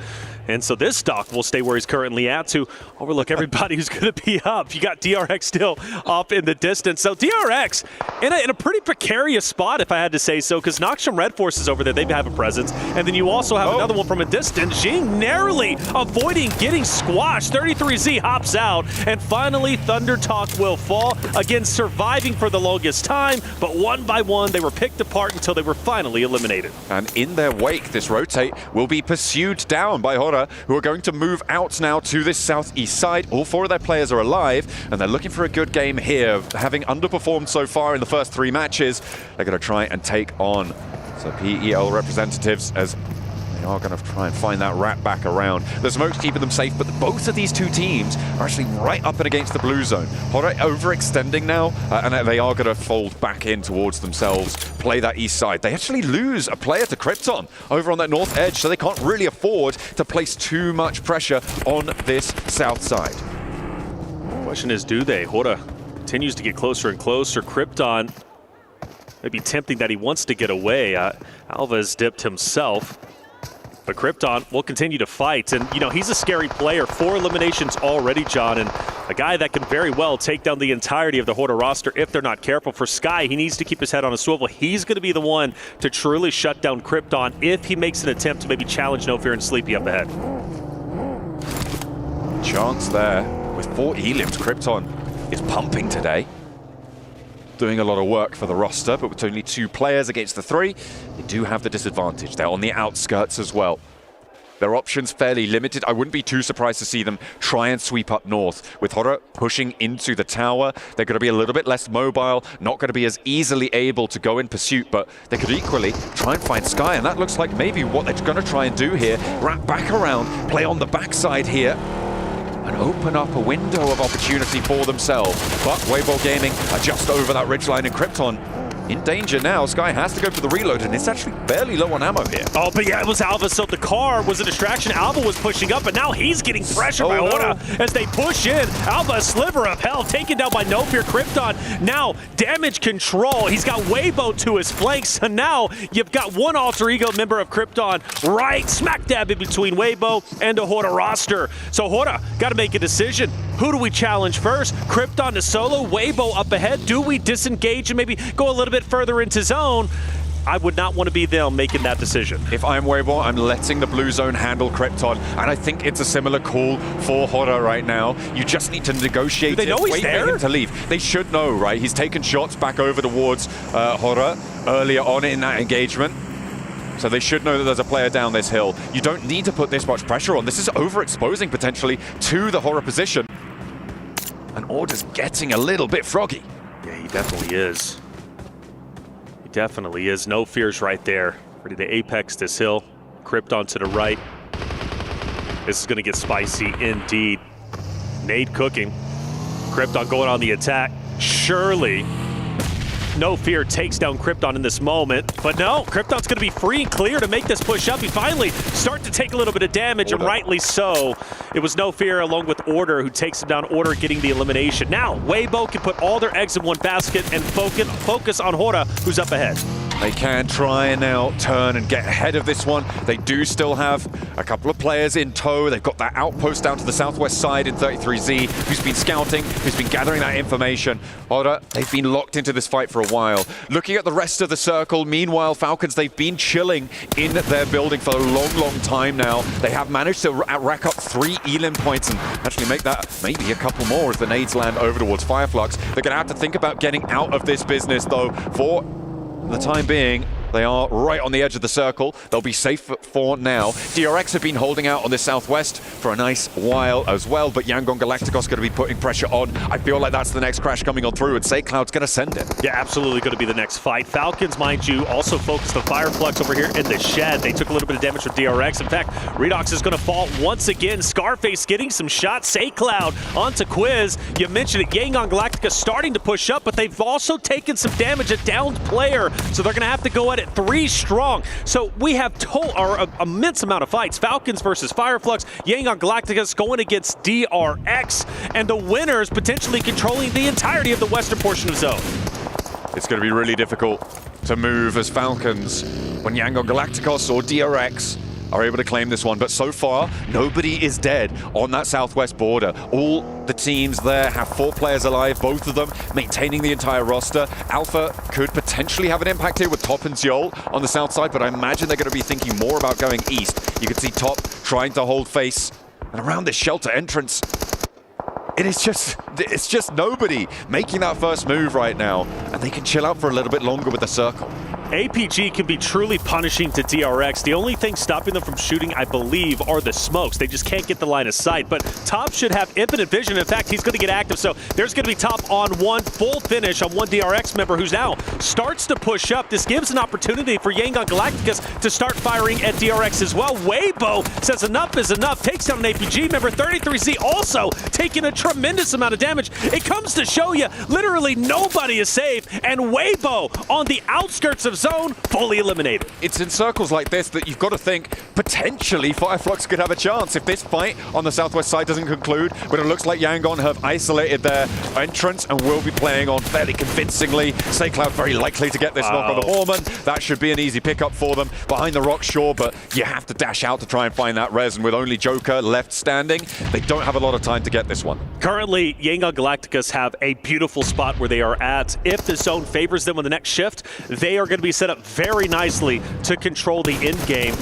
And so this Doc will stay where he's currently at to overlook everybody who's going to be up. You got DRX still off in the distance. So DRX in a pretty precarious spot, if I had to say so, because Nongshim Red Force is over there. They have a presence. And then you also have another one from a distance. Xing narrowly avoiding getting squashed. 33Z hops out. And finally, Thunder Talk will fall. Again, surviving for the longest time. But one by one, they were picked apart until they were finally eliminated. And in their wake, this rotate will be pursued down by Hora, who are going to move out now to this southeast side. All 4 of their players are alive, and they're looking for a good game here. Having underperformed so far in the first 3 matches, they're going to try and take on some PEL representatives as they are going to try and find that wrap back around. The smoke's keeping them safe, but both of these 2 teams are actually right up and against the blue zone. Hora overextending now, and they are going to fold back in towards themselves, play that east side. They actually lose a player to Krypton over on that north edge, so they can't really afford to place too much pressure on this south side. The question is, do they? Hora continues to get closer and closer. Krypton maybe tempting that he wants to get away. Alva has dipped himself. But Krypton will continue to fight, and you know, he's a scary player. 4 eliminations already, John, and a guy that can very well take down the entirety of the Hora roster if they're not careful. For Sky, he needs to keep his head on a swivel. He's going to be the one to truly shut down Krypton if he makes an attempt to maybe challenge No Fear and Sleepy up ahead. chance there. With 4 elims, Krypton is pumping today. Doing a lot of work for the roster, but with only 2 players against the 3, they do have the disadvantage. They're on the outskirts as well. Their options fairly limited. I wouldn't be too surprised to see them try and sweep up north. With Horror pushing into the tower, they're going to be a little bit less mobile, not going to be as easily able to go in pursuit, but they could equally try and find Sky, and that looks like maybe what they're going to try and do here. Wrap back around, play on the backside here, and open up a window of opportunity for themselves. But Weibo Gaming are just over that ridgeline, and Krypton in danger now. Sky has to go for the reload, and it's actually barely low on ammo here. Oh, but yeah, it was Alva, so the car was a distraction. Alva was pushing up, but now he's getting pressured by Hora as they push in. Alva, a sliver of hell, taken down by No Fear. Krypton now damage control. He's got Weibo to his flanks, so now you've got one alter ego member of Krypton right smack dab in between Weibo and the Hora roster. So Hora got to make a decision. Who do we challenge first? Krypton to solo, Weibo up ahead. Do we disengage and maybe go a little bit further into zone? I would not want to be them making that decision. If I'm Weibo, I'm letting the blue zone handle Krypton, and I think it's a similar call for Hora right now. You just need to negotiate. Do they know he's wait there? for him to leave. They should know, right? He's taken shots back over towards Hora earlier on in that engagement. So they should know that there's a player down this hill. You don't need to put this much pressure on. This is overexposing potentially to the Hora position. And Order's getting a little bit froggy. Yeah, he definitely is. He definitely is. No Fear's right there. Ready to apex this hill. Krypton to the right. This is going to get spicy indeed. Nade cooking. Krypton going on the attack. Surely No Fear takes down Krypton in this moment, but no, Krypton's going to be free and clear to make this push up. He finally starts to take a little bit of damage, and rightly so. It was No Fear along with Order who takes him down. Order getting the elimination. Now, Weibo can put all their eggs in one basket and focus on Hora, who's up ahead. They can try and now turn and get ahead of this one. They do still have a couple of players in tow. They've got that outpost down to the southwest side in 33Z, who's been scouting, who's been gathering that information. Hora, they've been locked into this fight for a while. Looking at the rest of the circle, meanwhile, Falcons, they've been chilling in their building for a long, long time now. They have managed to rack up 3 Elim points and actually make that maybe a couple more as the nades land over towards Fireflux. They're going to have to think about getting out of this business, though, for the time being. They are right on the edge of the circle. They'll be safe for now. DRX have been holding out on the southwest for a nice while as well, but Yangon Galacticos going to be putting pressure on. I feel like that's the next crash coming on through, and SayCloud's going to send it. Yeah, absolutely going to be the next fight. Falcons, mind you, also focused on Fireflux over here in the shed. They took a little bit of damage from DRX. In fact, Redox is going to fall once again. Scarface getting some shots. SayCloud onto Quiz. You mentioned it, Yangon Galactica starting to push up, but they've also taken some damage, a downed player, so they're going to have to go at it 3 strong. So we have an immense amount of fights. Falcons versus Fireflux, Yangon Galacticus going against DRX, and the winners potentially controlling the entirety of the western portion of zone. It's going to be really difficult to move as Falcons when Yangon Galacticos or DRX are able to claim this one, but so far nobody is dead on that southwest border. All the teams there have 4 players alive, both of them maintaining the entire roster. Alpha could potentially have an impact here with Top and Zeol on the south side, but I imagine they're going to be thinking more about going east. You can see Top trying to hold face, and around this shelter entrance, it's just nobody making that first move right now, and they can chill out for a little bit longer with the circle. APG can be truly punishing to DRX. The only thing stopping them from shooting, I believe, are the smokes. They just can't get the line of sight. But Top should have infinite vision. In fact, he's going to get active. So there's going to be Top on one full finish on one DRX member who's now starts to push up. This gives an opportunity for Yangon Galacticus to start firing at DRX as well. Weibo says enough is enough. Takes down an APG member. 33Z also taking a tremendous amount of damage. It comes to show you literally nobody is safe. And Weibo on the outskirts of zone, fully eliminated. It's in circles like this that you've got to think potentially Fireflux could have a chance if this fight on the southwest side doesn't conclude, but it looks like Yangon have isolated their entrance and will be playing on fairly convincingly. SayCloud very likely to get this knock on the Horman. That should be an easy pickup for them behind the rock, sure, but you have to dash out to try and find that res, and with only Joker left standing, they don't have a lot of time to get this one. Currently, Yangon Galacticus have a beautiful spot where they are at. If the zone favors them on the next shift, they are going to be set up very nicely to control the end game.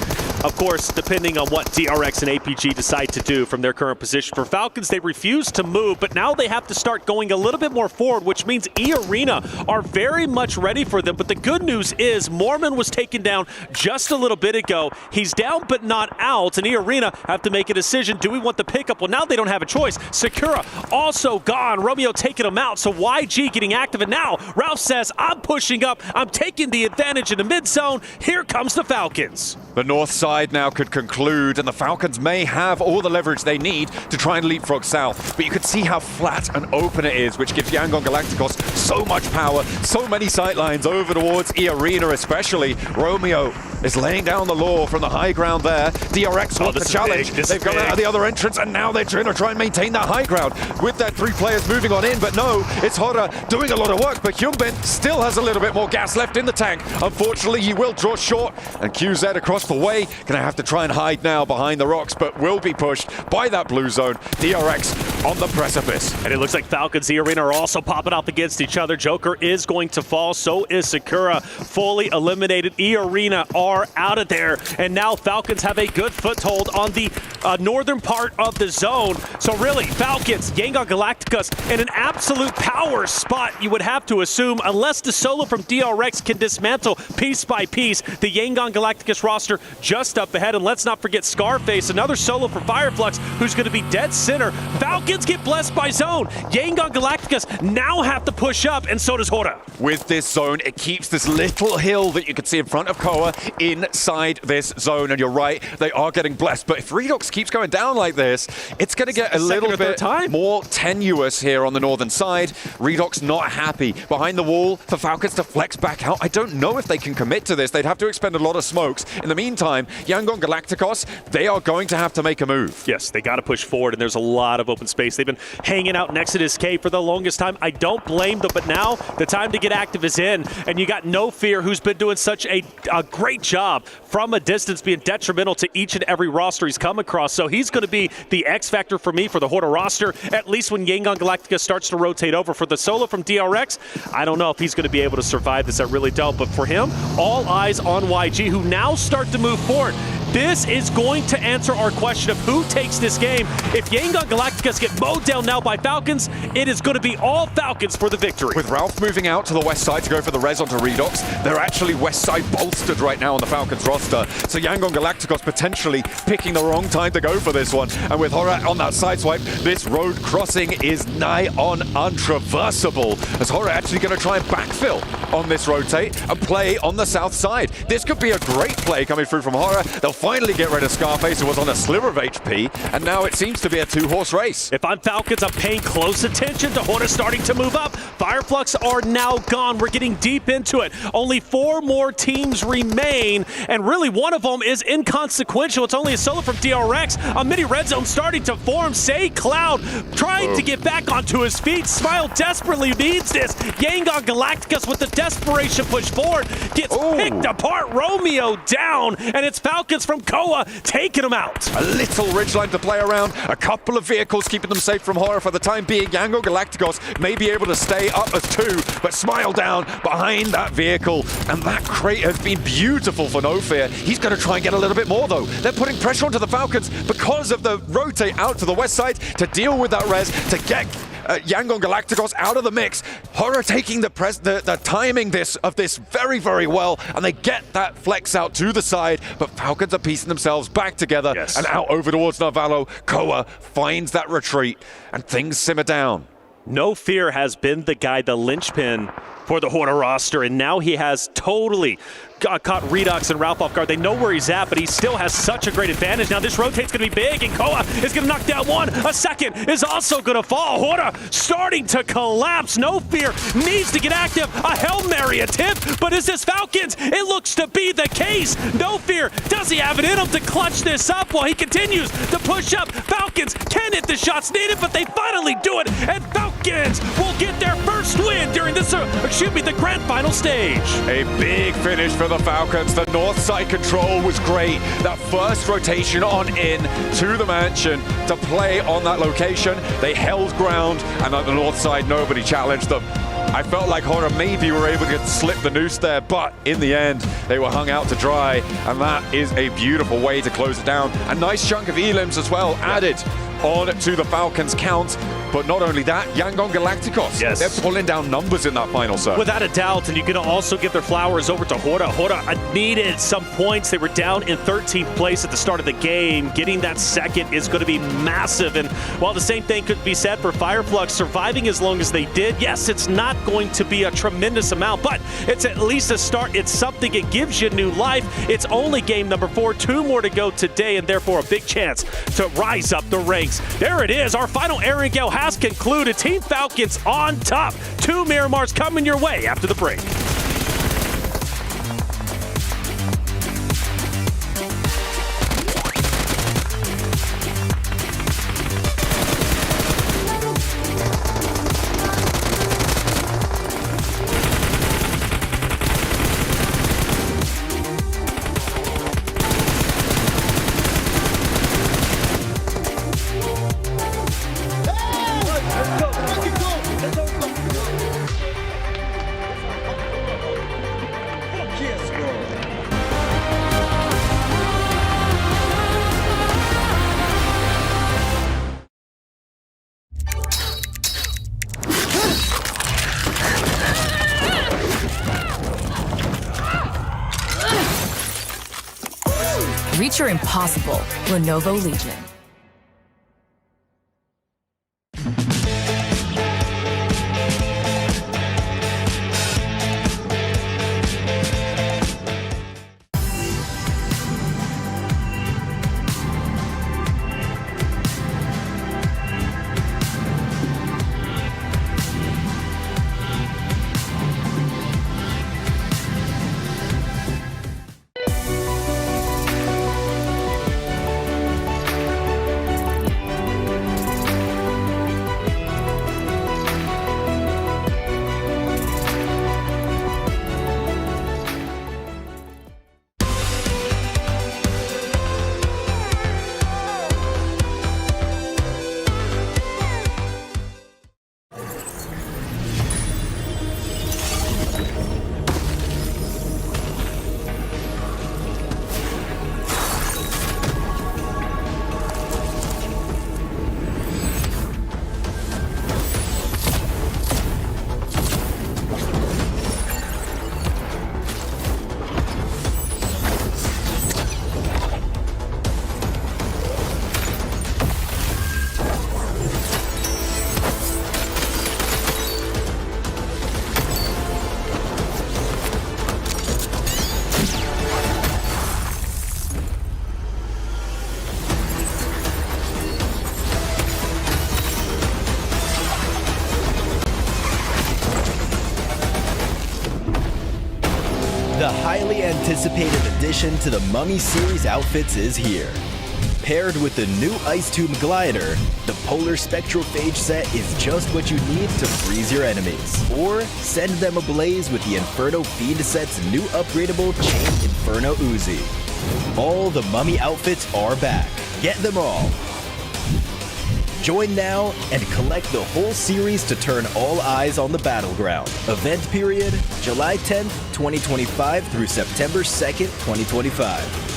Of course, depending on what DRX and APG decide to do from their current position. For Falcons, they refuse to move, but now they have to start going a little bit more forward, which means E-Arena are very much ready for them. But the good news is Mormon was taken down just a little bit ago. He's down but not out, and E-Arena have to make a decision. Do we want the pickup? Well, now they don't have a choice. Sakura also gone. Romeo taking him out, so YG getting active. And now Ralph says, I'm pushing up. I'm taking the advantage in the mid zone. Here comes the Falcons. The north side now could conclude, and the Falcons may have all the leverage they need to try and leapfrog south. But you could see how flat and open it is, which gives Yangon Galacticos so much power, so many sightlines over towards E-Arena especially. Romeo is laying down the law from the high ground there. DRX want the challenge. They've gone out of the other entrance, and now they're trying to try and maintain that high ground with their 3 players moving on in. But no, it's Hora doing a lot of work, but Hyunbin still has a little bit more gas left in the tank. Unfortunately, he will draw short, and QZ across the way gonna have to try and hide now behind the rocks, but will be pushed by that blue zone. DRX on the precipice. And it looks like Falcons E-Arena are also popping up against each other. Joker is going to fall, so is Sakura. Fully eliminated. E-Arena are out of there, and now Falcons have a good foothold on the northern part of the zone. So really, Falcons, Yangon Galacticos in an absolute power spot, you would have to assume, unless the solo from DRX can dismantle piece by piece the Yangon Galacticos roster just up ahead. And let's not forget Scarface, another solo for Fireflux, who's going to be dead center. Falcons get blessed by zone. Yangon Galacticos now have to push up, and so does Hora. With this zone, it keeps this little hill that you can see in front of Koa inside this zone, and you're right, they are getting blessed. But if Redox keeps going down like this, it's going to get a little bit more tenuous here on the northern side. Redox not happy. Behind the wall for Falcons to flex back out. I don't know if they can commit to this. They'd have to expend a lot of smokes. In the meantime, Yangon Galacticos, they are going to have to make a move. Yes, they got to push forward, and there's a lot of open space. They've been hanging out next to this cave for the longest time. I don't blame them, but now the time to get active is in, and you got No Fear, who's been doing such a great job from a distance, being detrimental to each and every roster he's come across. So he's going to be the X factor for me for the Hora roster, at least when Yangon Galactica starts to rotate over. For the solo from DRX, I don't know if he's going to be able to survive this. I really don't. But for him, all eyes on YG, who now start to move forward. This is going to answer our question of who takes this game. If Yangon Galacticos get mowed down now by Falcons, it is going to be all Falcons for the victory. With Ralph moving out to the west side to go for the res onto Redox, they're actually west side bolstered right now on the Falcons roster. So Yangon Galacticos potentially picking the wrong time to go for this one. And with Hora on that sideswipe, this road crossing is nigh on untraversable. As Hora actually going to try and backfill on this rotate and play on the south side. This could be a great play coming through from Hora. They'll finally get rid of Scarface, who was on a sliver of HP, and now it seems to be a 2-horse race. If I'm Falcons, I'm paying close attention to Hora starting to move up. Fireflux are now gone. We're getting deep into it. Only 4 more teams remain, and really one of them is inconsequential. It's only a solo from DRX. A mini red zone starting to form. Say Cloud trying to get back onto his feet. Smile desperately needs this. Yangon Galacticos with the desperation push forward gets picked apart. Romeo down, and it's Falcons from Koa taking him out. A little ridgeline to play around. A couple of vehicles keeping them safe from Hora for the time being. Yangon Galacticos may be able to stay up as 2, but Smile down behind that vehicle. And that crate has been beautiful for No Fear. He's going to try and get a little bit more, though. They're putting pressure onto the Falcons because of the rotate out to the west side to deal with that res, to get Yangon Galacticos out of the mix. Hora taking the timing of this very, very well, and they get that flex out to the side, but Falcons are piecing themselves back together and out over towards Narvalo. Koa finds that retreat, and things simmer down. No Fear has been the guy, the linchpin for the Hora roster, and now he has totally caught Redox and Ralph off guard. They know where he's at, but he still has such a great advantage. Now this rotate's going to be big, and Koa is going to knock down one. A second is also going to fall. Hora starting to collapse. No Fear needs to get active. A Hail Mary attempt, but is this Falcons? It looks to be the case. No Fear, does he have it in him to clutch this up while he continues to push up? Falcons can hit the shots needed, but they finally do it, and Falcons will get their first win during this, the grand final stage. A big finish for the Falcons. The north side control was great. That first rotation on in to the mansion to play on that location. They held ground, and on the north side, nobody challenged them. I felt like Hora maybe were able to slip the noose there, but in the end, they were hung out to dry, and that is a beautiful way to close it down. A nice chunk of elims as well added on to the Falcons' count. But not only that, Yangon Galacticos, they're pulling down numbers in that final serve. Without a doubt, and you can also give their flowers over to Hora. Hora needed some points. They were down in 13th place at the start of the game. Getting that second is going to be massive. And while the same thing could be said for Fireflux, surviving as long as they did, yes, it's not going to be a tremendous amount, but it's at least a start. It's something. It gives you new life. It's only game number 4. 2 more to go today, and therefore a big chance to rise up the ranks. There it is. Our final Erangel has concluded. Team Falcons on top. 2 Miramars coming your way after the break. Reach your impossible. Lenovo Legion. The highly anticipated addition to the Mummy series outfits is here. Paired with the new Ice Tube Glider, the Polar Spectrophage set is just what you need to freeze your enemies. Or send them ablaze with the Inferno Fiend set's new upgradable Chain Inferno Uzi. All the Mummy outfits are back. Get them all. Join now and collect the whole series to turn all eyes on the battleground. Event period, July 10th, 2025 through September 2nd, 2025.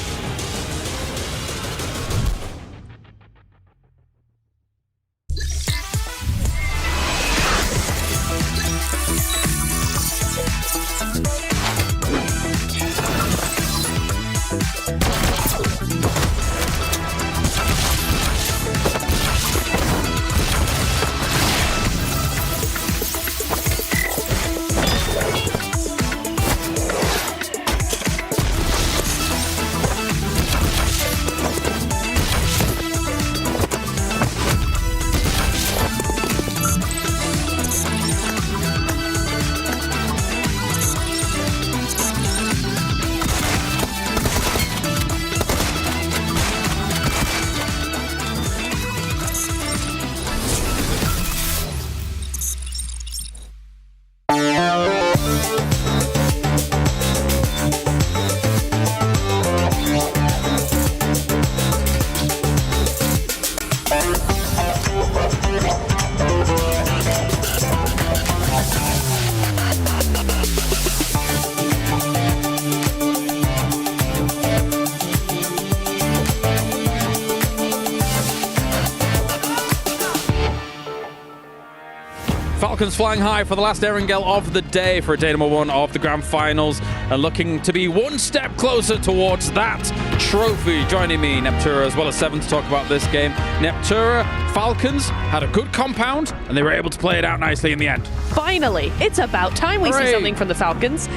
Falcons flying high for the last Erangel of the day for day number 1 of the grand finals and looking to be one step closer towards that trophy. Joining me, Neptura, as well as Seven, to talk about this game. Neptura, Falcons had a good compound and they were able to play it out nicely in the end. Finally, it's about time we see something from the Falcons.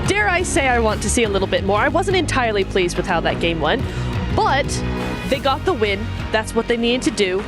Dare I say I want to see a little bit more. I wasn't entirely pleased with how that game went, but they got the win. That's what they needed to do.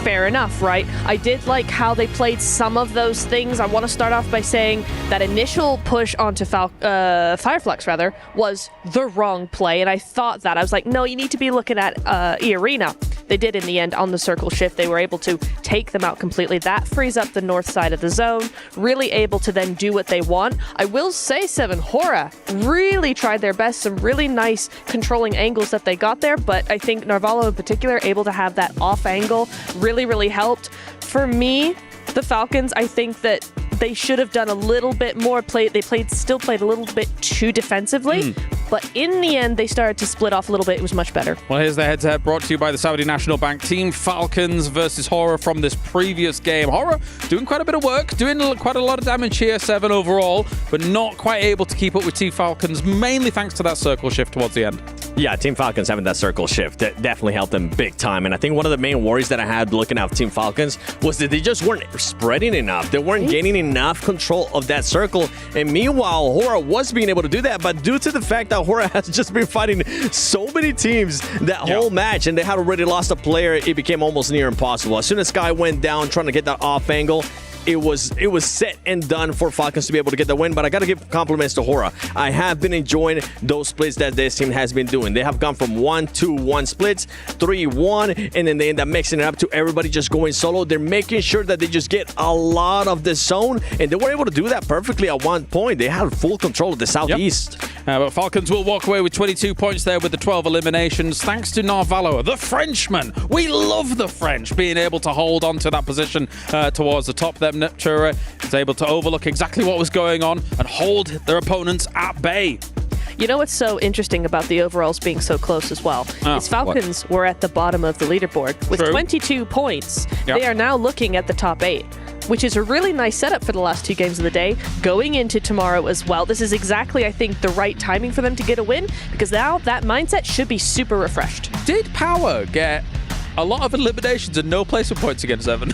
Fair enough, right? I did like how they played some of those things. I want to start off by saying that initial push onto Fireflux was the wrong play, and I thought that. I was like, no, you need to be looking at E-Arena. They did in the end on the circle shift. They were able to take them out completely. That frees up the north side of the zone, really able to then do what they want. I will say, Seven, Hora really tried their best. Some really nice controlling angles that they got there, but I think Narvalo in particular, able to have that off angle, really helped. For me, the Falcons, I think that they should have done a little bit more. Still played a little bit too defensively, but in the end, they started to split off a little bit. It was much better. Well, here's the head-to-head brought to you by the Saudi National Bank team. Falcons versus Hora from this previous game. Hora doing quite a bit of work, doing quite a lot of damage here, 7 overall, but not quite able to keep up with Team Falcons, mainly thanks to that circle shift towards the end. Yeah, Team Falcons having that circle shift that definitely helped them big time. And I think one of the main worries that I had looking at Team Falcons was that they just weren't spreading enough. They weren't gaining enough control of that circle. And meanwhile, Hora was being able to do that. But due to the fact that Hora has just been fighting so many teams that whole match, and they had already lost a player, it became almost near impossible. As soon as Sky went down trying to get that off angle, it was set and done for Falcons to be able to get the win, but I got to give compliments to Hora. I have been enjoying those splits that this team has been doing. They have gone from 1-2-1 splits, 3-1, and then they end up mixing it up to everybody just going solo. They're making sure that they just get a lot of the zone, and they were able to do that perfectly at one point. They had full control of the southeast. But Falcons will walk away with 22 points there with the 12 eliminations, thanks to Narvalo, the Frenchman. We love the French being able to hold on to that position towards the top there. Neptura is able to overlook exactly what was going on and hold their opponents at bay. You know what's so interesting about the overalls being so close as well? Is Falcons were at the bottom of the leaderboard with 22 points. Yep. They are now looking at the top 8, which is a really nice setup for the last 2 games of the day, going into tomorrow as well. This is exactly, I think, the right timing for them to get a win, because now that mindset should be super refreshed. Did Power get a lot of eliminations and no placement points against Evan?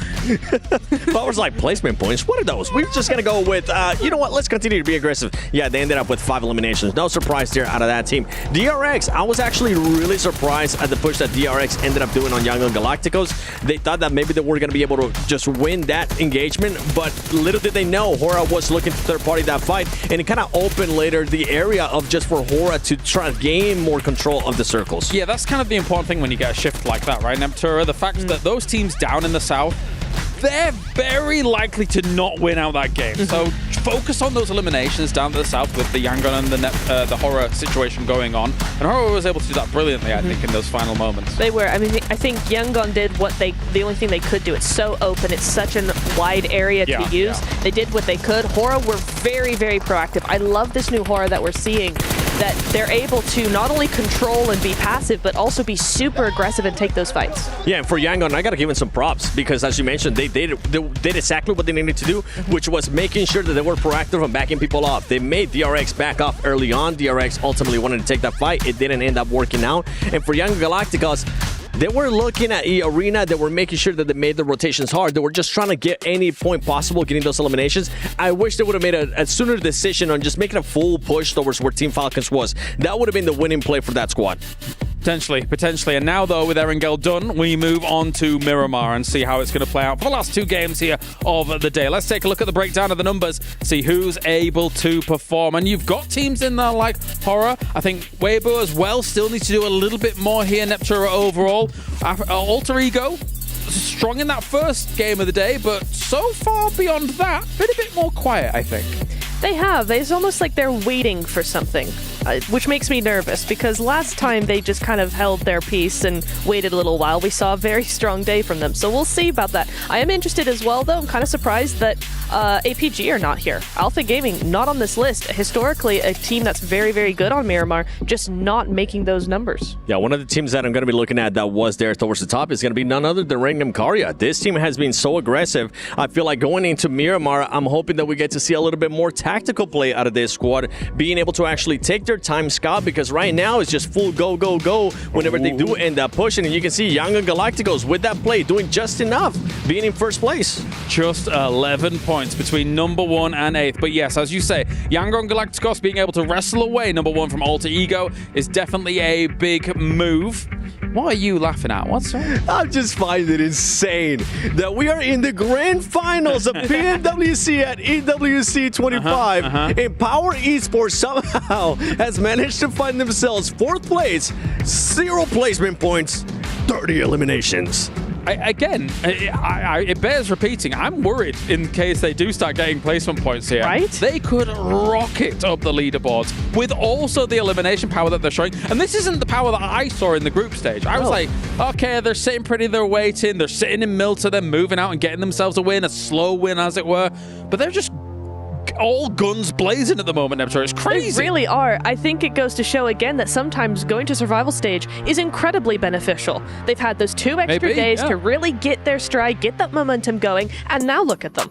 Power's like placement points. What are those? We're just going to go with, you know what? Let's continue to be aggressive. Yeah, they ended up with 5 eliminations. No surprise there out of that team. DRX, I was actually really surprised at the push that DRX ended up doing on Young Galacticos. They thought that maybe they were going to be able to just win that engagement, but little did they know Hora was looking to third-party that fight, and it kind of opened later the area of just for Hora to try to gain more control of the circles. Yeah, that's kind of the important thing when you get a shift like that, right? Neptura, the fact that those teams down in the south, they're very likely to not win out that game. So focus on those eliminations down to the south with the Yangon and the Hora situation going on. And Hora was able to do that brilliantly, I think, in those final moments. They were. I mean, I think Yangon did the only thing they could do. It's so open. It's such a wide area to use. They did what they could. Hora were very, very proactive. I love this new Hora that we're seeing, that they're able to not only control and be passive, but also be super aggressive and take those fights. Yeah, and for Yangon, I got to give them some props, because as you mentioned, they did exactly what they needed to do, which was making sure that they were proactive and backing people off. They made DRX back off early on. DRX ultimately wanted to take that fight. It didn't end up working out. And for Young Galacticos, they were looking at E-Arena. They were making sure that they made the rotations hard. They were just trying to get any point possible getting those eliminations. I wish they would have made a sooner decision on just making a full push towards where Team Falcons was. That would have been the winning play for that squad. Potentially. And now, though, with Erangel done, we move on to Miramar and see how it's going to play out for the last 2 games here of the day. Let's take a look at the breakdown of the numbers, see who's able to perform. And you've got teams in there like Hora. I think Weibo as well still needs to do a little bit more here. Neptura overall. Alter Ego, strong in that first game of the day, but so far beyond that, been a bit more quiet, I think. They have. It's almost like they're waiting for something, which makes me nervous, because last time they just kind of held their peace and waited a little while. We saw a very strong day from them, so we'll see about that. I am interested as well, though. I'm kind of surprised that APG are not here. Alpha Gaming, not on this list. Historically, a team that's very, very good on Miramar, just not making those numbers. Yeah, one of the teams that I'm going to be looking at that was there towards the top is going to be none other than Rangam Karya. This team has been so aggressive. I feel like going into Miramar, I'm hoping that we get to see a little bit more tactical play out of this squad, being able to actually take their time, Scott, because right now it's just full go, go, go whenever they do end up pushing. And you can see Yangon Galacticos with that play doing just enough, being in first place. Just 11 points between number 1 and 8th. But yes, as you say, Yangon Galacticos being able to wrestle away number 1 from Alter Ego is definitely a big move. What are you laughing at? What's wrong? I just find it insane that we are in the grand finals of PMWC at EWC 25, and Power Esports somehow has managed to find themselves 4th place, 0 placement points, 30 eliminations. It bears repeating. I'm worried in case they do start getting placement points here. Right? They could rocket up the leaderboards with also the elimination power that they're showing. And this isn't the power that I saw in the group stage. I was like, okay, they're sitting pretty, they're waiting, they're sitting in Milta, they're moving out and getting themselves a win, a slow win as it were. But they're just all guns blazing at the moment, I'm sure. It's crazy. They really are. I think it goes to show again that sometimes going to survival stage is incredibly beneficial. They've had those 2 extra days to really get their stride, get that momentum going, and now look at them.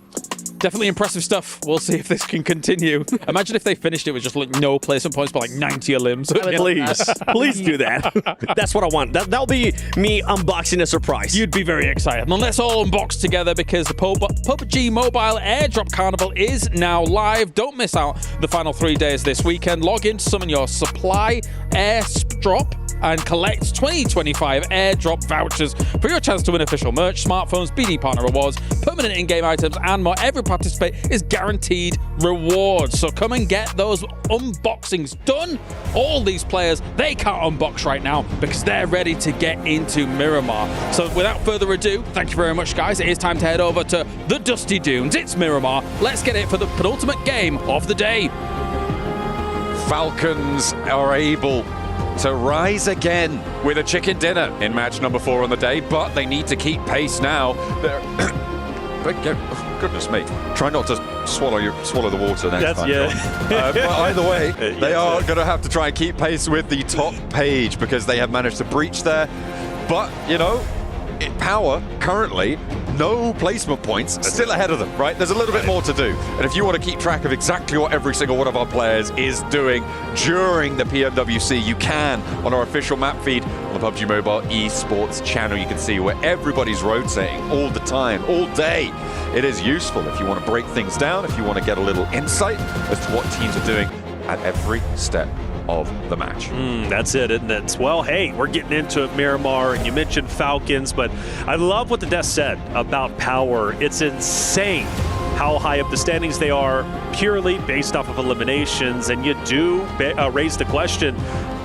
Definitely impressive stuff. We'll see if this can continue. Imagine if they finished it with just like no placement points, but like 90 elims. Please do that. That's what I want. That'll be me unboxing a surprise. You'd be very excited. And let's all unbox together because the PUBG Mobile Airdrop Carnival is now live. Don't miss out the final 3 days this weekend. Log in to summon your supply airdrop and collect 2025 airdrop vouchers for your chance to win official merch, smartphones, BD partner rewards, permanent in-game items, and more. Every participate is guaranteed rewards. So come and get those unboxings done. All these players, they can't unbox right now because they're ready to get into Miramar. So without further ado, thank you very much, guys. It is time to head over to the Dusty Dunes. It's Miramar. Let's get it for the penultimate game of the day. Falcons are able to rise again with a chicken dinner in match number 4 on the day, but they need to keep pace now. Goodness me. Try not to swallow the water next time. But either way, they are going to have to try and keep pace with the top page because they have managed to breach there. But, you know, Power currently no placement points, still ahead of them, right? There's a little bit more to do. And if you want to keep track of exactly what every single one of our players is doing during the PMWC, you can on our official map feed on the PUBG Mobile eSports channel. You can see where everybody's rotating all the time, all day. It is useful if you want to break things down, if you want to get a little insight as to what teams are doing at every step of the match. That's it, isn't it? Well, hey, we're getting into it, Miramar, and you mentioned Falcons, but I love what the desk said about Power. It's insane how high up the standings they are purely based off of eliminations, and you do raise the question,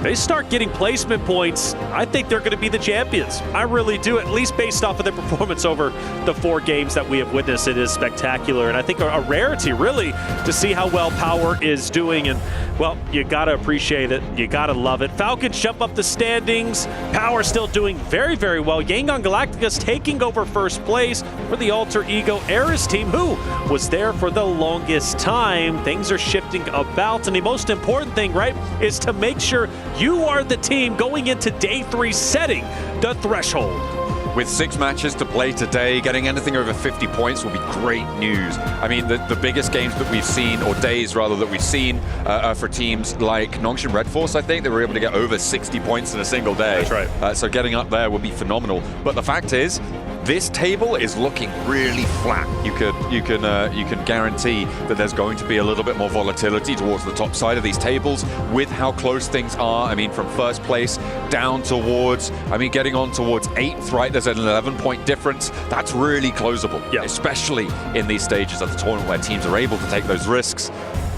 they start getting placement points, I think they're going to be the champions. I really do, at least based off of their performance over the 4 games that we have witnessed. It is spectacular, and I think a rarity, really, to see how well Power is doing, and, well, you got to appreciate it. You got to love it. Falcons jump up the standings. Power still doing very, very well. Yangon Galacticos taking over first place for the Alter Ego Eris team, who was there for the longest time. Things are shifting about, and the most important thing, right, is to make sure you are the team going into day 3 setting the threshold. With 6 matches to play today, getting anything over 50 points will be great news. I mean, the biggest games that we've seen, or days rather, that we've seen for teams like Nongshim Red Force, I think, they were able to get over 60 points in a single day. That's right. So getting up there would be phenomenal. But the fact is, this table is looking really flat. You can guarantee that there's going to be a little bit more volatility towards the top side of these tables with how close things are. I mean, from first place down towards, getting on towards 8th, right? There's an 11-point difference. That's really closable, especially in these stages of the tournament where teams are able to take those risks.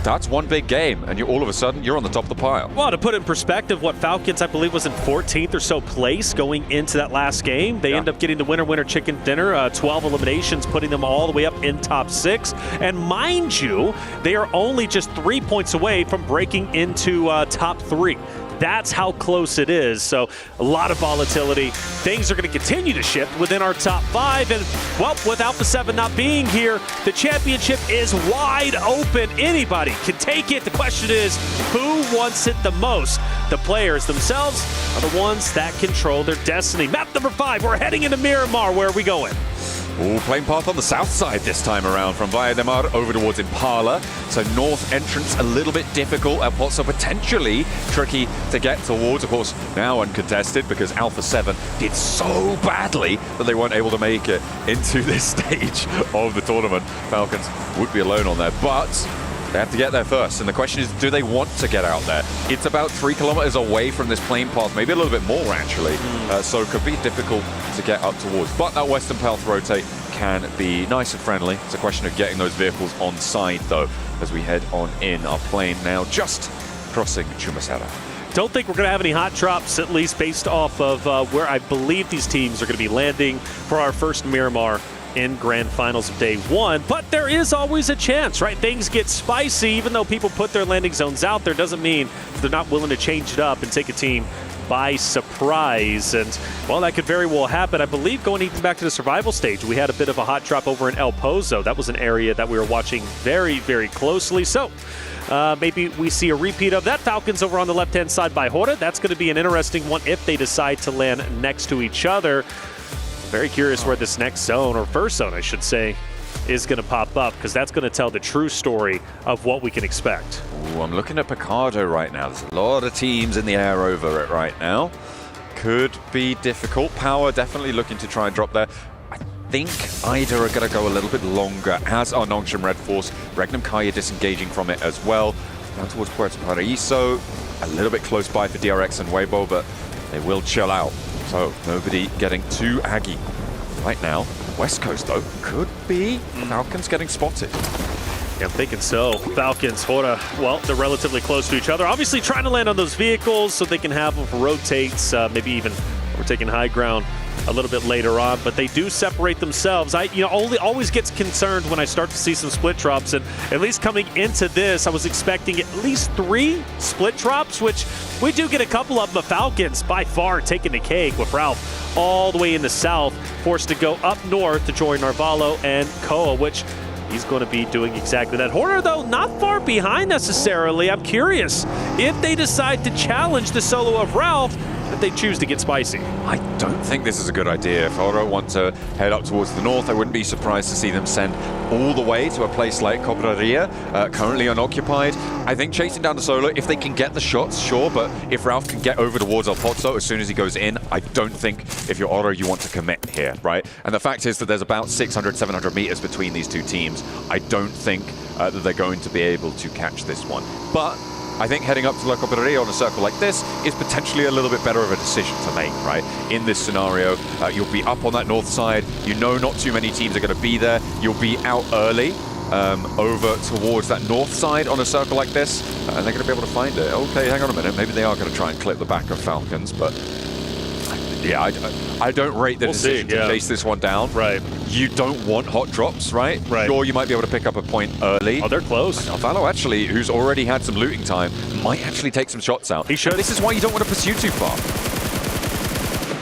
That's one big game, and all of a sudden, you're on the top of the pile. Well, to put it in perspective, what Falcons, I believe, was in 14th or so place going into that last game. They end up getting the winner chicken dinner, 12 eliminations, putting them all the way up in top 6. And mind you, they are only just 3 points away from breaking into top 3. That's how close it is. So a lot of volatility. Things are going to continue to shift within our top 5. And, well, with Alpha 7 not being here, the championship is wide open. Anybody can take it. The question is, who wants it the most? The players themselves are the ones that control their destiny. Map number 5, we're heading into Miramar. Where are we going? Ooh, playing path on the south side this time around, from Valle de Mar over towards Impala. So north entrance a little bit difficult, and so potentially tricky to get towards. Of course, now uncontested because Alpha 7 did so badly that they weren't able to make it into this stage of the tournament. Falcons would be alone on there, but they have to get there first, and the question is, do they want to get out there? It's about 3 kilometers away from this plane path, maybe a little bit more actually, so it could be difficult to get up towards. But that western path rotate can be nice and friendly. It's a question of getting those vehicles on side though, as we head on in. Our plane now just crossing Chumasera. Don't think we're going to have any hot drops, at least based off of where I believe these teams are going to be landing for our first Miramar in grand finals of day 1, but there is always a chance, right? Things get spicy. Even though people put their landing zones out there, doesn't mean they're not willing to change it up and take a team by surprise. And, well, that could very well happen. I believe going even back to the survival stage, we had a bit of a hot drop over in El Pozo. That was an area that we were watching very, very closely. So maybe we see a repeat of that. Falcons over on the left-hand side by Hora. That's going to be an interesting one if they decide to land next to each other. Very curious where this next zone, or first zone I should say, is going to pop up, because that's going to tell the true story of what we can expect. Ooh, I'm looking at Picardo right now. There's a lot of teams in the air over it right now. Could be difficult. Power definitely looking to try and drop there. I think Ida are going to go a little bit longer, as are Nongshim Red Force. Regnum Kaya disengaging from it as well. Down towards Puerto Paraíso. A little bit close by for DRX and Weibo, but they will chill out. So nobody getting too aggy right now. West Coast, though, could be Falcons getting spotted. Yeah, I'm thinking so. Falcons, Hora, well, they're relatively close to each other. Obviously trying to land on those vehicles so they can have them for rotates, maybe even we're taking high ground a little bit later on, but they do separate themselves. I always gets concerned when I start to see some split drops, and at least coming into this, I was expecting at least 3 split drops, which we do get a couple of them. The Falcons by far taking the cake, with Ralph all the way in the south, forced to go up north to join Narvalo and Koa, which he's going to be doing exactly that. Horner, though, not far behind necessarily. I'm curious if they decide to challenge the solo of Ralph, if they choose to get spicy. I don't think this is a good idea. If Hora want to head up towards the north, I wouldn't be surprised to see them send all the way to a place like Cobraria, currently unoccupied. I think chasing down the solo, if they can get the shots, sure, but if Ralph can get over towards El Pozo as soon as he goes in, I don't think if you're Hora, you want to commit here, right? And the fact is that there's about 600, 700 meters between these two teams. I don't think that they're going to be able to catch this one. But I think heading up to La Cobraria on a circle like this is potentially a little bit better of a decision to make, right? In this scenario, you'll be up on that north side. You know not too many teams are going to be there. You'll be out early over towards that north side on a circle like this, and they're going to be able to find it. Okay, hang on a minute. Maybe they are going to try and clip the back of Falcons, but yeah, I don't rate the decision to chase this one down. Right. You don't want hot drops, right? Right. Sure, you might be able to pick up a point early. Oh, they're close. Narvalo, actually, who's already had some looting time, might actually take some shots out. He should. This is why you don't want to pursue too far.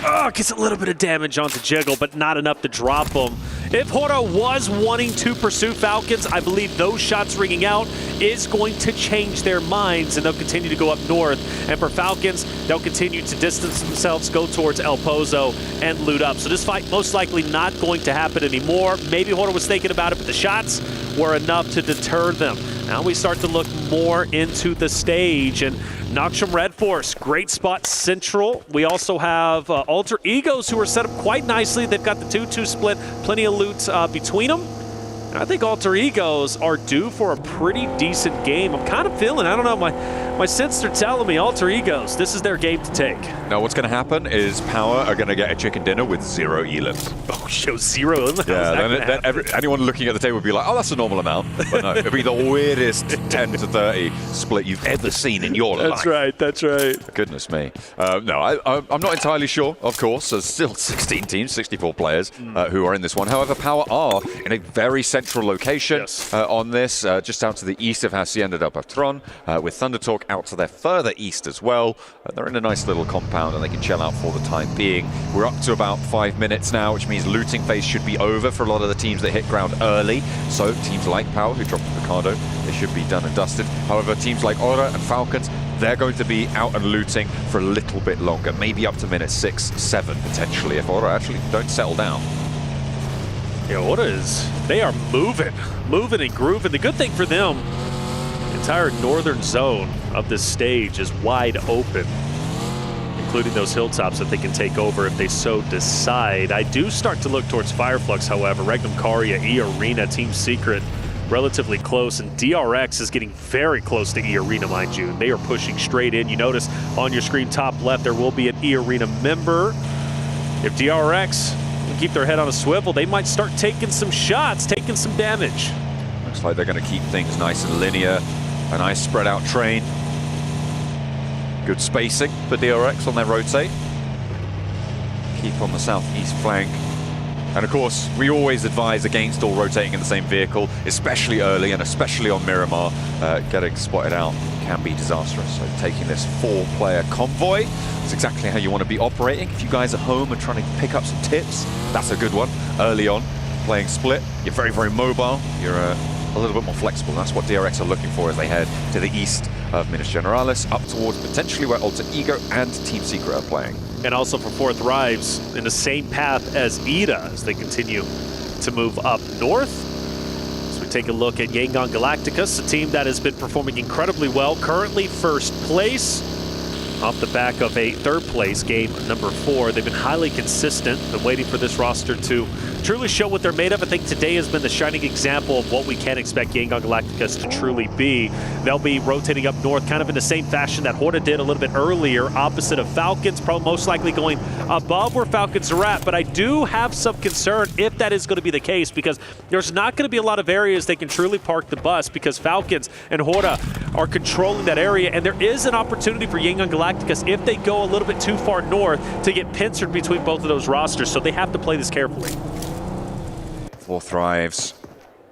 Oh, gets a little bit of damage onto Jiggle, but not enough to drop him. If Hora was wanting to pursue Falcons, I believe those shots ringing out is going to change their minds, and they'll continue to go up north. And for Falcons, they'll continue to distance themselves, go towards El Pozo, and loot up. So this fight most likely not going to happen anymore. Maybe Hora was thinking about it, but the shots were enough to deter them. Now we start to look more into the stage, and Nongshim Red Force, great spot central. We also have Alter Egos, who are set up quite nicely. They've got the 2-2 split, plenty of loot between them. And I think Alter Egos are due for a pretty decent game. I'm kind of feeling, I don't know, my sense are telling me Alter Egos, this is their game to take. Now what's going to happen is Power are going to get a chicken dinner with 0 elims. Oh, show 0 elims? Yeah, then anyone looking at the table would be like, oh, that's a normal amount. But no, it'll be the weirdest 10 to 30 split you've ever seen in your life. That's right, that's right. Goodness me. No, I'm not entirely sure, of course. There's still 16 teams, 64 players who are in this one. However, Power are in a very central central location on this, just down to the east of Hacienda del Patron, with Thundertalk out to their further east as well. They're in a nice little compound and they can chill out for the time being. We're up to about 5 minutes now, which means looting phase should be over for a lot of the teams that hit ground early. So teams like Power, who dropped Ricardo, they should be done and dusted. However, teams like Aura and Falcons, they're going to be out and looting for a little bit longer, maybe up to minute 6, 7 potentially, if Aura actually don't settle down. Yeah, they are moving and grooving. The good thing for them, the entire northern zone of this stage is wide open, including those hilltops that they can take over if they so decide. I do start to look towards Fireflux, however. Regnum Caria, E Arena, Team Secret, relatively close, and DRX is getting very close to E Arena, mind you. They are pushing straight in. You notice on your screen top left, there will be an E Arena member. If DRX can keep their head on a swivel, they might start taking some shots, taking some damage. Looks like they're going to keep things nice and linear. A nice spread out train. Good spacing for DRX on their rotate. Keep on the southeast flank. And of course, we always advise against all rotating in the same vehicle, especially early and especially on Miramar. Getting spotted out can be disastrous. So taking this 4-player convoy is exactly how you want to be operating. If you guys at home are trying to pick up some tips, that's a good one. Early on, playing split, you're very, very mobile. You're a little bit more flexible. That's what DRX are looking for as they head to the east of Minas Generalis, up towards potentially where Alter Ego and Team Secret are playing. And also for Fourth Rives in the same path as Ida as they continue to move up north. So we take a look at Yangon Galacticus, a team that has been performing incredibly well, currently first place off the back of a third place game number 4. They've been highly consistent, been waiting for this roster to truly show what they're made of. I think today has been the shining example of what we can expect Yangon Galacticus to truly be. They'll be rotating up north kind of in the same fashion that Horda did a little bit earlier, opposite of Falcons, probably most likely going above where Falcons are at. But I do have some concern if that is going to be the case, because there's not going to be a lot of areas they can truly park the bus, because Falcons and Horda are controlling that area, and there is an opportunity for Yangon Galacticus if they go a little bit too far north to get pincered between both of those rosters, so they have to play this carefully. Fourth Rives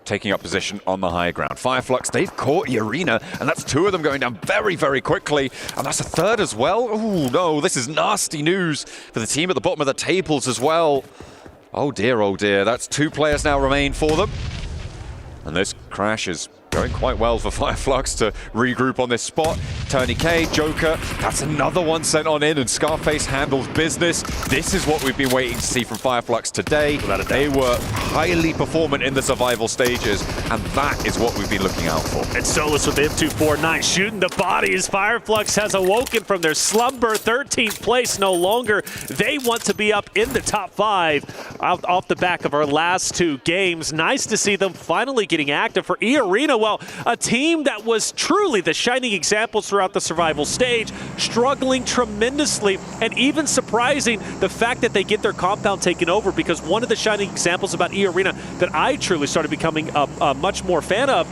taking up position on the high ground. Fireflux, they've caught the arena, and that's 2 of them going down very, very quickly, and that's a 3rd as well. Oh no, this is nasty news for the team at the bottom of the tables as well. Oh dear, that's 2 players now remain for them. And this crash is going quite well for Fireflux to regroup on this spot. Tony K, Joker, that's another one sent on in, and Scarface handles business. This is what we've been waiting to see from Fireflux today. They were highly performant in the survival stages, and that is what we've been looking out for. And Solus with M249 shooting the bodies. Fireflux has awoken from their slumber. 13th place no longer. They want to be up in the top 5 off the back of our last 2 games. Nice to see them finally getting active for E Arena. Well, a team that was truly the shining examples throughout the survival stage, struggling tremendously, and even surprising the fact that they get their compound taken over, because one of the shining examples about E Arena that I truly started becoming a much more fan of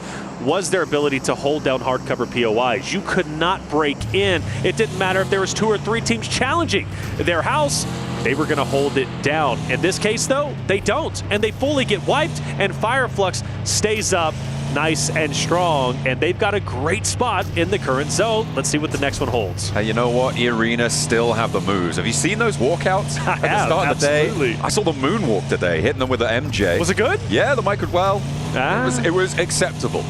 was their ability to hold down hardcover POIs. You could not break in. It didn't matter if there was 2 or 3 teams challenging their house. They were going to hold it down. In this case, though, they don't, and they fully get wiped, and Fireflux stays up nice and strong, and they've got a great spot in the current zone. Let's see what the next one holds. Hey, you know what? E Arena still have the moves. Have you seen those walkouts at the start of the day? I saw the moonwalk today, hitting them with the MJ. Was it good? Yeah, the mic was well. It was acceptable.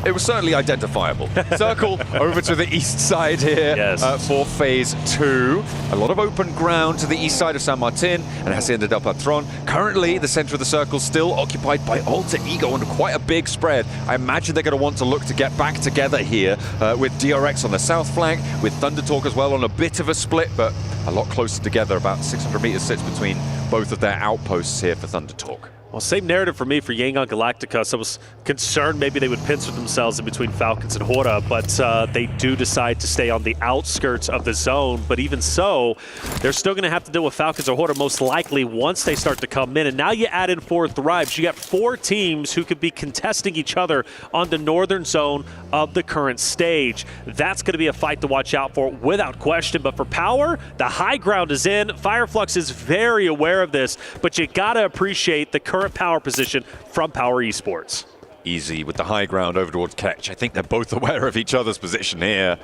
It was certainly identifiable. Circle over to the east side here for phase 2. A lot of open ground to the east side of San Martin and Hacienda del Patron. Currently, the center of the circle still occupied by Alter Ego and quite a big spread. I imagine they're going to want to look to get back together here with DRX on the south flank, with Thundertalk as well on a bit of a split, but a lot closer together. About 600 meters sits between both of their outposts here for Thundertalk. Well, same narrative for me for Yangon Galacticus. I was concerned maybe they would pincer themselves in between Falcons and Horda, but they do decide to stay on the outskirts of the zone. But even so, they're still going to have to deal with Falcons or Horda most likely once they start to come in. And now you add in Fourth Rives. You got 4 teams who could be contesting each other on the northern zone of the current stage. That's going to be a fight to watch out for without question. But for Power, the high ground is in. Fireflux is very aware of this, but you got to appreciate the current current power position from Power Esports. Easy with the high ground over towards Ketch. I think they're both aware of each other's position here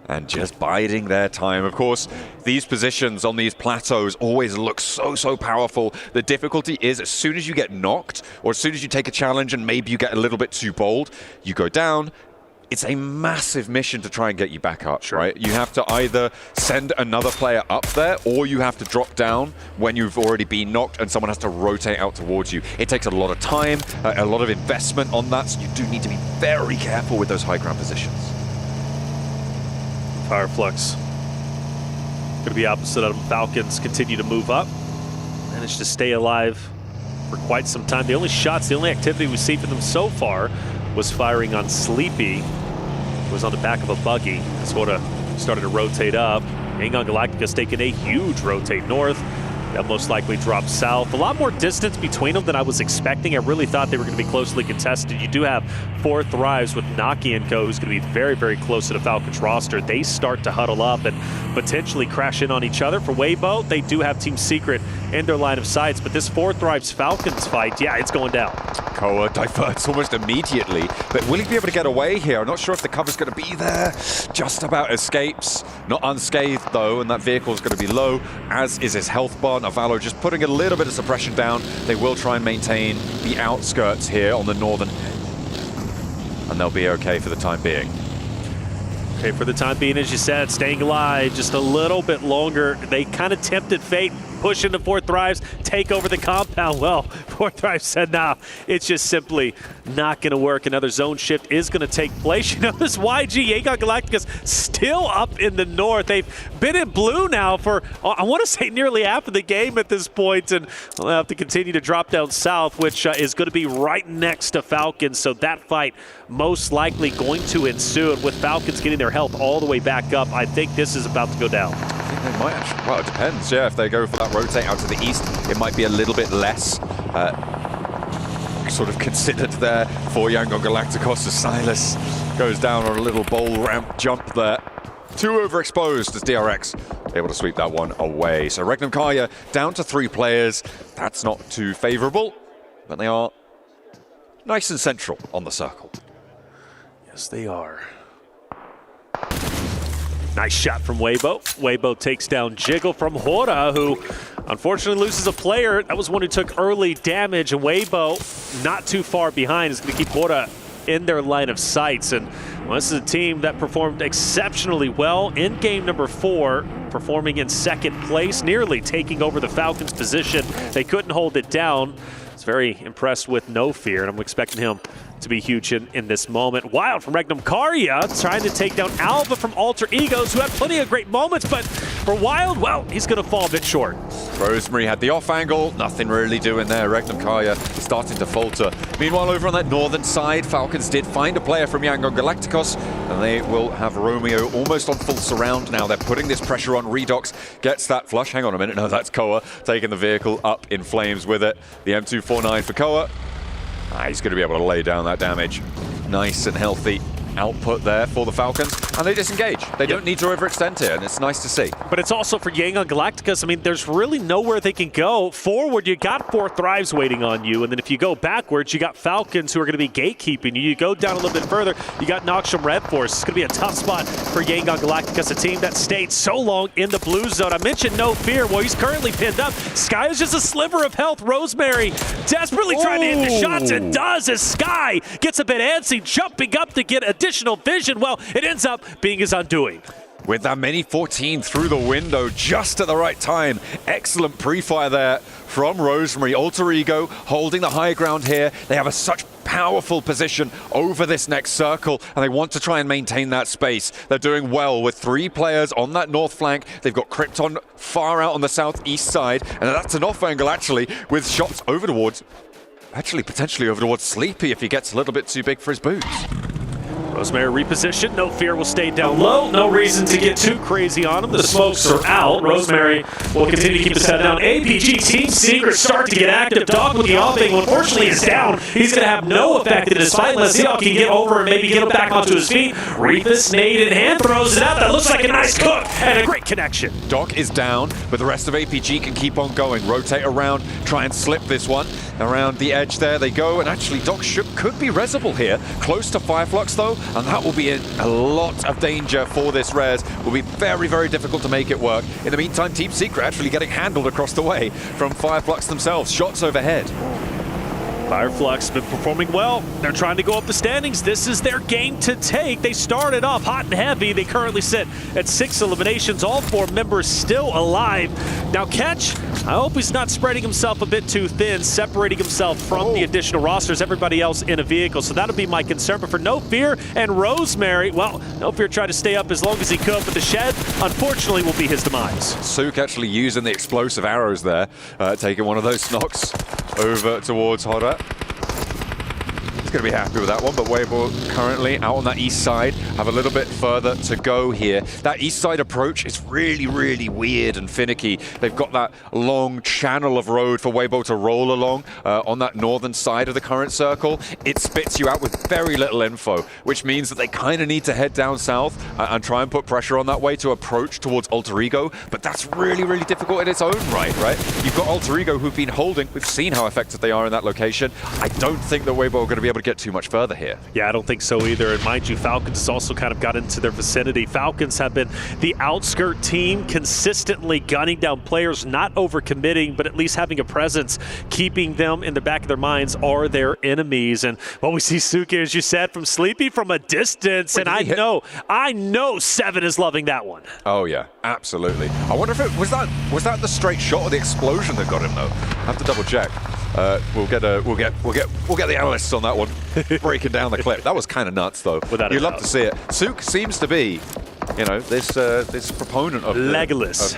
and just biding their time. Of course, these positions on these plateaus always look so powerful. The difficulty is as soon as you get knocked or as soon as you take a challenge and maybe you get a little bit too bold, you go down. It's a massive mission to try and get you back up, right? You have to either send another player up there or you have to drop down when you've already been knocked and someone has to rotate out towards you. It takes a lot of time, a lot of investment on that, so you do need to be very careful with those high ground positions. Fireflux going to be opposite of them. Falcons continue to move up. Managed to stay alive for quite some time. The only shots, the only activity we see from them so far was firing on Sleepy. It was on the back of a buggy. Sort of started to rotate up. Yangon Galactica's taking a huge rotate north. They'll most likely drop south. A lot more distance between them than I was expecting. I really thought they were going to be closely contested. You do have 4 Thrives with Naki & Co, who's going to be very close to the Falcons roster. They start to huddle up and potentially crash in on each other. For Weibo, they do have Team Secret in their line of sights, but this 4 Thrives Falcons fight, yeah, it's going down. Koa diverts almost immediately, but will he be able to get away here? I'm not sure if the cover's going to be there. Just about escapes. Not unscathed, though, and that vehicle's going to be low, as is his health bar. Navallo just putting a little bit of suppression down. They will try and maintain the outskirts here on the northern edge, and they'll be okay for the time being. Okay, for the time being, as you said, staying alive just a little bit longer. They kind of tempted fate, push into 4 Thrives, take over the compound. Well, 4 Thrives said, nah, it's just simply not going to work. Another zone shift is going to take place. You notice YG, Yangon Galactica's still up in the north. They've been in blue now for, I want to say, nearly half of the game at this point, and they'll have to continue to drop down south, which is going to be right next to Falcons. So that fight most likely going to ensue. And with Falcons getting their health all the way back up, I think this is about to go down. I think they might actually, well, it depends, yeah. If they go for that rotate out to the east, it might be a little bit less sort of considered there for Yangon Galacticos as Silas goes down on a little bowl ramp jump there. Too overexposed as DRX able to sweep that one away. So Regnum Kaya down to 3 players. That's not too favorable, but they are nice and central on the circle. Yes, they are. Nice shot from Weibo. Weibo takes down Jiggle from Hora, who unfortunately loses a player. That was one who took early damage, and Weibo, not too far behind, is going to keep Hora in their line of sights. And well, this is a team that performed exceptionally well in game number 4, performing in 2nd place, nearly taking over the Falcons' position. They couldn't hold it down. I was very impressed with No Fear, and I'm expecting him to be huge in this moment. Wild from Regnum Karya, trying to take down Alva from Alter Egos, who had plenty of great moments, but for Wild, well, he's going to fall a bit short. Rosemary had the off angle, nothing really doing there. Regnum Karya starting to falter. Meanwhile, over on that northern side, Falcons did find a player from Yangon Galacticos, and they will have Romeo almost on full surround now. They're putting this pressure on. Redox gets that flush. Hang on a minute, no, that's Koa taking the vehicle up in flames with it. The M249 for Koa. He's going to be able to lay down that damage. Nice and healthy output there for the Falcons, and they disengage. They don't need to overextend here, and it's nice to see. But it's also for Yangon Galacticos. I mean, there's really nowhere they can go. Forward, you got 4 Thrives waiting on you, and then if you go backwards, you got Falcons who are going to be gatekeeping you. You go down a little bit further, you got Noxum Red Force. It's going to be a tough spot for Yangon Galacticos, a team that stayed so long in the blue zone. I mentioned No Fear. Well, he's currently pinned up. Sky is just a sliver of health. Rosemary desperately trying to hit the shots, and does as Sky gets a bit antsy, jumping up to get additional vision. Well, it ends up being his undoing. With that Mini 14 through the window just at the right time. Excellent pre-fire there from Rosemary. Alter Ego holding the high ground here. They have such powerful position over this next circle, and they want to try and maintain that space. They're doing well with 3 players on that north flank. They've got Krypton far out on the southeast side, and that's an off angle actually with shots over towards, actually potentially over towards Sleepy if he gets a little bit too big for his boots. Rosemary repositioned. No Fear will stay down low. No reason to get too crazy on him. The smokes are out. Rosemary will continue to keep his head down. APG Team Secret start to get active. Dog with the offing, unfortunately, is down. He's going to have no effect in his fight unless Ziyok can get over and maybe get him back onto his feet. Reefus, nade in hand, throws it out. That looks like a nice cook and a great connection. Doc is down, but the rest of APG can keep on going. Rotate around, try and slip this one. Around the edge there they go, and actually Doc could be resable here. Close to Fireflux though, and that will be a lot of danger for this Res. Will be very, very difficult to make it work. In the meantime, Team Secret actually getting handled across the way from Fireflux themselves. Shots overhead. Fireflux been performing well. They're trying to go up the standings. This is their game to take. They started off hot and heavy. They currently sit at 6 eliminations. All 4 members still alive. Now Catch, I hope he's not spreading himself a bit too thin, separating himself from the additional rosters, everybody else in a vehicle. So that'll be my concern. But for No Fear and Rosemary, well, No Fear tried to stay up as long as he could, but the shed, unfortunately, will be his demise. Sook actually using the explosive arrows there, taking one of those knocks over towards Hodder. He's going to be happy with that one, but Weibo currently out on that east side, have a little bit further to go here. That east side approach is really, really weird and finicky. They've got that long channel of road for Weibo to roll along on that northern side of the current circle. It spits you out with very little info, which means that they kind of need to head down south and try and put pressure on that way to approach towards Alter Ego, but that's really, really difficult in its own right? You've got Alter Ego who've been holding. We've seen how effective they are in that location. I don't think that Weibo are going to be able to get too much further here. Yeah, I don't think so either. And mind you, Falcons has also kind of got into their vicinity. Falcons have been the outskirt team, consistently gunning down players, not overcommitting, but at least having a presence, keeping them in the back of their minds are their enemies. And well, we see Suke, as you said, from Sleepy from a distance. Wait, and I know Seven is loving that one. Oh yeah, absolutely. I wonder if it was that the straight shot or the explosion that got him though. I have to double check. We'll get the analysts on that one, breaking down the clip. That was kind of nuts, though. You'd love to see it. Sook seems to be, this proponent of Legolas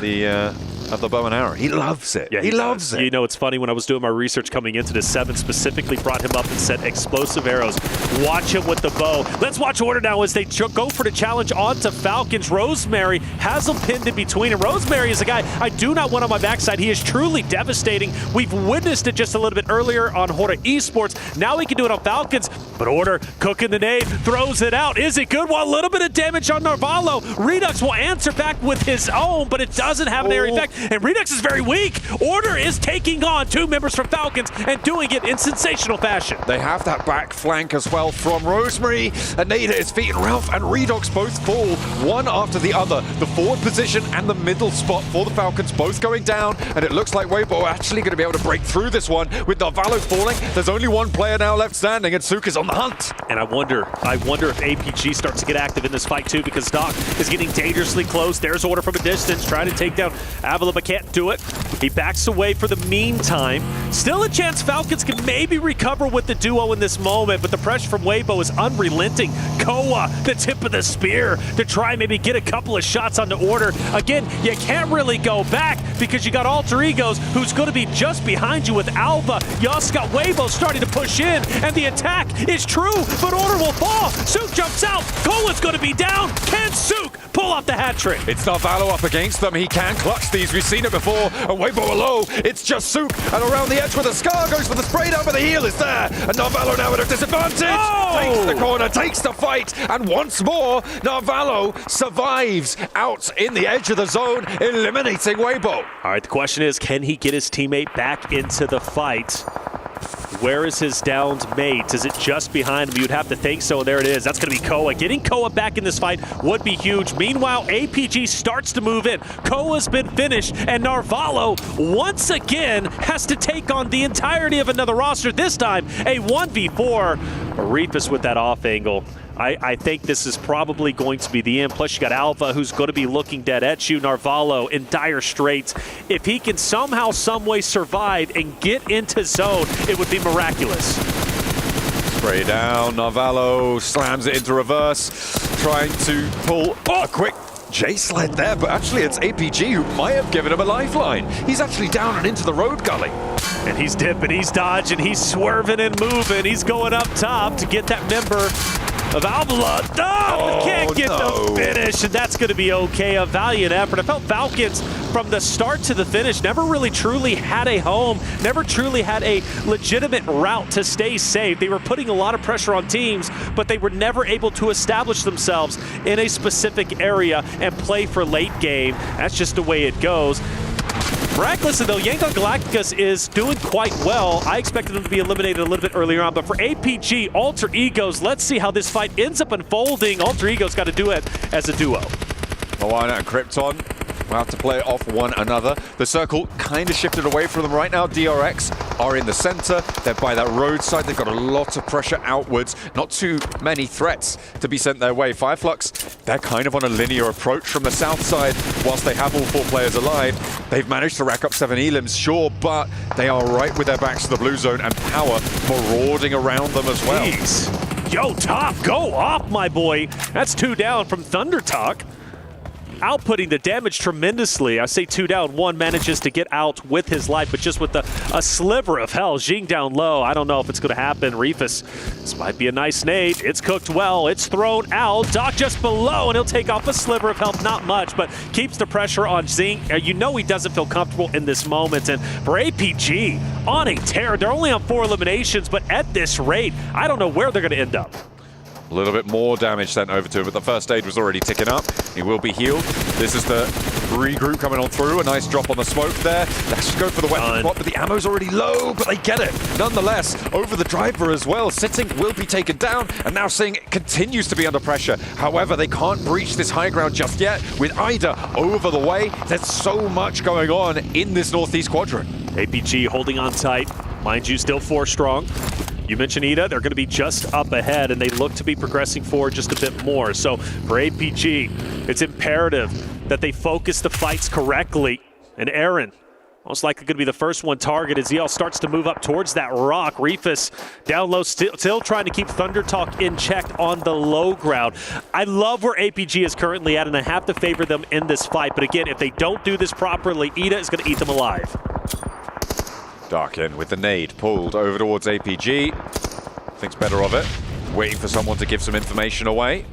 of the bow and arrow. He loves it. Yeah, he loves it. You know, it's funny, when I was doing my research coming into this, Seven specifically brought him up and said explosive arrows. Watch him with the bow. Let's watch Order now as they go for the challenge onto Falcons. Rosemary has him pinned in between, and Rosemary is a guy I do not want on my backside. He is truly devastating. We've witnessed it just a little bit earlier on Horda Esports. Now he can do it on Falcons, but Order cooking the nade, throws it out. Is it good? Well, a little bit of damage on Narvalo. Redux will answer back with his own, but it doesn't have an area effect. And Redux is very weak. Order is taking on 2 members from Falcons and doing it in sensational fashion. They have that back flank as well from Rosemary. Anita is feet, and Ralph and Redux both fall, one after the other. The forward position and the middle spot for the Falcons both going down, and it looks like Weibo are actually going to be able to break through this one. With Narvalo falling, there's only one player now left standing, and Sook is on the hunt. And I wonder if APG starts to get active in this fight too, because Doc is getting dangerously close. There's Order from a distance, trying to take down Avila, but can't do it. He backs away for the meantime. Still a chance Falcons can maybe recover with the duo in this moment, but the pressure from Weibo is unrelenting. Koa, the tip of the spear, to try and maybe get a couple of shots on the Order. Again, you can't really go back because you got Alter Egos, who's going to be just behind you with Alva. You also got Weibo starting to push in, and the attack is true, but Order will fall. Sook jumps out. Koa's going to be down. Can Sook pull off the hat trick? It's Narvalo up against them. He can clutch these. We've seen it before. And Weibo are low. It's just Sook. And around the edge with a scar, goes for the spray down, but the heel is there. And Narvalo now at a disadvantage. Takes the corner, takes the fight. And once more, Narvalo survives out in the edge of the zone, eliminating Weibo. All right, the question is, can he get his teammate back into the fight? Where is his downed mate? Is it just behind him? You'd have to think so. There it is. That's going to be Koa. Getting Koa back in this fight would be huge. Meanwhile, APG starts to move in. Koa's been finished, and Narvalo once again has to take on the entirety of another roster. This time, a 1v4. Reefus with that off angle. I think this is probably going to be the end. Plus, you got Alva, who's going to be looking dead at you. Narvalo in dire straits. If he can somehow, someway survive and get into zone, it would be miraculous. Spray down. Narvalo slams it into reverse, trying to pull a quick J-sled there, but actually it's APG who might have given him a lifeline. He's actually down and into the road gully. And he's dipping, he's dodging, he's swerving and moving. He's going up top to get that member Valvola, but can't get the finish, and that's going to be okay. A valiant effort. I felt Falcons from the start to the finish never really truly had a home, never truly had a legitimate route to stay safe. They were putting a lot of pressure on teams, but they were never able to establish themselves in a specific area and play for late game. That's just the way it goes. Miraculously, though, Yangon Galacticos is doing quite well. I expected them to be eliminated a little bit earlier on, but for APG, Alter Egos, let's see how this fight ends up unfolding. Alter Egos got to do it as a duo. Moana and Krypton will have to play off one another. The circle kind of shifted away from them right now. DRX are in the center. They're by that roadside. They've got a lot of pressure outwards. Not too many threats to be sent their way. Fireflux, they're kind of on a linear approach from the south side. Whilst they have all 4 players alive, they've managed to rack up 7 elims, sure, but they are right with their backs to the blue zone, and Power marauding around them as well. Jeez. Yo, Top, go off, my boy. That's 2 down from Thunder Talk. Outputting the damage tremendously. I say 2 down, 1 manages to get out with his life, but just with a sliver of hell. Jing down low. I don't know if it's going to happen. Reefus, this might be a nice nade. It's cooked well. It's thrown out. Doc just below, and he'll take off a sliver of health. Not much, but keeps the pressure on Zing. You know he doesn't feel comfortable in this moment. And for APG, on a tear. They're only on 4 eliminations, but at this rate, I don't know where they're going to end up. A little bit more damage sent over to him, but the first aid was already ticking up. He will be healed. This is the regroup coming on through. A nice drop on the smoke there. Let's just go for the weapon spot, but the ammo's already low, but they get it. Nonetheless, over the driver as well. Sitting will be taken down, and now Sing continues to be under pressure. However, they can't breach this high ground just yet. With Ida over the way, there's so much going on in this northeast quadrant. APG holding on tight. Mind you, still 4 strong. You mentioned Ida, they're going to be just up ahead, and they look to be progressing forward just a bit more. So for APG, it's imperative that they focus the fights correctly. And Aaron, most likely going to be the first one targeted. ZL starts to move up towards that rock. Reefus down low, still trying to keep Thunder Talk in check on the low ground. I love where APG is currently at, and I have to favor them in this fight. But again, if they don't do this properly, Ida is going to eat them alive. Dark in with the nade pulled over towards APG. Thinks better of it. Waiting for someone to give some information away.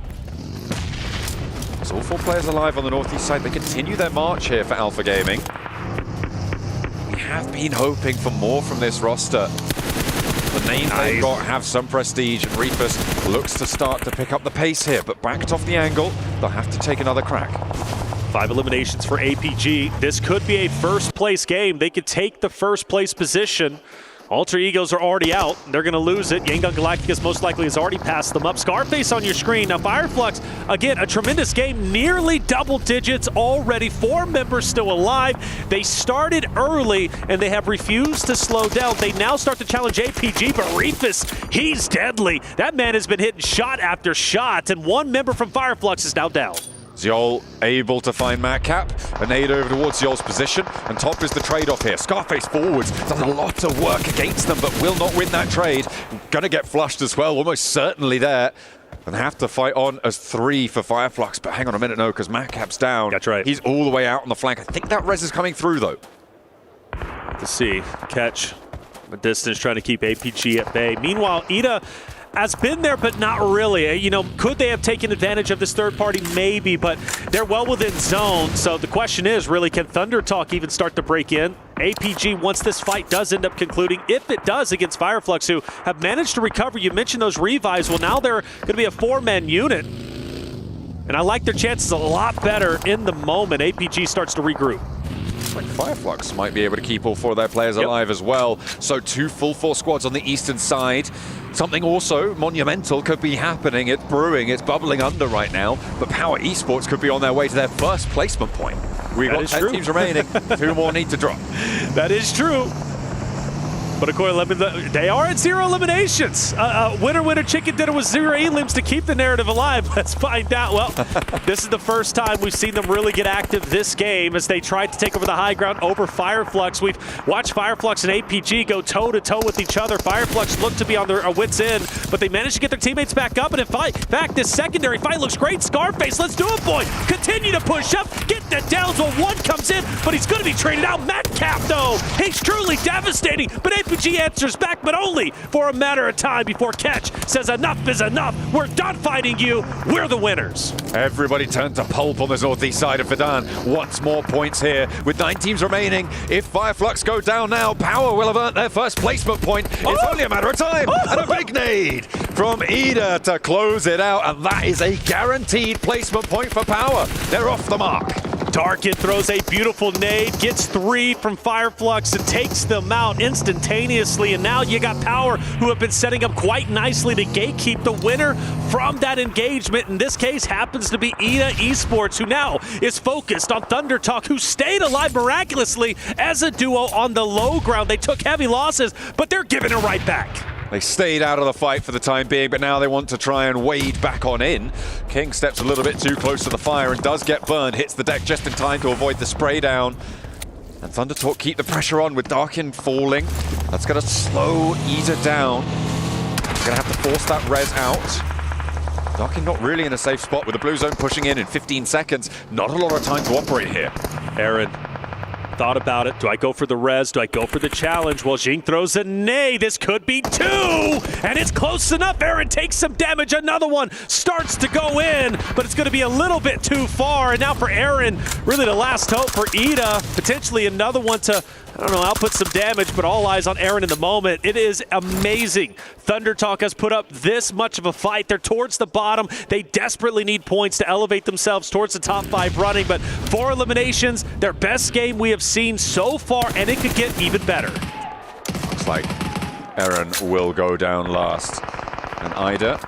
There's all 4 players alive on the northeast side. They continue their march here for Alpha Gaming. We have been hoping for more from this roster. The names they've got have some prestige, and Reefus looks to start to pick up the pace here, but backed off the angle. They'll have to take another crack. 5 eliminations for APG. This could be a first place game. They could take the first place position. Alter Egos are already out. They're going to lose it. Yangon Galacticos most likely has already passed them up. Scarface on your screen. Now Fireflux, again, a tremendous game. Nearly double digits already. 4 members still alive. They started early, and they have refused to slow down. They now start to challenge APG, but Reefus, he's deadly. That man has been hitting shot after shot, and 1 member from Fireflux is now down. Zyol able to find Madcap. A nade over towards Zyol's position, and top is the trade-off here. Scarface forwards, does a lot of work against them, but will not win that trade. Gonna get flushed as well, almost certainly there. And have to fight on as 3 for Fireflux, but hang on a minute, no, because Madcap's down. That's right. He's all the way out on the flank. I think that res is coming through, though. To see, catch the distance, trying to keep APG at bay. Meanwhile, Ida has been there, but not really. You know, could they have taken advantage of this third party? Maybe, but they're well within zone. So the question is, really, can Thunder Talk even start to break in? APG, once this fight does end up concluding, if it does against Fireflux, who have managed to recover, you mentioned those revives, well, now they're going to be a 4-man unit. And I like their chances a lot better in the moment. APG starts to regroup. Like Fireflux might be able to keep all 4 of their players alive as well. So 2 full force squads on the eastern side. Something also monumental could be happening. It's brewing, it's bubbling under right now. But Power Esports could be on their way to their first placement point. We've got 10 teams remaining. 2 more need to drop. That is true. But of course, they are at 0 eliminations. Winner, chicken dinner with 0 elims to keep the narrative alive. Let's find out. Well, this is the first time we've seen them really get active this game as they tried to take over the high ground over Fireflux. We've watched Fireflux and APG go toe-to-toe with each other. Fireflux looked to be on their wits' end, but they managed to get their teammates back up. And in fact, this secondary fight looks great. Scarface, let's do it, boy. Continue to push up, get the downs while 1 comes in, but he's going to be traded out. Madcap, though, he's truly devastating, but YPG answers back, but only for a matter of time before Catch says enough is enough. We're done fighting you. We're the winners. Everybody turned to pulp on the northeast side of Verdan. Wants more points here with 9 teams remaining. If Fireflux go down now, Power will have earned their first placement point. It's only a matter of time. And a big nade from Ida to close it out. And that is a guaranteed placement point for Power. They're off the mark. Tarkin throws a beautiful nade, gets 3 from Fireflux and takes them out instantaneously. And now you got Power, who have been setting up quite nicely to gatekeep the winner from that engagement. In this case, happens to be Ida Esports, who now is focused on Thunder Talk, who stayed alive miraculously as a duo on the low ground. They took heavy losses, but they're giving it right back. They stayed out of the fight for the time being, but now they want to try and wade back on in. King steps a little bit too close to the fire and does get burned, hits the deck just in time to avoid the spray down. And Thunder Talk keep the pressure on with Darkin falling. That's going to slow Ida down. Going to have to force that res out. Darkin not really in a safe spot with the blue zone pushing in 15 seconds. Not a lot of time to operate here. Aaron thought about it. Do I go for the res? Do I go for the challenge? Well, Jing throws a nay. This could be 2, and it's close enough. Aaron takes some damage. Another one starts to go in, but it's going to be a little bit too far. And now for Aaron, really the last hope for Ida. Potentially another one to, I don't know, output some damage, but all eyes on Aaron in the moment. It is amazing. Thunder Talk has put up this much of a fight. They're towards the bottom. They desperately need points to elevate themselves towards the top 5 running, but 4 eliminations, their best game we have seen so far, and it could get even better. Looks like Aaron will go down last. And Ida,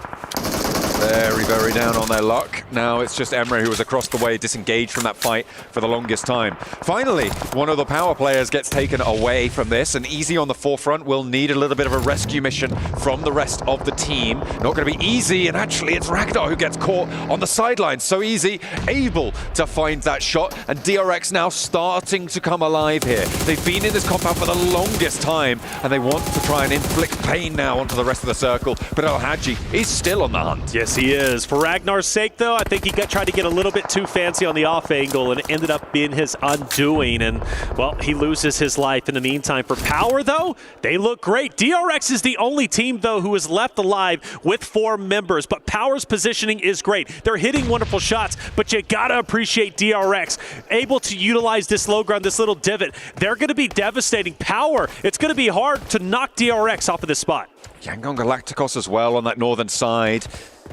very, very down on their luck. Now it's just Emre who was across the way, disengaged from that fight for the longest time. Finally, one of the Power players gets taken away from this, and Easy on the forefront will need a little bit of a rescue mission from the rest of the team. Not going to be easy, and actually it's Ragnar who gets caught on the sidelines. So Easy able to find that shot, and DRX now starting to come alive here. They've been in this compound for the longest time, and they want to try and inflict pain now onto the rest of the circle, but El Hadji is still on the hunt. Yes, he is. For Ragnar's sake, though, I think he tried to get a little bit too fancy on the off angle, and it ended up being his undoing. And, well, he loses his life in the meantime. For Power, though, they look great. DRX is the only team, though, who is left alive with 4 members. But Power's positioning is great. They're hitting wonderful shots, but you gotta appreciate DRX. Able to utilize this low ground, this little divot. They're going to be devastating. Power, it's going to be hard to knock DRX off of this spot. Yangon Galacticos as well on that northern side.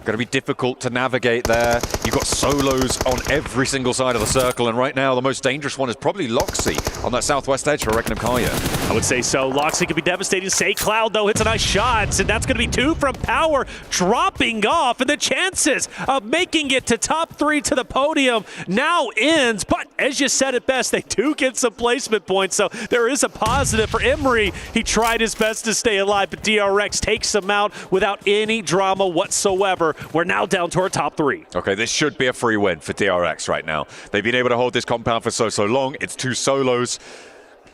Going to be difficult to navigate there. You've got solos on every single side of the circle, and right now the most dangerous one is probably Loxy on that southwest edge for Regnum Karya. I would say so. Loxy could be devastating. Say Cloud, though, hits a nice shot, and that's going to be 2 from Power, dropping off, and the chances of making it to top 3 to the podium now ends. But as you said it best, they do get some placement points, so there is a positive for Emery. He tried his best to stay alive, but DRX takes him out without any drama whatsoever. We're now down to our top 3. Okay, this should be a free win for DRX right now. They've been able to hold this compound for so long. It's 2 solos,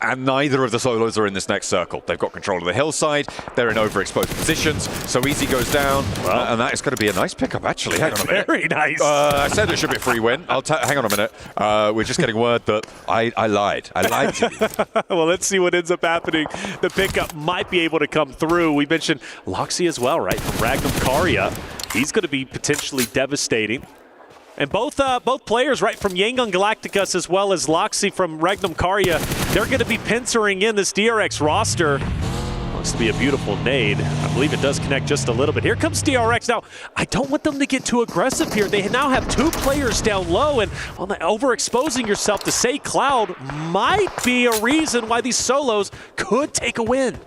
and neither of the solos are in this next circle. They've got control of the hillside. They're in overexposed positions. So Easy goes down, and that is going to be a nice pickup, actually. Hang on a minute. Very nice. I said it should be a free win. Hang on a minute. We're just getting word that I lied. I lied to you. Well, let's see what ends up happening. The pickup might be able to come through. We mentioned Loxy as well, right? From Regnum Karya. He's going to be potentially devastating. And both players, right, from Yangon Galacticos as well as Loxy from Regnum Karya, they're going to be pincering in this DRX roster. Looks to be a beautiful nade. I believe it does connect just a little bit. Here comes DRX. Now, I don't want them to get too aggressive here. They now have 2 players down low, and overexposing yourself to Say Cloud might be a reason why these solos could take a win.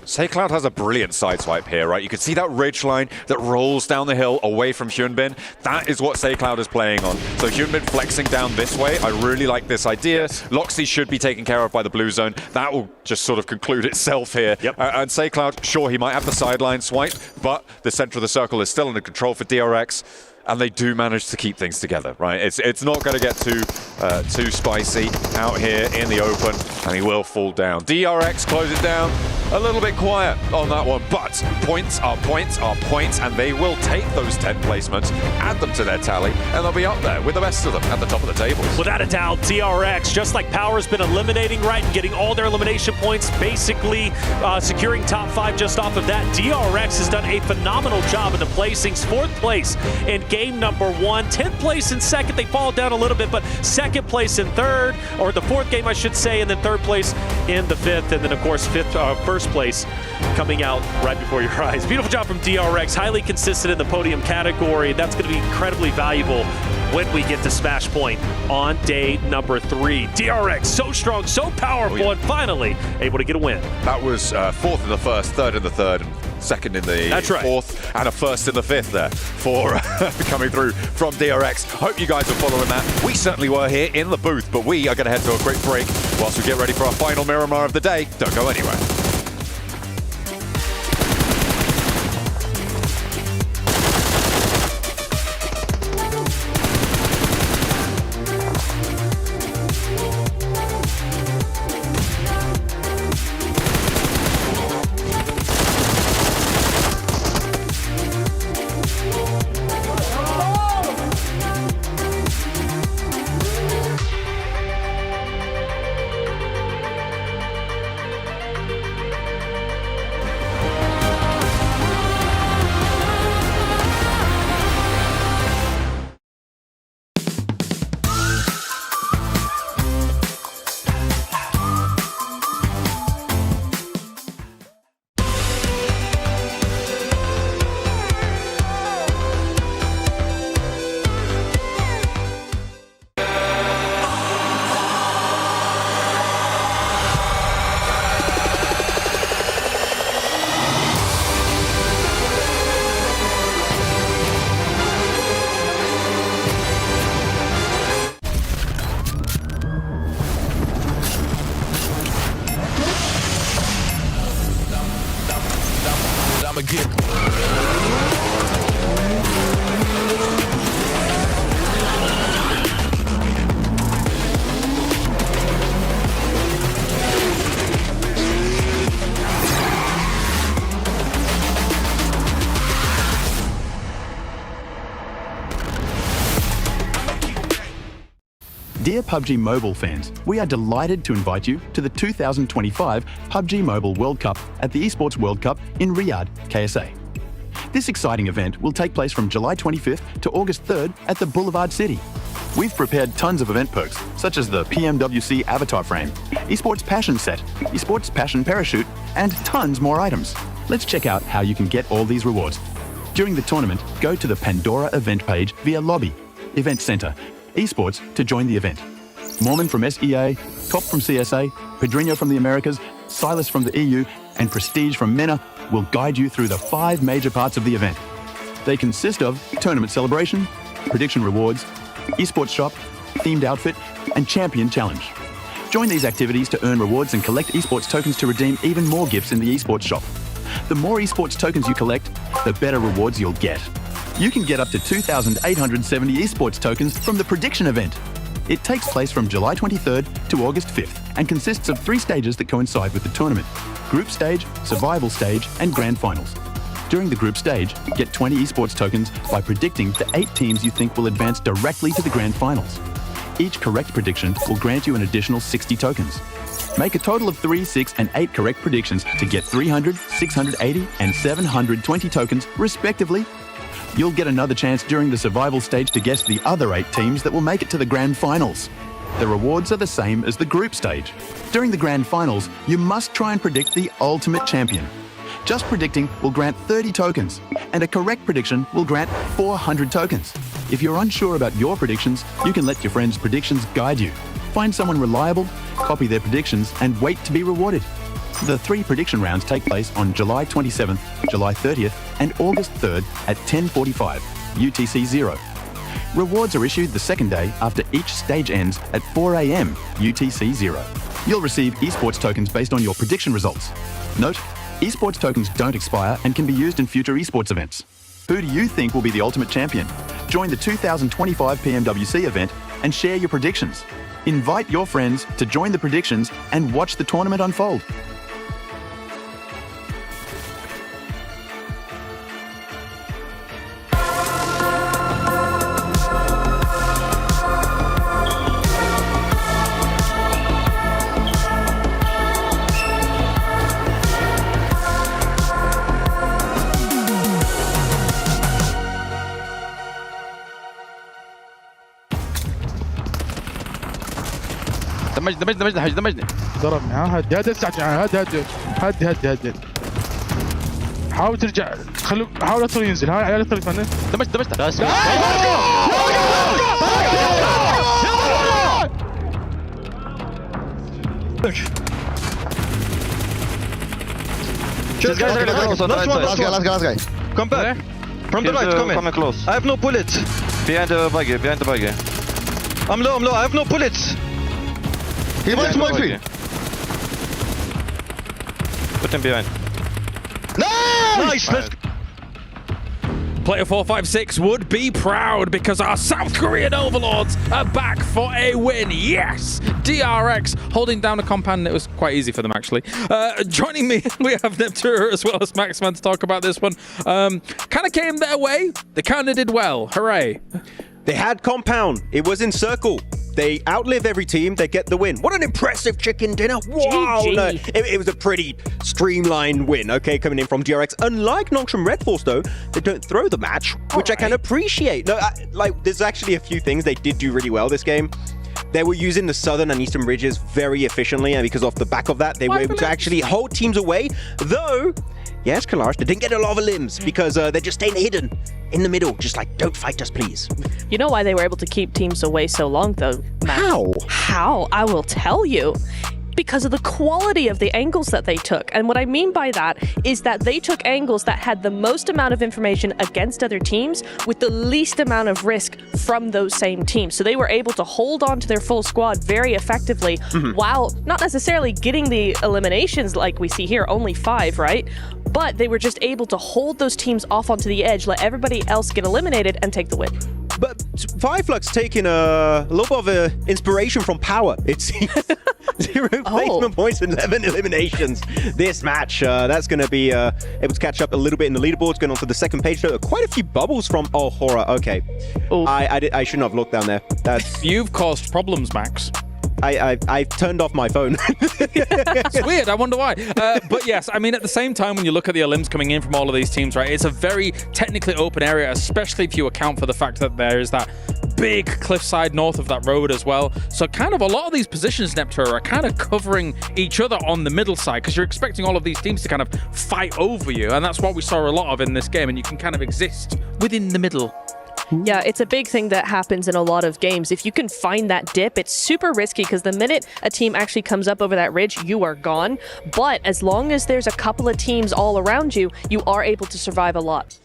Say Cloud has a brilliant sideswipe here, right? You can see that ridge line that rolls down the hill away from Hyunbin. That is what Say Cloud is playing on. So Hyunbin flexing down this way. I really like this idea. Loxy should be taken care of by the blue zone. That will just sort of conclude itself here. Yep. And Say Cloud, sure, he might have the sideline swipe, but the center of the circle is still under control for DRX. and they do manage to keep things together, right? It's not going to get too spicy out here in the open, and he will fall down. DRX close it down. A little bit quiet on that one, but points are points are points, and they will take those 10 placements, add them to their tally, and they'll be up there with the best of them at the top of the table. Without a doubt, DRX, just like Power's been eliminating, right, and getting all their elimination points, basically securing top 5 just off of that. DRX has done a phenomenal job in the placings. 4th place in game number 1, 10th place in 2nd. They fall down a little bit, but 2nd place in 3rd, or the 4th game, I should say, and then 3rd place in the 5th, and then, of course, 1st place coming out right before your eyes. Beautiful job from DRX, highly consistent in the podium category. That's going to be incredibly valuable when we get to Smash Point on day number 3. DRX, so strong, so powerful, and finally able to get a win. That was 4th in the 1st, 3rd in the 3rd, and 2nd in the 4th, and a 1st in the 5th there for coming through from DRX. Hope you guys are following that. We certainly were here in the booth, but we are going to head to a quick break whilst we get ready for our final Miramar of the day. Don't go anywhere. Dear PUBG Mobile fans, we are delighted to invite you to the 2025 PUBG Mobile World Cup at the ESPORTS World Cup in Riyadh, KSA. This exciting event will take place from July 25th to August 3rd at the Boulevard City. We've prepared tons of event perks, such as the PMWC avatar frame, ESPORTS Passion set, ESPORTS Passion parachute, and tons more items. Let's check out how you can get all these rewards. During the tournament, go to the Pandora event page via Lobby, Event Center, Esports to join the event. Mormon from SEA, Top from CSA, Pedrinho from the Americas, Silas from the EU, and Prestige from MENA will guide you through the 5 major parts of the event. They consist of tournament celebration, prediction rewards, esports shop, themed outfit, and champion challenge. Join these activities to earn rewards and collect esports tokens to redeem even more gifts in the esports shop. The more esports tokens you collect, the better rewards you'll get. You can get up to 2,870 esports tokens from the prediction event. It takes place from July 23rd to August 5th and consists of 3 stages that coincide with the tournament: group stage, survival stage, and grand finals. During the group stage, get 20 esports tokens by predicting the 8 teams you think will advance directly to the grand finals. Each correct prediction will grant you an additional 60 tokens. Make a total of 3, 6, and 8 correct predictions to get 300, 680, and 720 tokens, respectively. You'll get another chance during the survival stage to guess the other 8 teams that will make it to the grand finals. The rewards are the same as the group stage. During the grand finals, you must try and predict the ultimate champion. Just predicting will grant 30 tokens, and a correct prediction will grant 400 tokens. If you're unsure about your predictions, you can let your friends' predictions guide you. Find someone reliable, copy their predictions, and wait to be rewarded. The 3 prediction rounds take place on July 27th, July 30th, and August 3rd at 10:45 UTC 0. Rewards are issued the second day after each stage ends at 4 a.m. UTC 0. You'll receive esports tokens based on your prediction results. Note, esports tokens don't expire and can be used in future esports events. Who do you think will be the ultimate champion? Join the 2025 PMWC event and share your predictions. Invite your friends to join the predictions and watch the tournament unfold. دمجني ضربني. هدي هدي حاول ترجع. حاول اطول ينزل. هاي اطول يفنن. دمجت Last guy. Come back. From the right, come close. I have no bullets. Behind the buggy. I'm low. I have no bullets. He wants my tree. Put him behind. Nice! Let's Player 456 would be proud because our South Korean overlords are back for a win. Yes! DRX holding down a compound. It was quite easy for them, actually. Joining me, we have Neptura as well as Maxman to talk about this one. Kind of came their way. They kind of did well. Hooray. They had compound. It was in circle. They outlive every team. They get the win. What an impressive chicken dinner. Wow. No, it was a pretty streamlined win, okay, coming in from DRX. Unlike Nongshim Red Force, though, they don't throw the match, which I can appreciate. No, there's actually a few things they did do really well this game. They were using the southern and eastern ridges very efficiently, and because off the back of that, they were able to actually hold teams away. Though, yes, Kalash, they didn't get a lot of limbs because they're just staying hidden in the middle, just like, don't fight us, please. You know why they were able to keep teams away so long, though, Matt? How? I will tell you. Because of the quality of the angles that they took. And what I mean by that is that they took angles that had the most amount of information against other teams with the least amount of risk from those same teams. So they were able to hold on to their full squad very effectively while not necessarily getting the eliminations like we see here, only 5, right? But they were just able to hold those teams off onto the edge, let everybody else get eliminated and take the win. But Fireflux taking a little bit of inspiration from Power, it seems. 0 placement points and 11 eliminations. This match, that's going to be able to catch up a little bit in the leaderboards. Going on to the second page, though. Quite a few bubbles from... Oh, horror. Okay. I shouldn't have looked down there. You've caused problems, Max. I turned off my phone. It's weird. I wonder why. But yes, I mean, at the same time, when you look at the elims coming in from all of these teams, right, it's a very technically open area, especially if you account for the fact that there is that big cliffside north of that road as well. So kind of a lot of these positions, Neptura, are kind of covering each other on the middle side because you're expecting all of these teams to kind of fight over you. And that's what we saw a lot of in this game. And you can kind of exist within the middle. Yeah, it's a big thing that happens in a lot of games. If you can find that dip, it's super risky because the minute a team actually comes up over that ridge, you are gone. But as long as there's a couple of teams all around you, you are able to survive a lot.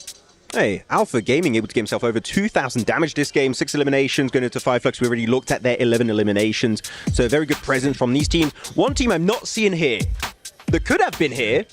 Hey, Alpha Gaming able to get himself over 2,000 damage this game, 6 eliminations going into Fireflux. We already looked at their 11 eliminations, so a very good presence from these teams. One team I'm not seeing here that could have been here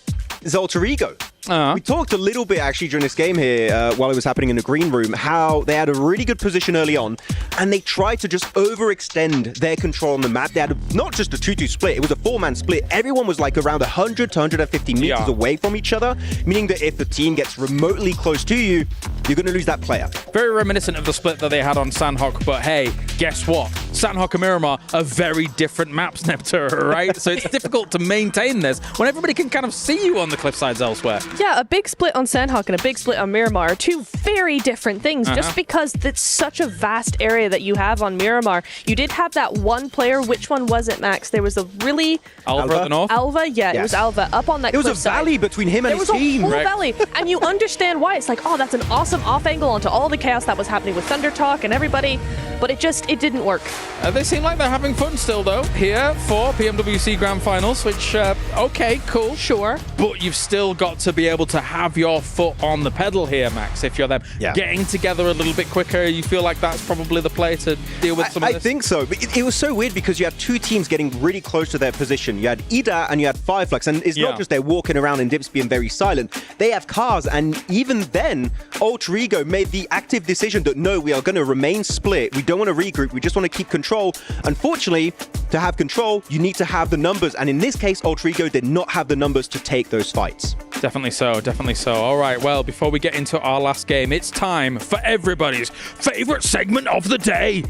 is Alter Ego. We talked a little bit actually during this game here while it was happening in the green room, how they had a really good position early on and they tried to just overextend their control on the map. They had not just a 2-2 split, it was a 4-man split. Everyone was like around 100 to 150 meters away from each other, meaning that if the team gets remotely close to you, you're going to lose that player. Very reminiscent of the split that they had on Sandhawk, but hey, guess what? Sandhawk and Miramar are very different maps, Neptura, right? So it's difficult to maintain this when everybody can kind of see you on the cliffsides elsewhere. Yeah, a big split on Sandhawk and a big split on Miramar are two very different things. Just because it's such a vast area that you have on Miramar, you did have that one player. Which one was it, Max? There was a really... Alva at the north? Alva, yeah, it was Alva up on that cliffside. It was a valley between him and his team. There was a whole valley, and you understand why. It's like, oh, that's an awesome off angle onto all the chaos that was happening with Thunder Talk and everybody, but it didn't work. They seem like they're having fun still, though, here for PMWC Grand Finals, which, okay, cool. Sure. But you've still got to be able to have your foot on the pedal here, Max, if you're them. Getting together a little bit quicker, you feel like that's probably the play to deal with some of this? I think so. It was so weird because you had two teams getting really close to their position. You had Ida and you had Fireflux, and it's not just they're walking around and Dips being very silent. They have cars, and even then, Alter Ultrigo made the active decision that no, we are going to remain split. We don't want to regroup. We just want to keep control. Unfortunately, to have control, you need to have the numbers. And in this case, Ultrigo did not have the numbers to take those fights. Definitely so, definitely so. All right, well, before we get into our last game, it's time for everybody's favorite segment of the day.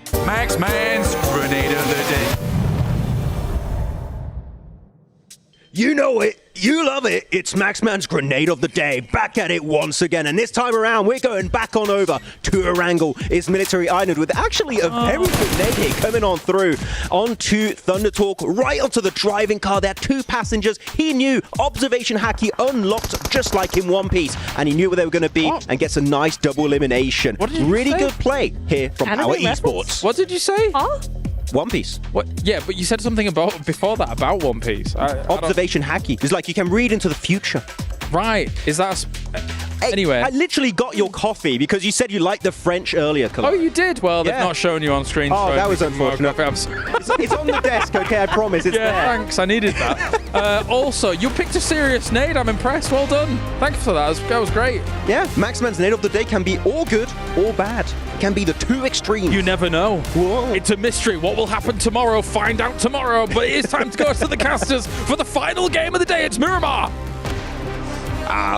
Maxman's Grenade of the Day. You know it. You love it. It's Maxman's Grenade of the Day. Back at it once again. And this time around, we're going back on over to Erangel, his military island, with actually a very good nade here coming on through onto Thunder Talk, right onto the driving car. There are 2 passengers. He knew Observation Hacky unlocked just like in One Piece, and he knew where they were going to be and gets a nice double elimination. Really good play here from our esports. What did you say? One Piece. What? Yeah, but you said something about before that about One Piece. Observation Hacky. It's like you can read into the future. Right. Is that... Anyway. I literally got your coffee because you said you liked the French earlier, Colin. Oh, you did? Well, they've not shown you on screen. Oh, so that was unfortunate. It's on the desk, okay? I promise. It's there. Thanks. I needed that. Also, you picked a serious nade. I'm impressed. Well done. Thanks for that. That was great. Yeah, Maxman's nade of the day can be all good or bad. It can be the 2 extremes. You never know. Whoa. It's a mystery. What will happen tomorrow? Find out tomorrow. But it is time to go to the casters for the final game of the day. It's Miramar.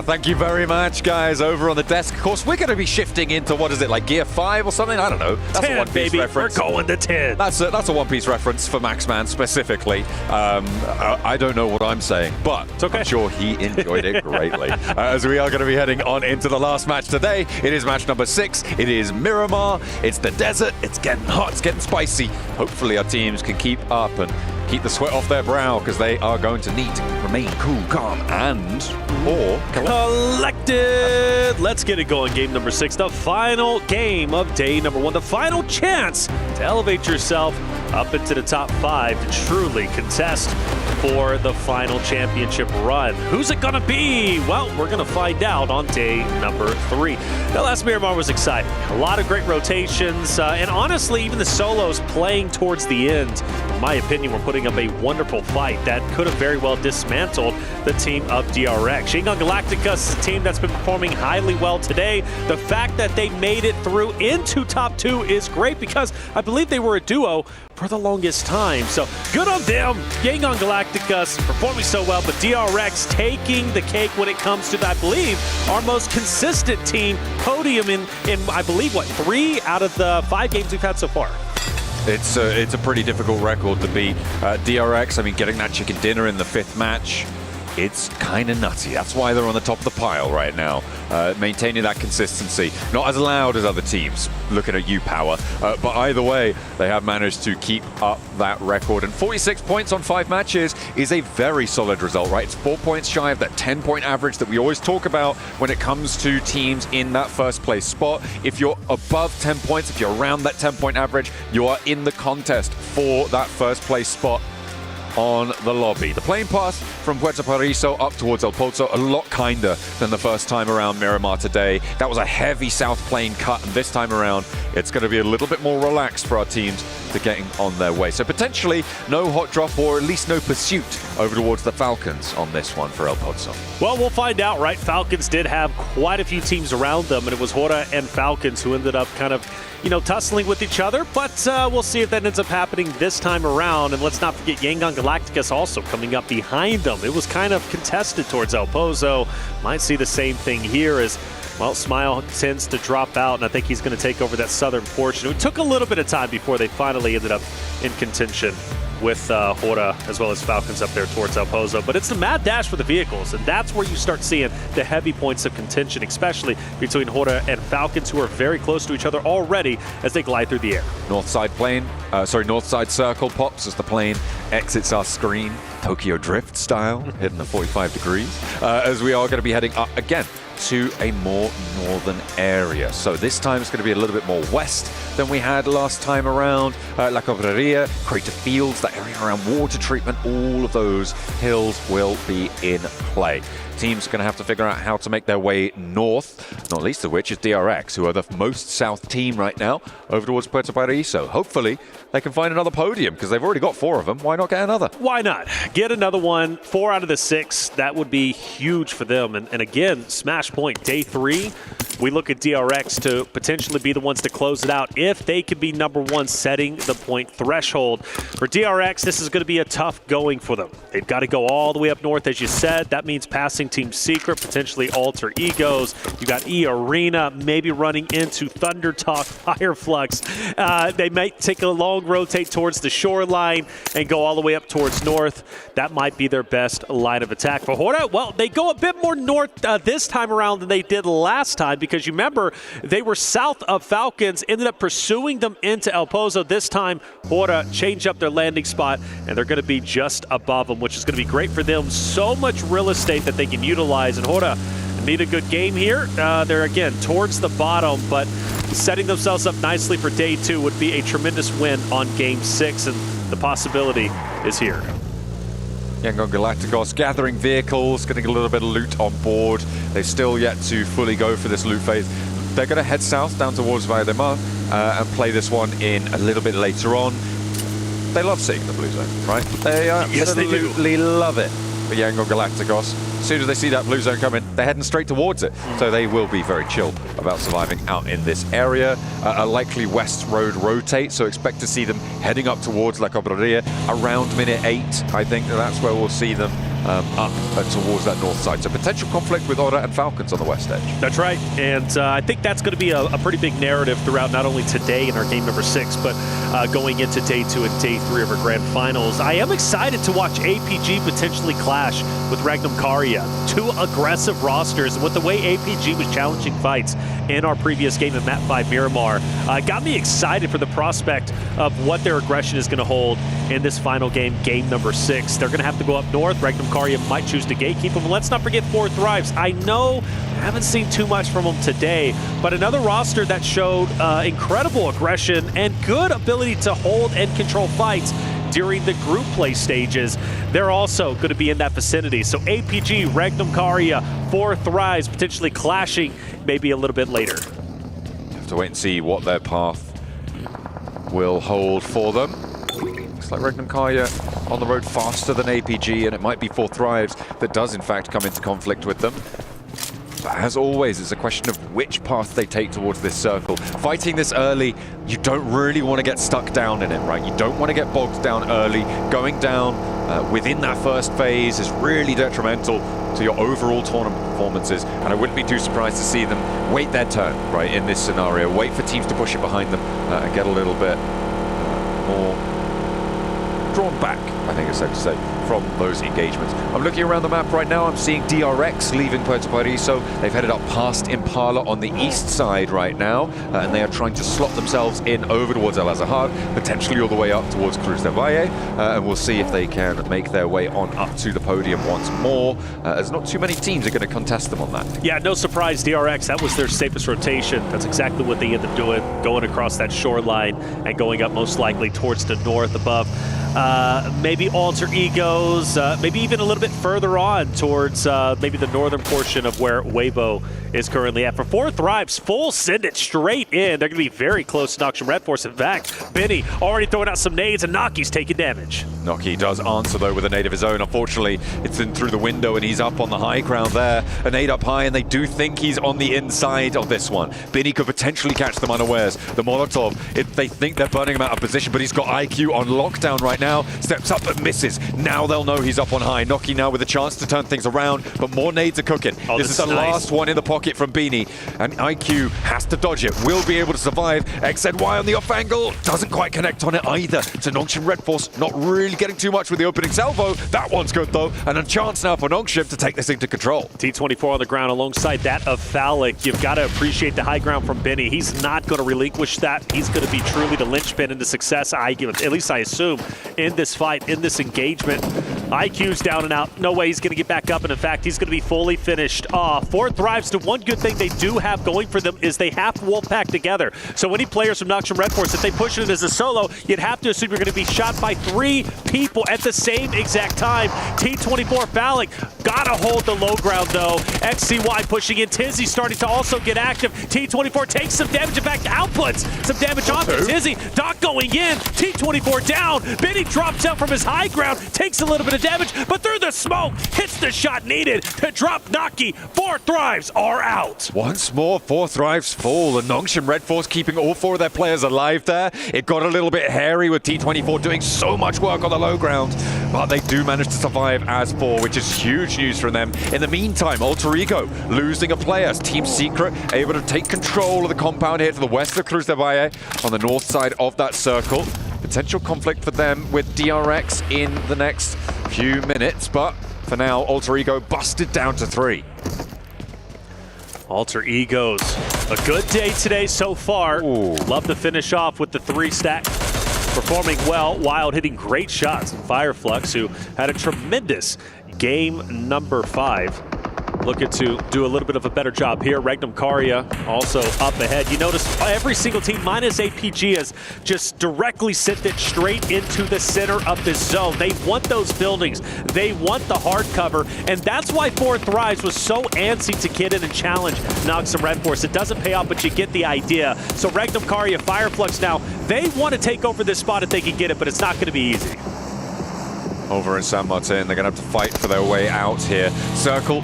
Thank you very much, guys, over on the desk. Of course, we're going to be shifting into, what is it, like Gear 5 or something? I don't know. That's 10, a One Piece baby. reference. We're going to 10. That's a One Piece reference for Maxman specifically. I don't know what I'm saying, but I'm sure he enjoyed it greatly. As we are going to be heading on into the last match today. It is match number 6. It is Miramar. It's the desert. It's getting hot. It's getting spicy. Hopefully our teams can keep up and keep the sweat off their brow, because they are going to need to remain cool, calm, and or collected. Let's get it going. Game number 6, the final game of day number 1, the final chance to elevate yourself up into the top 5 to truly contest for the final championship run. Who's it gonna be? Well, we're gonna find out on day number 3. Now, last Miramar was exciting. A lot of great rotations, and honestly, even the solos playing towards the end, in my opinion, were putting up a wonderful fight that could have very well dismantled the team of DRX. Shingon Galacticus is a team that's been performing highly well today. The fact that they made it through into top 2 is great, because I believe they were a duo for the longest time. So good on them. Shingon Galacticus performing so well, but DRX taking the cake when it comes to, I believe, our most consistent team podium in I believe, what, 3 out of the 5 games we've had so far. it's a pretty difficult record to beat. DRX, I mean, getting that chicken dinner in the 5th match, it's kind of nutty. That's why they're on the top of the pile right now, maintaining that consistency. Not as loud as other teams, looking at you, Power. But either way, they have managed to keep up that record. And 46 points on 5 matches is a very solid result, right? It's 4 points shy of that 10-point average that we always talk about when it comes to teams in that first place spot. If you're above 10 points, if you're around that 10-point average, you are in the contest for that first place spot on the lobby. The plane pass from Puerto Paraiso up towards El Pozo, a lot kinder than the first time around Miramar today. That was a heavy south plane cut, and this time around, it's going to be a little bit more relaxed for our teams to getting on their way. So potentially no hot drop, or at least no pursuit over towards the Falcons on this one for El Pozo. Well, we'll find out, right? Falcons did have quite a few teams around them, and it was Hora and Falcons who ended up kind of, you know, tussling with each other, but we'll see if that ends up happening this time around. And let's not forget Shingon Galacticus also coming up behind them. It was kind of contested towards El Pozo. Might see the same thing here as, well, Smile tends to drop out, and I think he's going to take over that southern portion. It took a little bit of time before they finally ended up in contention with Hora as well as Falcons up there towards El Pozo. But it's the mad dash for the vehicles, and that's where you start seeing the heavy points of contention, especially between Hora and Falcons, who are very close to each other already as they glide through the air. North side circle pops as the plane exits our screen, Tokyo Drift style, hitting the 45 degrees, as we are going to be heading up again to a more northern area. So this time it's going to be a little bit more west than we had last time around. La Cobreria, Crater Fields, that area around water treatment, all of those hills will be in play. Teams are going to have to figure out how to make their way north, not least of which is DRX, who are the most south team right now, over towards Puerto Paraiso. Hopefully they can find another podium, because they've already got 4 of them. Why not get another? Why not? Get another one. 4 out of the 6. That would be huge for them. And again, Smash Point, day 3. we look at DRX to potentially be the ones to close it out if they can be number one setting the point threshold. For DRX, this is going to be a tough going for them. They've got to go all the way up north, as you said. That means passing Team Secret, potentially Alter Egos. You got E Arena, maybe running into Thunder Talk, Fireflux. They might take a long rotate towards the shoreline and go all the way up towards north. That might be their best line of attack. For Hora, well, they go a bit more north this time around than they did last time, because you remember they were south of Falcons, ended up pursuing them into El Pozo. This time, Hora change up their landing spot, and they're going to be just above them, which is going to be great for them. So much real estate that they can utilize, and Hora need a good game here. They're, again, towards the bottom, but setting themselves up nicely for day 2 would be a tremendous win on game 6, and the possibility is here. Yangon Galacticos gathering vehicles, getting a little bit of loot on board. They've still yet to fully go for this loot phase. They're going to head south down towards Valle de Mar and play this one in a little bit later on. They love seeing the blue zone, right? They absolutely love it for Yangon Galacticos. As soon as they see that blue zone coming, they're heading straight towards it. So they will be very chill about surviving out in this area. A likely west road rotate, so expect to see them heading up towards La Cabrera around minute 8. I think that's where we'll see them up towards that north side. So potential conflict with Hora and Falcons on the west edge. That's right, and I think that's going to be a pretty big narrative throughout not only today in our game number 6, but going into day 2 and day 3 of our grand finals. I am excited to watch APG potentially clash with Ragnum Karya. 2 aggressive rosters, and with the way APG was challenging fights in our previous game at Map 5 Miramar, got me excited for the prospect of what their aggression is going to hold in this final game, game number 6. They're going to have to go up north. Ragnum Karya might choose to gatekeep them. And let's not forget 4 Thrives. I know I haven't seen too much from them today, but another roster that showed incredible aggression and good ability to hold and control fights during the group play stages. They're also going to be in that vicinity. So APG, Ragnum Karya, 4 Thrives potentially clashing maybe a little bit later. Have to wait and see what their path will hold for them. Looks like Ragnum Karya on the road faster than APG, and it might be 4 Thrives that does in fact come into conflict with them. But as always, it's a question of which path they take towards this circle. Fighting this early, you don't really want to get stuck down in it, right? You don't want to get bogged down early. Going down within that first phase is really detrimental to your overall tournament performances, and I wouldn't be too surprised to see them wait their turn, right, in this scenario. Wait for teams to push it behind them and get a little bit more drawn back, I think it's safe to say, from those engagements. I'm looking around the map right now. I'm seeing DRX leaving Puerto Paraiso. They've headed up past Impala on the east side right now, and they are trying to slot themselves in over towards El Azahar, potentially all the way up towards Cruz del Valle, and we'll see if they can make their way on up to the podium once more. There's not too many teams that are going to contest them on that. Yeah, no surprise, DRX, that was their safest rotation. That's exactly what they ended up doing, going across that shoreline and going up most likely towards the north above. Maybe Alter Egos, maybe even a little bit further on towards maybe the northern portion of where Weibo is currently at. For 4 Thrives, full send it straight in. They're going to be very close to Noxian Red Force. In fact, Benny already throwing out some nades, and Naki's taking damage. Naki does answer, though, with a nade of his own. Unfortunately, it's in through the window, and he's up on the high ground there. A nade up high, and they do think he's on the inside of this one. Benny could potentially catch them unawares. The Molotov, if they think they're burning him out of position, but he's got IQ on lockdown right now. Steps up but misses. Now they'll know he's up on high. Noki now with a chance to turn things around, but more nades are cooking. Oh, this is the last one in the pocket from Beanie, and IQ has to dodge it. Will be able to survive. XNY on the off angle. Doesn't quite connect on it either. To Noxian Red Force, not really getting too much with the opening salvo. That one's good though, and a chance now for Noxian to take this into control. T24 on the ground alongside that of Phallic. You've got to appreciate the high ground from Benny. He's not going to relinquish that. He's going to be truly the linchpin into success, at least I assume, in this fight, in this engagement. IQ's down and out. No way he's going to get back up, and in fact, he's going to be fully finished off. 4 Thrives, the one good thing they do have going for them is they have Wolfpack together. So any players from Noxian Red Force, if they push it as a solo, you'd have to assume you're going to be shot by 3 people at the same exact time. T24 Phallic gotta hold the low ground though. XCY pushing in. Tizzy starting to also get active. T24 takes some damage. In fact, outputs some damage onto Tizzy. Doc going in. T24 down. Benny drops out from his high ground. takes a little bit of damage, but through the smoke, hits the shot needed to drop Naki. 4 Thrives are out. Once more, 4 Thrives fall, and Nongshim Red Force keeping all 4 of their players alive there. It got a little bit hairy with T24 doing so much work on the low ground, but they do manage to survive as 4, which is huge news from them. In the meantime, Alter Ego losing a player. Team Secret able to take control of the compound here to the west of Cruz de Valle on the north side of that circle. Potential conflict for them with DRX in the next few minutes, but for now, Alter Ego busted down to 3. Alter Egos, a good day today so far. Love to finish off with the 3 stack. Performing well, Wild hitting great shots. Fireflux, who had a tremendous game number 5. Looking to do a little bit of a better job here. Regnum Karya also up ahead. You notice every single team minus APG has just directly sent it straight into the center of this zone. They want those buildings. They want the hard cover. And that's why 4 Thrives was so antsy to get in and challenge Noxum Red Force. It doesn't pay off, but you get the idea. So Regnum Karya, Fireflux now, they want to take over this spot if they can get it, but it's not going to be easy. Over in San Martin, they're going to have to fight for their way out here. Circle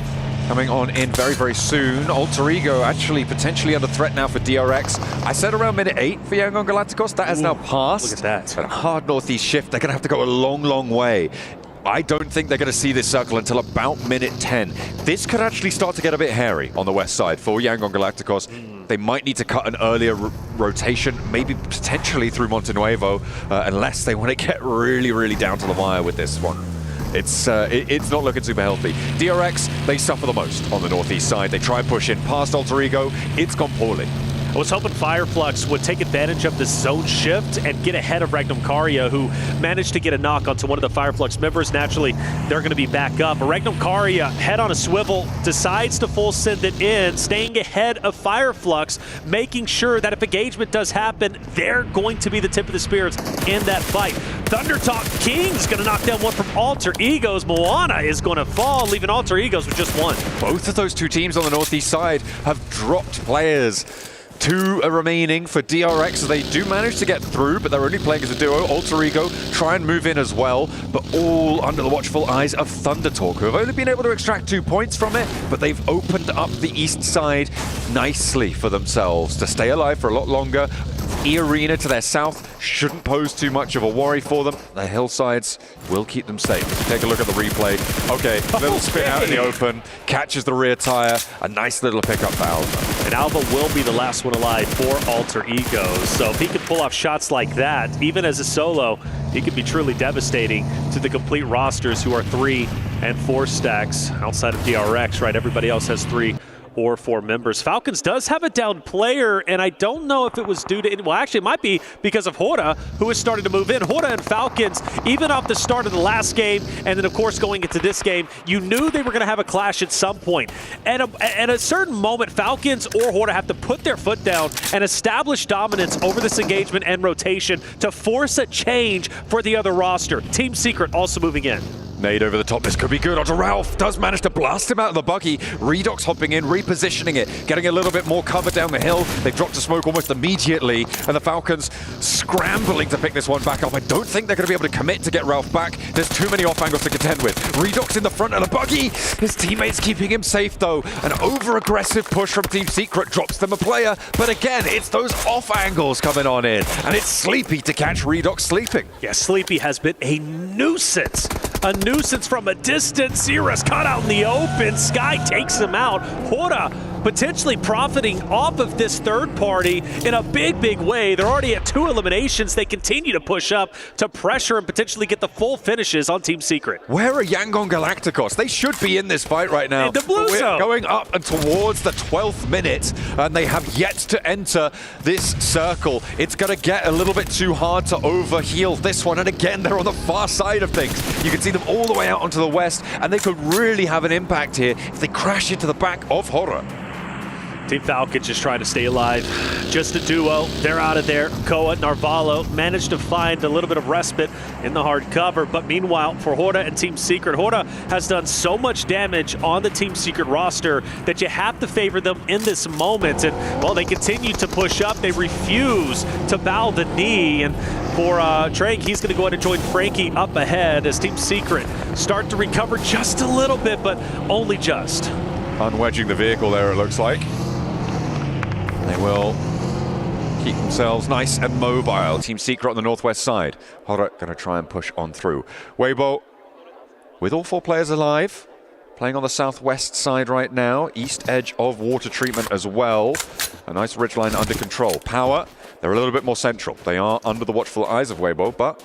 coming on in very, very soon. Alter Ego actually potentially under threat now for DRX. I said around minute 8 for Yangon Galacticos. That has now passed. Look at that. But a hard northeast shift. They're going to have to go a long, long way. I don't think they're going to see this circle until about minute 10. This could actually start to get a bit hairy on the west side for Yangon Galacticos. They might need to cut an earlier rotation, maybe potentially through Montenuevo, unless they want to get really, really down to the wire with this one. It's not looking super healthy. DRX, they suffer the most on the northeast side. They try and push in past Alter Ego. It's gone poorly. I was hoping Fireflux would take advantage of this zone shift and get ahead of Regnum Karya, who managed to get a knock onto one of the Fireflux members. Naturally, they're going to be back up. But Regnum Karya, head on a swivel, decides to full send it in, staying ahead of Fireflux, making sure that if engagement does happen, they're going to be the tip of the spears in that fight. Thundertalk King's going to knock down one from Alter Egos. Moana is going to fall, leaving Alter Egos with just 1. Both of those 2 teams on the northeast side have dropped players. 2 are remaining for DRX, so they do manage to get through, but they're only playing as a duo. Alter Ego try and move in as well, but all under the watchful eyes of Thundertalk, who have only been able to extract 2 points from it, but they've opened up the east side nicely for themselves to stay alive for a lot longer. E-Arena to their south shouldn't pose too much of a worry for them. The hillsides will keep them safe. Take a look at the replay. Okay, little spin out in the open, catches the rear tire, a nice little pickup for Alva. And Alva will be the last one alive for Alter Egos. So if he can pull off shots like that, even as a solo, he could be truly devastating to the complete rosters who are 3 and 4 stacks outside of DRX, right? Everybody else has 3 or 4 members. Falcons does have a down player, and I don't know if it was due to, well, actually it might be because of Hora, who has started to move in. Hora and Falcons, even off the start of the last game, and then of course going into this game, you knew they were going to have a clash at some point. At a certain moment, Falcons or Hora have to put their foot down and establish dominance over this engagement and rotation to force a change for the other roster. Team Secret also moving in. Nade over the top, this could be good. Onto Ralph, does manage to blast him out of the buggy. Redox hopping in, repositioning it, getting a little bit more cover down the hill. They've dropped to smoke almost immediately, and the Falcons scrambling to pick this one back up. I don't think they're going to be able to commit to get Ralph back. There's too many off angles to contend with. Redox in the front of the buggy. His teammates keeping him safe though. An over-aggressive push from Team Secret drops them a player, but again, it's those off angles coming on in, and it's Sleepy to catch Redox sleeping. Yeah, Sleepy has been a nuisance. A nuisance from a distance. Zera's caught out in the open. Sky takes him out. Hora potentially profiting off of this third party in a big, big way. They're already at 2 eliminations. They continue to push up to pressure and potentially get the full finishes on Team Secret. Where are Yangon Galacticos? They should be in this fight right now. In the blue zone. We're going up and towards the 12th minute, and they have yet to enter this circle. It's going to get a little bit too hard to overheal this one, and again, they're on the far side of things. You can see them all the way out onto the west, and they could really have an impact here if they crash into the back of Hora. Team Falcons just trying to stay alive. Just a duo. They're out of there. Koa, Narvalo managed to find a little bit of respite in the hard cover. But meanwhile, for Horda and Team Secret, Horda has done so much damage on the Team Secret roster that you have to favor them in this moment. And, well, they continue to push up. They refuse to bow the knee. And for Trank, he's going to go ahead and join Frankie up ahead as Team Secret start to recover just a little bit, but only just. Unwedging the vehicle there, it looks like. They will keep themselves nice and mobile. Team Secret on the northwest side. Horda going to try and push on through. Weibo, with all 4 players alive, playing on the southwest side right now. East edge of water treatment as well. A nice ridgeline under control. Power, they're a little bit more central. They are under the watchful eyes of Weibo, but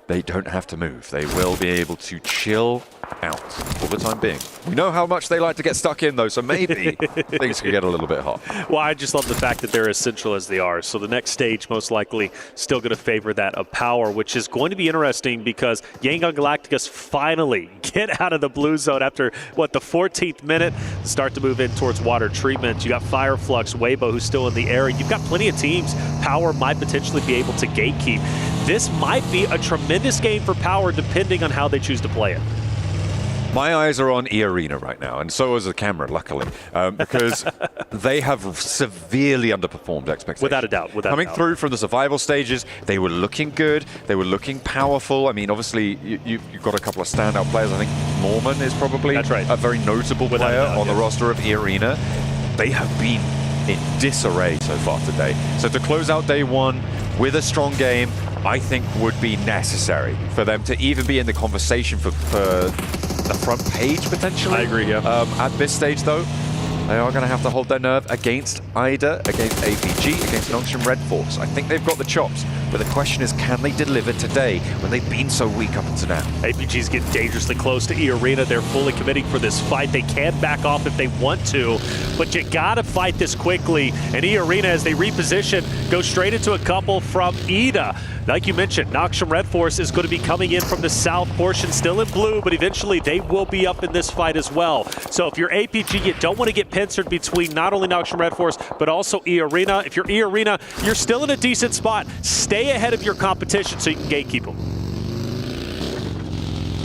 they don't have to move. They will be able to chill out for the time being. We know how much they like to get stuck in, though, so maybe things could get a little bit hot. Well, I just love the fact that they're as central as they are. So the next stage, most likely, still going to favor that of Power, which is going to be interesting because Yangon Galacticus finally get out of the blue zone after, what, the 14th minute, start to move in towards water treatment. You got Fireflux, Weibo, who's still in the area. You've got plenty of teams. Power might potentially be able to gatekeep. This might be a tremendous game for Power, depending on how they choose to play it. My eyes are on E-Arena right now, and so is the camera, luckily, because they have severely underperformed expectations. Without a doubt. Coming through from the survival stages, they were looking good, they were looking powerful. I mean, obviously, you've got a couple of standout players. I think Mormon is probably a very notable player on the roster of E-Arena. They have been in disarray so far today. So to close out day 1 with a strong game, I think would be necessary for them to even be in the conversation for the front page, potentially. I agree, yeah. At this stage, though, they are going to have to hold their nerve against IDA, against APG, against Nongshim Red Force. I think they've got the chops, but the question is, can they deliver today when they've been so weak up until now? APG's getting dangerously close to E-Arena. They're fully committing for this fight. They can back off if they want to, but you gotta fight this quickly. And E-Arena, as they reposition, go straight into a couple from IDA. Like you mentioned, Nongshim Red Force is going to be coming in from the south portion, still in blue, but eventually they will be up in this fight as well. So if you're APG, you don't want to get pincered between not only Nongshim Red Force, but also E-Arena. If you're E-Arena, you're still in a decent spot. Stay ahead of your competition so you can gatekeep them.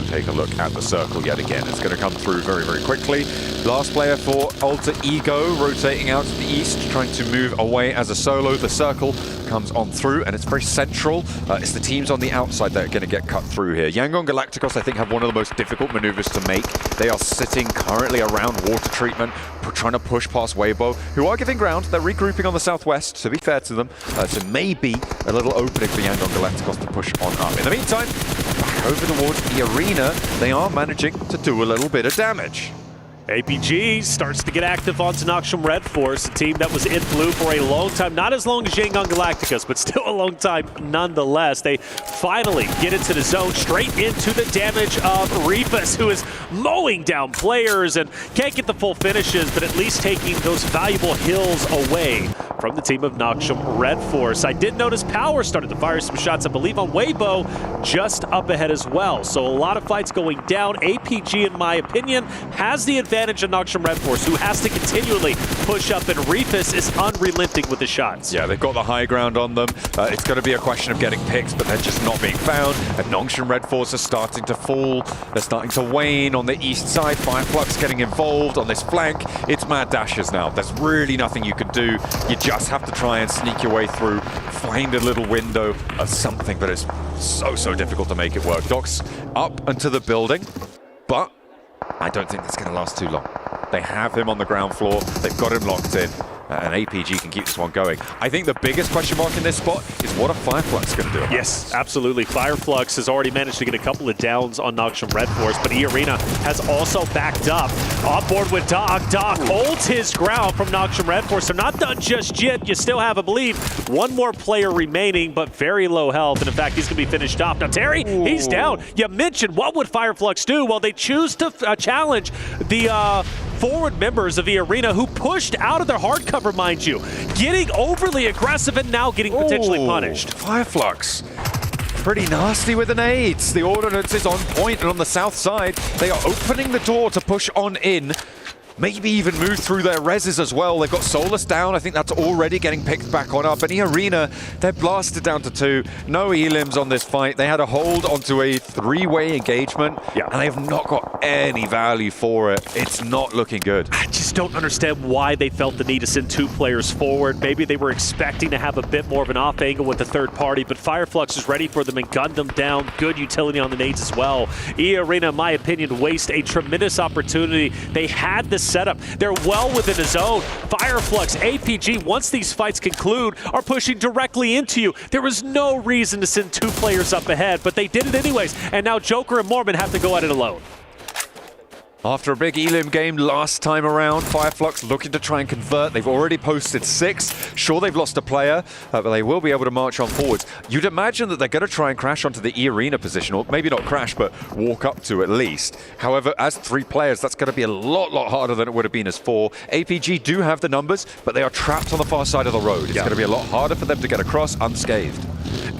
Take a look at the circle yet again. It's going to come through very, very quickly. Last player for Alter Ego, rotating out to the east, trying to move away as a solo. The circle comes on through, and it's very central. It's the teams on the outside that are going to get cut through here. Yangon Galacticos, I think, have one of the most difficult maneuvers to make. They are sitting currently around water treatment, trying to push past Weibo, who are giving ground. They're regrouping on the southwest, to be fair to them. So maybe a little opening for Yangon Galacticos to push on up. In the meantime, back over towards E-Arena, they are managing to do a little bit of damage. APG starts to get active onto Nongshim Red Force, a team that was in blue for a long time. Not as long as Yangon Galacticus, but still a long time nonetheless. They finally get into the zone, straight into the damage of Reefus, who is mowing down players and can't get the full finishes, but at least taking those valuable hills away from the team of Nongshim Red Force. I did notice Power started to fire some shots, I believe, on Weibo, just up ahead as well. So a lot of fights going down. APG, in my opinion, has the advantage of Nongshim Red Force, who has to continually push up, and Reefus is unrelenting with the shots. Yeah, they've got the high ground on them. It's going to be a question of getting picks, but they're just not being found. And Nongshim Red Force are starting to fall. They're starting to wane on the east side. Fireflux getting involved on this flank. It's mad dashes now. There's really nothing you can do. You just have to try and sneak your way through, find a little window of something, but it's so difficult to make it work. Doc's up into the building, but I don't think that's going to last too long. They have him on the ground floor. They've got him locked in. And APG can keep this one going. I think the biggest question mark in this spot is what are Fireflux going to do? Yes, absolutely. Fireflux has already managed to get a couple of downs on Nongshim Red Force, but E-Arena has also backed up. On board with Doc. Doc holds his ground from Nongshim Red Force. They're not done just yet. You still have, I believe, one more player remaining, but very low health. And in fact, he's going to be finished off. Now, Terry, he's down. You mentioned what would Fireflux do? Well, they choose to challenge the forward members of E-Arena, who pushed out of their hard cover, mind you, getting overly aggressive and now getting potentially punished. Fireflux, pretty nasty with the nades. The ordnance is on point, and on the south side, they are opening the door to push on in. maybe even move through their reses as well. They've got Solus down. I think that's already getting picked back on up. And E-Arena, they're blasted down to 2. No elims on this fight. They had a hold onto a 3-way engagement, and they have not got any value for it. It's not looking good. I just don't understand why they felt the need to send 2 players forward. Maybe they were expecting to have a bit more of an off angle with the third party, but Fireflux is ready for them and gunned them down. Good utility on the nades as well. E-Arena, in my opinion, waste a tremendous opportunity. They had the setup. They're well within the zone. Fireflux, APG, once these fights conclude, are pushing directly into you. There was no reason to send 2 players up ahead, but they did it anyways. And now Joker and Mormon have to go at it alone. After a big elim game last time around, Fireflux looking to try and convert. They've already posted 6. Sure, they've lost a player, but they will be able to march on forwards. You'd imagine that they're going to try and crash onto the E-Arena position, or maybe not crash, but walk up to at least. However, as 3 players, that's going to be a lot harder than it would have been as 4. APG do have the numbers, but they are trapped on the far side of the road. It's going to be a lot harder for them to get across unscathed.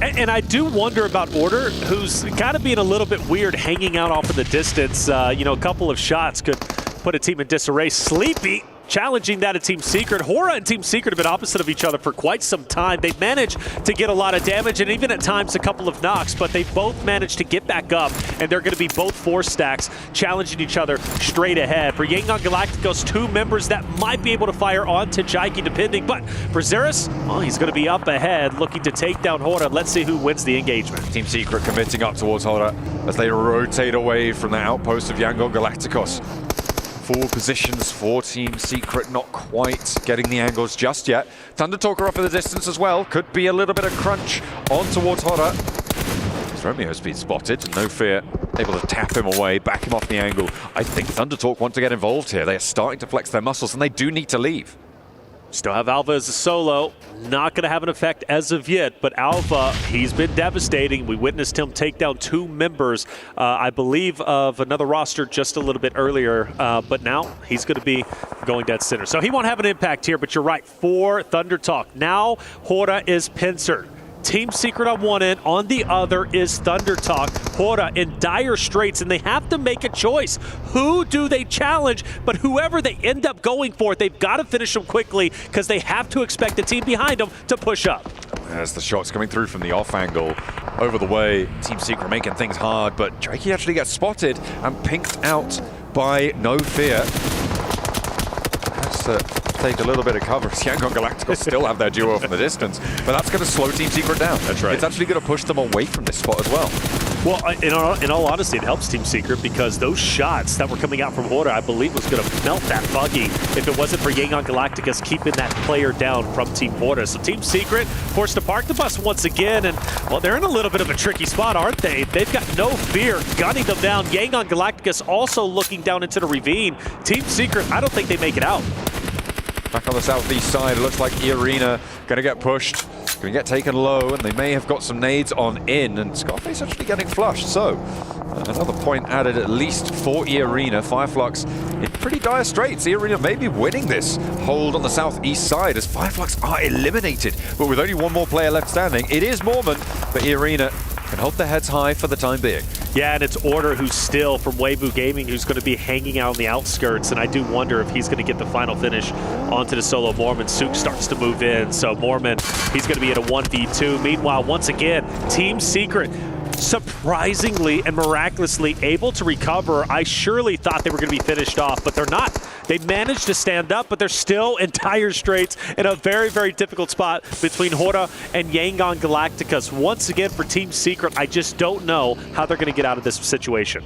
And I do wonder about Order, who's kind of being a little bit weird hanging out off in the distance. You know, a couple of shots could put a team in disarray. Sleepy challenging that at Team Secret. Hora and Team Secret have been opposite of each other for quite some time. They've managed to get a lot of damage and even at times a couple of knocks, but they both managed to get back up, and they're going to be both 4 stacks challenging each other straight ahead. For Yangon Galacticos, 2 members that might be able to fire onto Jaiki depending, but for Xeris, oh, he's going to be up ahead looking to take down Hora. Let's see who wins the engagement. Team Secret committing up towards Hora as they rotate away from the outpost of Yangon Galacticos. 4 positions for Team Secret, not quite getting the angles just yet. Thunder Talker off in the distance as well. Could be a little bit of crunch on towards Hora. Romeo's been spotted, no fear. Able to tap him away, back him off the angle. I think Thunder Talk want to get involved here. They are starting to flex their muscles and they do need to leave. Still have Alva as a solo. Not going to have an effect as of yet, but Alva, he's been devastating. We witnessed him take down 2 members, I believe, of another roster just a little bit earlier, but now he's going to be going dead center. So he won't have an impact here, but you're right, for Thunder Talk. Now Hora is pincered. Team Secret on one end, on the other is Thunder Talk. Hora in dire straits, and they have to make a choice. Who do they challenge? But whoever they end up going for, they've got to finish them quickly because they have to expect the team behind them to push up. As the shots coming through from the off angle, over the way, Team Secret making things hard, but Jaiki actually gets spotted and pinked out by No Fear. Has to take a little bit of cover. Yangon Galacticos still have their duo from the distance, but that's going to slow Team Secret down. That's right. It's actually going to push them away from this spot as well. Well, in all honesty, it helps Team Secret because those shots that were coming out from Hora, I believe, was going to melt that buggy if it wasn't for Yangon Galacticos keeping that player down from Team Hora. So Team Secret forced to park the bus once again, and, well, they're in a little bit of a tricky spot, aren't they? They've got No Fear gunning them down. Yangon Galacticos also looking down into the ravine. Team Secret, I don't think they make it out. Back on the southeast side, it looks like E-Arena going to get pushed, going to get taken low, and they may have got some nades on in, and Scarface actually getting flushed. So, another point added at least for E-Arena. Fireflux in pretty dire straits. E-Arena may be winning this hold on the southeast side as Fireflux are eliminated. But with only 1 more player left standing, it is Mormon, but E-Arena can hold their heads high for the time being. Yeah, and it's Order who's still from Weibo Gaming who's going to be hanging out on the outskirts, and I do wonder if he's going to get the final finish onto the solo Mormon. Sook starts to move in, so Mormon, he's going to be at a 1v2. Meanwhile, once again, Team Secret surprisingly and miraculously able to recover. I surely thought they were going to be finished off, but they're not. They managed to stand up, but they're still in dire straits in a very, very difficult spot between Hora and Yangon Galacticos. Once again, for Team Secret, I just don't know how they're going to get out of this situation.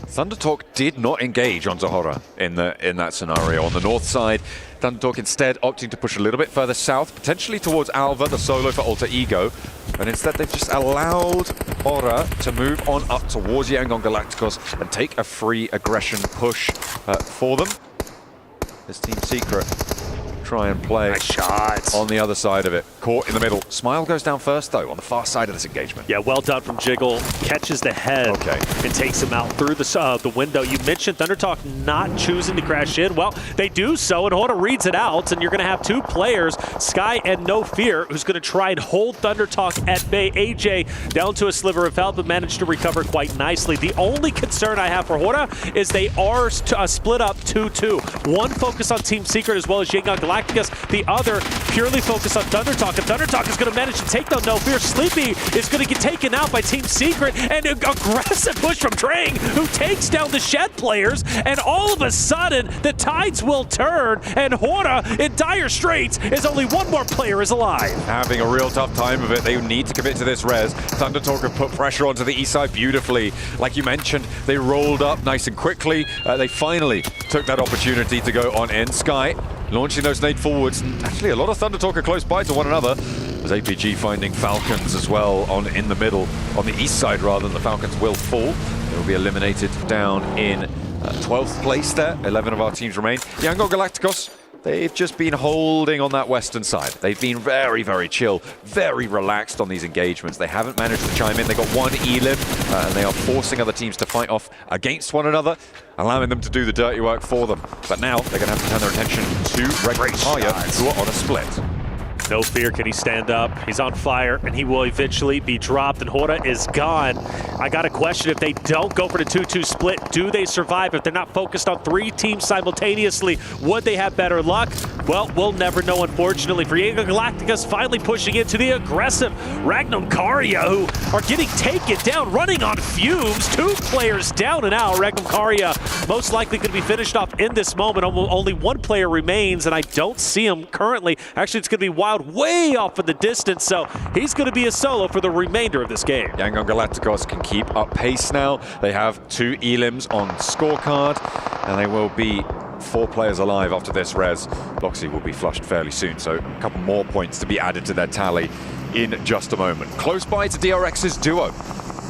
Thunder Talk did not engage onto Hora in that scenario. On the north side, Thunder Talk instead opting to push a little bit further south, potentially towards Alva, the solo for Alter Ego. But instead, they've just allowed Hora to move on up towards Yangon Galacticos and take a free aggression push for them. This Team Secret try and play nice shots on the other side of it. Caught in the middle. Smile goes down first, though, on the far side of this engagement. Yeah, well done from Jiggle. Catches the head and takes him out through the window. You mentioned ThunderTalk not choosing to crash in. Well, they do so, and Hora reads it out, and you're going to have two players, Sky and No Fear, who's going to try and hold ThunderTalk at bay. AJ down to a sliver of health, but managed to recover quite nicely. The only concern I have for Hora is they are split up 2-2. One focused on Team Secret as well as Yangon Galacticus. The other purely focused on ThunderTalk. And ThunderTalk is going to manage to take down No Fear. Sleepy is going to get taken out by Team Secret. And an aggressive push from Drang, who takes down the Shed players. And all of a sudden, the tides will turn. And Hora, in dire straits, is only one more player is alive. Having a real tough time of it. They need to commit to this res. ThunderTalk have put pressure onto the east side beautifully. Like you mentioned, they rolled up nice and quickly. They finally took that opportunity to go on in. Sky launching those nade forwards. Actually, a lot of ThunderTalk are close by to one another. As APG finding Falcons as well in the middle, on the east side rather. The Falcons will fall. They will be eliminated down in 12th place there. 11 of our teams remain. Yangon Galacticos, they've just been holding on that western side. They've been very, very chill, very relaxed on these engagements. They haven't managed to chime in. They got one elim, and they are forcing other teams to fight off against one another, allowing them to do the dirty work for them. But now they're going to have to turn their attention to Red Haya, who are on a split. No Fear, can he stand up? He's on fire, and he will eventually be dropped, and Hora is gone. I got a question, if they don't go for the 2-2 split, do they survive? If they're not focused on three teams simultaneously, would they have better luck? Well, we'll never know, unfortunately. For Yangon Galacticus finally pushing into the aggressive Ragnar Karya, who are getting taken down, running on fumes. Two players down and out. Ragnar Karya most likely going to be finished off in this moment. Only one player remains, and I don't see him currently. Actually, it's going to be Wild way off in the distance, so he's going to be a solo for the remainder of this game. Yangon Galacticos can keep up pace now. They have two elims on scorecard, and they will be 4 players alive after this res. Loxy will be flushed fairly soon, so a couple more points to be added to their tally in just a moment. Close by to DRX's duo.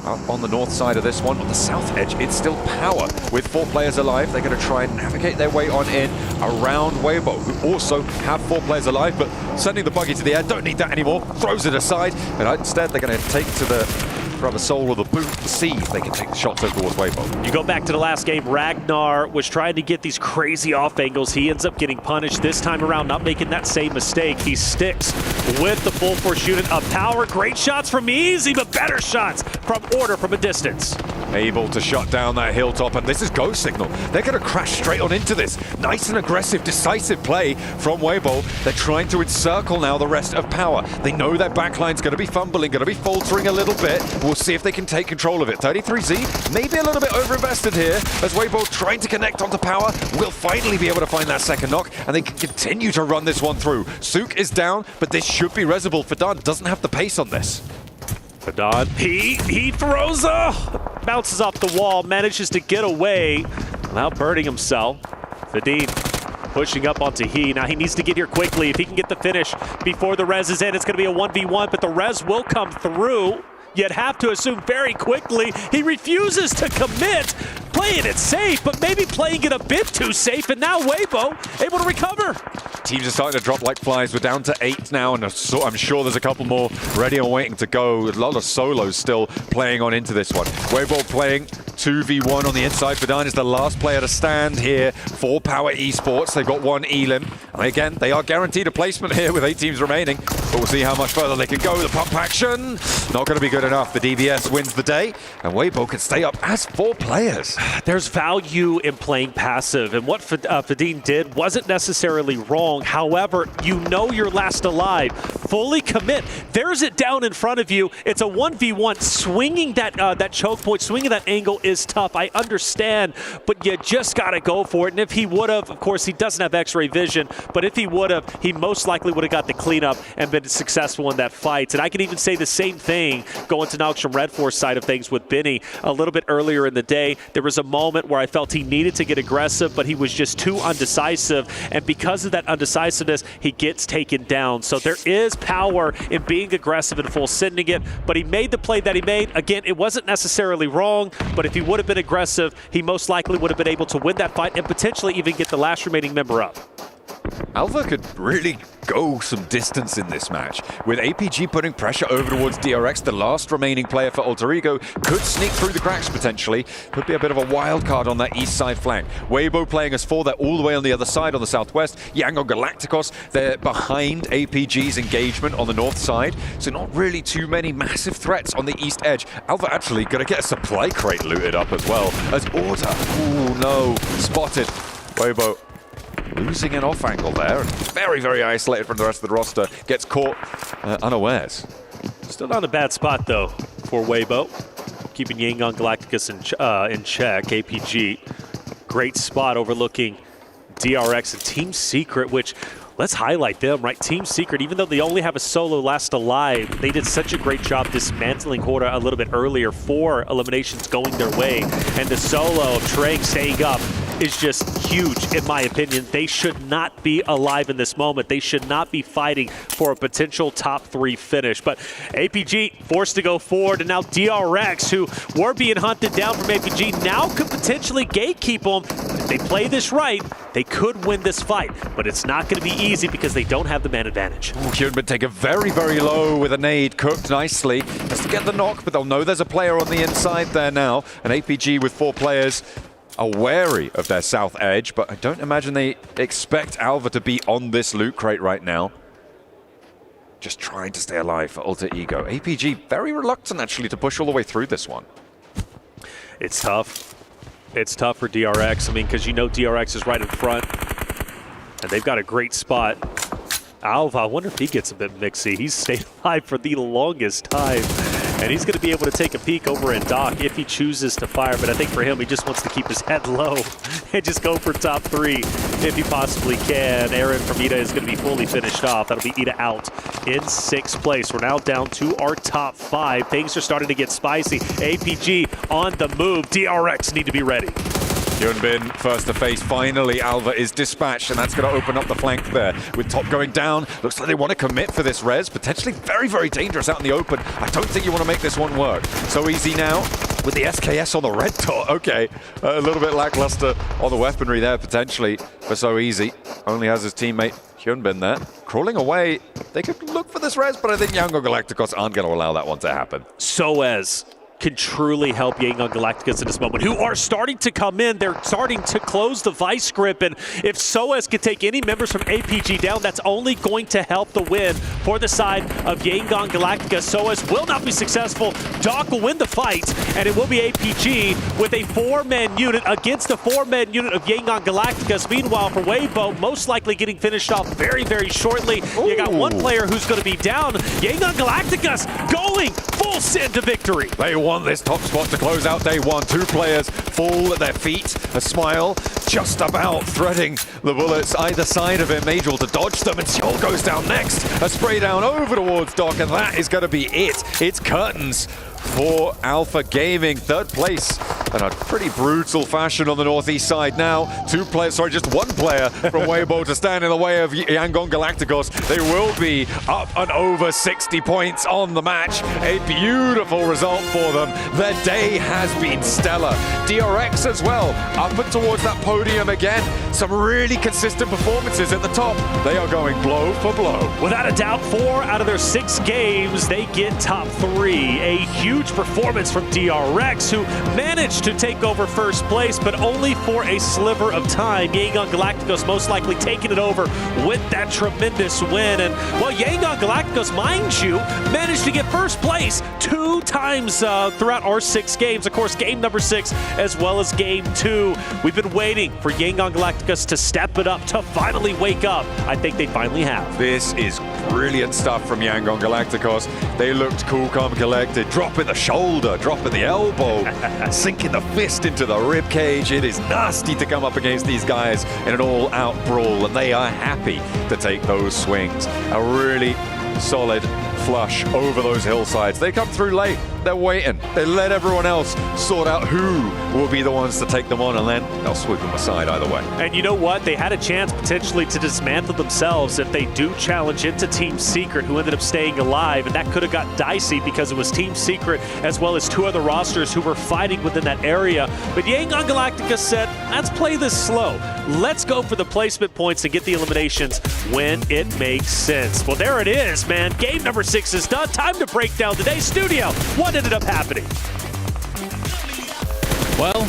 Out on the north side of this one, on the south edge, it's still Power. With 4 players alive, they're going to try and navigate their way on in around Weibo, who also have 4 players alive, but sending the buggy to the air, don't need that anymore, throws it aside, and instead they're going to take to the rubber sole of the boot to see if they can take the shots over towards Weibo. You go back to the last game, Ragnar was trying to get these crazy off angles. He ends up getting punished this time around, not making that same mistake. He sticks with the full force unit of Power. Great shots from Easy, but better shots from Order from a distance. Able to shut down that hilltop, and this is go signal. They're going to crash straight on into this. Nice and aggressive, decisive play from Weibo. They're trying to encircle now the rest of Power. They know their backline's going to be fumbling, going to be faltering a little bit. We'll see if they can take control of it. 33Z, maybe a little bit overinvested here, as Weibo trying to connect onto Power. Will finally be able to find that second knock, and they can continue to run this one through. Sook is down, but this should be resable. Fadan doesn't have the pace on this. Fadan, he throws bounces off the wall, manages to get away without burning himself. Fadin pushing up onto He. Now he needs to get here quickly. If he can get the finish before the res is in, it's going to be a 1v1, but the res will come through. You'd have to assume very quickly. He refuses to commit, playing it safe, but maybe playing it a bit too safe, and now Weibo able to recover. Teams are starting to drop like flies. We're down to 8 now, and I'm sure there's a couple more ready and waiting to go. A lot of solos still playing on into this one. Weibo playing 2v1 on the inside. Fadan is the last player to stand here for Power Esports. They've got one elim. And again, they are guaranteed a placement here with 8 teams remaining. But we'll see how much further they can go. The pump action, not going to be good enough. The DBS wins the day, and Weibo can stay up as 4 players. There's value in playing passive, and what Fadin did wasn't necessarily wrong. However, you know you're last alive. Fully commit. There's it down in front of you. It's a 1v1. Swinging that choke point, swinging that angle is tough. I understand, but you just got to go for it. And if he would have, of course, he doesn't have X-ray vision, but if he would have, he most likely would have got the cleanup and been successful in that fight. And I can even say the same thing going to Nox from Red Force side of things with Benny. A little bit earlier in the day, there was a moment where I felt he needed to get aggressive, but he was just too undecisive. And because of that undecisiveness, he gets taken down. So there is power in being aggressive and full sending it, but he made the play that he made. Again, it wasn't necessarily wrong, but if he would have been aggressive, he most likely would have been able to win that fight and potentially even get the last remaining member up. Alva could really go some distance in this match. With APG putting pressure over towards DRX, the last remaining player for Alter Ego could sneak through the cracks potentially. Could be a bit of a wild card on that east side flank. Weibo playing as 4, they're all the way on the other side on the southwest. Yangon Galacticos, they're behind APG's engagement on the north side. So not really too many massive threats on the east edge. Alva actually gonna get a supply crate looted up as well as Order. Ooh, no, spotted. Weibo losing an off angle there, and very, very isolated from the rest of the roster. Gets caught unawares. Still not a bad spot, though, for Weibo. Keeping Yangon Galacticos in check. APG, great spot overlooking DRX and Team Secret, which, let's highlight them, right? Team Secret, even though they only have a solo last alive, they did such a great job dismantling Horda a little bit earlier, 4 eliminations going their way. And the solo of Trang staying up is just huge, in my opinion. They should not be alive in this moment. They should not be fighting for a potential top 3 finish. But APG forced to go forward, and now DRX, who were being hunted down from APG, now could potentially gatekeep them. If they play this right, they could win this fight, but it's not going to be easy because they don't have the man advantage. Kyunbin taken very, very low with a nade, cooked nicely. Has to get the knock, but they'll know there's a player on the inside there now. An APG with 4 players are wary of their south edge, but I don't imagine they expect Alva to be on this loot crate right now. Just trying to stay alive for Alter Ego. APG very reluctant actually to push all the way through this one. It's tough. It's tough for DRX. I mean, because you know DRX is right in front, and they've got a great spot. Alva, I wonder if he gets a bit mixy. He's stayed alive for the longest time, and he's going to be able to take a peek over in Doc if he chooses to fire. But I think for him, he just wants to keep his head low and just go for top 3 if he possibly can. Aaron from Ida is going to be fully finished off. That'll be Ida out in 6th place. We're now down to our top 5. Things are starting to get spicy. APG on the move. DRX need to be ready. Hyunbin first to face. Finally, Alva is dispatched, and that's going to open up the flank there. With top going down, looks like they want to commit for this res. Potentially very, very dangerous out in the open. I don't think you want to make this one work. So easy now with the SKS on the red dot. Okay, a little bit lackluster on the weaponry there potentially, but so easy. Only has his teammate Hyunbin there. Crawling away. They could look for this res, but I think Yangon Galacticos aren't going to allow that one to happen. Soez can truly help Yangon Galacticos in this moment, who are starting to come in. They're starting to close the vice grip, and if Soez can take any members from APG down, that's only going to help the win for the side of Yangon Galacticos. Soez will not be successful. Doc will win the fight, and it will be APG with a 4-man unit against the 4-man unit of Yangon Galacticos. Meanwhile, for Weibo, most likely getting finished off very, very shortly. Ooh. You got one player who's going to be down. Yangon Galacticos going full send to victory. They want this top spot to close out day 1. 2 players fall at their feet. A smile just about threading the bullets either side of him. Major to dodge them, and Seoul goes down next. A spray down over towards Doc, and that is going to be it. It's curtains for Alpha Gaming. 3rd place in a pretty brutal fashion on the northeast side now. 2 players, sorry, just 1 player from Weibo to stand in the way of Yangon Galacticos. They will be up and over 60 points on the match. A beautiful result for them. Their day has been stellar. DRX as well, up and towards that podium again. Some really consistent performances at the top. They are going blow for blow. Without a doubt, 4 out of their 6 games, they get top 3. A huge performance from DRX, who managed to take over 1st place, but only for a sliver of time. Yangon Galacticos most likely taking it over with that tremendous win. And well, Yangon Galacticos, mind you, managed to get 1st place 2 times throughout our 6 games. Of course, game number 6 as well as game 2. We've been waiting for Yangon Galacticos to step it up, to finally wake up. I think they finally have. This is brilliant stuff from Yangon Galacticos. They looked cool, calm, collected. Drop in the shoulder, drop in the elbow, sinking the fist into the rib cage. It is nasty to come up against these guys in an all-out brawl, and they are happy to take those swings. A really solid flush over those hillsides. They come through late. they're waiting. They let everyone else sort out who will be the ones to take them on, and then they'll sweep them aside either way. And you know what? They had a chance potentially to dismantle themselves if they do challenge into Team Secret, who ended up staying alive, and that could have got dicey because it was Team Secret as well as 2 other rosters who were fighting within that area. But Yangon Galactica said, let's play this slow. Let's go for the placement points and get the eliminations when it makes sense. Well, there it is, man. Game number 6 is done. Time to break down today's studio. What ended up happening? Well,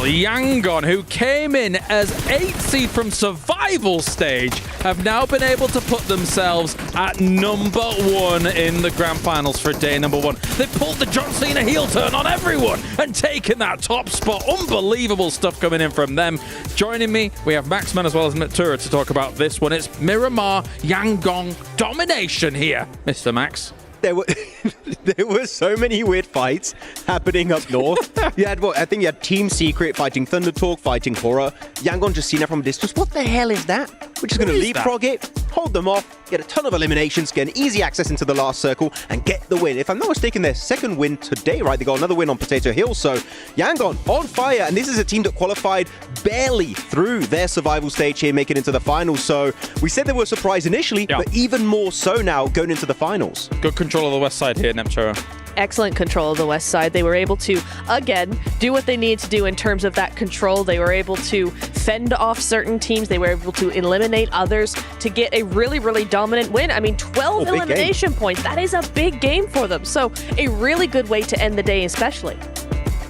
Yangon, who came in as 8th seed from survival stage, have now been able to put themselves at number 1 in the grand finals for day number 1. They pulled the John Cena heel turn on everyone and taken that top spot. Unbelievable stuff coming in from them. Joining me, we have Maxman as well as Matura to talk about this one. It's Miramar Yangon domination here, Mr. Max. There were so many weird fights happening up north. You had I think you had Team Secret fighting Thunder Talk, fighting Horror. Yangon just seen it from a distance. What the hell is that? We're just going to leapfrog it, hold them off, get a ton of eliminations, get an easy access into the last circle, and get the win. If I'm not mistaken, their 2nd win today, right? They got another win on Potato Hill. So Yangon on fire, and this is a team that qualified barely through their survival stage here, making it into the finals. So we said they were surprised initially, but even more so now going into the finals. Good control of the west side here, Neptura. Excellent control of the west side. They were able to, again, do what they need to do in terms of that control. They were able to fend off certain teams. They were able to eliminate others to get a really, really dominant win. I mean, 12 elimination points. That is a big game for them. So a really good way to end the day, especially.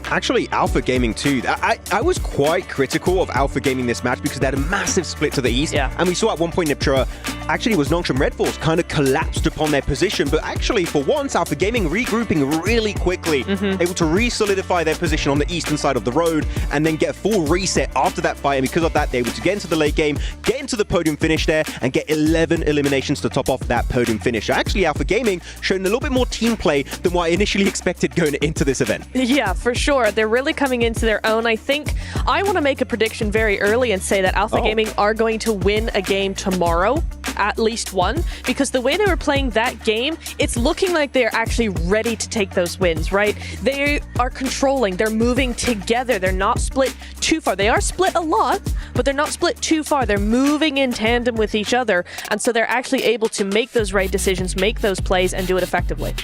Actually, Alpha Gaming too. I was quite critical of Alpha Gaming this match because they had a massive split to the east. Yeah. And we saw at one point Niptura, actually it was Nongshim Red Force kind of collapsed upon their position. But actually, for once, Alpha Gaming regrouping really quickly, able to re-solidify their position on the eastern side of the road and then get a full reset after that fight. And because of that, they were able to get into the late game, get into the podium finish there, and get 11 eliminations to top off that podium finish. Actually, Alpha Gaming showing a little bit more team play than what I initially expected going into this event. Yeah, for sure. They're really coming into their own. I think I want to make a prediction very early and say that Alpha Gaming are going to win a game tomorrow, at least one, because the way they were playing that game, it's looking like they're actually ready to take those wins, right? They are controlling, they're moving together, they're not split too far. They are split a lot, but they're not split too far. They're moving in tandem with each other, and so they're actually able to make those right decisions, make those plays, and do it effectively.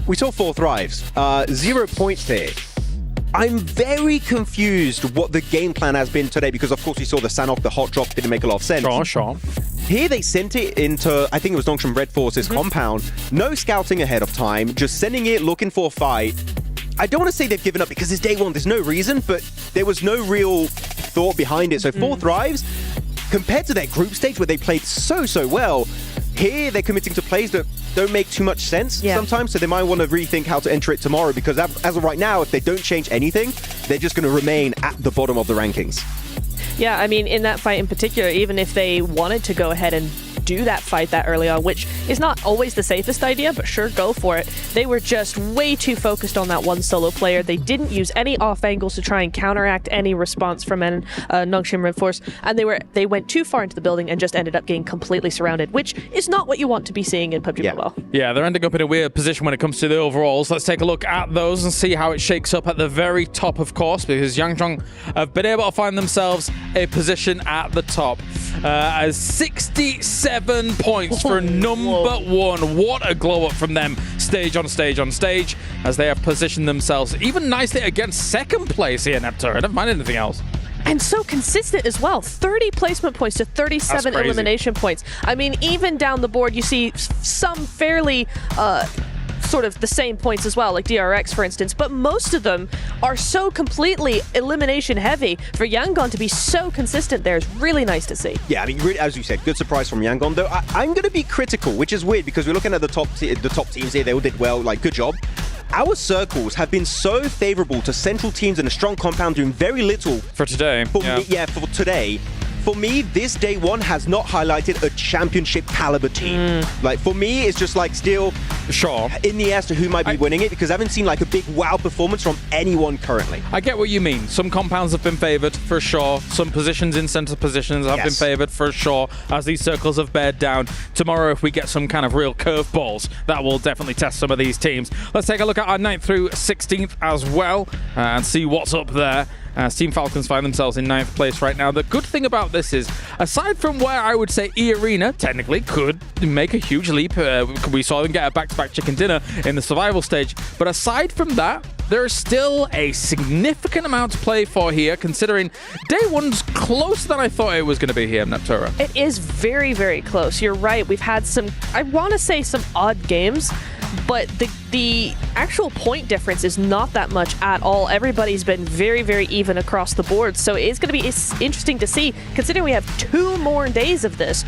We saw 4 thrives, 0 points here. I'm very confused what the game plan has been today because, of course, we saw the Sanok, the hot drop, didn't make a lot of sense. Sure. Here they sent it into, I think it was Nongshim Red Force's compound. No scouting ahead of time, just sending it, looking for a fight. I don't want to say they've given up because it's day 1, there's no reason, but there was no real thought behind it. So 4 thrives, compared to their group stage where they played so well, here they're committing to plays that don't make too much sense sometimes, so they might want to rethink how to enter it tomorrow because as of right now, if they don't change anything, they're just going to remain at the bottom of the rankings. Yeah, I mean, in that fight in particular, even if they wanted to go ahead and do that fight that early on, which is not always the safest idea, but sure, go for it. They were just way too focused on that one solo player. They didn't use any off angles to try and counteract any response from Nongshim Red Force, and they went too far into the building and just ended up getting completely surrounded, which is not what you want to be seeing in PUBG Mobile. Yeah, they're ending up in a weird position when it comes to the overalls. Let's take a look at those and see how it shakes up at the very top, of course, because Yangzhong have been able to find themselves a position at the top. As 67 points for number 1. What a glow up from them, stage on stage on stage, as they have positioned themselves even nicely against 2nd place here, Neptura. Never mind anything else. And so consistent as well. 30 placement points to 37 elimination points. I mean, even down the board, you see some fairly sort of the same points as well, like DRX, for instance, but most of them are so completely elimination heavy. For Yangon to be so consistent there is really nice to see. Yeah, I mean, really, as you said, good surprise from Yangon, though I'm going to be critical, which is weird because we're looking at the top teams here. They all did well, like, good job. Our circles have been so favorable to central teams in a strong compound doing very little for today. For today. for me, this day one has not highlighted a championship caliber team. Like, for me, it's just like still in the air as to who might be winning it, because I haven't seen like a big wow performance from anyone currently. I get what you mean. Some compounds have been favored for sure. Some positions in center positions have been favored for sure, as these circles have bared down. Tomorrow, if we get some kind of real curveballs, that will definitely test some of these teams. Let's take a look at our 9th through 16th as well and see what's up there. Team Falcons find themselves in 9th place right now. The good thing about this is, aside from where I would say E-Arena technically could make a huge leap, we saw them get a back-to-back chicken dinner in the survival stage, but aside from that, there is still a significant amount to play for here, considering day one's closer than I thought it was going to be here, Neptura. It is very, very close. You're right. We've had some, I want to say some odd games, but the actual point difference is not that much at all. Everybody's been very, very even across the board. So it's going to be interesting to see, considering we have 2 more days of this,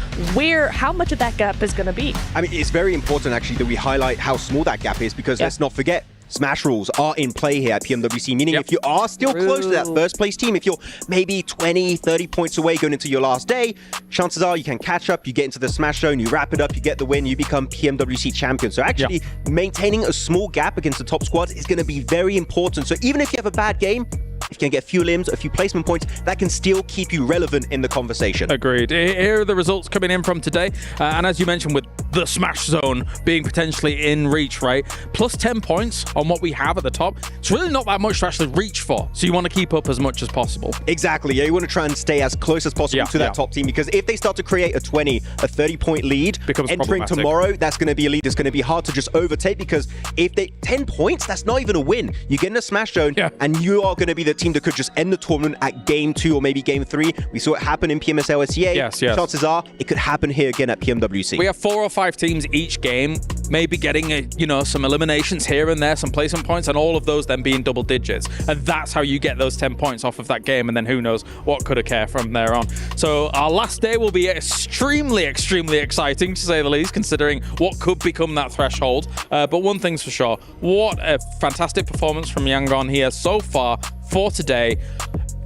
how much of that gap is going to be. I mean, it's very important actually that we highlight how small that gap is, because let's not forget, Smash rules are in play here at PMWC, meaning if you are still close to that first place team, if you're maybe 20, 30 points away going into your last day, chances are you can catch up, you get into the Smash zone, you wrap it up, you get the win, you become PMWC champion. So actually maintaining a small gap against the top squads is going to be very important. So even if you have a bad game, if you can get a few limbs, a few placement points, that can still keep you relevant in the conversation. Agreed. Here are the results coming in from today. And as you mentioned, with the Smash Zone being potentially in reach, right? Plus 10 points on what we have at the top. It's really not that much to actually reach for. So you want to keep up as much as possible. Exactly. Yeah, you want to try and stay as close as possible to that top team, because if they start to create a 20, a 30-point lead, entering tomorrow, that's going to be a lead that's going to be hard to just overtake, because if they 10 points, that's not even a win. You get in a Smash Zone, and you are going to be the team that could just end the tournament at game 2 or maybe game 3. We saw it happen in PMSL SEA. Chances are it could happen here again at PMWC. We have 4 or 5 teams each game, maybe getting some eliminations here and there, some placement points, and all of those then being double digits. And that's how you get those 10 points off of that game, and then who knows what could occur from there on. So our last day will be extremely, extremely exciting, to say the least, considering what could become that threshold. But one thing's for sure, what a fantastic performance from Yangon here so far for today.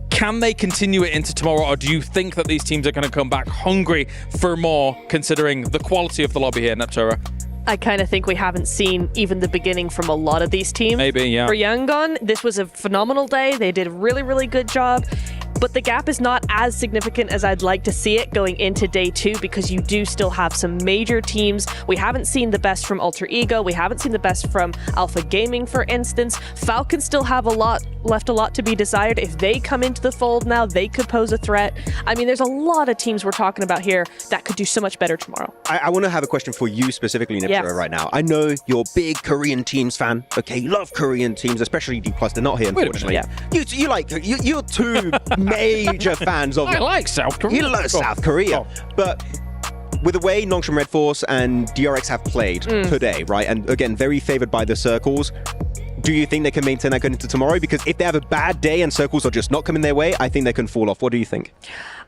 Can they continue it into tomorrow, or do you think that these teams are going to come back hungry for more, considering the quality of the lobby here, Neptura? I kind of think we haven't seen even the beginning from a lot of these teams. Maybe, yeah. For Yangon, this was a phenomenal day. They did a really, really good job. But the gap is not as significant as I'd like to see it going into day 2, because you do still have some major teams. We haven't seen the best from Alter Ego. We haven't seen the best from Alpha Gaming, for instance. Falcons still have a lot to be desired. If they come into the fold now, they could pose a threat. I mean, there's a lot of teams we're talking about here that could do so much better tomorrow. I want to have a question for you specifically, Neptura, right now. I know you're a big Korean teams fan. Okay, you love Korean teams, especially D+. They're not here, unfortunately. You're 2 major fans of I like South Korea. You love South Korea. But with the way Nongshim Red Force and DRX have played today, right, and again, very favored by the circles, do you think they can maintain that going into tomorrow? Because if they have a bad day and circles are just not coming their way, I think they can fall off. What do you think?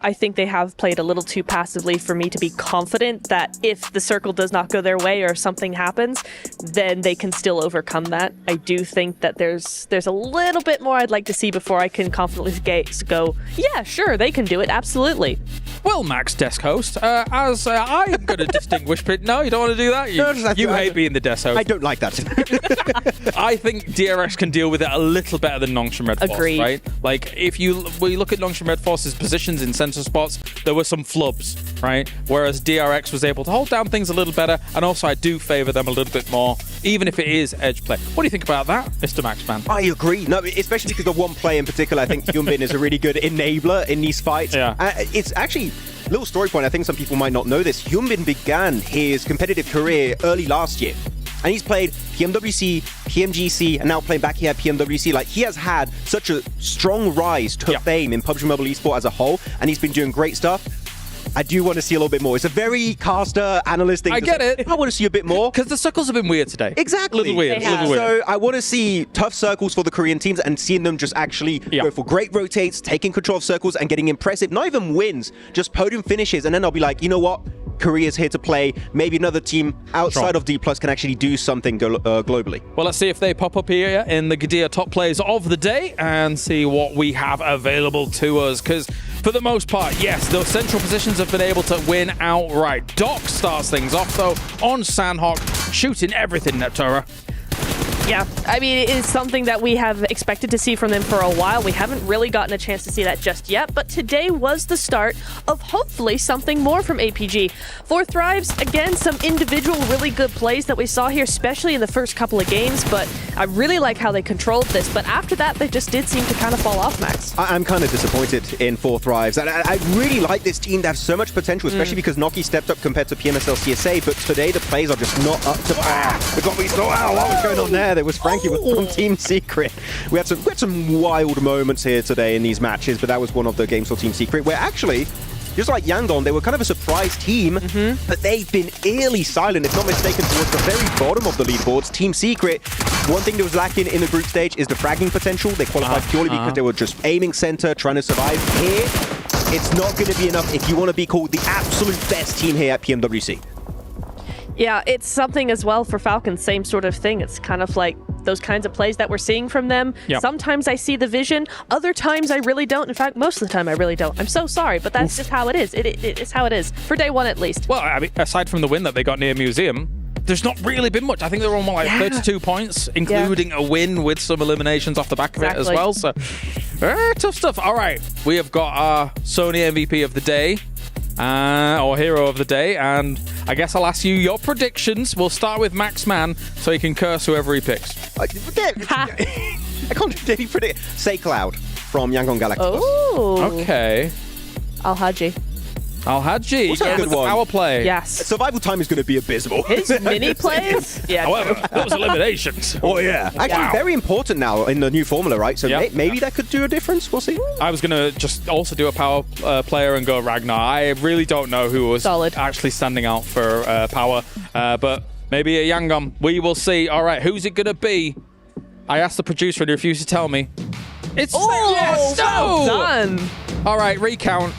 I think they have played a little too passively for me to be confident that if the circle does not go their way or something happens, then they can still overcome that. I do think that there's a little bit more I'd like to see before I can confidently go, yeah, sure, they can do it, absolutely. Well, Max, desk host, as I am going to distinguish... No, you don't want to do that? You hate being the desk host. I don't like that. I think DRX can deal with it a little better than Nongshim Red Force, Agreed. right? Like, if we look at Nongshim Red Force's positions in center spots, there were some flubs, right? Whereas DRX was able to hold down things a little better, and also I do favor them a little bit more, even if it is edge play. What do you think about that, Mr. Max fan? I agree. No, especially because of one play in particular. I think Hyunbin is a really good enabler in these fights. It's actually... Little story point, I think some people might not know this. Hyunbin began his competitive career early last year. And he's played PMWC, PMGC, and now playing back here at PMWC. Like, he has had such a strong rise to fame in PUBG Mobile Esport as a whole, and he's been doing great stuff. I do want to see a little bit more. It's a very caster, analyst thing. I get it. I want to see a bit more. Because the circles have been weird today. Exactly. A little weird. So I want to see tough circles for the Korean teams and seeing them just actually go for great rotates, taking control of circles and getting impressive, not even wins, just podium finishes. And then I'll be like, you know what? Korea's here to play. Maybe another team outside of D+ can actually do something globally. Well, let's see if they pop up here in the Gadia top plays of the day and see what we have available to us. Because For the most part, yes, those central positions have been able to win outright. Doc starts things off, though, on Sandhawk, shooting everything, Neptura. Yeah, I mean, it is something that we have expected to see from them for a while. We haven't really gotten a chance to see that just yet, but today was the start of hopefully something more from APG. For Thrives, again, some individual really good plays that we saw here, especially in the first couple of games, but I really like how they controlled this, but after that, they just did seem to kind of fall off, Max. I'm kind of disappointed in 4 Thrives. I really like this team. They have so much potential, especially because Noki stepped up compared to PMSL CSA, but today the plays are just not up to par. They got me so out. What was going on there? There was Frankie from Team Secret. We had some wild moments here today in these matches, but that was one of the games for Team Secret, where actually, just like Yangon, they were kind of a surprise team, but they've been eerily silent, if not mistaken, towards the very bottom of the leaderboards. Team Secret, one thing that was lacking in the group stage is the fragging potential. They qualified purely because they were just aiming center, trying to survive. Here, it's not going to be enough if you want to be called the absolute best team here at PMWC. Yeah, it's something as well for Falcons, same sort of thing. It's kind of like those kinds of plays that we're seeing from them. Yep. Sometimes I see the vision, other times I really don't. In fact, most of the time I really don't. I'm so sorry, but that's just how it is. It's how it is, for day one at least. Well, I mean, aside from the win that they got near Museum, there's not really been much. I think they were on like 32 points, including a win with some eliminations off the back of it as well. So, tough stuff. All right, we have got our Sony MVP of the day. Or hero of the day, and I guess I'll ask you your predictions. We'll start with Max Man, so he can curse whoever he picks. I can't really predict. Say Cloud from Yangon Galacticos. Oh, okay. Al-Haji. Al-Haji, What's a good one? Power play. Yes. Survival time is going to be abysmal. His mini plays? Yeah. However, those eliminations. Oh, yeah. Actually, very important now in the new formula, right? So maybe that could do a difference. We'll see. I was going to just also do a power player and go Ragnar. I really don't know who was actually standing out for power, but maybe a Yangon. We will see. All right, who's it going to be? I asked the producer and he refused to tell me. It's well done. All right, recount.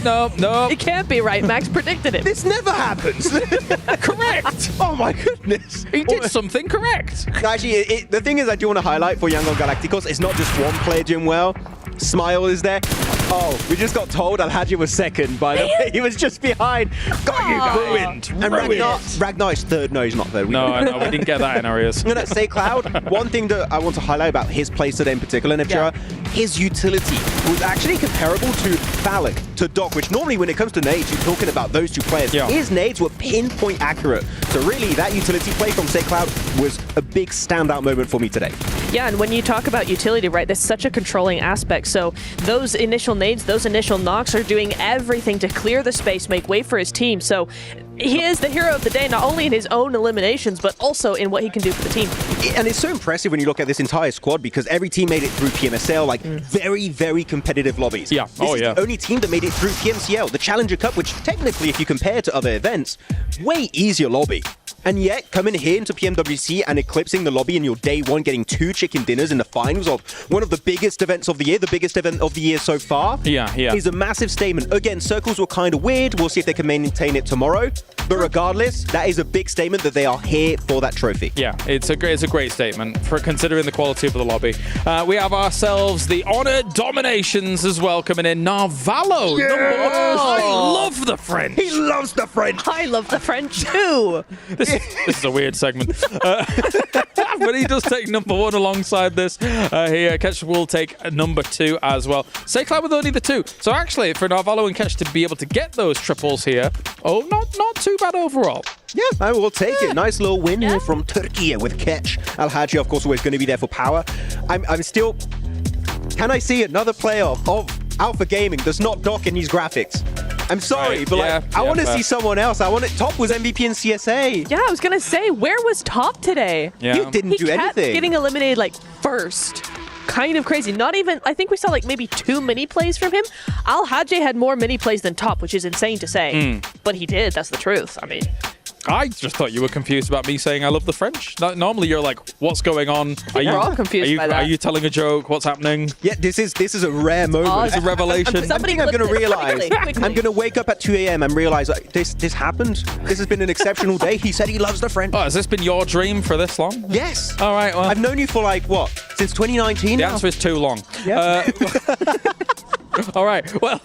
No. It can't be right. Max predicted it. This never happens. Correct. Oh my goodness. He did something correct. Actually, the thing is I do want to highlight for Yangon Galacticos, it's not just one player doing well. Smile is there. Oh, we just got told Al-Haji was second, by the way. He was just behind. Got you guys. Ruined. And Ragnar is third. No, he's not third. No, I know. We didn't get that in our ears. No, say Cloud. One thing that I want to highlight about his plays today in particular, Neptura, his utility was actually comparable to Phallic, to Doc, which normally when it comes to nades, you're talking about those two players. His nades were pinpoint accurate. So really, that utility play from Say Cloud was a big standout moment for me today. Yeah, and when you talk about utility, right, there's such a controlling aspect. So those initial nades, those initial knocks are doing everything to clear the space, make way for his team. So he is the hero of the day, not only in his own eliminations, but also in what he can do for the team. And it's so impressive when you look at this entire squad because every team made it through PMSL, like very, very competitive lobbies. Yeah. This is the only team that made it through PMCL, the Challenger Cup, which technically, if you compare to other events, way easier lobby. And yet, coming here into PMWC and eclipsing the lobby in your day one, getting 2 chicken dinners in the finals of one of the biggest events of the year, the biggest event of the year so far, is a massive statement. Again, circles were kind of weird. We'll see if they can maintain it tomorrow. But regardless, that is a big statement that they are here for that trophy. Yeah, it's a great statement for considering the quality of the lobby. We have ourselves the Honor Dominations as well coming in. Narvalo, number 1. I love the French. He loves the French. I love the French too. This is a weird segment. But he does take number 1 alongside this here. Ketch will take number 2 as well. Say Cloud with only the 2. So actually, for Narvalo and Ketch to be able to get those triples here, not too bad overall. Yeah, I will take it. Nice little win here from Turkey with Ketch. Al-Haji, of course, always going to be there for power. I'm still... Can I see another player of Alpha Gaming that's not Doc in these graphics? I'm sorry, but I want to see someone else. Top was MVP in CSA. Yeah, I was going to say, where was Top today? Yeah. He didn't do anything. He kept getting eliminated like first. Kind of crazy. Not even, I think we saw like maybe 2 mini plays from him. Al-Haji had more mini plays than Top, which is insane to say. But he did, that's the truth. I mean... I just thought you were confused about me saying I love the French. Normally you're like, what's going on? We're all confused by that. Are you telling a joke? What's happening? Yeah, this is a rare moment. It's a revelation. I'm going to realize. I'm going to wake up at 2 a.m. and realize like, this happened. This has been an exceptional day. He said he loves the French. Oh, has this been your dream for this long? Yes. All right, well. I've known you for like, since 2019 The answer is too long. Yeah. All right, well,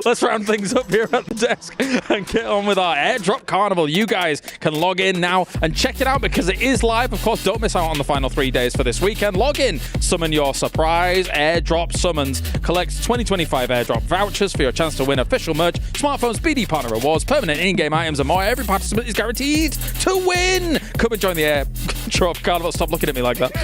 let's round things up here at the desk and get on with our airdrop carnival. You guys can log in now and check it out because it is live. Of course, don't miss out on the final 3 days for this weekend. Log in, summon your surprise airdrop summons, collect 2025 airdrop vouchers for your chance to win official merch, smartphones, BD partner rewards, permanent in-game items, and more. Every participant is guaranteed to win. Come and join the airdrop carnival. Stop looking at me like that.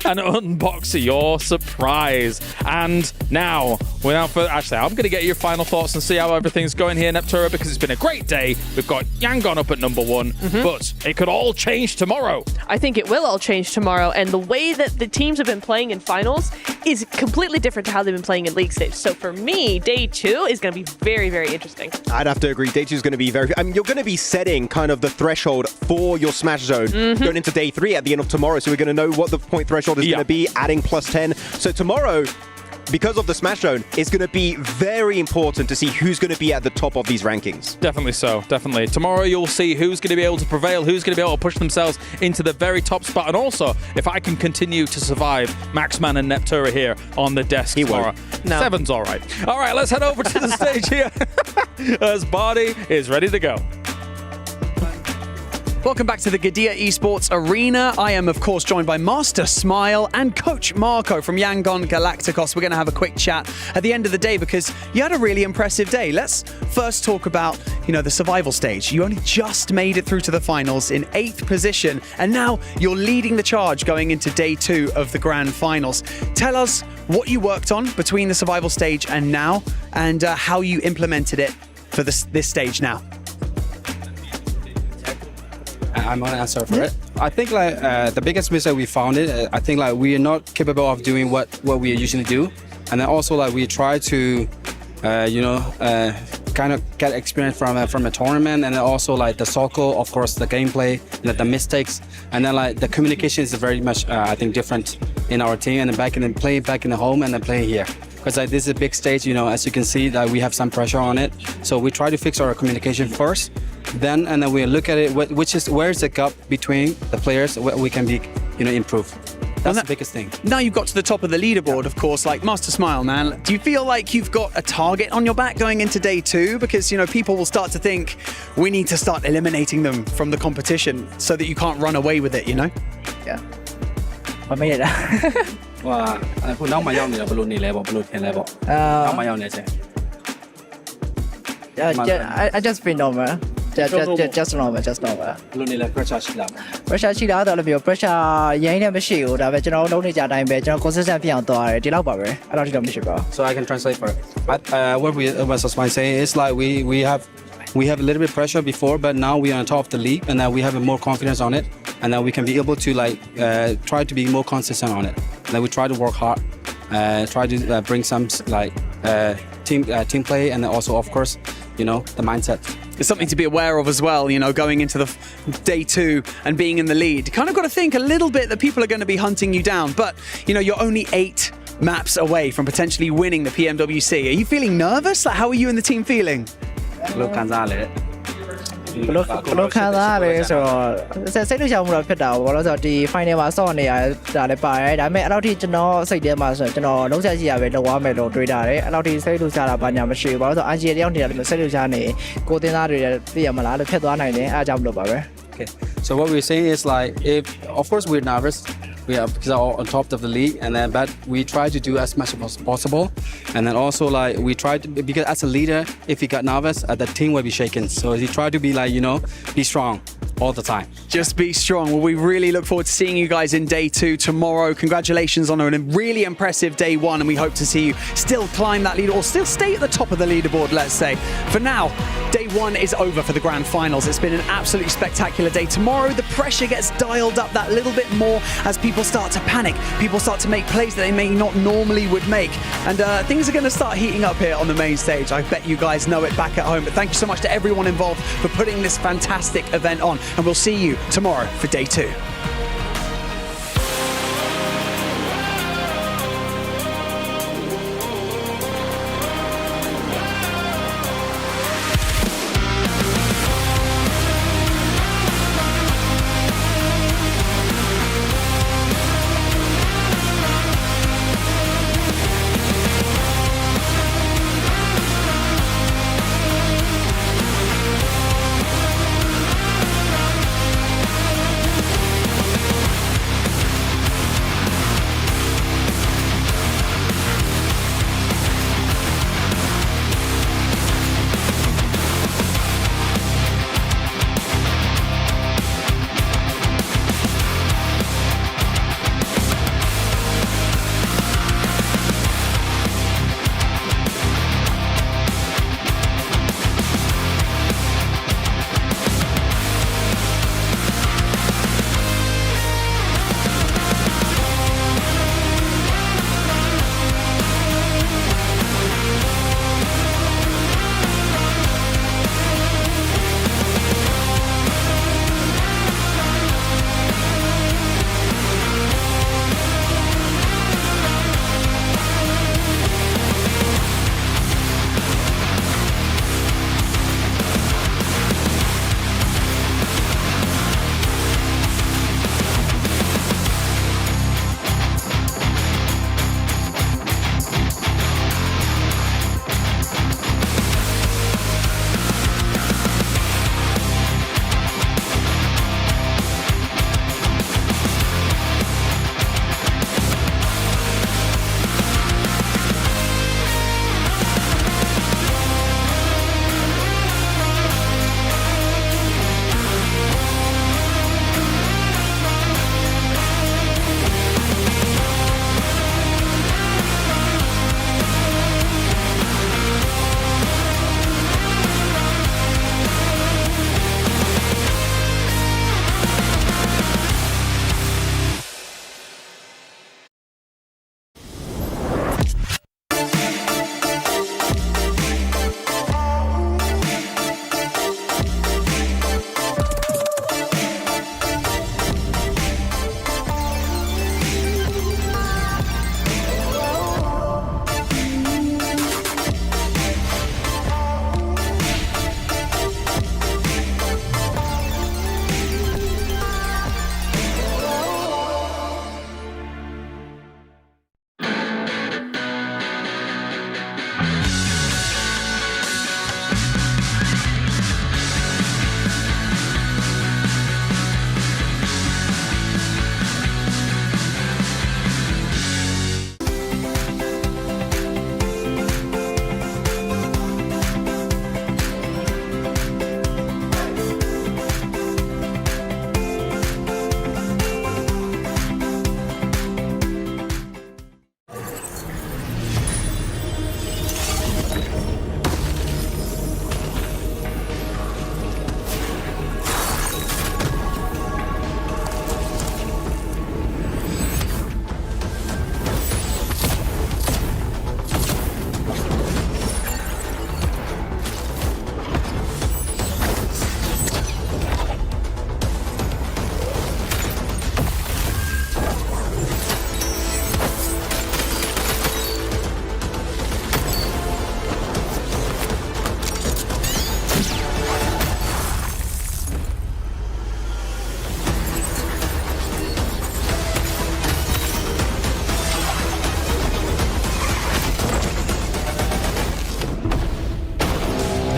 And unbox your surprise. And now, without further, actually, I'm going to get your final thoughts and see how everything's going here, Neptura, because it's been a great day. We've got Yangon up at number 1, but it could all change tomorrow. I think it will all change tomorrow, and the way that the teams have been playing in finals is completely different to how they've been playing in league stage. So for me, day 2 is going to be very, very interesting. I'd have to agree. Day 2 is going to be very... I mean, you're going to be setting kind of the threshold for your smash zone going into day 3 at the end of tomorrow. So we're going to know what the point threshold is going to be, adding +10. So tomorrow, because of the smash zone, it's going to be very important to see who's going to be at the top of these rankings. Definitely so, definitely. Tomorrow you'll see who's going to be able to prevail, who's going to be able to push themselves into the very top spot, and also if I can continue to survive Maxman and Neptura here on the desk tomorrow. No. 7's all right. All right, let's head over to the stage here as Bardi is ready to go. Welcome back to the Gadia Esports Arena. I am, of course, joined by Master Smile and Coach Marco from Yangon Galacticos. We're going to have a quick chat at the end of the day because you had a really impressive day. Let's first talk about, the survival stage. You only just made it through to the finals in 8th position, and now you're leading the charge going into day 2 of the grand finals. Tell us what you worked on between the survival stage and now, and how you implemented it for this stage now. I'm gonna answer for it. I think the biggest mistake we found I think we are not capable of doing what we usually do, and then also we try to kind of get experience from a tournament, and then also the circle, of course, the gameplay, the mistakes, and then the communication is very much I think different in our team, and then back in the home and then playing here. Because this is a big stage, as you can see, that we have some pressure on it. So we try to fix our communication first, and then we look at it, where's the gap between the players, where we can be, improve. That's the biggest thing. Now you've got to the top of the leaderboard, of course, Master Smile, man. Do you feel like you've got a target on your back going into day 2? Because, people will start to think we need to start eliminating them from the competition so that you can't run away with it, Yeah. I made it. 哇！佢撈埋優你啦，不如你嚟喎，不如聽嚟喎。撈埋優你啫。I just been normal. Just normal. 不如你嚟 pressure ရှိလား pressure ရှိလားတော့လည်းပြော pressure ရင်းနဲ့မရှိဘူးဒါပေမဲ့ကျွန်တော်လုံးနေကြတိုင်းပဲကျွန်တော် consistent ဖြစ်အောင်သွားတယ်ဒီလောက်ပါပဲအဲ့တော့ဒီတော့မရှိပါဘူး So I can translate for it. What we was saying is we have a little bit pressure before, but now we are on top of the league, and we have more confidence on it, and then we can be able to try to be more consistent on it. And then we try to work hard, try to bring some team play, and then also, of course, the mindset. It's something to be aware of as well, going into the day 2 and being in the lead. You kind of got to think a little bit that people are going to be hunting you down, but you're only 8 maps away from potentially winning the PMWC. Are you feeling nervous? How are you and the team feeling? ဘလို့ခံစားရလဲဆိုတော့စိတ်လှုပ်ရှားမှုတော့ဖြစ်တာပေါ့ဘာလို့ဆိုတော့ဒီ final မှာဆော့နေရတာလည်းပါတယ်ဒါပေမဲ့အဲ့လောက်ထိကျွန်တော်စိတ်ထဲမှာဆိုကျွန်တော်လုံးဆက်ရှိရပဲလောက်ရမယ်လို့တွေးတာတယ်အဲ့လောက်ထိစိတ်လှုပ်ရှားတာဘာညာမရှိဘူးဘာလို့ဆိုတော့ RG တယောက်နေတယ်လို့စိတ်လှုပ်ရှားနေကိုတင်းသားတွေသိရမလားလို့ဖြစ်သွားနိုင်တယ်အားကြောင့်မလို့ပါပဲ Okay. So what we're saying is if of course we're nervous. We are because are on top of the league, but we try to do as much as possible, and then also we try to because as a leader, if you got nervous, the team will be shaken. So you try to be be strong all the time. Just be strong. Well, we really look forward to seeing you guys in day 2 tomorrow. Congratulations on a really impressive day 1, and we hope to see you still climb that lead or still stay at the top of the leaderboard, let's say. For now, day 1 is over for the grand finals. It's been an absolutely spectacular day. Tomorrow, the pressure gets dialed up that little bit more as people start to panic. People start to make plays that they may not normally would make. And things are going to start heating up here on the main stage. I bet you guys know it back at home. But thank you so much to everyone involved for putting this fantastic event on. And we'll see you tomorrow for day 2.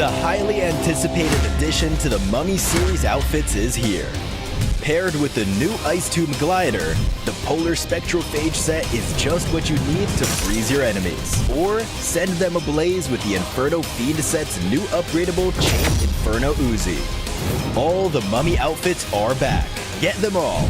The highly anticipated addition to the Mummy Series outfits is here. Paired with the new Ice Tomb Glider, the Polar Spectrophage set is just what you need to freeze your enemies. Or send them ablaze with the Inferno Fiend set's new upgradable Chain Inferno Uzi. All the Mummy outfits are back. Get them all.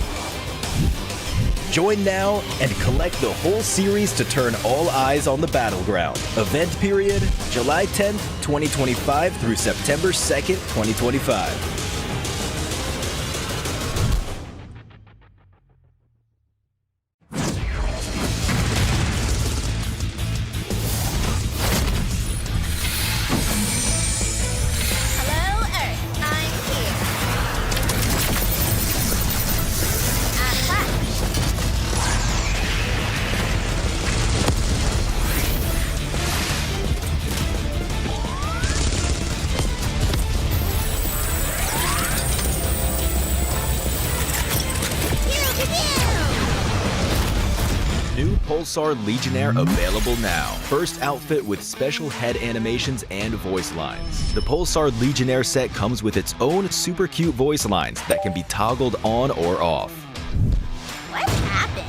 Join now and collect the whole series to turn all eyes on the battleground. Event period, July 10th, 2025 through September 2nd, 2025. New Pulsar Legionnaire available now. First outfit with special head animations and voice lines. The Pulsar Legionnaire set comes with its own super cute voice lines that can be toggled on or off. What happened?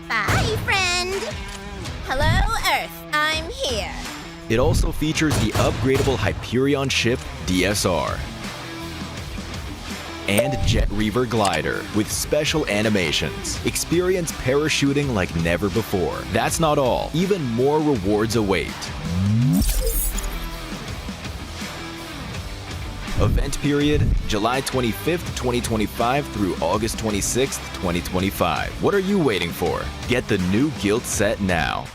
Bye, friend. Hello, Earth. I'm here. It also features the upgradable Hyperion ship DSR and Jet Reaver glider with special animations. Experience parachuting like never before. That's not all. Even more rewards await. Event period, July 25th, 2025 through August 26th, 2025. What are you waiting for? Get the new Guild set now.